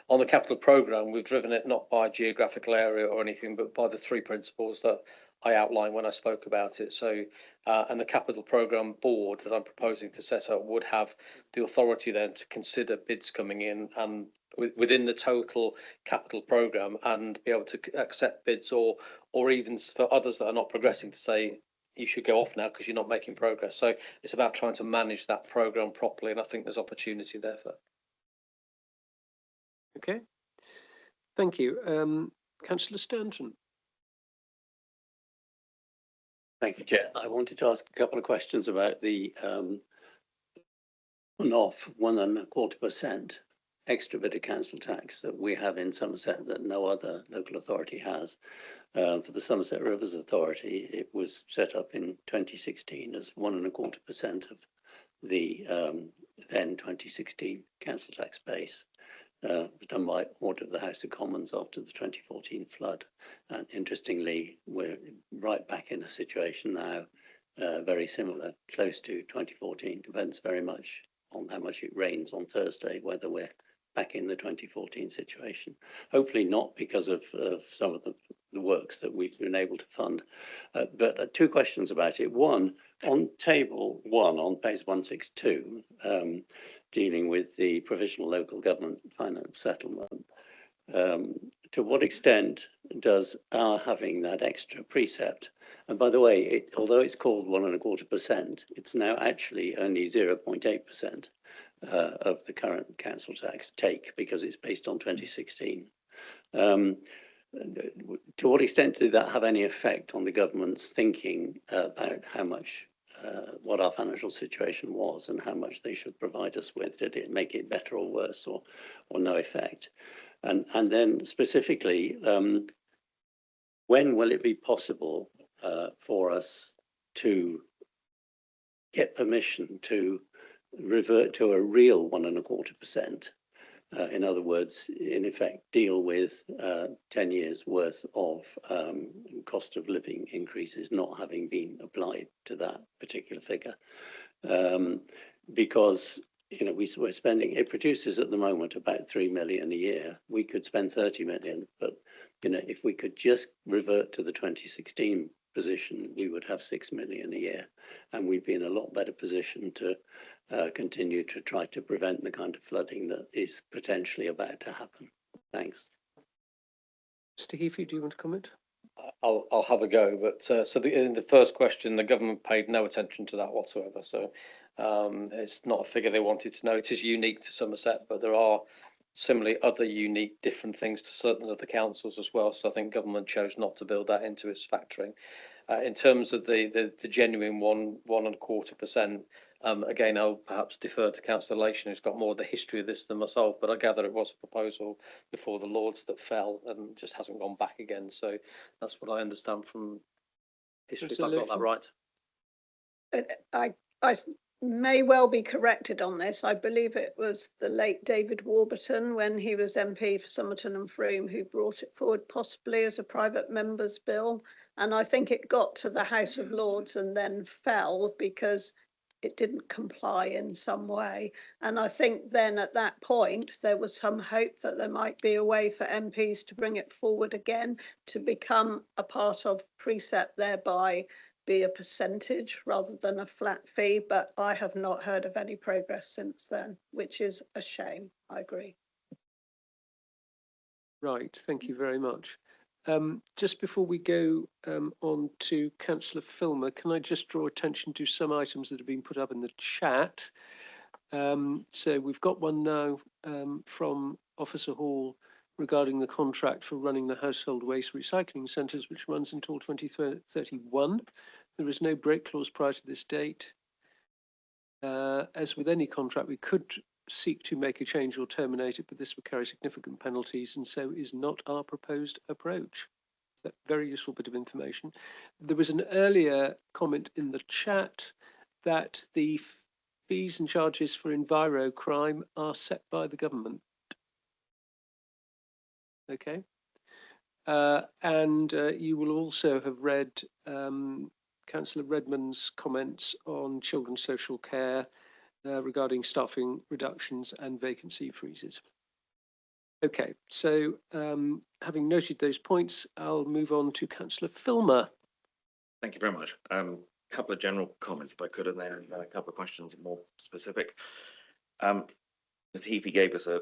O: On the capital programme, we've driven it not by geographical area or anything, but by the three principles that I outlined when I spoke about it. So, and the capital programme board that I'm proposing to set up would have the authority then to consider bids coming in and within the total capital programme and be able to accept bids or even for others that are not progressing to say, you should go off now because you're not making progress. So it's about trying to manage that programme properly, and I think there's opportunity there for that.
A: Okay, thank you. Councillor Stanton.
U: Thank you, Chair. I wanted to ask a couple of questions about the one-off 1.25% extra bit of council tax that we have in Somerset that no other local authority has. For the Somerset Rivers Authority, it was set up in 2016 as 1.25% of the then 2016 council tax base. It was done by order of the House of Commons after the 2014 flood. And interestingly, we're right back in a situation now, very similar, close to 2014. Depends very much on how much it rains on Thursday, whether we're back in the 2014 situation. Hopefully not because of some of the works that we've been able to fund. But two questions about it. One, on table 1 on page 162, dealing with the provisional local government finance settlement, to what extent does our having that extra precept, and by the way, although it's called 1.25%, it's now actually only 0.8% of the current council tax take because it's based on 2016. To what extent did that have any effect on the government's thinking about how much, what our financial situation was and how much they should provide us with? Did it make it better or worse, or no effect? And then specifically, when will it be possible for us to get permission to revert to a real 1.25%? In other words, in effect, deal with 10 years worth of cost of living increases not having been applied to that particular figure. Because, you know, we're spending, it produces at the moment about 3 million a year. We could spend 30 million, but, you know, if we could just revert to the 2016 position, we would have 6 million a year. And we'd be in a lot better position to continue to try to prevent the kind of flooding that is potentially about to happen. Thanks.
A: Mr. Heafy, do you want to comment?
O: I'll have a go, but so in the first question, the government paid no attention to that whatsoever. So it's not a figure they wanted to know. It is unique to Somerset, but there are similarly other unique different things to certain other councils as well. So I think government chose not to build that into its factoring. In terms of the genuine 1.25%, again, I'll perhaps defer to Councillor Lation, who's got more of the history of this than myself, but I gather it was a proposal before the Lords that fell and just hasn't gone back again. So that's what I understand from history, if I got that right.
G: I may well be corrected on this. I believe it was the late David Warburton, when he was MP for Somerton and Frome, who brought it forward possibly as a private member's bill. And I think it got to the House of Lords and then fell because it didn't comply in some way. And I think then at that point, there was some hope that there might be a way for MPs to bring it forward again to become a part of precept, thereby be a percentage rather than a flat fee. But I have not heard of any progress since then, which is a shame. I agree.
A: Right, thank you very much. Just before we go on to Councillor Filmer, can I just draw attention to some items that have been put up in the chat? So we've got one now from Officer Hall regarding the contract for running the household waste recycling centres, which runs until 2031. There is no break clause prior to this date. As with any contract, we could seek to make a change or terminate it, but this would carry significant penalties, and so is not our proposed approach. That's a very useful bit of information. There was an earlier comment in the chat that the fees and charges for enviro crime are set by the government. Okay. And you will also have read Councillor Redmond's comments on children's social care regarding staffing reductions and vacancy freezes. Okay, so having noted those points, I'll move on to Councillor Filmer.
B: Thank you very much. Couple of general comments, if I could, and then a couple of questions more specific. Mr. Heafy gave us a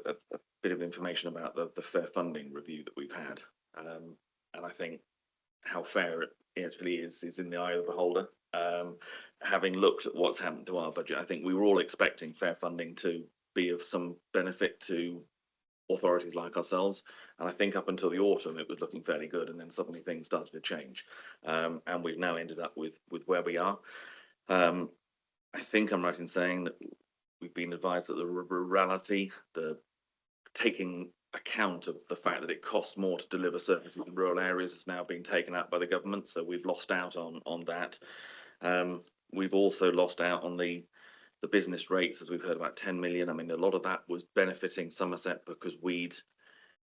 B: bit of information about the fair funding review that we've had, and I think how fair it actually is in the eye of the beholder. Having looked at what's happened to our budget, I think we were all expecting fair funding to be of some benefit to authorities like ourselves, and I think up until the autumn it was looking fairly good, and then suddenly things started to change, and we've now ended up with where we are. I think I'm right in saying that we've been advised that the rurality, the taking account of the fact that it costs more to deliver services in rural areas, has now been taken out by the government, so we've lost out on that. We've also lost out on the business rates, as we've heard, about 10 million. I mean, a lot of that was benefiting Somerset because we'd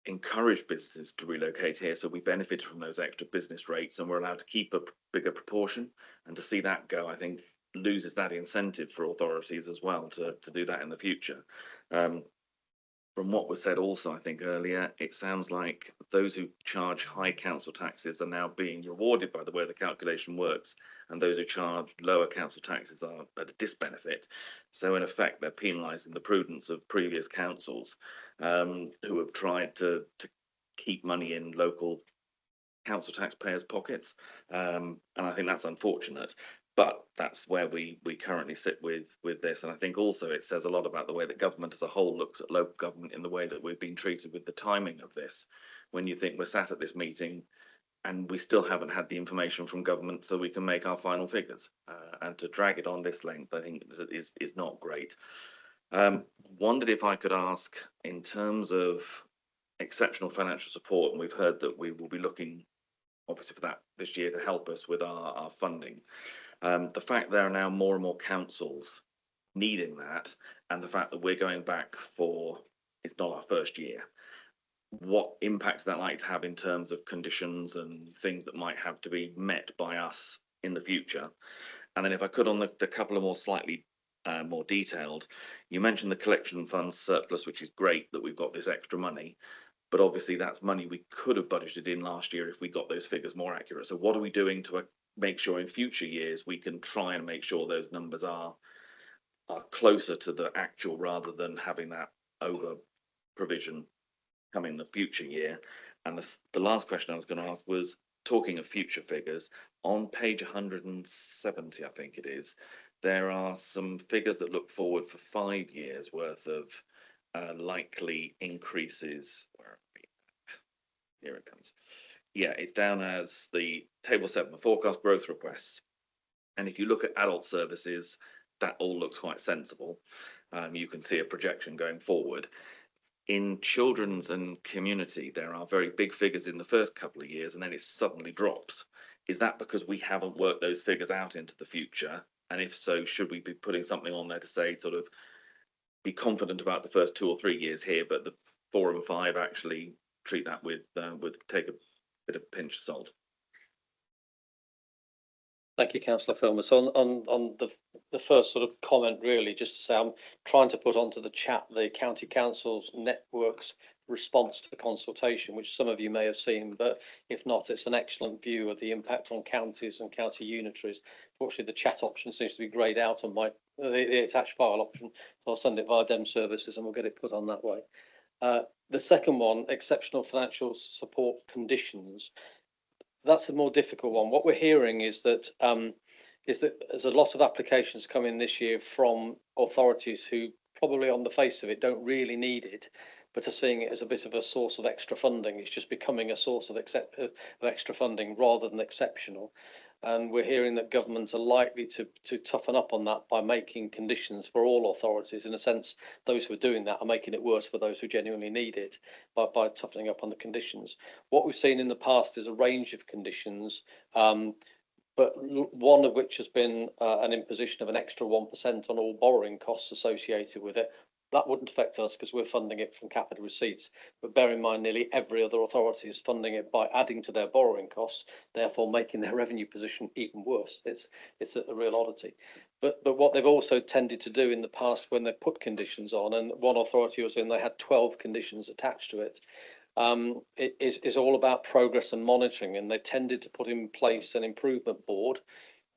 B: encouraged businesses to relocate here, so we benefited from those extra business rates, and we're allowed to keep a bigger proportion. And to see that go, I think, loses that incentive for authorities as well to do that in the future. From what was said also, I think earlier, it sounds like those who charge high council taxes are now being rewarded by the way the calculation works, and those who charge lower council taxes are at a disbenefit. So in effect, they're penalising the prudence of previous councils who have tried to keep money in local council taxpayers' pockets, and I think that's unfortunate. But that's where we currently sit with this. And I think also it says a lot about the way that government as a whole looks at local government in the way that we've been treated with the timing of this. When you think we're sat at this meeting and we still haven't had the information from government so we can make our final figures. And to drag it on this length, I think is not great. Wondered if I could ask, in terms of exceptional financial support, and we've heard that we will be looking obviously for that this year to help us with our funding. The fact there are now more and more councils needing that, and the fact that we're going back for, it's not our first year, what impact is that likely to have in terms of conditions and things that might have to be met by us in the future? And then if I could, on the couple of more slightly more detailed, you mentioned the collection fund surplus, which is great that we've got this extra money, but obviously that's money we could have budgeted in last year if we got those figures more accurate. So what are we doing to make sure in future years we can try and make sure those numbers are closer to the actual, rather than having that over provision come in the future year? And the last question I was going to ask was, talking of future figures, on page 170, I think it is, there are some figures that look forward for 5 years worth of likely increases. Where are we? Here it comes. Yeah, it's down as the table 7, the forecast growth requests. And if you look at adult services, that all looks quite sensible. You can see a projection going forward. In children's and community, there are very big figures in the first couple of years, and then it suddenly drops. Is that because we haven't worked those figures out into the future? And if so, should we be putting something on there to say, sort of, be confident about the first 2 or 3 years here, but the 4 and 5 actually treat that with take a bit of pinch of salt?
O: Thank you, Councillor Filmer. So on the first sort of comment, really, just to say, I'm trying to put onto the chat the County Council's networks response to the consultation, which some of you may have seen, but if not, it's an excellent view of the impact on counties and county unitaries. Fortunately, the chat option seems to be greyed out on the attached file option, so I'll send it via DEM services and we'll get it put on that way. The second one, exceptional financial support conditions. That's a more difficult one. What we're hearing is that there's a lot of applications coming this year from authorities who probably on the face of it don't really need it, but are seeing it as a bit of a source of extra funding. It's just becoming a source of extra funding rather than exceptional. And we're hearing that governments are likely to toughen up on that by making conditions for all authorities. In a sense, those who are doing that are making it worse for those who genuinely need it by toughening up on the conditions. What we've seen in the past is a range of conditions, but one of which has been an imposition of an extra 1% on all borrowing costs associated with it, that wouldn't affect us because we're funding it from capital receipts. But bear in mind, nearly every other authority is funding it by adding to their borrowing costs, therefore making their revenue position even worse. It's a real oddity. But what they've also tended to do in the past when they put conditions on, and one authority was in, they had 12 conditions attached to it, it is all about progress and monitoring, and they tended to put in place an improvement board,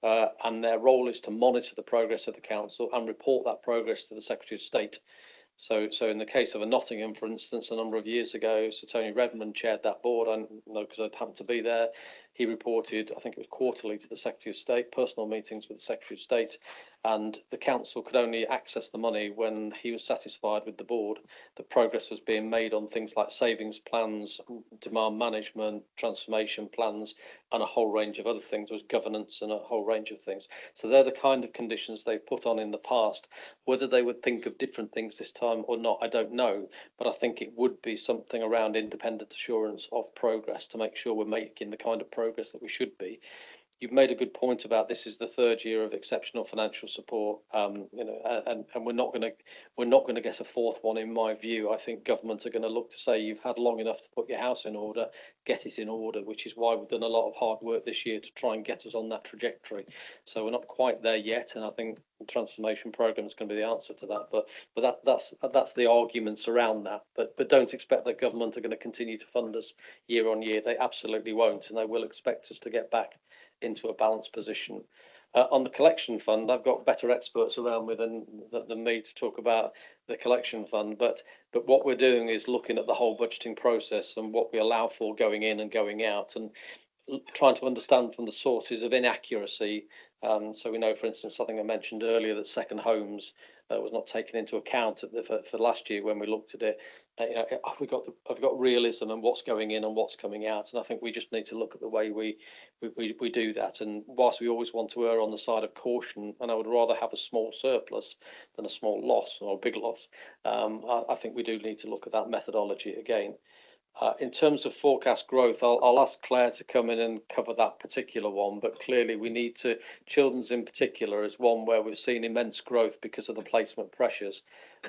O: and their role is to monitor the progress of the council and report that progress to the Secretary of State. So in the case of Nottingham, for instance, a number of years ago, Sir Tony Redmond chaired that board. I know because I'd happened to be there. He reported, I think it was quarterly, to the Secretary of State, personal meetings with the Secretary of State, and the council could only access the money when he was satisfied with the board that progress was being made on things like savings plans, demand management, transformation plans, and a whole range of other things. There was governance and a whole range of things. So they're the kind of conditions they've put on in the past. Whether they would think of different things this time or not, I don't know, but I think it would be something around independent assurance of progress to make sure we're making the kind of progress that we should be. You've made a good point about this is the third year of exceptional financial support, and we're not going to get a fourth one in my view. I think governments are going to look to say you've had long enough to put your house in order, get it in order, which is why we've done a lot of hard work this year to try and get us on that trajectory. So we're not quite there yet, and I think the transformation programme is going to be the answer to that. But that's the arguments around that. But don't expect that government are going to continue to fund us year on year. They absolutely won't, and they will expect us to get back into a balanced position. On the collection fund, I've got better experts around me than me to talk about the collection fund, but what we're doing is looking at the whole budgeting process and what we allow for going in and going out, and trying to understand from the sources of inaccuracy. So we know, for instance, I think I mentioned earlier that second homes was not taken into account for last year when we looked at it. Have we got realism and what's going in and what's coming out? And I think we just need to look at the way we do that. And whilst we always want to err on the side of caution, and I would rather have a small surplus than a small loss or a big loss, I think we do need to look at that methodology again. In terms of forecast growth, I'll ask Claire to come in and cover that particular one, but clearly we need to, children's in particular is one where we've seen immense growth because of the placement pressures.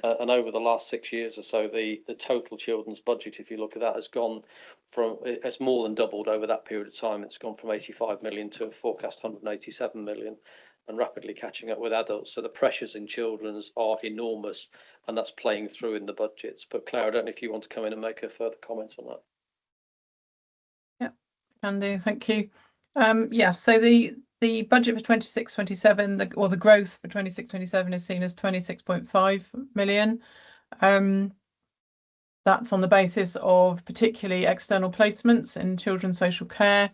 O: And over the last 6 years or so, the total children's budget, if you look at that, it's more than doubled over that period of time. It's gone from 85 million to a forecast 187 million. And rapidly catching up with adults. So the pressures in children's are enormous, and that's playing through in the budgets. But Claire, I don't know if you want to come in and make a further comment on that.
D: Yeah, can do. Thank you. Yeah, so the budget for 26-27, or the growth for 26-27 is seen as 26.5 million. That's on the basis of particularly external placements in children's social care,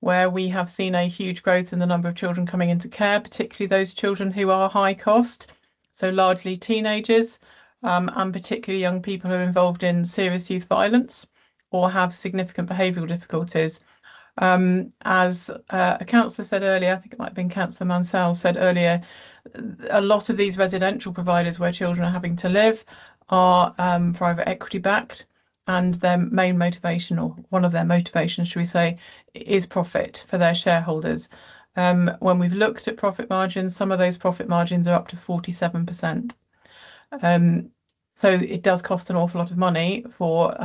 D: where we have seen a huge growth in the number of children coming into care, particularly those children who are high cost, so largely teenagers, and particularly young people who are involved in serious youth violence or have significant behavioural difficulties. As a councillor said earlier, I think it might have been Councillor Mansell said earlier, a lot of these residential providers where children are having to live are private equity backed. And their main motivation, or one of their motivations, should we say, is profit for their shareholders. When we've looked at profit margins, some of those profit margins are up to 47%. So it does cost an awful lot of money for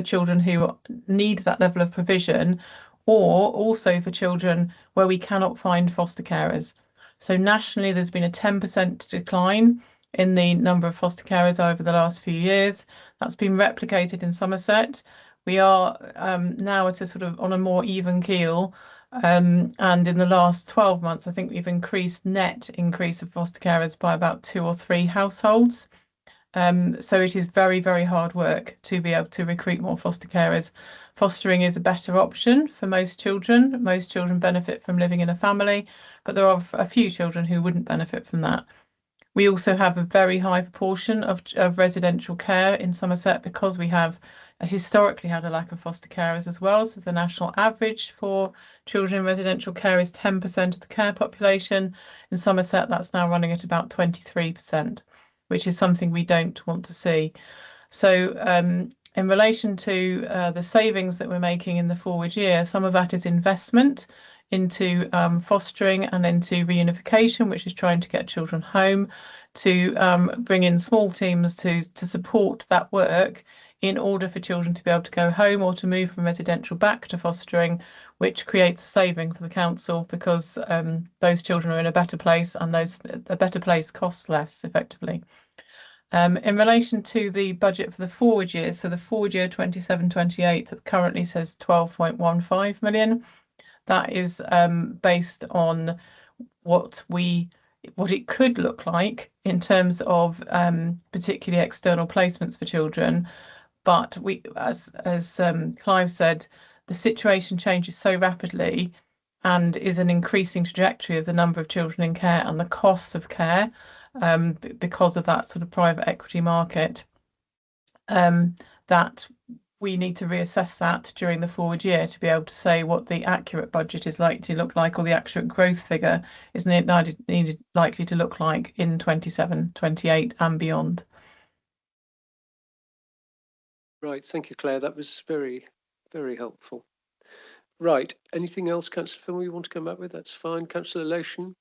D: children who need that level of provision, or also for children where we cannot find foster carers. So nationally, there's been a 10% decline in the number of foster carers over the last few years. That's been replicated in Somerset. We are now at a sort of on a more even keel, and in the last 12 months, I think we've net increase of foster carers by about 2 or 3 households. So it is very, very hard work to be able to recruit more foster carers. Fostering is a better option for most children. Most children benefit from living in a family, but there are a few children who wouldn't benefit from that. We also have a very high proportion of residential care in Somerset because we have historically had a lack of foster carers as well. So the national average for children in residential care is 10% of the care population. In Somerset, that's now running at about 23%, which is something we don't want to see. So in relation to the savings that we're making in the forward year, some of that is investment into fostering and into reunification, which is trying to get children home, to bring in small teams to support that work in order for children to be able to go home or to move from residential back to fostering, which creates a saving for the council because those children are in a better place and a better place costs less effectively. In relation to the budget for the forward years, so the forward year 27-28 currently says 12.15 million. That is based on what it could look like in terms of particularly external placements for children. But as Clive said, the situation changes so rapidly and is an increasing trajectory of the number of children in care and the costs of care because of that sort of private equity market, that we need to reassess that during the forward year to be able to say what the accurate budget is likely to look like, or the accurate growth figure is likely to look like in 27-28 and beyond.
A: Right, thank you, Claire. That was very, very helpful. Right, anything else, Councillor Fillmore, you want to come back with? That's fine. Councillor Lation.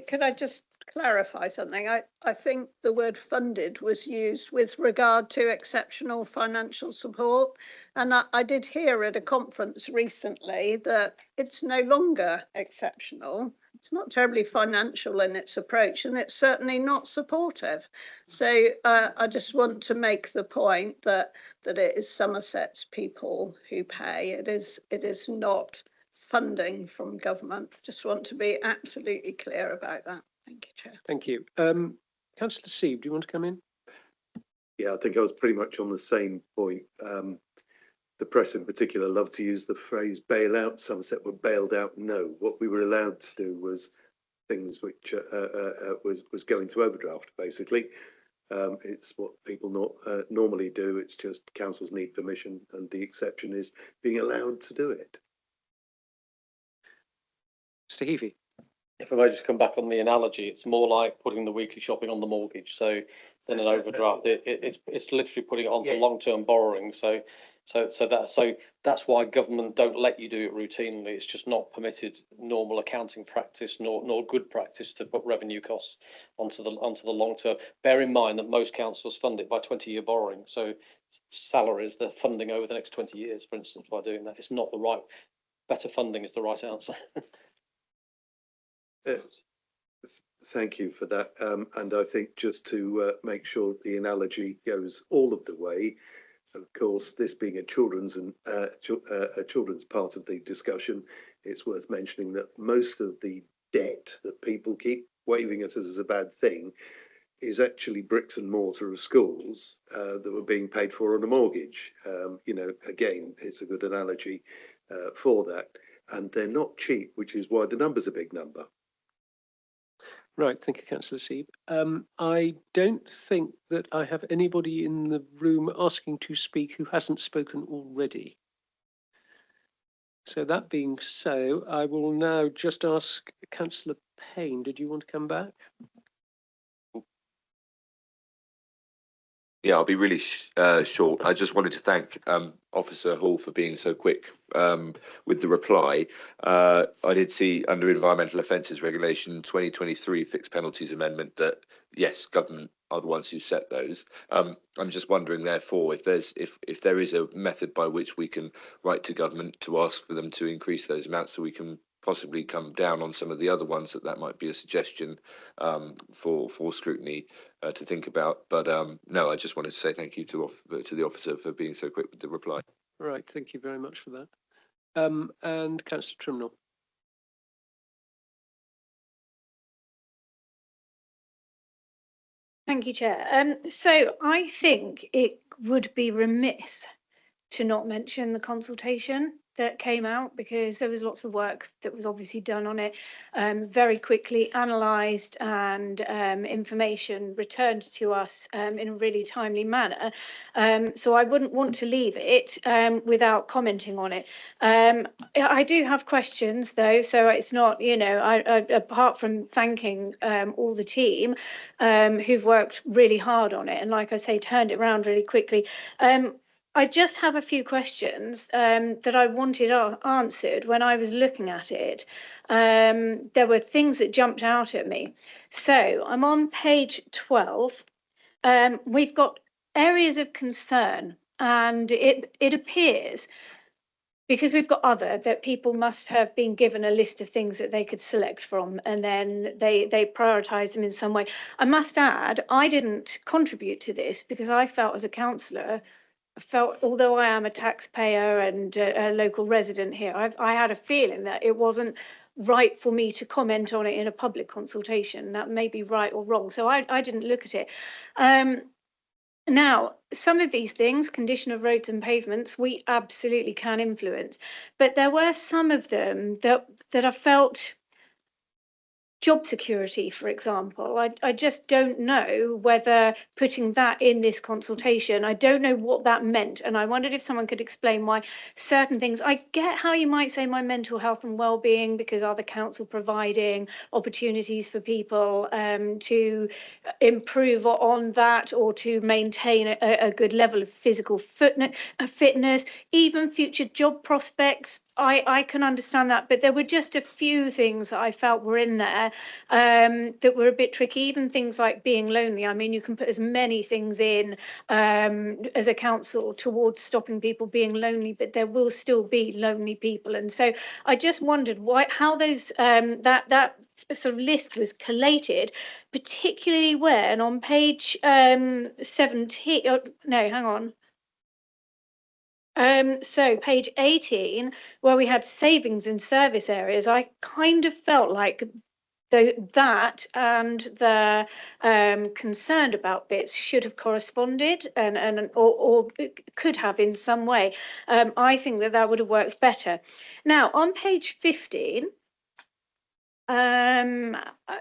G: Could I just clarify something? I think the word funded was used with regard to exceptional financial support. And I did hear at a conference recently that it's no longer exceptional. It's not terribly financial in its approach, and it's certainly not supportive. So I just want to make the point that it is Somerset's people who pay. It is not funding from government. Just want to be absolutely clear about that. Thank you, Chair.
A: Thank you. Councillor Sieb, do you want to come in?
P: Yeah, I think I was pretty much on the same point. The press in particular love to use the phrase bail out. Somerset were bailed out. No, what we were allowed to do was things which was going to overdraft, basically. It's what people normally do. It's just councils need permission, and the exception is being allowed to do it.
A: Mr. Heavey.
O: If I may just come back on the analogy, it's more like putting the weekly shopping on the mortgage. So then an overdraft, it's literally putting it on for long-term borrowing. So that's why government don't let you do it routinely. It's just not permitted normal accounting practice nor good practice to put revenue costs onto the long term. Bear in mind that most councils fund it by 20-year borrowing. So salaries, they're funding over the next 20 years, for instance, by doing that. It's not the right. Better funding is the right answer.
P: Thank you for that. And I think just to make sure the analogy goes all of the way, of course, this being a children's part of the discussion, it's worth mentioning that most of the debt that people keep waving at us as a bad thing is actually bricks and mortar of schools that were being paid for on a mortgage. Again, it's a good analogy for that. And they're not cheap, which is why the number's a big number.
A: Right, thank you, Councillor Sieb. I don't think that I have anybody in the room asking to speak who hasn't spoken already. So that being so, I will now just ask Councillor Payne, did you want to come back?
Q: Yeah, I'll be really short. I just wanted to thank Officer Hall for being so quick with the reply. I did see under Environmental Offences Regulation 2023 Fixed Penalties Amendment that, yes, government are the ones who set those. I'm just wondering, therefore, if there is a method by which we can write to government to ask for them to increase those amounts so we can possibly come down on some of the other ones, that might be a suggestion for scrutiny to think about. But no, I just wanted to say thank you to the officer for being so quick with the reply.
A: Right, thank you very much for that. And Councillor Trimnell.
I: Thank you, Chair. So I think it would be remiss to not mention the consultation that came out, because there was lots of work that was obviously done on it, very quickly analysed, and information returned to us in a really timely manner. So I wouldn't want to leave it without commenting on it. I do have questions though, so it's not, I apart from thanking all the team who've worked really hard on it, and like I say, turned it around really quickly. I just have a few questions that I wanted answered when I was looking at it. There were things that jumped out at me. So I'm on page 12. We've got areas of concern, and it appears, because we've got other, that people must have been given a list of things that they could select from, and then they prioritize them in some way. I must add, I didn't contribute to this because I felt as a councillor, although I am a taxpayer and a local resident here, I had a feeling that it wasn't right for me to comment on it in a public consultation. That may be right or wrong, so I didn't look at it. Now, some of these things, condition of roads and pavements, we absolutely can influence, but there were some of them that I felt. Job security, for example, I just don't know whether putting that in this consultation, I don't know what that meant. And I wondered if someone could explain why certain things, I get how you might say my mental health and well-being, because are the council providing opportunities for people to improve on that, or to maintain a good level of physical fitness, even future job prospects. I can understand that, but there were just a few things that I felt were in there that were a bit tricky, even things like being lonely. I mean, you can put as many things in as a council towards stopping people being lonely, but there will still be lonely people. And so I just wondered how those that sort of list was collated, particularly when on page 17, no, hang on. So page 18, where we had savings in service areas, I kind of felt like that and the concerned about bits should have corresponded or could have in some way. I think that would have worked better. Now on page 15,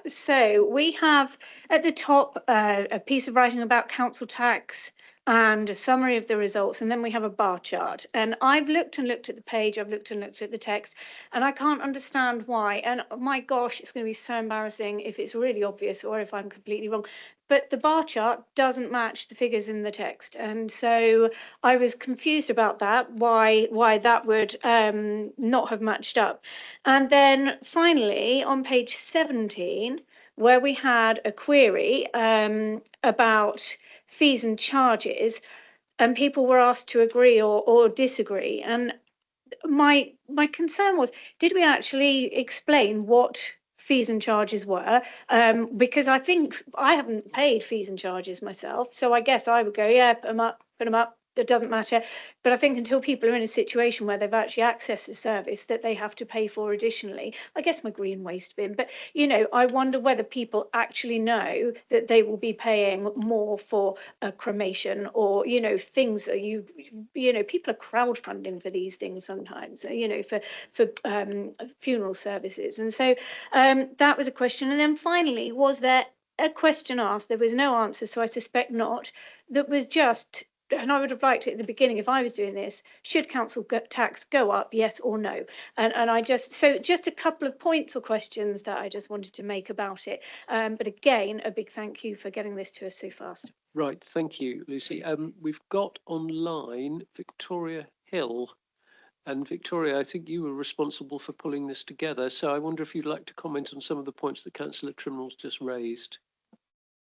I: so we have at the top a piece of writing about council tax and a summary of the results, and then we have a bar chart. And I've looked and looked at the page, I've looked and looked at the text, and I can't understand why. And my gosh, it's going to be so embarrassing if it's really obvious or if I'm completely wrong. But the bar chart doesn't match the figures in the text, and so I was confused about that, why that would not have matched up. And then finally on page 17, where we had a query about fees and charges, and people were asked to agree or disagree. And my concern was, did we actually explain what fees and charges were? Because I think I haven't paid fees and charges myself, so I guess I would go, yeah, put them up. It doesn't matter. But I think until people are in a situation where they've actually accessed a service that they have to pay for additionally, I guess my green waste bin, but I wonder whether people actually know that they will be paying more for a cremation, or things that people are crowdfunding for these things sometimes, for funeral services. And so that was a question. And then finally, was there a question asked? There was no answer, so I suspect not. That was just, and I would have liked it at the beginning if I was doing this, should council tax go up, yes or no? And I just a couple of points or questions that I just wanted to make about it. But again, a big thank you for getting this to us so fast.
A: Right, thank you, Lucy. We've got online Victoria Hill. And Victoria, I think you were responsible for pulling this together. So I wonder if you'd like to comment on some of the points that Councillor Trimmel's just raised.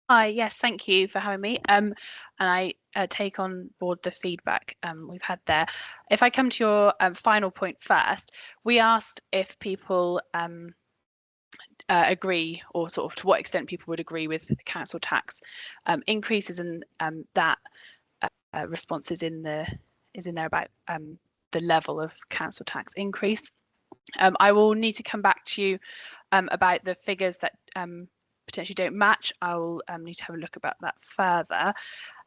F: Hi, yes, thank you for having me. And I take on board the feedback we've had there. If I come to your final point first, we asked if people agree, or sort of to what extent people would agree with council tax increases, and that response is in there about the level of council tax increase. I will need to come back to you about the figures that potentially don't match. I'll need to have a look about that further.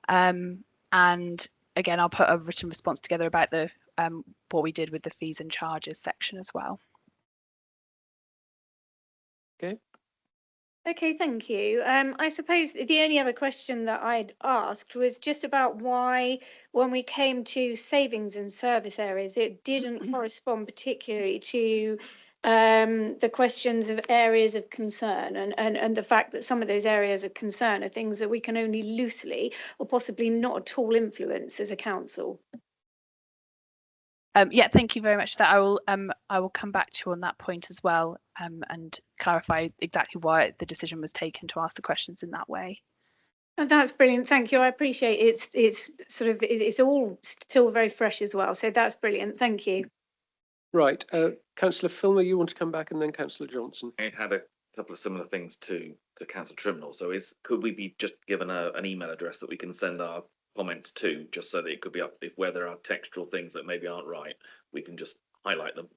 F: And again, I'll put a written response together about the what we did with the fees and charges section as well.
A: Okay.
I: Okay, thank you. I suppose the only other question that I'd asked was just about why, when we came to savings in service areas, it didn't correspond particularly to the questions of areas of concern, and the fact that some of those areas of concern are things that we can only loosely or possibly not at all influence as a council.
F: Yeah, thank you very much for that. I will come back to you on that point as well, and clarify exactly why the decision was taken to ask the questions in that way.
I: And that's brilliant. Thank you. I appreciate it's sort of it's all still very fresh as well. So that's brilliant. Thank you.
A: Right, Councillor Filmer, you want to come back, and then Councillor Johnson.
B: I had a couple of similar things to Councillor Trimnell. So could we be just given an email address that we can send our comments to, just so that it could be up, if where there are textual things that maybe aren't right, we can just highlight them.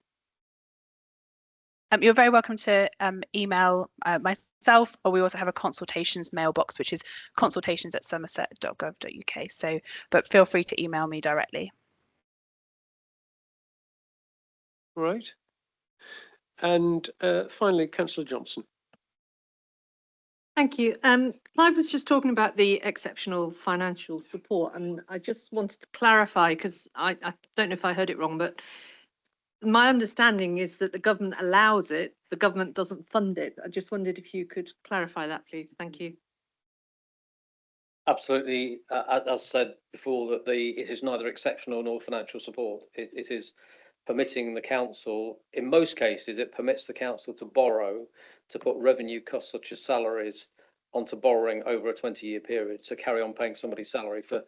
F: You're very welcome to email myself, or we also have a consultations mailbox, which is consultations@somerset.gov.uk. So, but feel free to email me directly.
A: Right. And finally, Councillor Johnson.
M: Thank you. Clive was just talking about the exceptional financial support, and I just wanted to clarify, because I don't know if I heard it wrong, but my understanding is that the government allows it, the government doesn't fund it. I just wondered if you could clarify that, please. Thank you.
O: Absolutely. As said before, that it is neither exceptional nor financial support. It is permitting the council, in most cases, it permits the council to borrow, to put revenue costs such as salaries onto borrowing over a 20-year period. So carry on paying somebody's salary for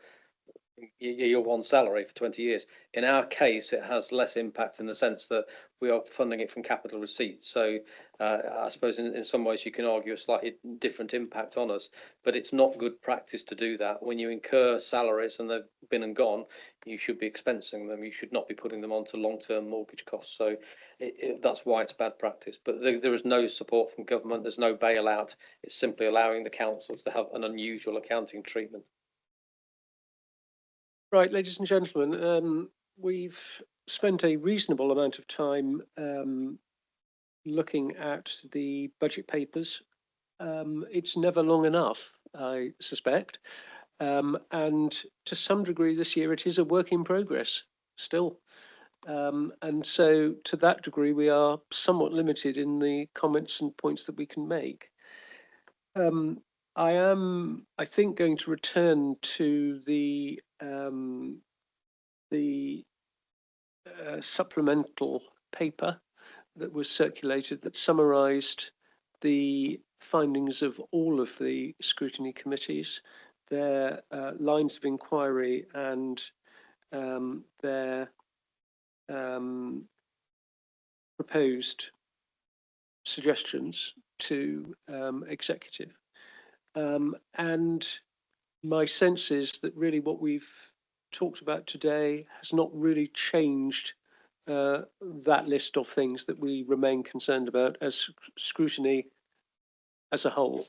O: your one salary for 20 years. In our case, it has less impact in the sense that we are funding it from capital receipts. So I suppose in some ways you can argue a slightly different impact on us, but it's not good practice to do that. When you incur salaries and they've been and gone, you should be expensing them. You should not be putting them onto long-term mortgage costs. So that's why it's bad practice. But there is no support from government. There's no bailout. It's simply allowing the councils to have an unusual accounting treatment.
A: Right, ladies and gentlemen, we've spent a reasonable amount of time looking at the budget papers. It's never long enough, I suspect. And to some degree this year, it is a work in progress still. And so to that degree, we are somewhat limited in the comments and points that we can make. I am, I think, going to return to the supplemental paper that was circulated that summarised the findings of all of the scrutiny committees, their lines of inquiry, and their proposed suggestions to executive. And my sense is that really what we've talked about today has not really changed that list of things that we remain concerned about as scrutiny as a whole.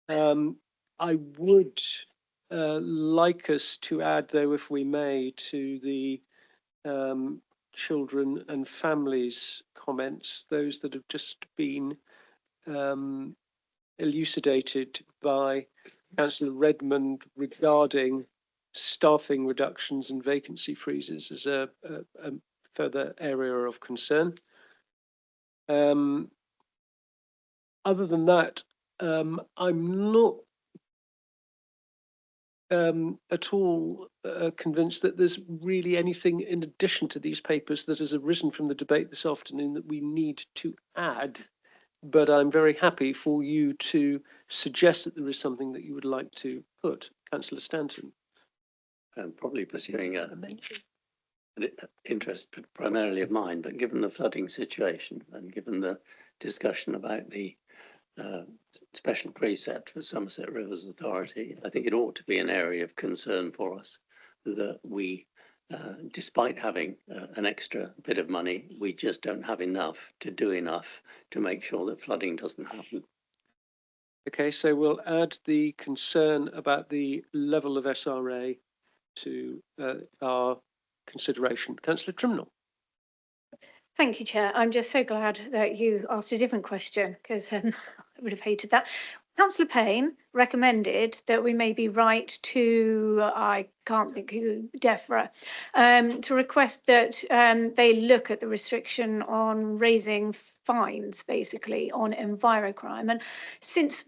A: I would like us to add, though, if we may, to the children and families comments, those that have just been elucidated by Councillor Redmond regarding staffing reductions and vacancy freezes as a further area of concern. Other than that, I'm not at all convinced that there's really anything in addition to these papers that has arisen from the debate this afternoon that we need to add. But I'm very happy for you to suggest that there is something that you would like to put. Councillor Stanton.
U: Probably pursuing an interest primarily of mine, but given the flooding situation and given the discussion about the special precept for Somerset Rivers Authority, I think it ought to be an area of concern for us that we, despite having an extra bit of money, we just don't have enough to do enough to make sure that flooding doesn't happen.
A: Okay, so we'll add the concern about the level of SRA to our consideration. Councillor Trimnell.
I: Thank you, Chair. I'm just so glad that you asked a different question, because I would have hated that. Councillor Payne recommended that we maybe write to, I can't think who, DEFRA, to request that they look at the restriction on raising fines, basically, on envirocrime. And since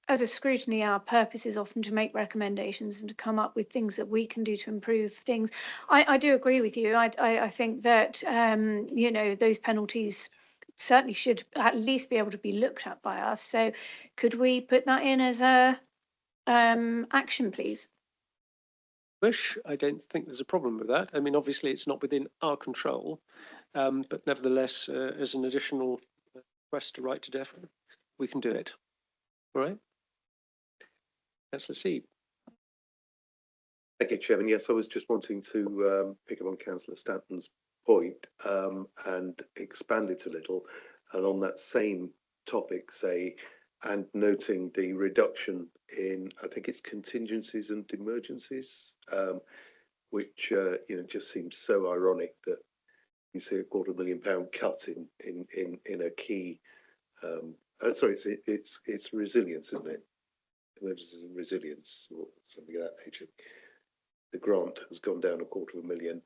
I: as a scrutiny, our purpose is often to make recommendations and to come up with things that we can do to improve things. I do agree with you. I think that, you know, those penalties certainly should at least be able to be looked at by us. So could we put that in as a action, please?
A: Bush, I don't think there's a problem with that. I mean, obviously it's not within our control, but nevertheless, as an additional request to write to DEFRA, we can do it. All right. Councillor Seeb.
P: Thank you, Chairman. Yes, I was just wanting to pick up on Councillor Stanton's point and expand it a little. And on that same topic, say, and noting the reduction in, I think it's contingencies and emergencies, which you know, just seems so ironic that you see £250,000 cut in a key. Sorry, it's resilience, isn't it? Emergencies and resilience, or something of that nature. The grant has gone down £250,000.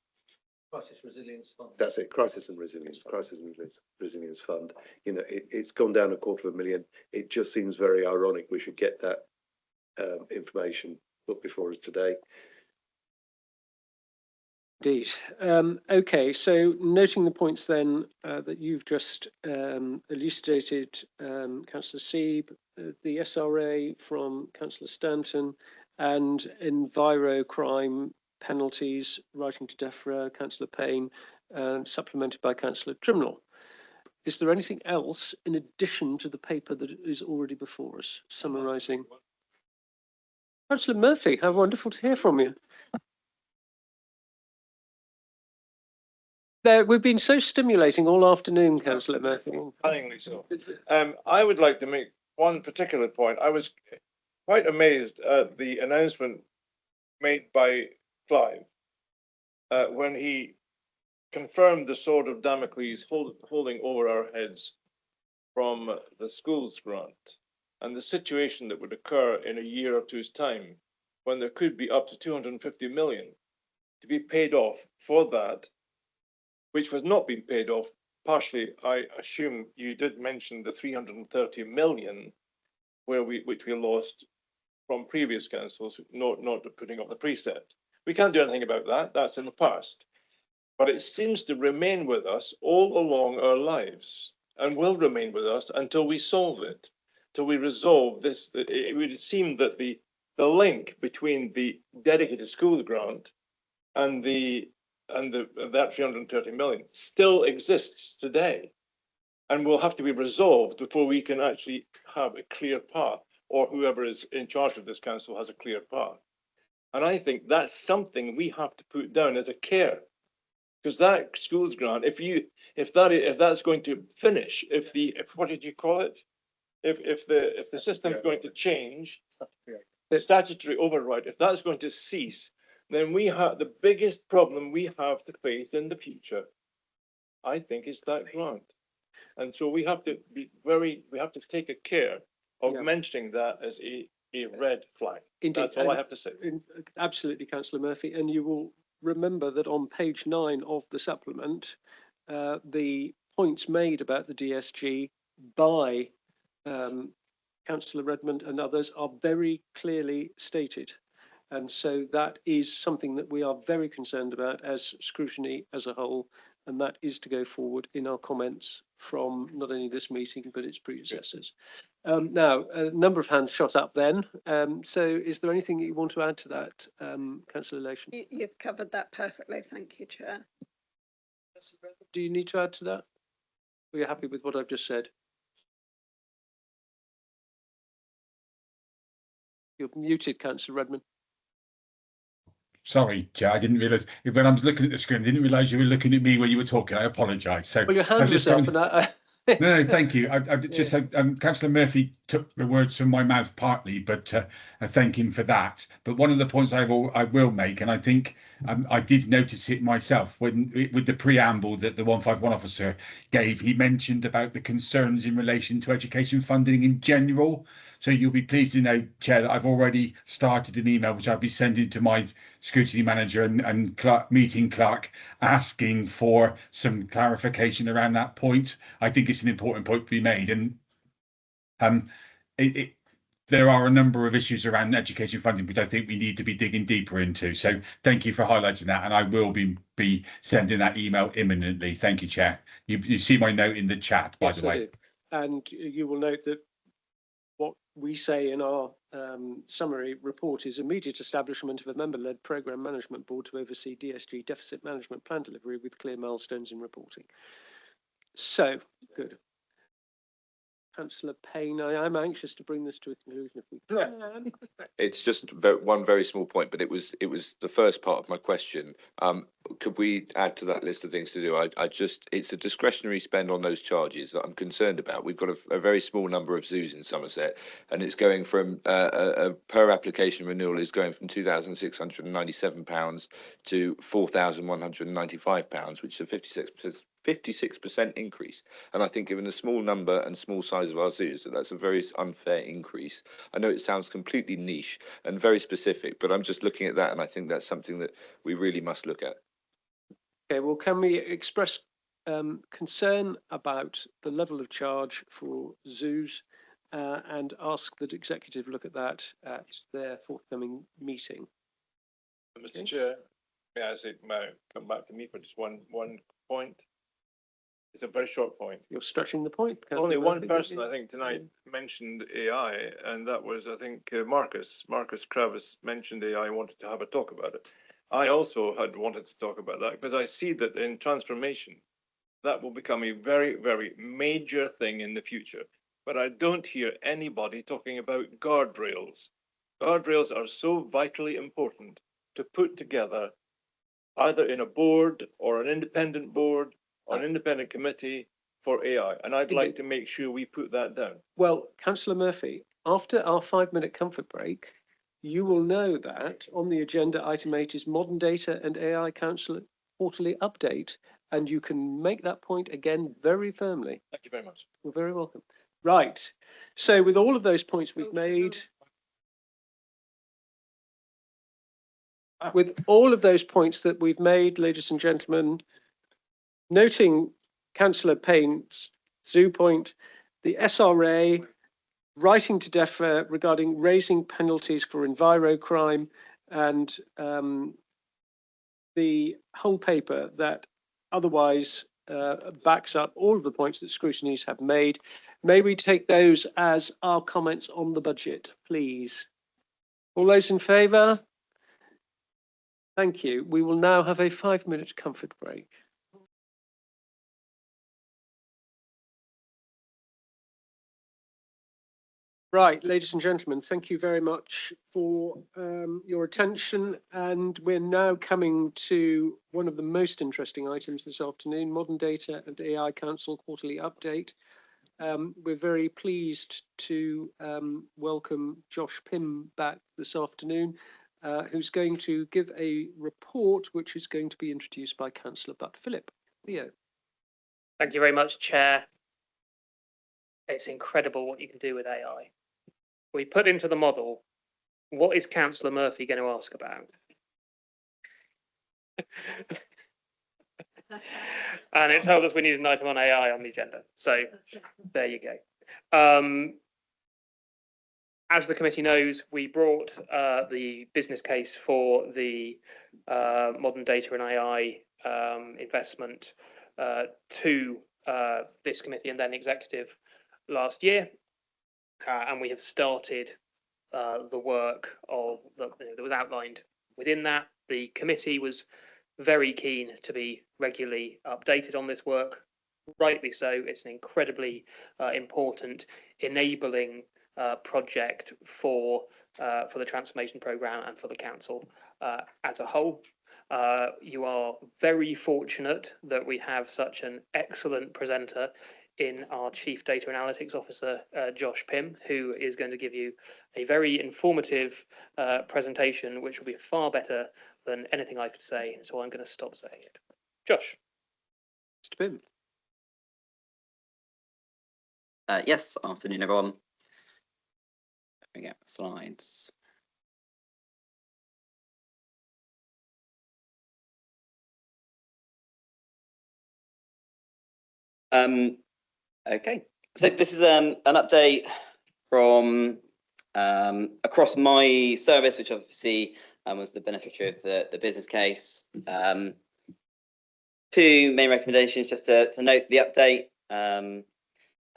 O: Crisis Resilience Fund.
P: That's it, Crisis and Resilience Fund. You know, it's gone down £250,000. It just seems very ironic we should get that information put before us today.
A: Indeed. Okay, so noting the points then that you've just elucidated, Councillor Seeb, the SRA from Councillor Stanton, and enviro crime penalties writing to DEFRA, Councillor Payne, supplemented by Councillor Trimnell. Is there anything else in addition to the paper that is already before us, summarising? Councillor Murphy, how wonderful to hear from you. We've been so stimulating all afternoon, Councillor Murphy.
E: Cunningly so. I would like to make one particular point. I was quite amazed at the announcement made by Clive when he confirmed the sword of Damocles holding over our heads from the schools grant and the situation that would occur in a year or two's time when there could be up to 250 million to be paid off for that, which was not being paid off. Partially, I assume you did mention the 330 million which we lost from previous councils not putting up the precept. We can't do anything about that. That's in the past. But it seems to remain with us all along our lives and will remain with us until we solve it, till we resolve this. It would seem that the link between the dedicated schools grant and that 330 million still exists today and will have to be resolved before we can actually have a clear path, or whoever is in charge of this council has a clear path. And I think that's something we have to put down as a care, because that schools grant, if that's going to finish, if what did you call it? If the system is going to change, the statutory override, if that's going to cease, then we have the biggest problem we have to face in the future, I think, is that grant. And so we have to take a care of mentioning that as a red flag. Indeed. That's all I have to say.
A: Absolutely, Councillor Murphy. And you will remember that on page 9 of the supplement, the points made about the DSG by Councillor Redmond and others are very clearly stated. And so that is something that we are very concerned about as scrutiny as a whole, and that is to go forward in our comments from not only this meeting, but its predecessors. Now, a number of hands shot up then. So is there anything that you want to add to that, Councillor Lation?
G: You've covered that perfectly. Thank you, Chair.
A: Do you need to add to that? Are you happy with what I've just said? You're muted, Councillor Redmond.
R: Sorry, Chair, I didn't realise. When I was looking at the screen, I didn't realise you were looking at me when you were talking. I apologise. So,
A: well, your hand was up, and
R: No, thank you. I just Councillor Murphy took the words from my mouth partly, but I thank him for that. But one of the points I will make, and I think I did notice it myself when with the preamble that the 151 officer gave, he mentioned about the concerns in relation to education funding in general. So you'll be pleased to know, Chair, that I've already started an email which I'll be sending to my scrutiny manager and meeting clerk, asking for some clarification around that point. I think it's an important point to be made, and there are a number of issues around education funding which I think we need to be digging deeper into. So thank you for highlighting that, and I will be sending that email imminently. Thank you, Chair. You see my note in the chat, by the way.
A: I do. And you will note that what we say in our summary report is immediate establishment of a member-led programme management board to oversee DSG deficit management plan delivery with clear milestones in reporting. So, good. Councillor Payne, I am anxious to bring this to a conclusion if we can.
Q: It's just one very small point, but it was the first part of my question. Could we add to that list of things to do? It's a discretionary spend on those charges that I'm concerned about. We've got a very small number of zoos in Somerset, and it's going from a per application renewal is going from £2,697 to £4,195, which is a 56% increase. And I think given the small number and small size of our zoos, that's a very unfair increase. I know it sounds completely niche and very specific, but I'm just looking at that, and I think that's something that we really must look at.
A: Okay, well, can we express concern about the level of charge for zoos and ask that executive look at that at their forthcoming meeting?
E: Mr. Chair, may I come back to me for just one point? It's a very short point.
A: You're stretching the point.
E: Only one person, I think, tonight mentioned AI, and that was, I think, Marcus. Marcus Kravis mentioned AI and wanted to have a talk about it. I also had wanted to talk about that because I see that in transformation, that will become a very, very major thing in the future. But I don't hear anybody talking about guardrails. Guardrails are so vitally important to put together either in a board or an independent board or an independent committee for AI. And I'd like to make sure we put that down.
A: Well, Councillor Murphy, after our 5-minute comfort break, you will know that on the agenda item 8 is Modern Data and AI Council quarterly update. And you can make that point again very firmly.
E: Thank you very much.
A: You're very welcome. Right. So with all of those points we've made, ladies and gentlemen, noting Councillor Payne's zoo point, the SRA writing to DEFRA regarding raising penalties for envirocrime, and the whole paper that otherwise backs up all of the points that scrutineers have made. May we take those as our comments on the budget, please? All those in favour? Thank you. We will now have a 5-minute comfort break. Right, ladies and gentlemen, thank you very much for your attention. And we're now coming to one of the most interesting items this afternoon, Modern Data and AI Council quarterly update. We're very pleased to welcome Josh Pym back this afternoon, who's going to give a report which is going to be introduced by Councillor Butt-Phillip. Theo.
C: Thank you very much, Chair. It's incredible what you can do with AI. We put into the model, what is Councillor Murphy going to ask about? And it told us we need an item on AI on the agenda. So there you go. As the committee knows, we brought the business case for the modern data and AI investment to this committee and then executive last year. And we have started the work that was outlined within that. The committee was very keen to be regularly updated on this work. Rightly so. It's an incredibly important enabling project for the transformation programme and for the council as a whole. You are very fortunate that we have such an excellent presenter in our Chief Data Analytics Officer, Josh Pym, who is going to give you a very informative presentation, which will be far better than anything I could say. So I'm going to stop saying it. Josh.
A: Mr. Pym.
V: Yes, afternoon, everyone. Let me get the slides. Okay, so this is an update from Across my service, which obviously was the beneficiary of the business case, two main recommendations just to note the update,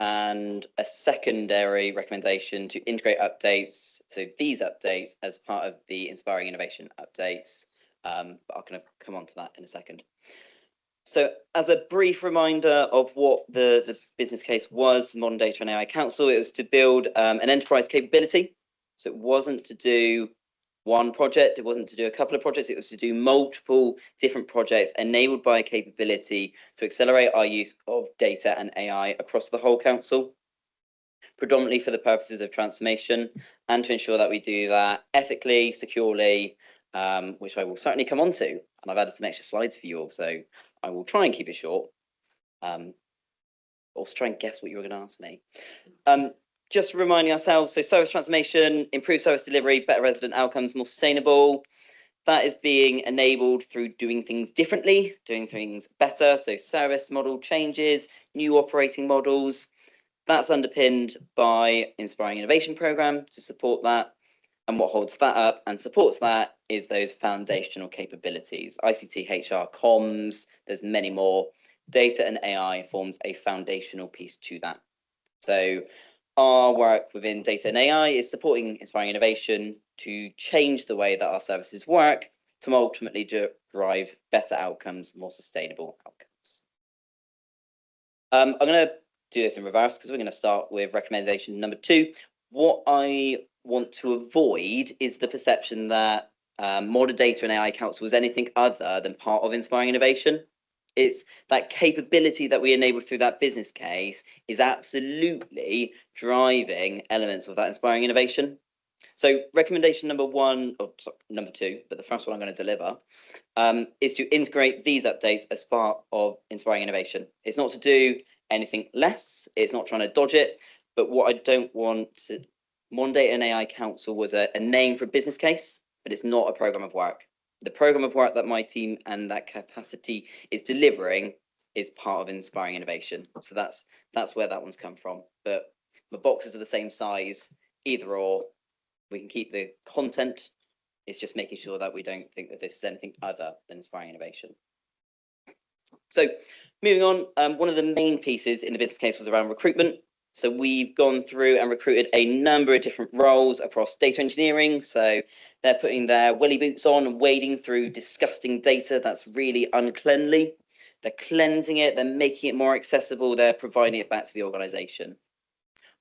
V: and a secondary recommendation to integrate updates, so these updates as part of the Inspiring Innovation updates. But I'll kind of come on to that in a second. So as a brief reminder of what the business case was, Modern Data and AI Council, it was to build an enterprise capability. So it wasn't to do one project, it wasn't to do a couple of projects, it was to do multiple different projects enabled by a capability to accelerate our use of data and AI across the whole council, predominantly for the purposes of transformation, and to ensure that we do that ethically, securely, which I will certainly come on to. And I've added some extra slides for you all, so I will try and keep it short. Also try and guess what you were going to ask me. Just reminding ourselves, so service transformation, improved service delivery, better resident outcomes, more sustainable. That is being enabled through doing things differently, doing things better. So service model changes, new operating models. That's underpinned by Inspiring Innovation Programme to support that. And what holds that up and supports that is those foundational capabilities. ICT, HR, comms, there's many more. Data and AI forms a foundational piece to that. So our work within data and AI is supporting Inspiring Innovation to change the way that our services work to ultimately drive better outcomes, more sustainable outcomes. I'm going to do this in reverse because we're going to start with recommendation number 2. What I want to avoid is the perception that Modern Data and AI Council was anything other than part of Inspiring Innovation. It's that capability that we enabled through that business case is absolutely driving elements of that Inspiring Innovation. So recommendation number 1, or number 2, but the first one I'm going to deliver, is to integrate these updates as part of Inspiring Innovation. It's not to do anything less, it's not trying to dodge it, but what I don't want to, Modern Data and AI Council was a name for a business case, but it's not a programme of work. The programme of work that my team and that capacity is delivering is part of Inspiring Innovation. So that's where that one's come from. But the boxes are the same size, either or. We can keep the content. It's just making sure that we don't think that this is anything other than Inspiring Innovation. So moving on, one of the main pieces in the business case was around recruitment. So we've gone through and recruited a number of different roles across data engineering. So they're putting their welly boots on and wading through disgusting data that's really uncleanly. They're cleansing it, they're making it more accessible, they're providing it back to the organisation.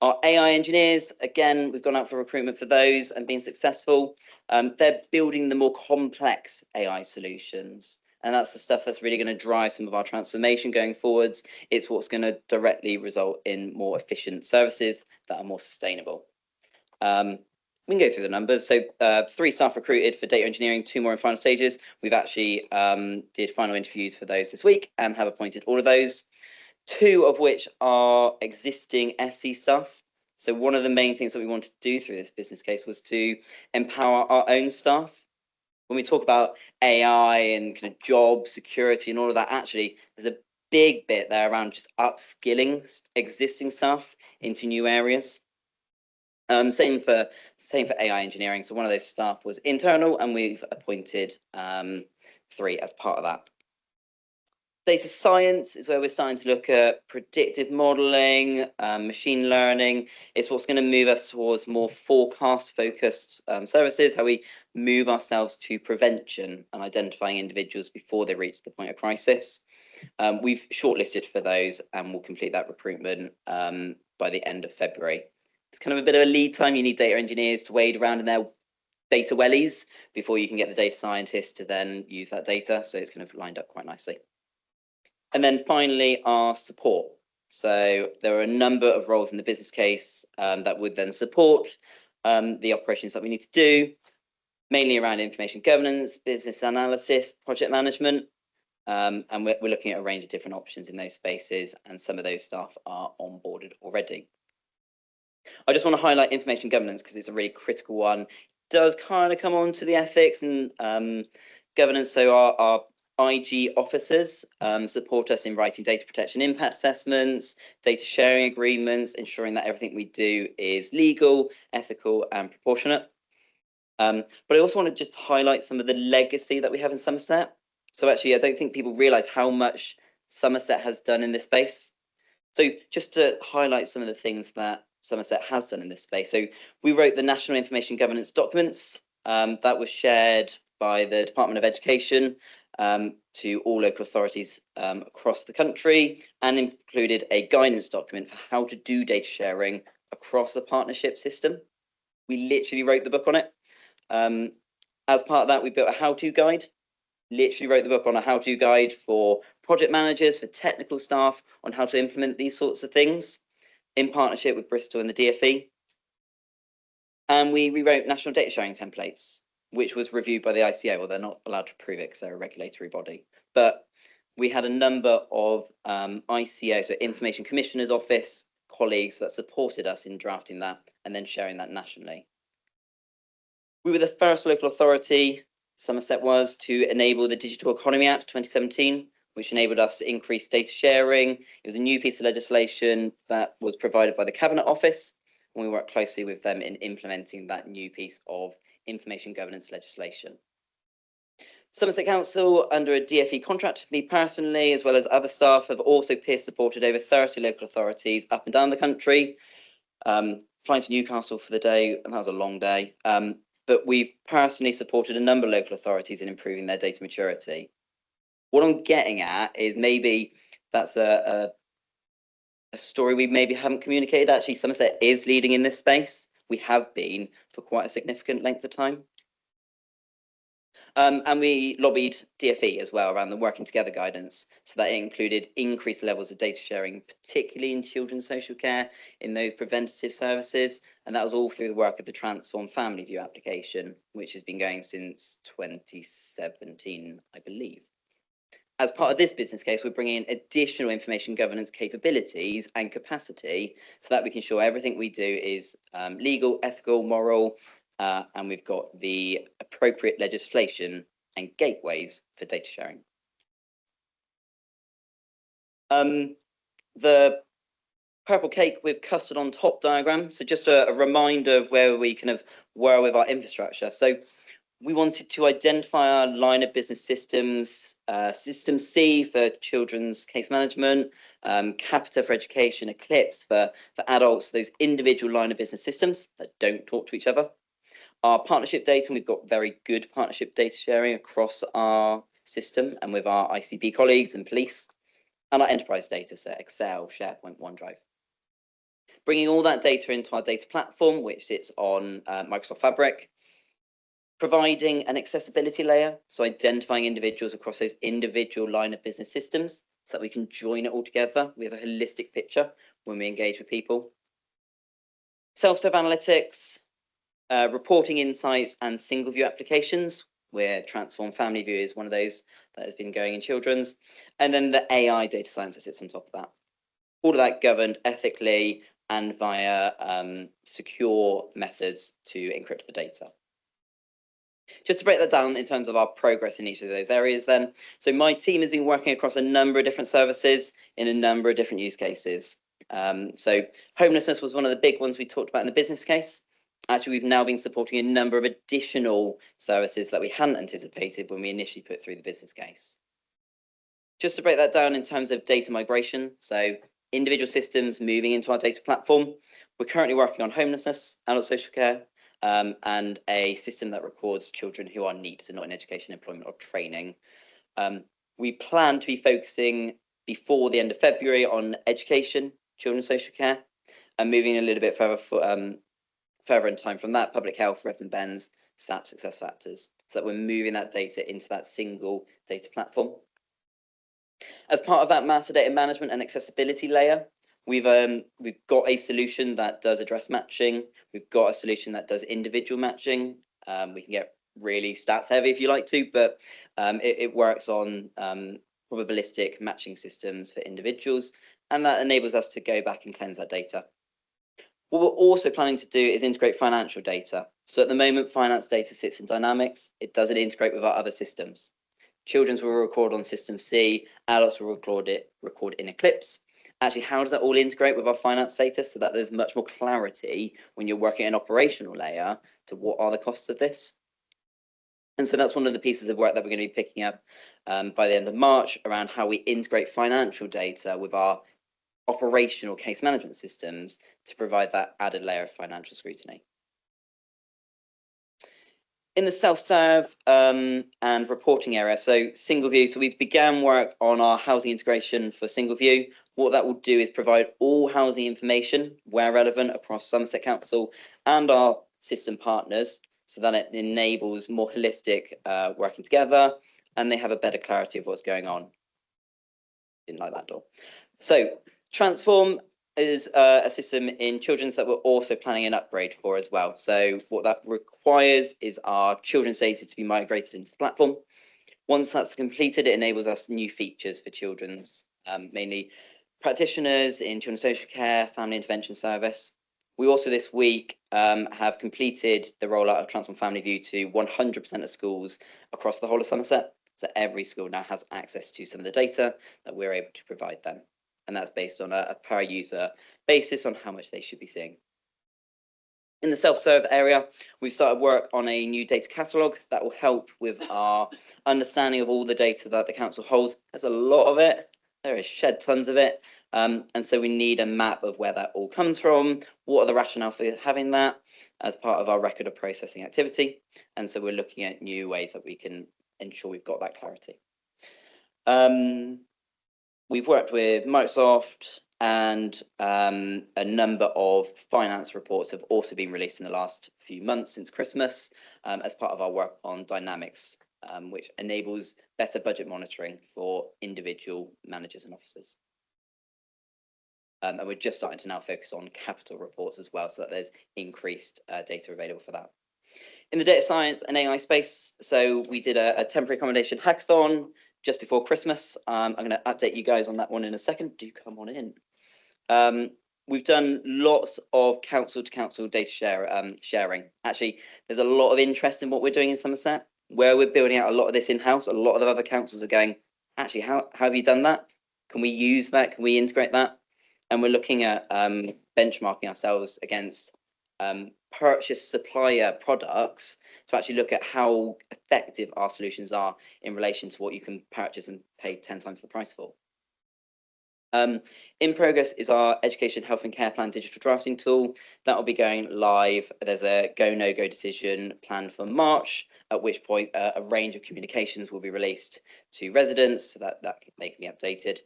V: Our AI engineers, again, we've gone out for recruitment for those and been successful. They're building the more complex AI solutions. And that's the stuff that's really going to drive some of our transformation going forwards. It's what's going to directly result in more efficient services that are more sustainable. We can go through the numbers. So 3 staff recruited for data engineering, 2 more in final stages. We've actually did final interviews for those this week and have appointed all of those. 2 of which are existing SC staff. So one of the main things that we wanted to do through this business case was to empower our own staff. When we talk about AI and kind of job security and all of that, actually, there's a big bit there around just upskilling existing staff into new areas. Same for AI engineering. So one of those staff was internal, and we've appointed 3 as part of that. Data science is where we're starting to look at predictive modeling, machine learning. It's what's going to move us towards more forecast-focused services, how we move ourselves to prevention and identifying individuals before they reach the point of crisis. We've shortlisted for those and we'll complete that recruitment by the end of February. It's kind of a bit of a lead time. You need data engineers to wade around in their data wellies before you can get the data scientists to then use that data. So it's kind of lined up quite nicely. And then finally, our support. So there are a number of roles in the business case that would then support the operations that we need to do, mainly around information governance, business analysis, project management. And we're looking at a range of different options in those spaces, and some of those staff are onboarded already. I just want to highlight information governance because it's a really critical one. It does kind of come on to the ethics and governance. So our IG officers support us in writing data protection impact assessments, data sharing agreements, ensuring that everything we do is legal, ethical and proportionate. But I also want to just highlight some of the legacy that we have in Somerset. So actually, I don't think people realise how much Somerset has done in this space. So just to highlight some of the things that Somerset has done in this space. So we wrote the National Information Governance documents that was shared by the Department of Education to all local authorities across the country, and included a guidance document for how to do data sharing across a partnership system. We literally wrote the book on it. As part of that, we built a how-to guide. Literally wrote the book on a how-to guide for project managers, for technical staff, on how to implement these sorts of things in partnership with Bristol and the DfE. And we rewrote national data sharing templates, which was reviewed by the ICO. Well, they're not allowed to approve it because they're a regulatory body. But we had a number of ICO, so Information Commissioner's Office colleagues that supported us in drafting that and then sharing that nationally. We were the first local authority, Somerset was, to enable the Digital Economy Act 2017, which enabled us to increase data sharing. It was a new piece of legislation that was provided by the Cabinet Office, and we worked closely with them in implementing that new piece of information governance legislation. Somerset Council, under a DfE contract, me personally, as well as other staff, have also peer supported over 30 local authorities up and down the country. Flying to Newcastle for the day, and that was a long day. But we've personally supported a number of local authorities in improving their data maturity. What I'm getting at is maybe that's a story we maybe haven't communicated. Actually, Somerset is leading in this space. We have been for quite a significant length of time. And we lobbied DfE as well around the working together guidance. So that included increased levels of data sharing, particularly in children's social care, in those preventative services. And that was all through the work of the Transform Family View application, which has been going since 2017, I believe. As part of this business case, we're bringing in additional information governance capabilities and capacity so that we can ensure everything we do is legal, ethical, moral, and we've got the appropriate legislation and gateways for data sharing. The purple cake with custard on top diagram. So just a reminder of where we kind of were with our infrastructure. So we wanted to identify our line of business systems, System C for children's case management, Capita for education, Eclipse for adults, those individual line of business systems that don't talk to each other. Our partnership data, and we've got very good partnership data sharing across our system and with our ICB colleagues and police, and our enterprise data set, Excel, SharePoint, OneDrive. Bringing all that data into our data platform, which sits on Microsoft Fabric, providing an accessibility layer, so identifying individuals across those individual line of business systems so that we can join it all together. We have a holistic picture when we engage with people. Self-serve analytics, reporting insights and single view applications, where Transform Family View is one of those that has been going in children's, and then the AI data science that sits on top of that. All of that governed ethically and via secure methods to encrypt the data. Just to break that down in terms of our progress in each of those areas then. So my team has been working across a number of different services in a number of different use cases. So homelessness was one of the big ones we talked about in the business case. Actually, we've now been supporting a number of additional services that we hadn't anticipated when we initially put through the business case. Just to break that down in terms of data migration, so individual systems moving into our data platform, we're currently working on homelessness, adult social care, and a system that records children who are NEET, so not in education, employment or training. We plan to be focusing before the end of February on education, children's social care, and moving a little bit further in time from that, public health, revs and bends, SAP success factors, so that we're moving that data into that single data platform. As part of that master data management and accessibility layer, we've got a solution that does address matching. We've got a solution that does individual matching. We can get really stats heavy if you like to, but it works on probabilistic matching systems for individuals, and that enables us to go back and cleanse that data. What we're also planning to do is integrate financial data. So at the moment, finance data sits in Dynamics. It doesn't integrate with our other systems. Children's will record on System C, adults will record in Eclipse. Actually, how does that all integrate with our finance data so that there's much more clarity when you're working at an operational layer to what are the costs of this? And so that's one of the pieces of work that we're going to be picking up by the end of March around how we integrate financial data with our operational case management systems to provide that added layer of financial scrutiny. In the self-serve and reporting area, so single view, so we began work on our housing integration for single view. What that will do is provide all housing information where relevant across Somerset Council and our system partners, so that it enables more holistic working together, and they have a better clarity of what's going on. Didn't like that door. So Transform is a system in children's that we're also planning an upgrade for as well. So what that requires is our children's data to be migrated into the platform. Once that's completed, it enables us new features for children's, mainly practitioners in children's social care, family intervention service. We also this week have completed the rollout of Transform Family View to 100% of schools across the whole of Somerset. So every school now has access to some of the data that we're able to provide them. And that's based on a per user basis on how much they should be seeing. In the self-serve area, we've started work on a new data catalogue that will help with our understanding of all the data that the council holds. There's a lot of it. There is shed tons of it. And so we need a map of where that all comes from. What are the rationale for having that as part of our record of processing activity? And so we're looking at new ways that we can ensure we've got that clarity. We've worked with Microsoft, and a number of finance reports have also been released in the last few months since Christmas as part of our work on Dynamics, which enables better budget monitoring for individual managers and officers. And we're just starting to now focus on capital reports as well, so that there's increased data available for that. In the data science and AI space, so we did a temporary accommodation hackathon just before Christmas. I'm going to update you guys on that one in a second. Do come on in. We've done lots of council to council data sharing. Actually, there's a lot of interest in what we're doing in Somerset, where we're building out a lot of this in-house. A lot of the other councils are going, actually, how have you done that? Can we use that? Can we integrate that? And we're looking at benchmarking ourselves against purchase supplier products to actually look at how effective our solutions are in relation to what you can purchase and pay 10 times the price for. In progress is our education, health and care plan digital drafting tool. That will be going live. There's a go, no go decision planned for March, at which point a range of communications will be released to residents so that they can be updated.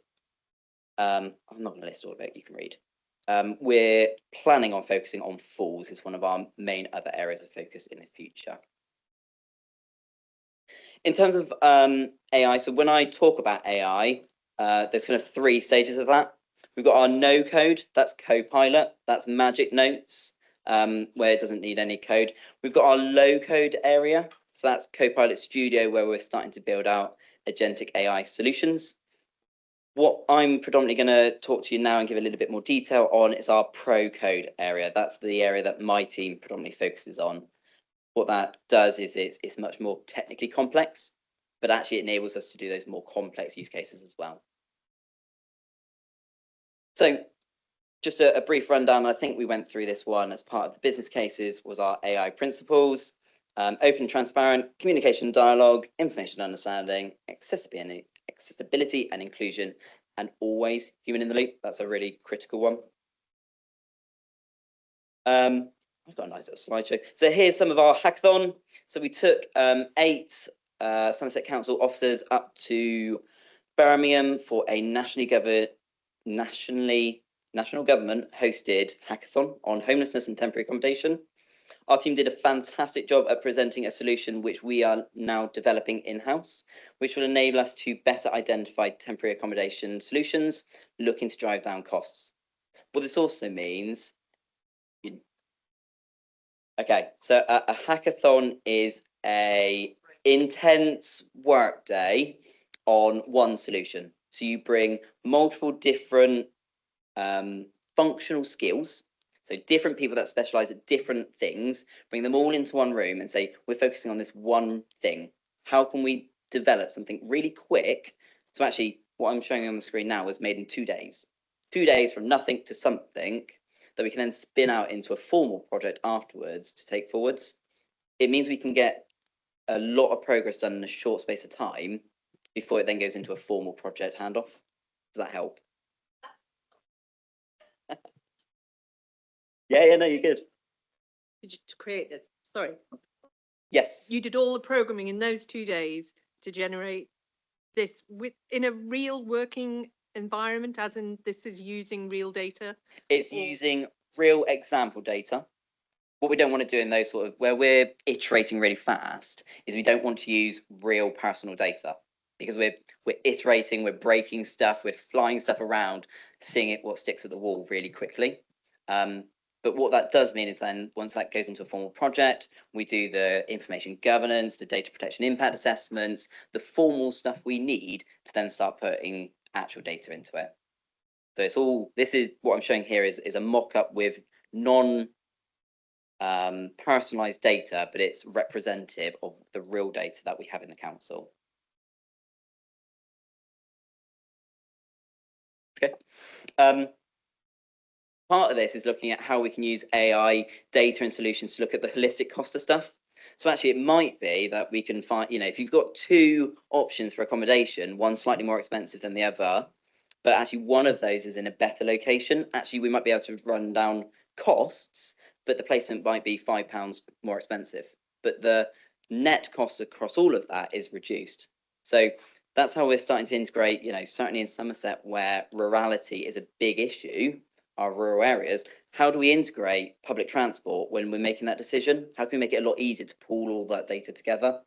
V: I'm not going to list all of it, you can read. We're planning on focusing on falls is one of our main other areas of focus in the future. In terms of AI, so when I talk about AI, there's kind of 3 stages of that. We've got our no code, that's Copilot, that's Magic Notes, where it doesn't need any code. We've got our low code area, so that's Copilot Studio, where we're starting to build out agentic AI solutions. What I'm predominantly going to talk to you now and give a little bit more detail on is our pro code area. That's the area that my team predominantly focuses on. What that does is it's much more technically complex, but actually enables us to do those more complex use cases as well. So just a brief rundown. I think we went through this one as part of the business cases was our AI principles, open and transparent, communication, dialogue, information understanding, accessibility and inclusion, and always human in the loop. That's a really critical one. I've got a nice little slideshow. So here's some of our hackathon. So we took 8 Somerset Council officers up to Birmingham for a national government hosted hackathon on homelessness and temporary accommodation. Our team did a fantastic job at presenting a solution which we are now developing in-house, which will enable us to better identify temporary accommodation solutions, looking to drive down costs. What this also means, okay, so a hackathon is a intense work day on one solution. So you bring multiple different functional skills. So different people that specialize at different things, bring them all into one room and say, we're focusing on this one thing. How can we develop something really quick. So actually, what I'm showing you on the screen now was made in 2 days. 2 days from nothing to something that we can then spin out into a formal project afterwards to take forwards. It means we can get a lot of progress done in a short space of time before it then goes into a formal project handoff. Does that help? Yeah, no, you're good.
M: Did you to create this? Sorry.
V: Yes.
M: You did all the programming in those 2 days to generate this in a real working environment, as in this is using real data?
V: It's using real example data. What we don't want to do in those sort of, where we're iterating really fast, is we don't want to use real personal data, because we're iterating, we're breaking stuff, we're flying stuff around, seeing what sticks at the wall really quickly. But what that does mean is then once that goes into a formal project, we do the information governance, the data protection impact assessments, the formal stuff we need to then start putting actual data into it. So it's all, this is what I'm showing here is a mock-up with personalized data, but it's representative of the real data that we have in the council. Okay. Part of this is looking at how we can use AI data and solutions to look at the holistic cost of stuff. So actually it might be that we can find, if you've got 2 options for accommodation, one slightly more expensive than the other, but actually one of those is in a better location, actually we might be able to run down costs, but the placement might be £5 more expensive. But the net cost across all of that is reduced. So that's how we're starting to integrate, certainly in Somerset where rurality is a big issue, our rural areas, how do we integrate public transport when we're making that decision? How can we make it a lot easier to pool all that data together?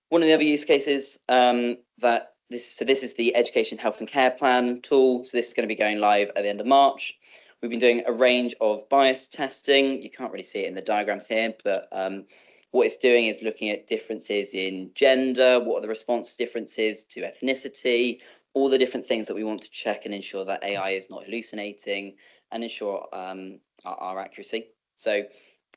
V: One of the other use cases this is the Education, Health and Care Plan tool. So this is going to be going live at the end of March. We've been doing a range of bias testing. You can't really see it in the diagrams here, but what it's doing is looking at differences in gender, what are the response differences to ethnicity, all the different things that we want to check and ensure that AI is not hallucinating and ensure our accuracy. So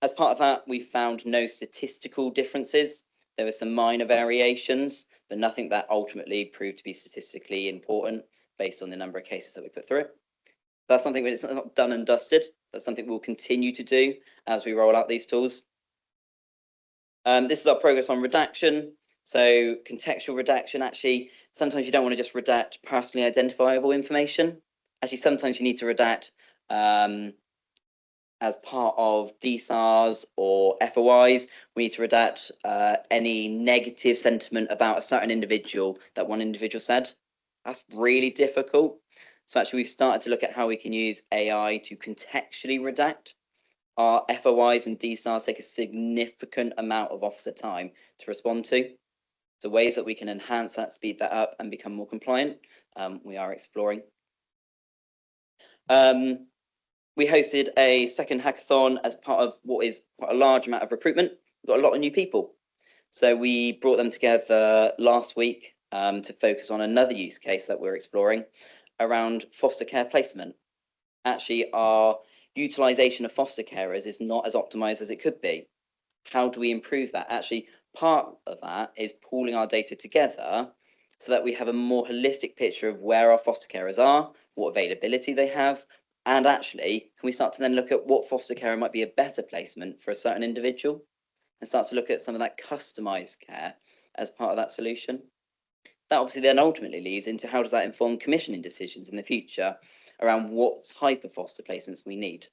V: as part of that, we found no statistical differences. There were some minor variations, but nothing that ultimately proved to be statistically important based on the number of cases that we put through it. That's something that's not done and dusted. That's something we'll continue to do as we roll out these tools. This is our progress on redaction. So contextual redaction, actually, sometimes you don't want to just redact personally identifiable information. Actually, sometimes you need to redact as part of DSARs or FOIs. We need to redact any negative sentiment about a certain individual that one individual said. That's really difficult. So actually, we've started to look at how we can use AI to contextually redact. Our FOIs and DSARs take a significant amount of officer time to respond to. So ways that we can enhance that, speed that up, and become more compliant, we are exploring. We hosted a second hackathon as part of what is quite a large amount of recruitment. We've got a lot of new people. So we brought them together last week to focus on another use case that we're exploring around foster care placement. Actually, our utilisation of foster carers is not as optimised as it could be. How do we improve that? Actually, part of that is pooling our data together so that we have a more holistic picture of where our foster carers are, what availability they have, and actually, can we start to then look at what foster carer might be a better placement for a certain individual and start to look at some of that customised care as part of that solution? That obviously then ultimately leads into how does that inform commissioning decisions in the future around what type of foster placements we need.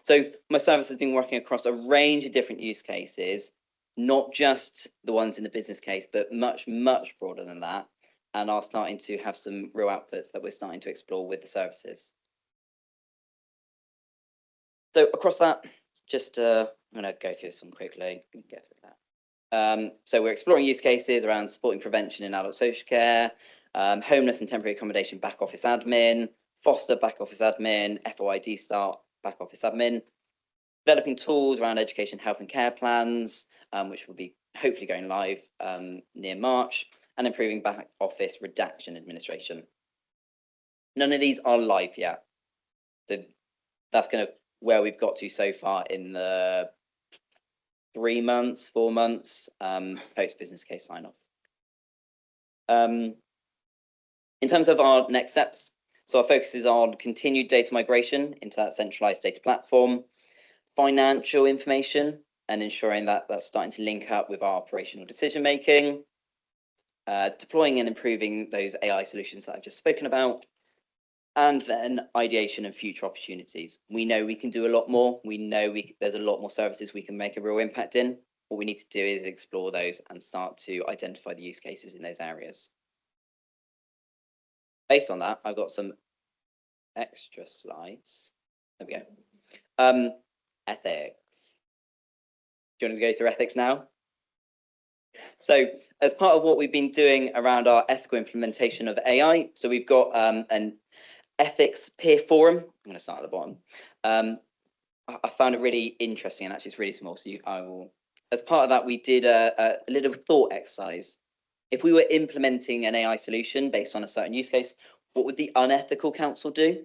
V: So my service has been working across a range of different use cases, not just the ones in the business case, but much, much broader than that, and are starting to have some real outputs that we're starting to explore with the services. So across that, just I'm going to go through this one quickly. Get through that. So we're exploring use cases around supporting prevention in adult social care, homeless and temporary accommodation back office admin, foster back office admin, FOID start back office admin, developing tools around education, health and care plans, which will be hopefully going live near March, and improving back office redaction administration. None of these are live yet. So that's kind of where we've got to so far in the 3 months, 4 months post business case sign off. In terms of our next steps, so our focus is on continued data migration into that centralized data platform, financial information, and ensuring that that's starting to link up with our operational decision making, deploying and improving those AI solutions that I've just spoken about, and then ideation and future opportunities. We know we can do a lot more. We know there's a lot more services we can make a real impact in. What we need to do is explore those and start to identify the use cases in those areas. Based on that, I've got some extra slides. There we go. Ethics. Do you want to go through ethics now? So as part of what we've been doing around our ethical implementation of AI, so we've got an ethics peer forum. I'm going to start at the bottom. I found it really interesting, and actually it's really small, so I will. As part of that, we did a little thought exercise. If we were implementing an AI solution based on a certain use case, what would the unethical council do?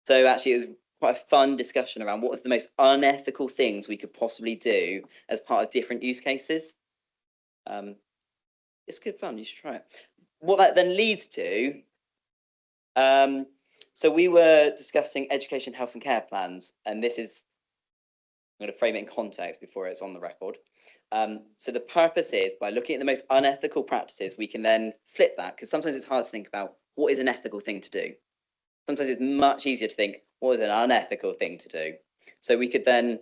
V: So actually, it was quite a fun discussion around what was the most unethical things we could possibly do as part of different use cases. It's good fun. You should try it. What that then leads to. So we were discussing education, health and care plans, and this is, I'm going to frame it in context before it's on the record. So the purpose is, by looking at the most unethical practices, we can then flip that, because sometimes it's hard to think about what is an ethical thing to do. Sometimes it's much easier to think, what is an unethical thing to do? So we could then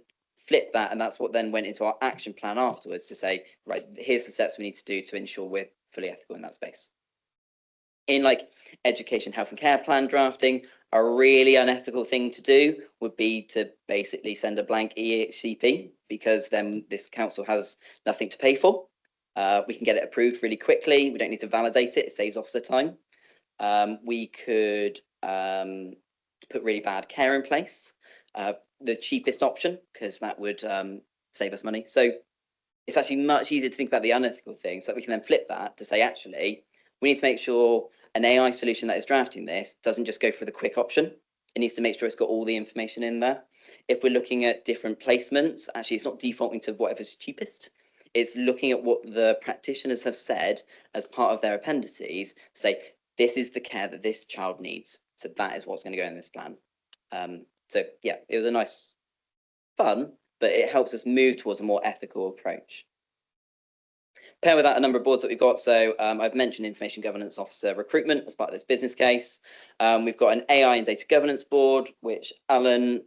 V: flip that, and that's what then went into our action plan afterwards to say, right, here's the steps we need to do to ensure we're fully ethical in that space. In like education, health and care plan drafting, a really unethical thing to do would be to basically send a blank EHCP, because then this council has nothing to pay for. We can get it approved really quickly. We don't need to validate it. It saves officer time. We could put really bad care in place, the cheapest option, because that would save us money. So it's actually much easier to think about the unethical things, so that we can then flip that to say, actually, we need to make sure an AI solution that is drafting this doesn't just go for the quick option. It needs to make sure it's got all the information in there. If we're looking at different placements, actually, it's not defaulting to whatever's cheapest. It's looking at what the practitioners have said as part of their appendices, say, this is the care that this child needs. So that is what's going to go in this plan. So yeah, it was a nice fun, but it helps us move towards a more ethical approach. Pair with that a number of boards that we've got. So I've mentioned information governance officer recruitment as part of this business case. We've got an AI and data governance board, which Alan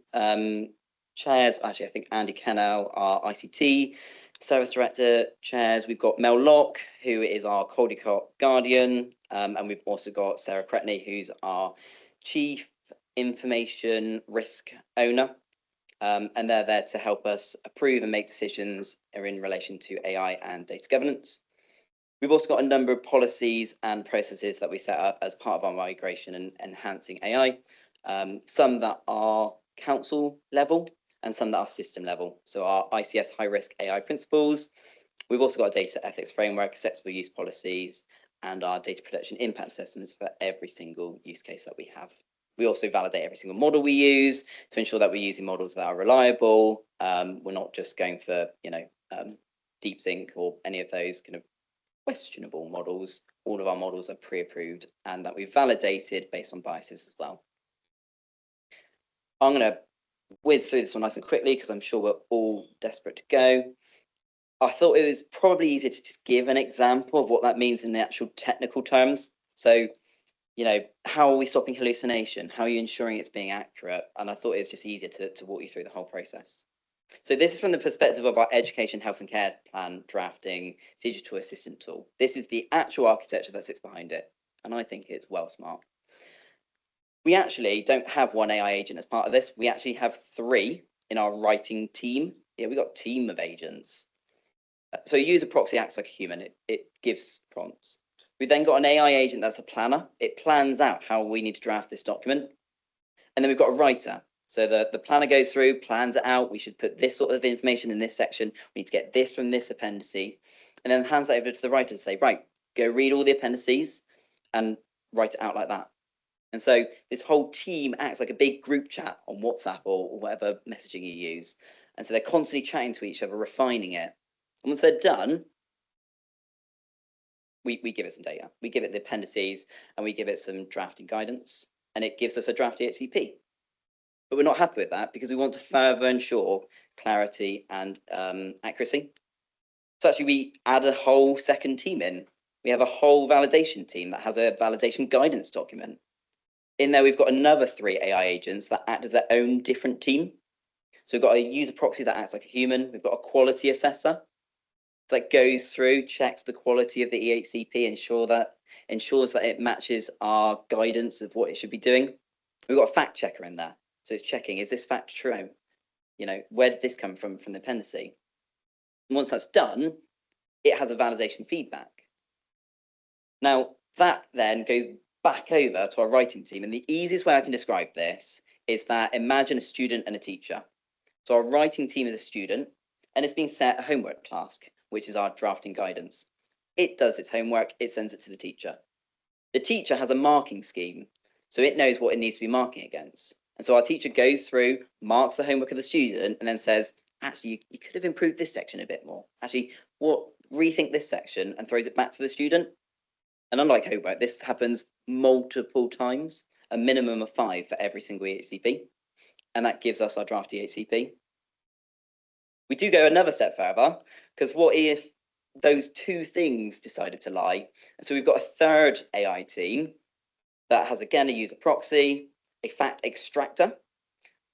V: chairs. Actually, I think Andy Kennell, our ICT service director, chairs. We've got Mel Locke, who is our Caldecott guardian. And we've also got Sarah Scrutiny, who's our chief information risk owner. And they're there to help us approve and make decisions in relation to AI and data governance. We've also got a number of policies and processes that we set up as part of our migration and enhancing AI, some that are council level and some that are system level. So our ICS high risk AI principles. We've also got a data ethics framework, acceptable use policies, and our data protection impact assessments for every single use case that we have. We also validate every single model we use to ensure that we're using models that are reliable. We're not just going for, DeepSync or any of those kind of questionable models. All of our models are pre-approved and that we've validated based on biases as well. I'm going to whiz through this one nice and quickly because I'm sure we're all desperate to go. I thought it was probably easier to just give an example of what that means in the actual technical terms. So, how are we stopping hallucination? How are you ensuring it's being accurate? And I thought it was just easier to walk you through the whole process. So this is from the perspective of our education, health and care plan drafting digital assistant tool. This is the actual architecture that sits behind it. And I think it's well smart. We actually don't have one AI agent as part of this. We actually have 3 in our writing team. Yeah, we've got a team of agents. So a user proxy acts like a human. It gives prompts. We've then got an AI agent that's a planner. It plans out how we need to draft this document. And then we've got a writer. So the planner goes through, plans it out. We should put this sort of information in this section. We need to get this from this appendice. And then hands that over to the writer to say, right, go read all the appendices and write it out like that. And so this whole team acts like a big group chat on WhatsApp or whatever messaging you use. And so they're constantly chatting to each other, refining it. And once they're done, we give it some data. We give it the appendices and we give it some drafting guidance, and it gives us a draft EHCP. But we're not happy with that because we want to further ensure clarity and accuracy. So actually we add a whole second team in. We have a whole validation team that has a validation guidance document. In there, we've got another 3 AI agents that act as their own different team. So we've got a user proxy that acts like a human. We've got a quality assessor that goes through, checks the quality of the EHCP, ensures that it matches our guidance of what it should be doing. We've got a fact checker in there. So it's checking, is this fact true? You know, where did this come from the appendice? And once that's done, it has a validation feedback. Now, that then goes back over to our writing team. And the easiest way I can describe this is that imagine a student and a teacher. So our writing team is a student, and it's being set a homework task, which is our drafting guidance. It does its homework, it sends it to the teacher. The teacher has a marking scheme, so it knows what it needs to be marking against. And so our teacher goes through, marks the homework of the student, and then says, actually, you could have improved this section a bit more. Actually, rethink this section, and throws it back to the student. And unlike homework, this happens multiple times, a minimum of 5 for every single EHCP. And that gives us our draft EHCP. We do go another step further, because what if those 2 things decided to lie? And so we've got a third AI team that has, again, a user proxy, a fact extractor.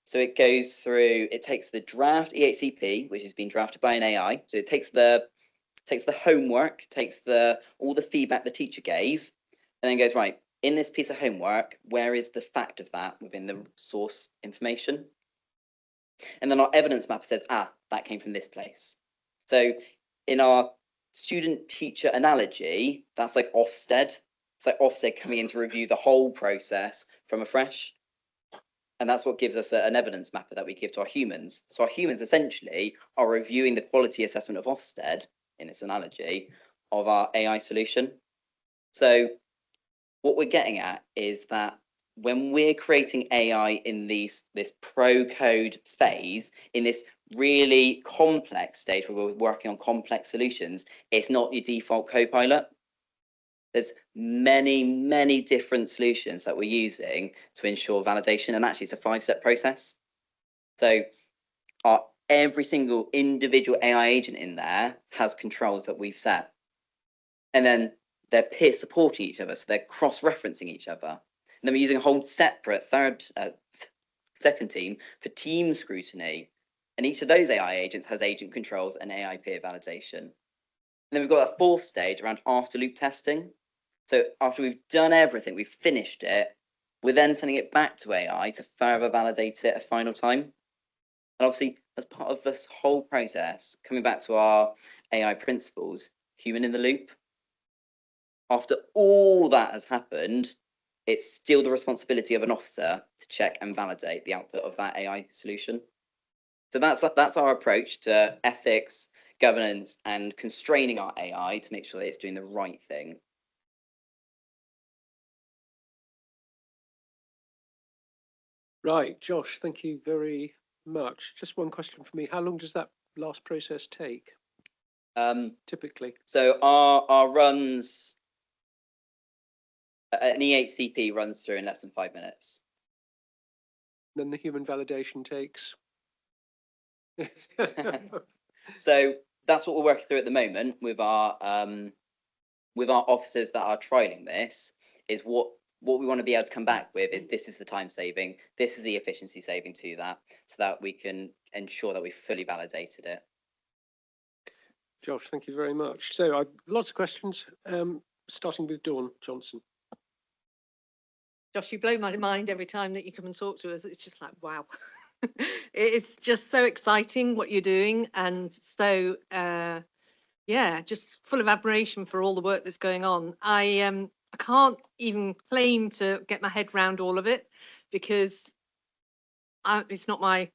V: So it goes through, it takes the draft EHCP, which has been drafted by an AI. So it takes the homework, takes all the feedback the teacher gave, and then goes, right, in this piece of homework, where is the fact of that within the source information? And then our evidence mapper says, that came from this place. So in our student-teacher analogy, that's like Ofsted. It's like Ofsted coming in to review the whole process from afresh. And that's what gives us an evidence mapper that we give to our humans. So our humans essentially are reviewing the quality assessment of Ofsted, in this analogy, of our AI solution. So what we're getting at is that when we're creating AI in this pro code phase, in this really complex stage where we're working on complex solutions, it's not your default copilot. There's many different solutions that we're using to ensure validation, and actually it's a 5-step process. So every single individual AI agent in there has controls that we've set, and then they're peer supporting each other, so they're cross-referencing each other. And then we're using a whole separate second team for team scrutiny, and each of those AI agents has agent controls and AI peer validation. And then we've got that 4th stage around after loop testing. So after we've done everything, we've finished it, we're then sending it back to AI to further validate it a final time. And obviously, as part of this whole process, coming back to our AI principles, human in the loop. After all that has happened, it's still the responsibility of an officer to check and validate the output of that AI solution. So that's our approach to ethics, governance, and constraining our AI to make sure that it's doing the right thing.
A: Right, Josh, thank you very much. Just one question for me. How long does that last process take? Typically.
V: So our runs, an EHCP runs through in less than 5 minutes.
A: Then the human validation takes.
V: So that's what we're working through at the moment with our officers that are trialing this, is what we want to be able to come back with is this is the time saving, this is the efficiency saving to that, so that we can ensure that we've fully validated it.
A: Josh, thank you very much. So lots of questions, starting with Dawn Johnson.
M: Josh, you blow my mind every time that you come and talk to us. It's just like, wow. It's just so exciting what you're doing, and so just full of admiration for all the work that's going on. I can't even claim to get my head around all of it because it's not my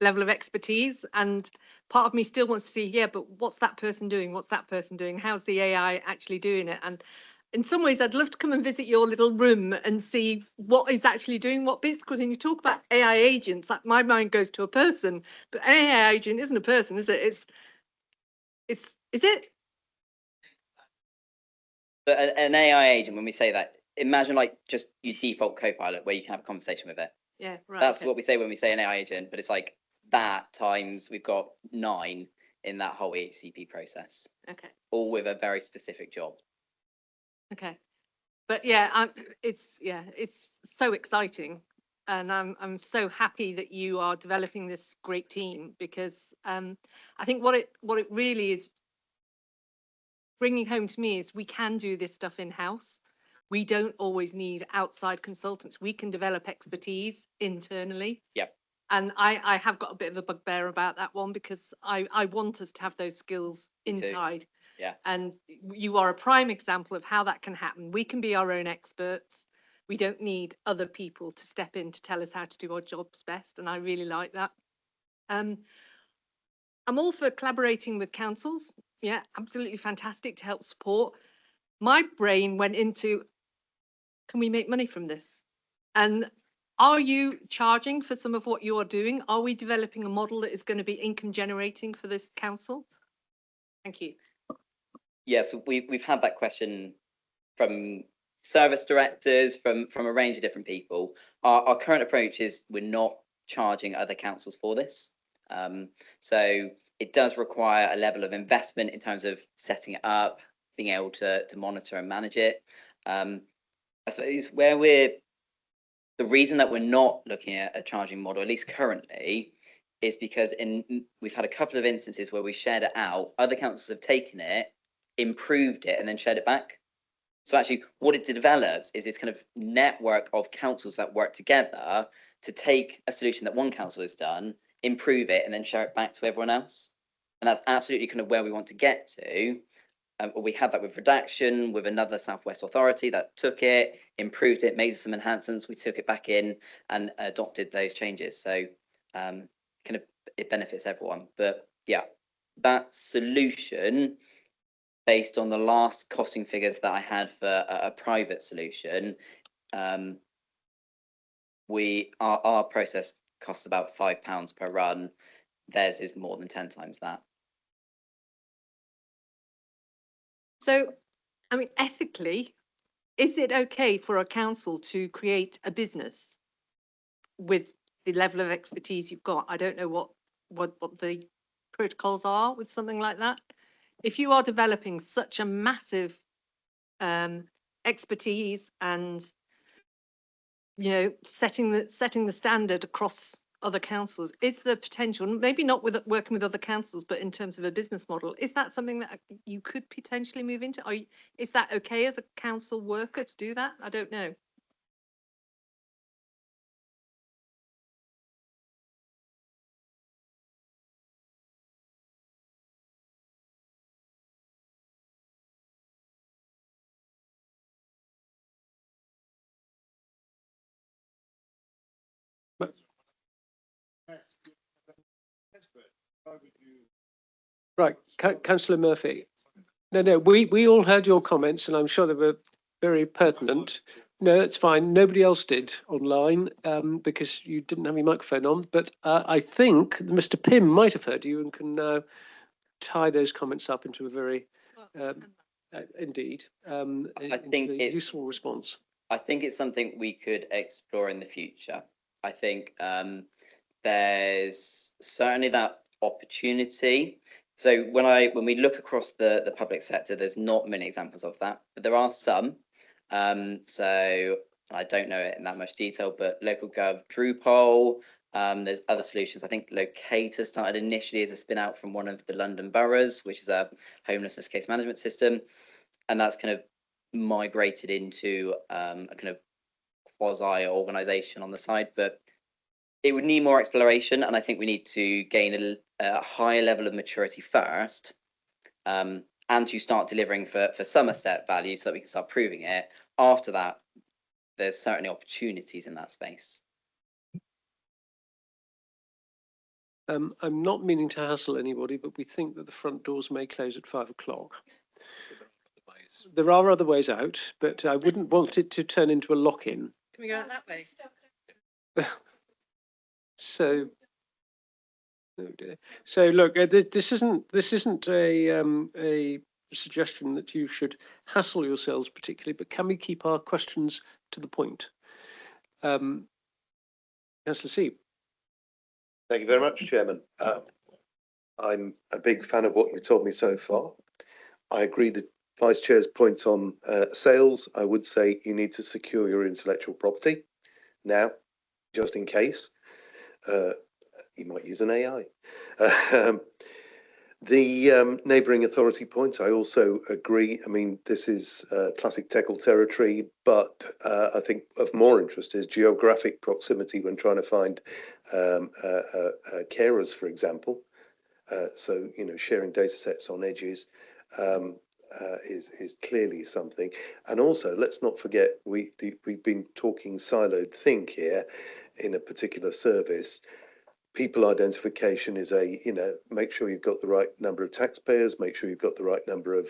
M: level of expertise, and part of me still wants to see, but what's that person doing? What's that person doing? How's the AI actually doing it? And in some ways, I'd love to come and visit your little room and see what is actually doing what bits. Because when you talk about AI agents, like my mind goes to a person, but an AI agent isn't a person, is it? Is it?
V: But an AI agent, when we say that, imagine like just your default Copilot where you can have a conversation with it.
M: Yeah, right.
V: That's
M: okay.
V: what we say when we say an AI agent, but it's like that times we've got 9 in that whole HCP process.
M: Okay.
V: All with a very specific job.
M: Okay. But yeah, it's so exciting, and I'm so happy that you are developing this great team, because I think what it really is bringing home to me is we can do this stuff in-house. We don't always need outside consultants. We can develop expertise internally.
V: Yep.
M: And I have got a bit of a bugbear about that one, because I want us to have those skills inside.
V: Yeah.
M: And you are a prime example of how that can happen. We can be our own experts. We don't need other people to step in to tell us how to do our jobs best. And I really like that. I'm all for collaborating with councils. Yeah, absolutely fantastic to help support. My brain went into, can we make money from this? And are you charging for some of what you are doing? Are we developing a model that is going to be income generating for this council? Thank you.
V: Yes, yeah, so we've had that question from service directors, from a range of different people. Our current approach is we're not charging other councils for this. So it does require a level of investment in terms of setting it up, being able to monitor and manage it. I suppose the reason that we're not looking at a charging model, at least currently, is because we've had a couple of instances where we shared it out, other councils have taken it, improved it, and then shared it back. So actually what it develops is this kind of network of councils that work together to take a solution that one council has done, improve it, and then share it back to everyone else. And that's absolutely kind of where we want to get to. We had that with redaction, with another Southwest authority that took it, improved it, made some enhancements. We took it back in and adopted those changes. So kind of it benefits everyone. But yeah, that solution, based on the last costing figures that I had for a private solution, our process costs about £5 per run. Theirs is more than 10 times that.
M: So, I mean, ethically, is it okay for a council to create a business with the level of expertise you've got? I don't know what the protocols are with something like that. If you are developing such a massive expertise and, you know, setting the standard across other councils, is the potential, maybe not with working with other councils, but in terms of a business model, is that something that you could potentially move into? Is that okay as a council worker to do that? I don't know.
A: Right, Councillor Murphy. No, we all heard your comments, and I'm sure they were very pertinent. No, it's fine. Nobody else did online because you didn't have your microphone on. But I think Mr. Pym might have heard you and can now tie those comments up into a very, indeed,
V: I think it's
A: useful response.
V: I think it's something we could explore in the future. I think there's certainly that opportunity. So when we look across the public sector, there's not many examples of that, but there are some. So I don't know it in that much detail, but local gov Drupal, there's other solutions. I think Locator started initially as a spin out from one of the London boroughs, which is a homelessness case management system, and that's kind of migrated into a kind of quasi organization on the side. But it would need more exploration, and I think we need to gain a higher level of maturity first, and to start delivering for Somerset value so that we can start proving it. After that, there's certainly opportunities in that space.
A: I'm not meaning to hassle anybody, but we think that the front doors may close at 5 o'clock. there are other ways out, but I wouldn't want it to turn into a lock-in.
M: Can we go out that way?
A: So, oh dear. So look, this isn't a suggestion that you should hassle yourselves particularly, but can we keep our questions to the point? Councillor Seep.
P: Thank you very much, Chairman. I'm a big fan of what you've told me so far. I agree that Vice Chair's points on sales. I would say you need to secure your intellectual property now, just in case. You might use an AI. The neighbouring authority point, I also agree. I mean, this is classic TECL territory, but I think of more interest is geographic proximity when trying to find carers, for example. So, you know, sharing data sets on edges is clearly something. And also, let's not forget, we've been talking siloed think here in a particular service. People identification is make sure you've got the right number of taxpayers, make sure you've got the right number of,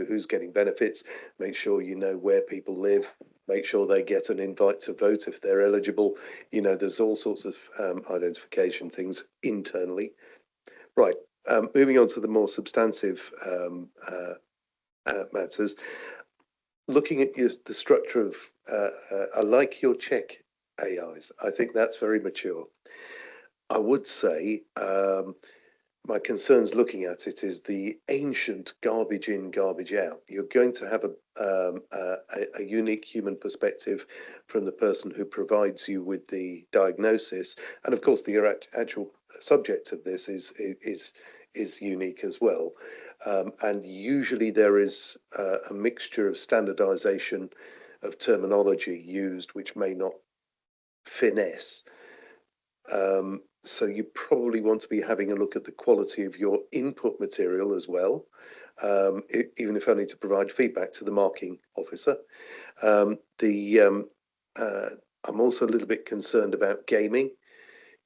P: who's getting benefits, make sure you know where people live, make sure they get an invite to vote if they're eligible. You know, there's all sorts of identification things internally. Right, moving on to the more substantive matters. Looking at the structure of, I like your check AIs. I think that's very mature. I would say my concerns looking at it is the ancient garbage in, garbage out. You're going to have a unique human perspective from the person who provides you with the diagnosis, and of course the actual subject of this is unique as well. And usually there is a mixture of standardization of terminology used, which may not finesse. So you probably want to be having a look at the quality of your input material as well, even if only to provide feedback to the marking officer. I'm also a little bit concerned about gaming.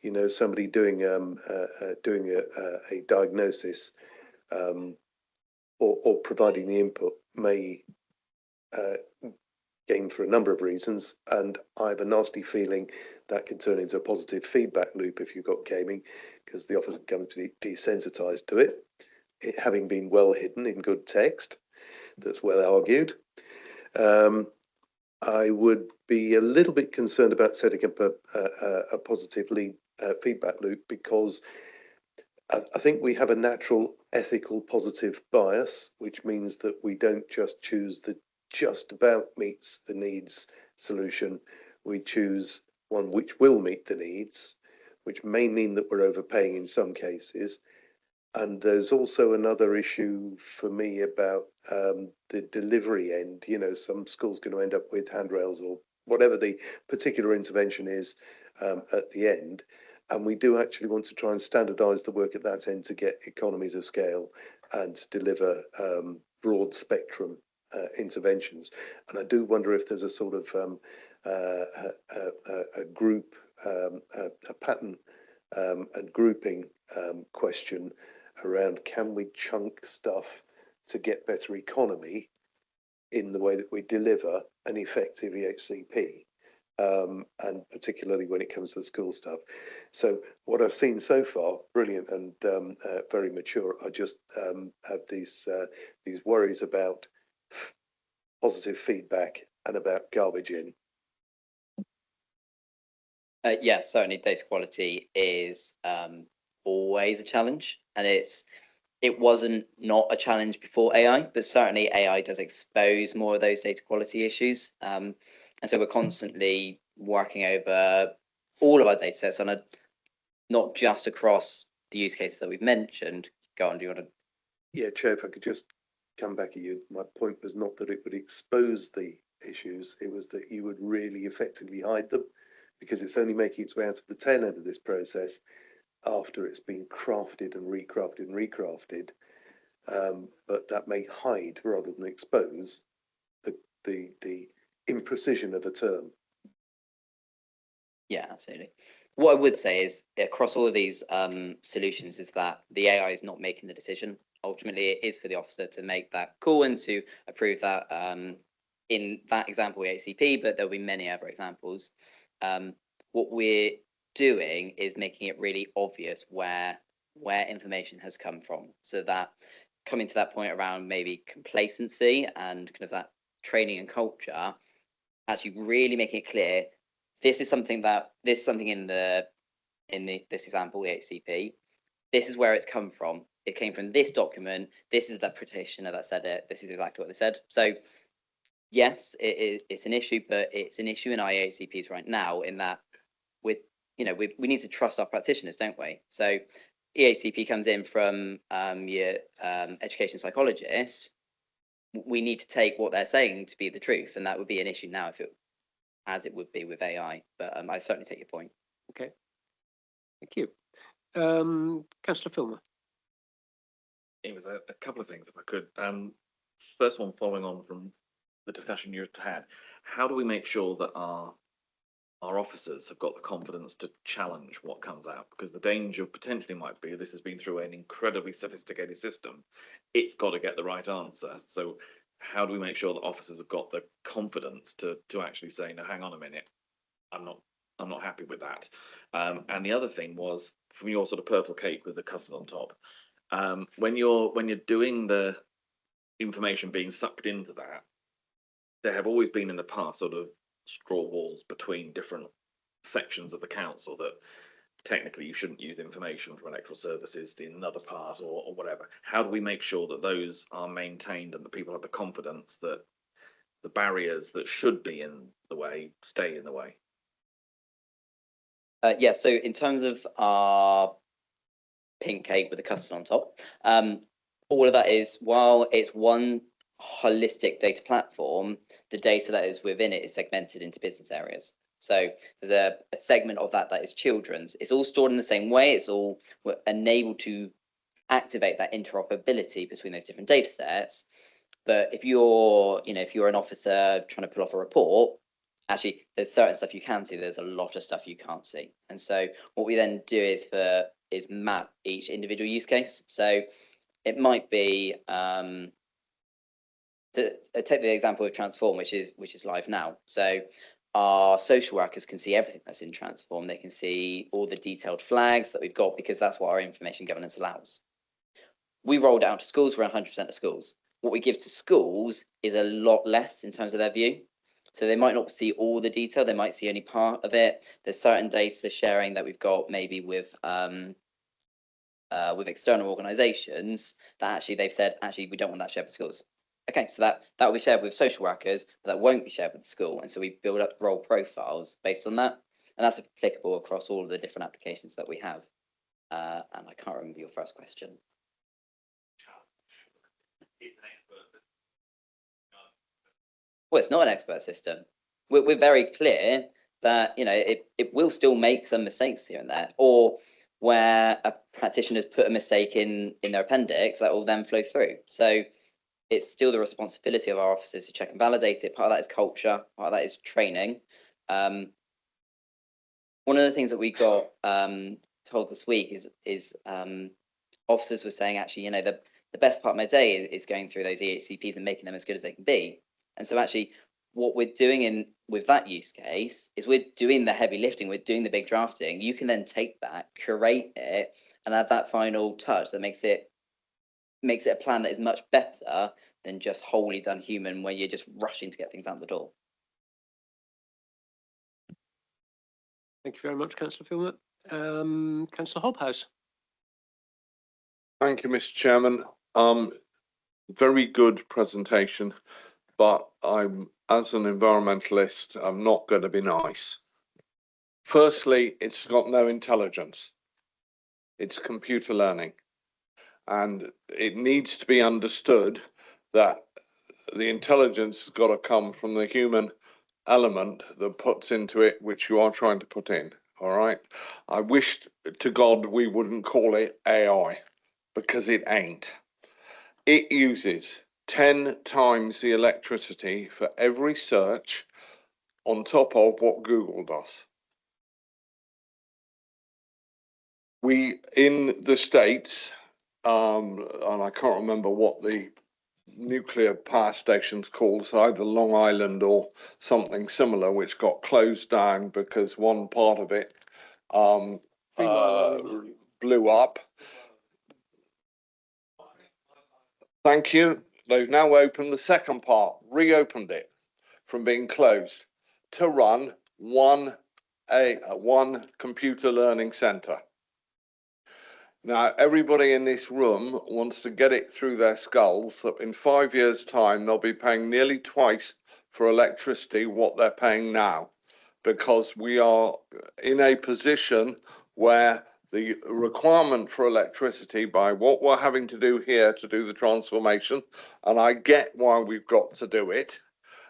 P: You know, somebody doing a diagnosis or providing the input may game for a number of reasons, and I have a nasty feeling that can turn into a positive feedback loop if you've got gaming, because the officer becomes desensitized to it, having been well hidden in good text that's well argued. I would be a little bit concerned about setting up a positive feedback loop, because I think we have a natural ethical positive bias, which means that we don't just choose the just about meets the needs solution. We choose one which will meet the needs, which may mean that we're overpaying in some cases. And there's also another issue for me about the delivery end. You know, some schools going to end up with handrails or whatever the particular intervention is at the end. And we do actually want to try and standardize the work at that end to get economies of scale and deliver broad spectrum interventions. And I do wonder if there's a sort of a group, a pattern and grouping question around, can we chunk stuff to get better economy in the way that we deliver an effective EHCP, and particularly when it comes to the school stuff. So what I've seen so far, brilliant and very mature. I just have these worries about positive feedback and about garbage in.
V: Yeah, certainly data quality is always a challenge, and it wasn't not a challenge before AI, but certainly AI does expose more of those data quality issues. And so we're constantly working over all of our data sets on not just across the use cases that we've mentioned. Go on, do you want to?
P: Yeah, Chair, if I could just come back at you. My point was not that it would expose the issues, it was that you would really effectively hide them, because it's only making its way out of the tail end of this process after it's been crafted and recrafted and recrafted. But that may hide rather than expose the imprecision of a term.
V: Yeah, absolutely. What I would say is across all of these solutions is that the AI is not making the decision. ultimately it is for the officer to make that call and to approve that. In that example, EHCP, but there'll be many other examples. What we're doing is making it really obvious where information has come from, so that coming to that point around maybe complacency and kind of that training and culture, actually really making it clear this is something in this example, EHCP, this is where it's come from. It came from this document. This is the practitioner that said it. This is exactly what they said. So yes, it's an issue, but it's an issue in our EHCPs right now in that we need to trust our practitioners, don't we? So EHCP comes in from your education psychologist. We need to take what they're saying to be the truth, and that would be an issue now as it would be with AI. But I certainly take your point.
A: Okay, thank you. Councillor Filmer.
B: It was a couple of things, if I could. First one, following on from the discussion you had, how do we make sure that our officers have got the confidence to challenge what comes out? Because the danger potentially might be this has been through an incredibly sophisticated system. It's got to get the right answer. So how do we make sure that officers have got the confidence to actually say, no, hang on a minute, I'm not happy with that. And the other thing was, from your sort of purple cake with the custard on top, when you're doing the information being sucked into that, there have always been in the past sort of straw walls between different sections of the council that technically you shouldn't use information from electoral services in another part or whatever. How do we make sure that those are maintained and that people have the confidence that the barriers that should be in the way stay in the way?
V: Yeah, so in terms of our pink cake with the custard on top, all of that is, while it's one holistic data platform, the data that is within it is segmented into business areas. So there's a segment of that is children's. It's all stored in the same way. It's all enabled to activate that interoperability between those different data sets. But if you're an officer trying to pull off a report, actually there's certain stuff you can see, there's a lot of stuff you can't see. And so what we then do is map each individual use case. So it might be to take the example of Transform, which is live now. So our social workers can see everything that's in Transform. They can see all the detailed flags that we've got, because that's what our information governance allows. We rolled it out to schools. We're 100% of schools. What we give to schools is a lot less in terms of their view. So they might not see all the detail. They might see only part of it. There's certain data sharing that we've got maybe with external organisations that actually they've said, actually, we don't want that shared with schools. Okay, so that will be shared with social workers, but that won't be shared with the school. And so we build up role profiles based on that. And that's applicable across all of the different applications that we have. And I can't remember your first question. Well, it's not an expert system. We're very clear that it will still make some mistakes here and there, or where a practitioner's put a mistake in their appendix, that will then flow through. So it's still the responsibility of our officers to check and validate it. Part of that is culture, part of that is training. One of the things that we got told this week is officers were saying, actually, the best part of my day is going through those EHCPs and making them as good as they can be. And so actually what we're doing with that use case is we're doing the heavy lifting, we're doing the big drafting. You can then take that, curate it, and add that final touch that makes it a plan that is much better than just wholly done human, where you're just rushing to get things out the door.
A: Thank you very much, Councillor Filmer. Councillor Hobhouse.
T: Thank you, Mr. Chairman. Very good presentation, but as an environmentalist, I'm not going to be nice. Firstly, it's got no intelligence. It's computer learning. And it needs to be understood that the intelligence has got to come from the human element that puts into it, which you are trying to put in. All right. I wish to God we wouldn't call it AI, because it ain't. It uses 10 times the electricity for every search on top of what Google does. In the States, and I can't remember what the nuclear power station's called, so either Long Island or something similar, which got closed down because one part of it blew up. Thank you. They've now opened the second part, reopened it from being closed to run one computer learning centre. Now, everybody in this room wants to get it through their skulls that in 5 years' time, they'll be paying nearly twice for electricity what they're paying now, because we are in a position where the requirement for electricity by what we're having to do here to do the transformation, and I get why we've got to do it,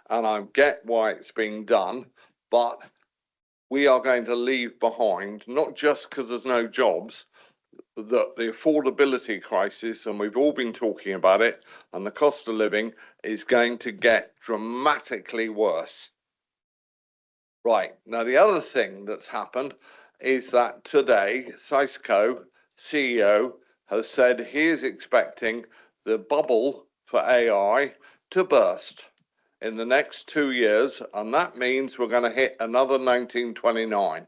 T: and I get why it's being done, but we are going to leave behind, not just because there's no jobs, that the affordability crisis, and we've all been talking about it, and the cost of living is going to get dramatically worse. Right, now the other thing that's happened is that today, Cisco CEO has said he is expecting the bubble for AI to burst in the next 2 years, and that means we're going to hit another 1929,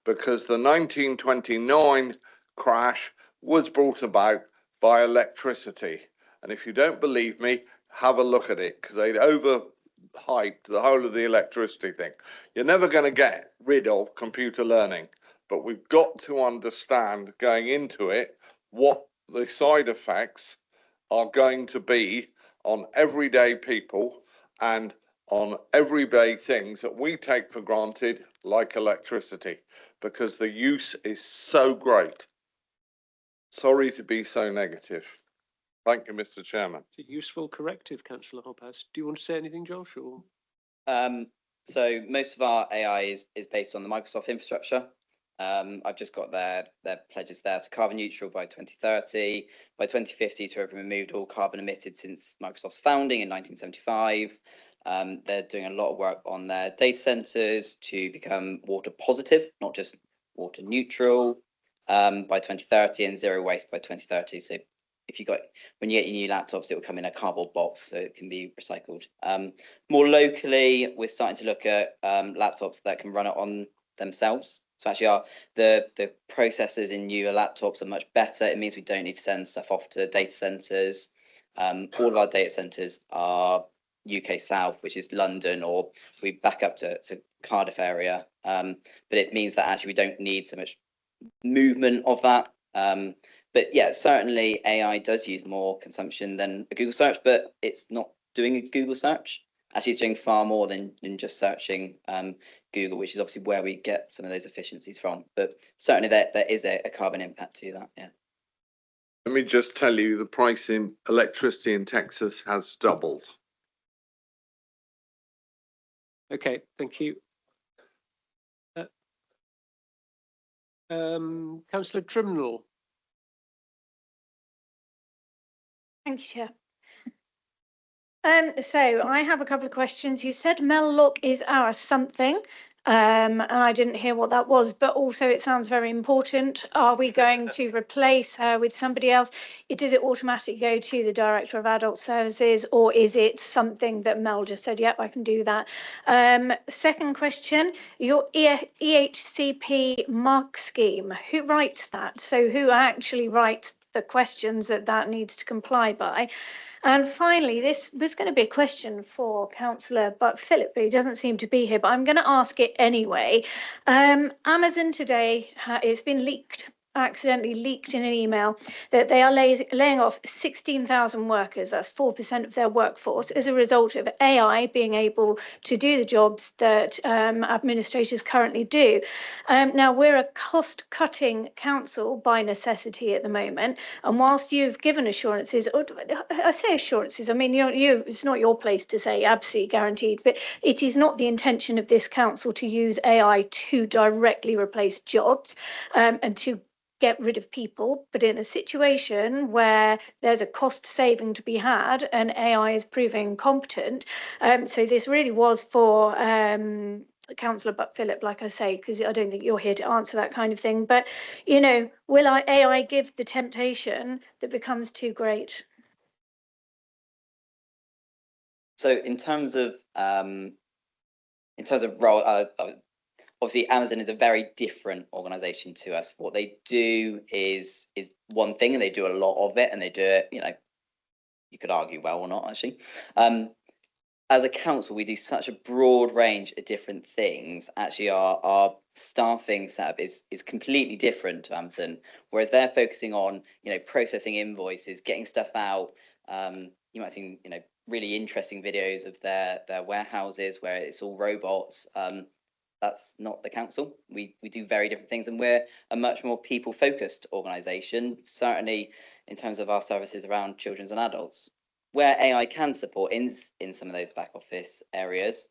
T: because the 1929 crash was brought about by electricity. And if you don't believe me, have a look at it, because they'd overhyped the whole of the electricity thing. You're never going to get rid of computer learning, but we've got to understand going into it what the side effects are going to be on everyday people and on everyday things that we take for granted, like electricity, because the use is so great. Sorry to be so negative. Thank you, Mr. Chairman.
A: It's a useful corrective, Councillor Hobhouse. Do you want to say anything, Josh? Or?
V: So most of our AI is based on the Microsoft infrastructure. I've just got their pledges there. So carbon neutral by 2030, by 2050 to have removed all carbon emitted since Microsoft's founding in 1975. They're doing a lot of work on their data centers to become water positive, not just water neutral, by 2030, and zero waste by 2030. So when you get your new laptops, it will come in a cardboard box so it can be recycled. More locally, we're starting to look at laptops that can run it on themselves. So actually the processors in newer laptops are much better. It means we don't need to send stuff off to data centers. All of our data centers are UK South, which is London, or we back up to Cardiff area. But it means that actually we don't need so much movement of that. But yeah, certainly AI does use more consumption than a Google search, but it's not doing a Google search. Actually, it's doing far more than just searching Google, which is obviously where we get some of those efficiencies from. But certainly there is a carbon impact to that, yeah.
T: Let me just tell you, the price in electricity in Texas has doubled.
A: Okay, thank you. Councillor Trimnell.
I: Thank you, Chair. So I have a couple of questions. You said Mel Lock is our something, and I didn't hear what that was, but also it sounds very important. Are we going to replace her with somebody else? Does it automatically go to the Director of Adult Services, or is it something that Mel just said, yep, I can do that? Second question, your EHCP mark scheme, who writes that? So who actually writes the questions that needs to comply by? And finally, this was going to be a question for Councillor Philip, but he doesn't seem to be here, but I'm going to ask it anyway. Amazon today, it's been accidentally leaked in an email that they are laying off 16,000 workers, that's 4% of their workforce, as a result of AI being able to do the jobs that administrators currently do. Now, we're a cost-cutting council by necessity at the moment, and whilst you've given assurances, or I say assurances, I mean, it's not your place to say absolutely guaranteed, but it is not the intention of this council to use AI to directly replace jobs and to get rid of people, but in a situation where there's a cost saving to be had and AI is proving competent. So this really was for Councillor Phillip, like I say, because I don't think you're here to answer that kind of thing. But, you know, will AI give the temptation that becomes too great?
V: So in terms of role, obviously Amazon is a very different organization to us. What they do is one thing, and they do a lot of it, and they do it, you know, you could argue well or not, actually. As a council, we do such a broad range of different things. Actually, our staffing setup is completely different to Amazon, whereas they're focusing on, you know, processing invoices, getting stuff out. You might have seen, you know, really interesting videos of their warehouses where it's all robots. That's not the council. We do very different things, and we're a much more people-focused organisation, certainly in terms of our services around children and adults. Where AI can support in some of those back office areas,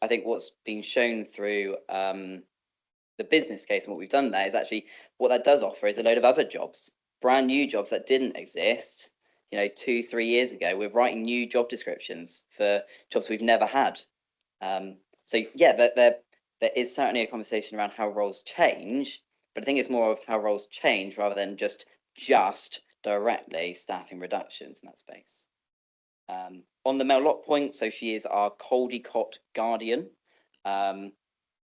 V: I think what's been shown through the business case and what we've done there is actually what that does offer is a load of other jobs, brand new jobs that didn't exist, you know, 2-3 years ago. We're writing new job descriptions for jobs we've never had. So yeah, there is certainly a conversation around how roles change, but I think it's more of how roles change rather than just directly staffing reductions in that space. On the Mel Locke point, so she is our Caldecott guardian. And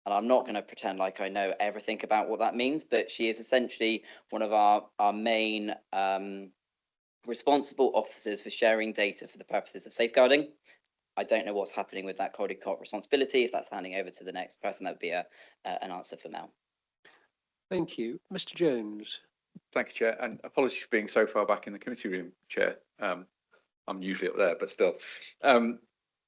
V: I'm not going to pretend like I know everything about what that means, but she is essentially one of our main responsible officers for sharing data for the purposes of safeguarding. I don't know what's happening with that Caldecott responsibility. If that's handing over to the next person, that would be an answer for Mel. Thank you. Mr. Jones.
H: Thank you, Chair, and apologies for being so far back in the committee room, Chair. I'm usually up there, but still.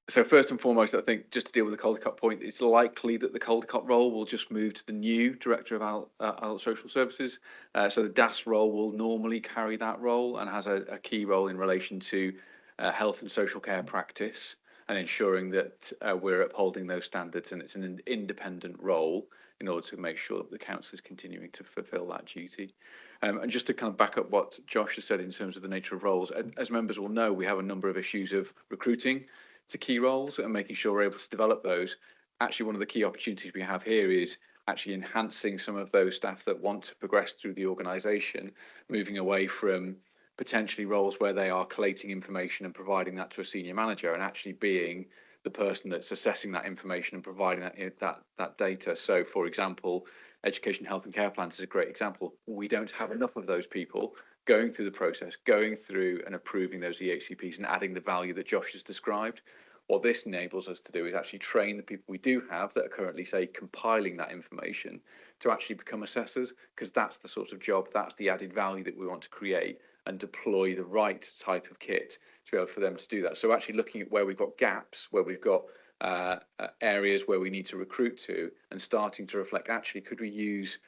H: So first and foremost, I think just to deal with the Caldecott point, it's likely that the Caldecott role will just move to the new Director of Adult Social Services. So the DAS role will normally carry that role and has a key role in relation to health and social care practice and ensuring that we're upholding those standards, and it's an independent role in order to make sure that the council is continuing to fulfil that duty. And just to kind of back up what Josh has said in terms of the nature of roles, as members will know, we have a number of issues of recruiting to key roles and making sure we're able to develop those. Actually, one of the key opportunities we have here is actually enhancing some of those staff that want to progress through the organisation, moving away from potentially roles where they are collating information and providing that to a senior manager, and actually being the person that's assessing that information and providing that data. So, for example, education, health and care plans is a great example. We don't have enough of those people going through the process, going through and approving those EHCPs and adding the value that Josh has described. What this enables us to do is actually train the people we do have that are currently, say, compiling that information to actually become assessors, because that's the sort of job, that's the added value that we want to create and deploy the right type of kit to be able for them to do that. So actually looking at where we've got gaps, where we've got areas where we need to recruit to, and starting to reflect, actually, could we use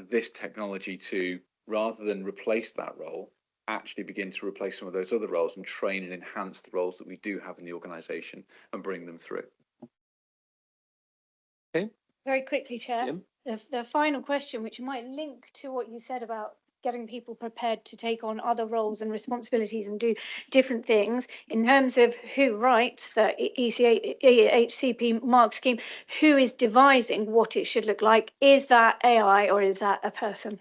H: this technology to, rather than replace that role, actually begin to replace some of those other roles and train and enhance the roles that we do have in the organisation and bring them through.
A: Okay.
I: Very quickly, Chair. The final question, which might link to what you said about getting people prepared to take on other roles and responsibilities and do different things, in terms of who writes the EHCP mark scheme, who is devising what it should look like? Is that AI or is that a person?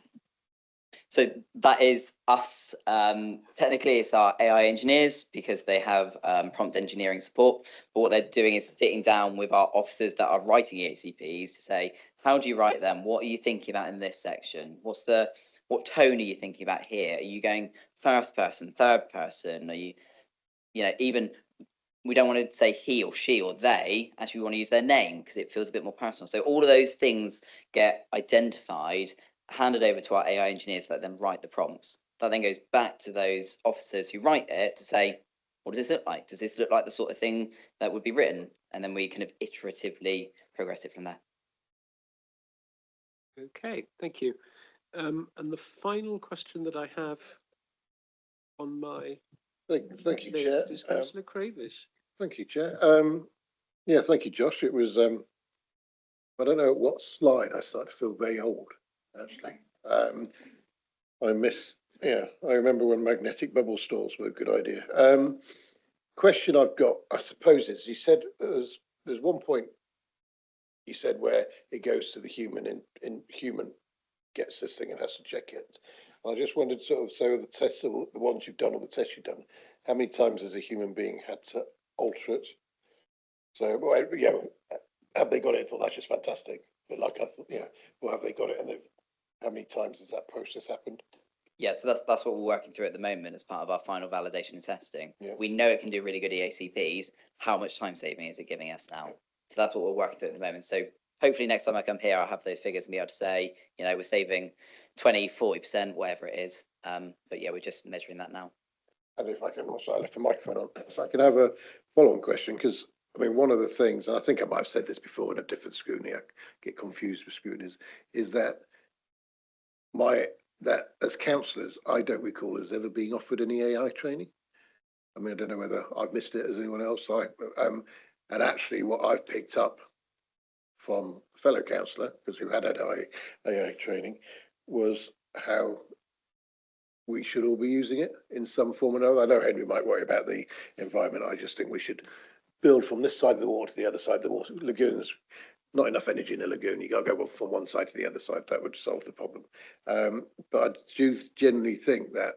V: So that is us. Technically, it's our AI engineers because they have prompt engineering support. But what they're doing is sitting down with our officers that are writing EHCPs to say, how do you write them? What are you thinking about in this section? What tone are you thinking about here? Are you going first person, third person? Are you, even we don't want to say he or she or they. Actually, we want to use their name because it feels a bit more personal. So all of those things get identified, handed over to our AI engineers that then write the prompts. That then goes back to those officers who write it to say, what does this look like? Does this look like the sort of thing that would be written? And then we kind of iteratively progress it from there.
A: Okay, thank you. And the final question that I have on my
L: thank you, Chair.
A: is Councillor Cravis.
L: Thank you, Chair. Yeah, thank you, Josh. It was I don't know what slide I started to feel very old, actually. I remember when magnetic bubble stores were a good idea. Question I've got, I suppose, is you said there's one point you said where it goes to the human in human gets this thing and has to check it. I just wondered sort of, so the tests, the ones you've done or the tests you've done, how many times has a human being had to alter it? So, well, yeah, have they got it? I thought that's just fantastic. But like I thought, yeah, well, have they got it? And how many times has that process happened?
V: Yeah, so that's what we're working through at the moment as part of our final validation and testing.
L: Yeah.
V: We know it can do really good EACPs. How much time saving is it giving us now? So that's what we're working through at the moment. So hopefully next time I come here, I'll have those figures and be able to say, you know, we're saving 20, 40%, whatever it is. But yeah, we're just measuring that now.
L: And if I can, also I left the microphone on. If I can have a follow-on question, because I mean, one of the things, and I think I might have said this before in a different scrutiny, I get confused with scrutinies, is that that as councillors, I don't recall as ever being offered any AI training. I mean, I don't know whether I've missed it as anyone else. And actually, what I've picked up from a fellow councillor, because who had AI training, was how we should all be using it in some form or another. I know Henry might worry about the environment. I just think we should build from this side of the water to the other side of the water. Lagoons, not enough energy in a lagoon. You got to go from one side to the other side. That would solve the problem. But I do generally think that,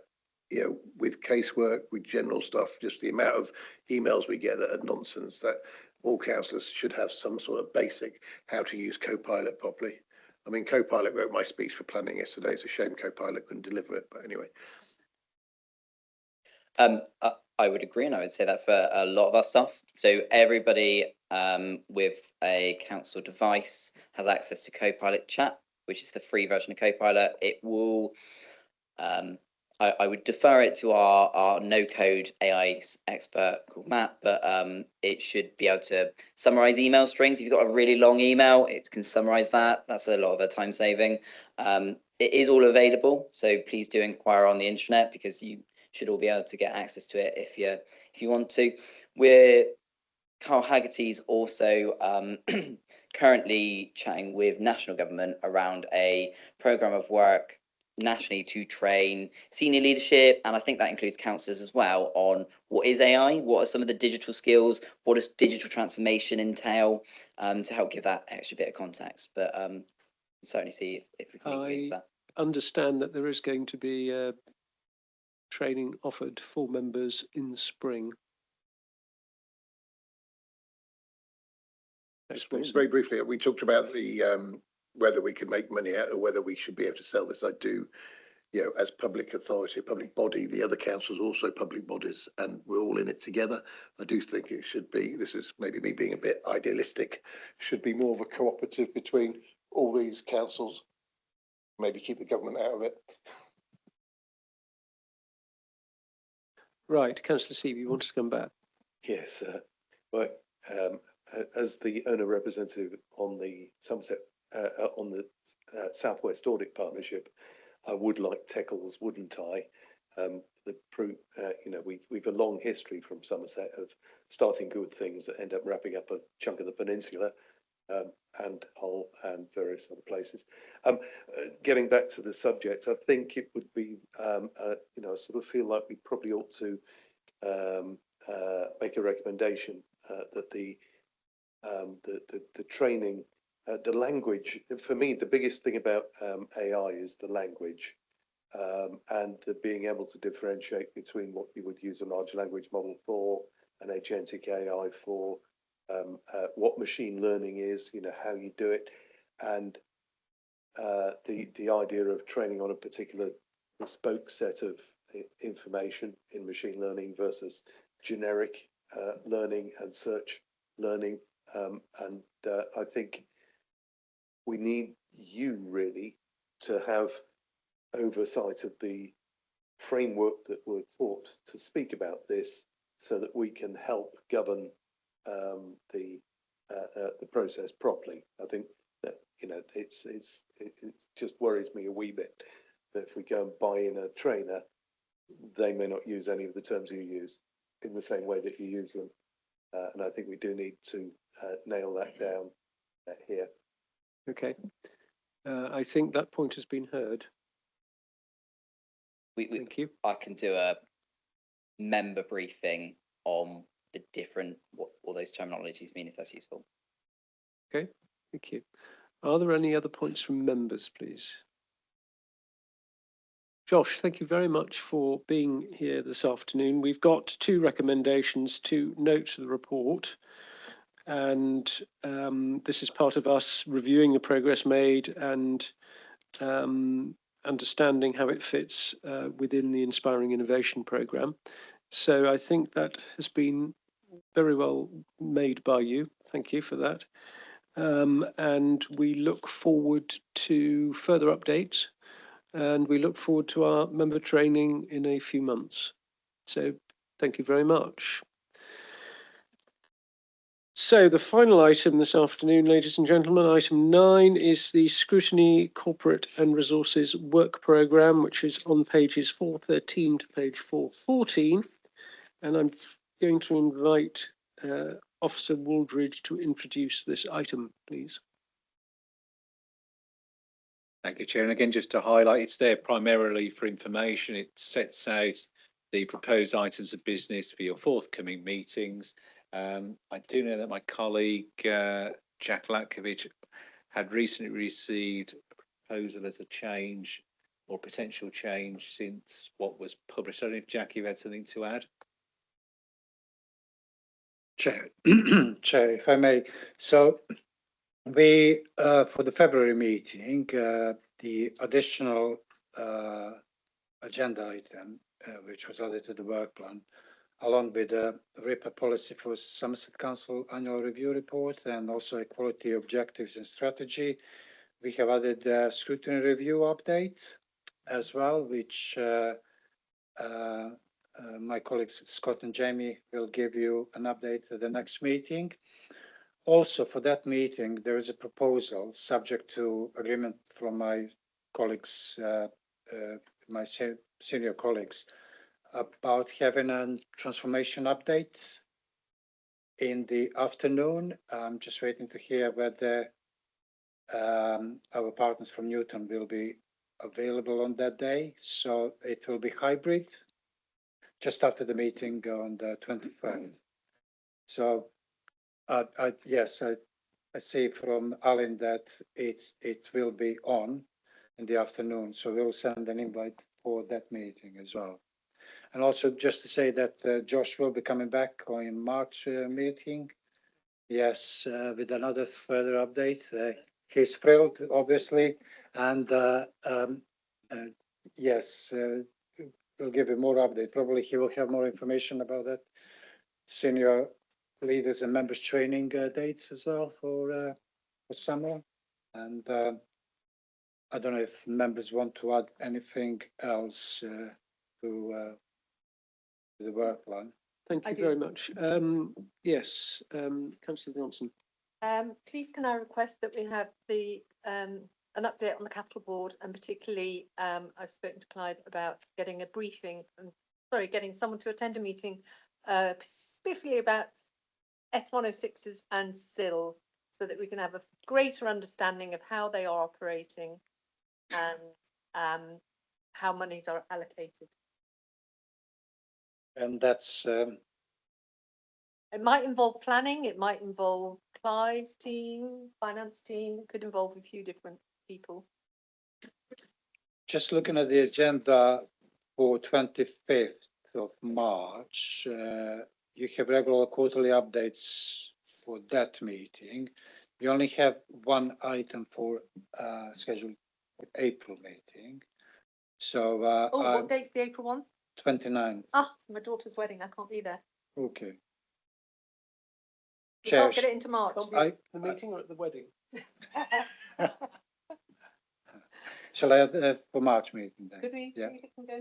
L: you know, with casework, with general stuff, just the amount of emails we get that are nonsense, that all councillors should have some sort of basic how to use Copilot properly. I mean, Copilot wrote my speech for planning yesterday. It's a shame Copilot couldn't deliver it, but anyway.
V: I would agree, and I would say that for a lot of our stuff. So everybody with a council device has access to Copilot Chat, which is the free version of Copilot. It will, I would defer it to our no-code AI expert called Matt, but it should be able to summarize email strings. If you've got a really long email, it can summarize that. That's a lot of a time saving. It is all available, so please do inquire on the internet, because you should all be able to get access to it if you want to. Carl Haggerty's also currently chatting with national government around a programme of work nationally to train senior leadership, and I think that includes councillors as well, on what is AI, what are some of the digital skills, what does digital transformation entail, to help give that extra bit of context. But certainly see if we can link into that.
A: I understand that there is going to be training offered for members in the spring.
L: Very briefly, we talked about the whether we could make money out or whether we should be able to sell this. I do, you know, as public authority, public body, the other councils also public bodies, and we're all in it together. I do think it should be, this is maybe me being a bit idealistic, should be more of a cooperative between all these councils, maybe keep the government out of it.
A: Right, Councillor Seavey, you wanted to come back?
P: Yes, but as the owner representative on the Somerset, on the Southwest Audit Partnership, I would like Teckles, wouldn't I? You know, we've a long history from Somerset of starting good things that end up wrapping up a chunk of the peninsula, and Hull and various other places. Getting back to the subject, I think it would be, you know, I sort of feel like we probably ought to make a recommendation that the training, the language. For me, the biggest thing about AI is the language, and the being able to differentiate between what you would use a large language model for, an agentic AI for, what machine learning is, you know, how you do it, and the idea of training on a particular bespoke set of information in machine learning versus generic learning and search learning. And I think we need you really to have oversight of the framework that we're taught to speak about this, so that we can help govern the process properly. I think that, you know, it just worries me a wee bit that if we go and buy in a trainer, they may not use any of the terms you use in the same way that you use them. And I think we do need to nail that down here.
A: Okay. I think that point has been heard.
V: Thank you. I can do a member briefing on the different, what all those terminologies mean, if that's useful.
A: Okay. Thank you. Are there any other points from members, please? Josh, thank you very much for being here this afternoon. We've got 2 recommendations to note the report, and this is part of us reviewing the progress made and understanding how it fits within the Inspiring Innovation programme. So I think that has been very well made by you. Thank you for that. And we look forward to further updates, and we look forward to our member training in a few months. So thank you very much. So the final item this afternoon, ladies and gentlemen, item 9 is the Scrutiny Corporate and Resources Work Programme, which is on pages 413 to page 414. And I'm going to invite Officer Wooldridge to introduce this item, please.
J: Thank you, Chair. And again, just to highlight, it's there primarily for information. It sets out the proposed items of business for your forthcoming meetings. I do know that my colleague, Jack Latkovich, had recently received a proposal as a change or potential change since what was published. I don't know if Jack, you had something to add?
N: Chair, Chair, if I may. So we, for the February meeting, the additional agenda item, which was added to the work plan, along with the RIPA policy for Somerset Council annual review report and also equality objectives and strategy, we have added the scrutiny review update as well, which my colleagues Scott and Jamie will give you an update at the next meeting. Also, for that meeting, there is a proposal subject to agreement from my colleagues, my senior colleagues, about having a transformation update in the afternoon. I'm just waiting to hear whether our partners from Newton will be available on that day. So it will be hybrid, just after the meeting on the 23rd. So yes, I see from Alan that it will be on in the afternoon. So we'll send an invite for that meeting as well. And also just to say that Josh will be coming back in March meeting. Yes, with another further update. He's thrilled, obviously, and yes, we'll give him more update. Probably he will have more information about that senior leaders and members training dates as well for summer. And I don't know if members want to add anything else to the work plan.
A: Thank you very much. Yes, Councillor Johnson.
M: Please can I request that we have the an update on the capital board, and particularly I've spoken to Clive about getting a briefing and getting someone to attend a meeting specifically about S106s and SIL, so that we can have a greater understanding of how they are operating and how monies are allocated.
N: And that's
M: it might involve planning, it might involve Clive's team, finance team, it could involve a few different people.
N: just looking at the agenda for 25th of March. You have regular quarterly updates for that meeting. You only have one item for scheduled April meeting. So
M: what date's the April one?
N: 29.
M: Ah, my daughter's wedding. I can't be there.
N: Okay.
M: We can't get it into March.
A: The meeting or at the wedding?
N: Shall I add for March meeting then?
M: Could we?
N: Yeah.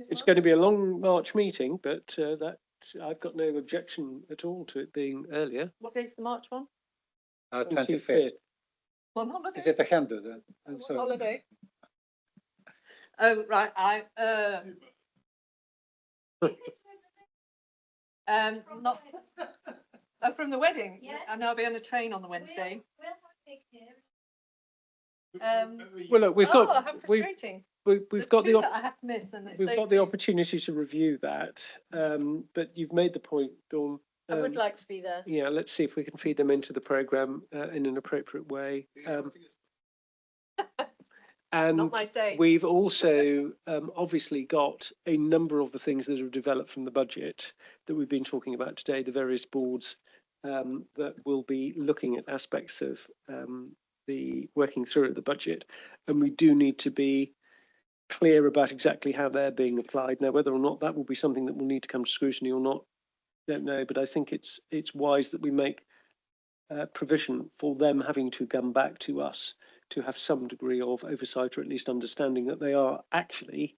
A: It's going to be a long March meeting, but that I've got no objection at all to it being earlier.
M: What date's the March one?
N: 25th.
M: On holiday.
N: Is it a handle then?
M: Holiday. Oh right, not from the wedding. Yes. And I'll be on a train on the Wednesday.
A: Well, look, we've got
M: how frustrating.
A: we've got the
M: that I have to miss, and it's
A: we've got the opportunity to review that. But you've made the point, Dawn.
K: I would like to be there.
A: Yeah, let's see if we can feed them into the programme in an appropriate way. And
K: Not my say.
A: we've also obviously got a number of the things that have developed from the budget that we've been talking about today, the various boards that will be looking at aspects of the working through of the budget. And we do need to be clear about exactly how they're being applied. Now, whether or not that will be something that will need to come to scrutiny or not, don't know, but I think it's wise that we make provision for them having to come back to us to have some degree of oversight, or at least understanding that they are actually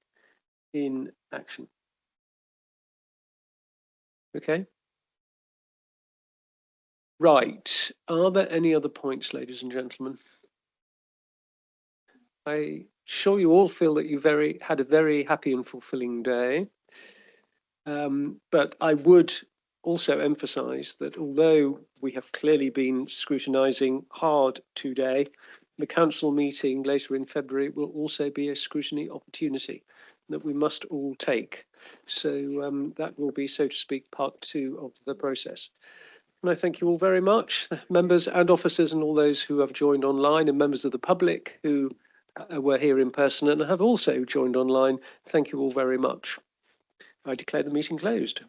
A: in action. Okay. Right. Are there any other points, ladies and gentlemen? I'm sure you all feel that you had a very happy and fulfilling day. But I would also emphasise that although we have clearly been scrutinising hard today, the council meeting later in February will also be a scrutiny opportunity that we must all take. So that will be, so to speak, part 2 of the process. And I thank you all very much, members and officers and all those who have joined online, and members of the public who were here in person and have also joined online. Thank you all very much. I declare the meeting closed.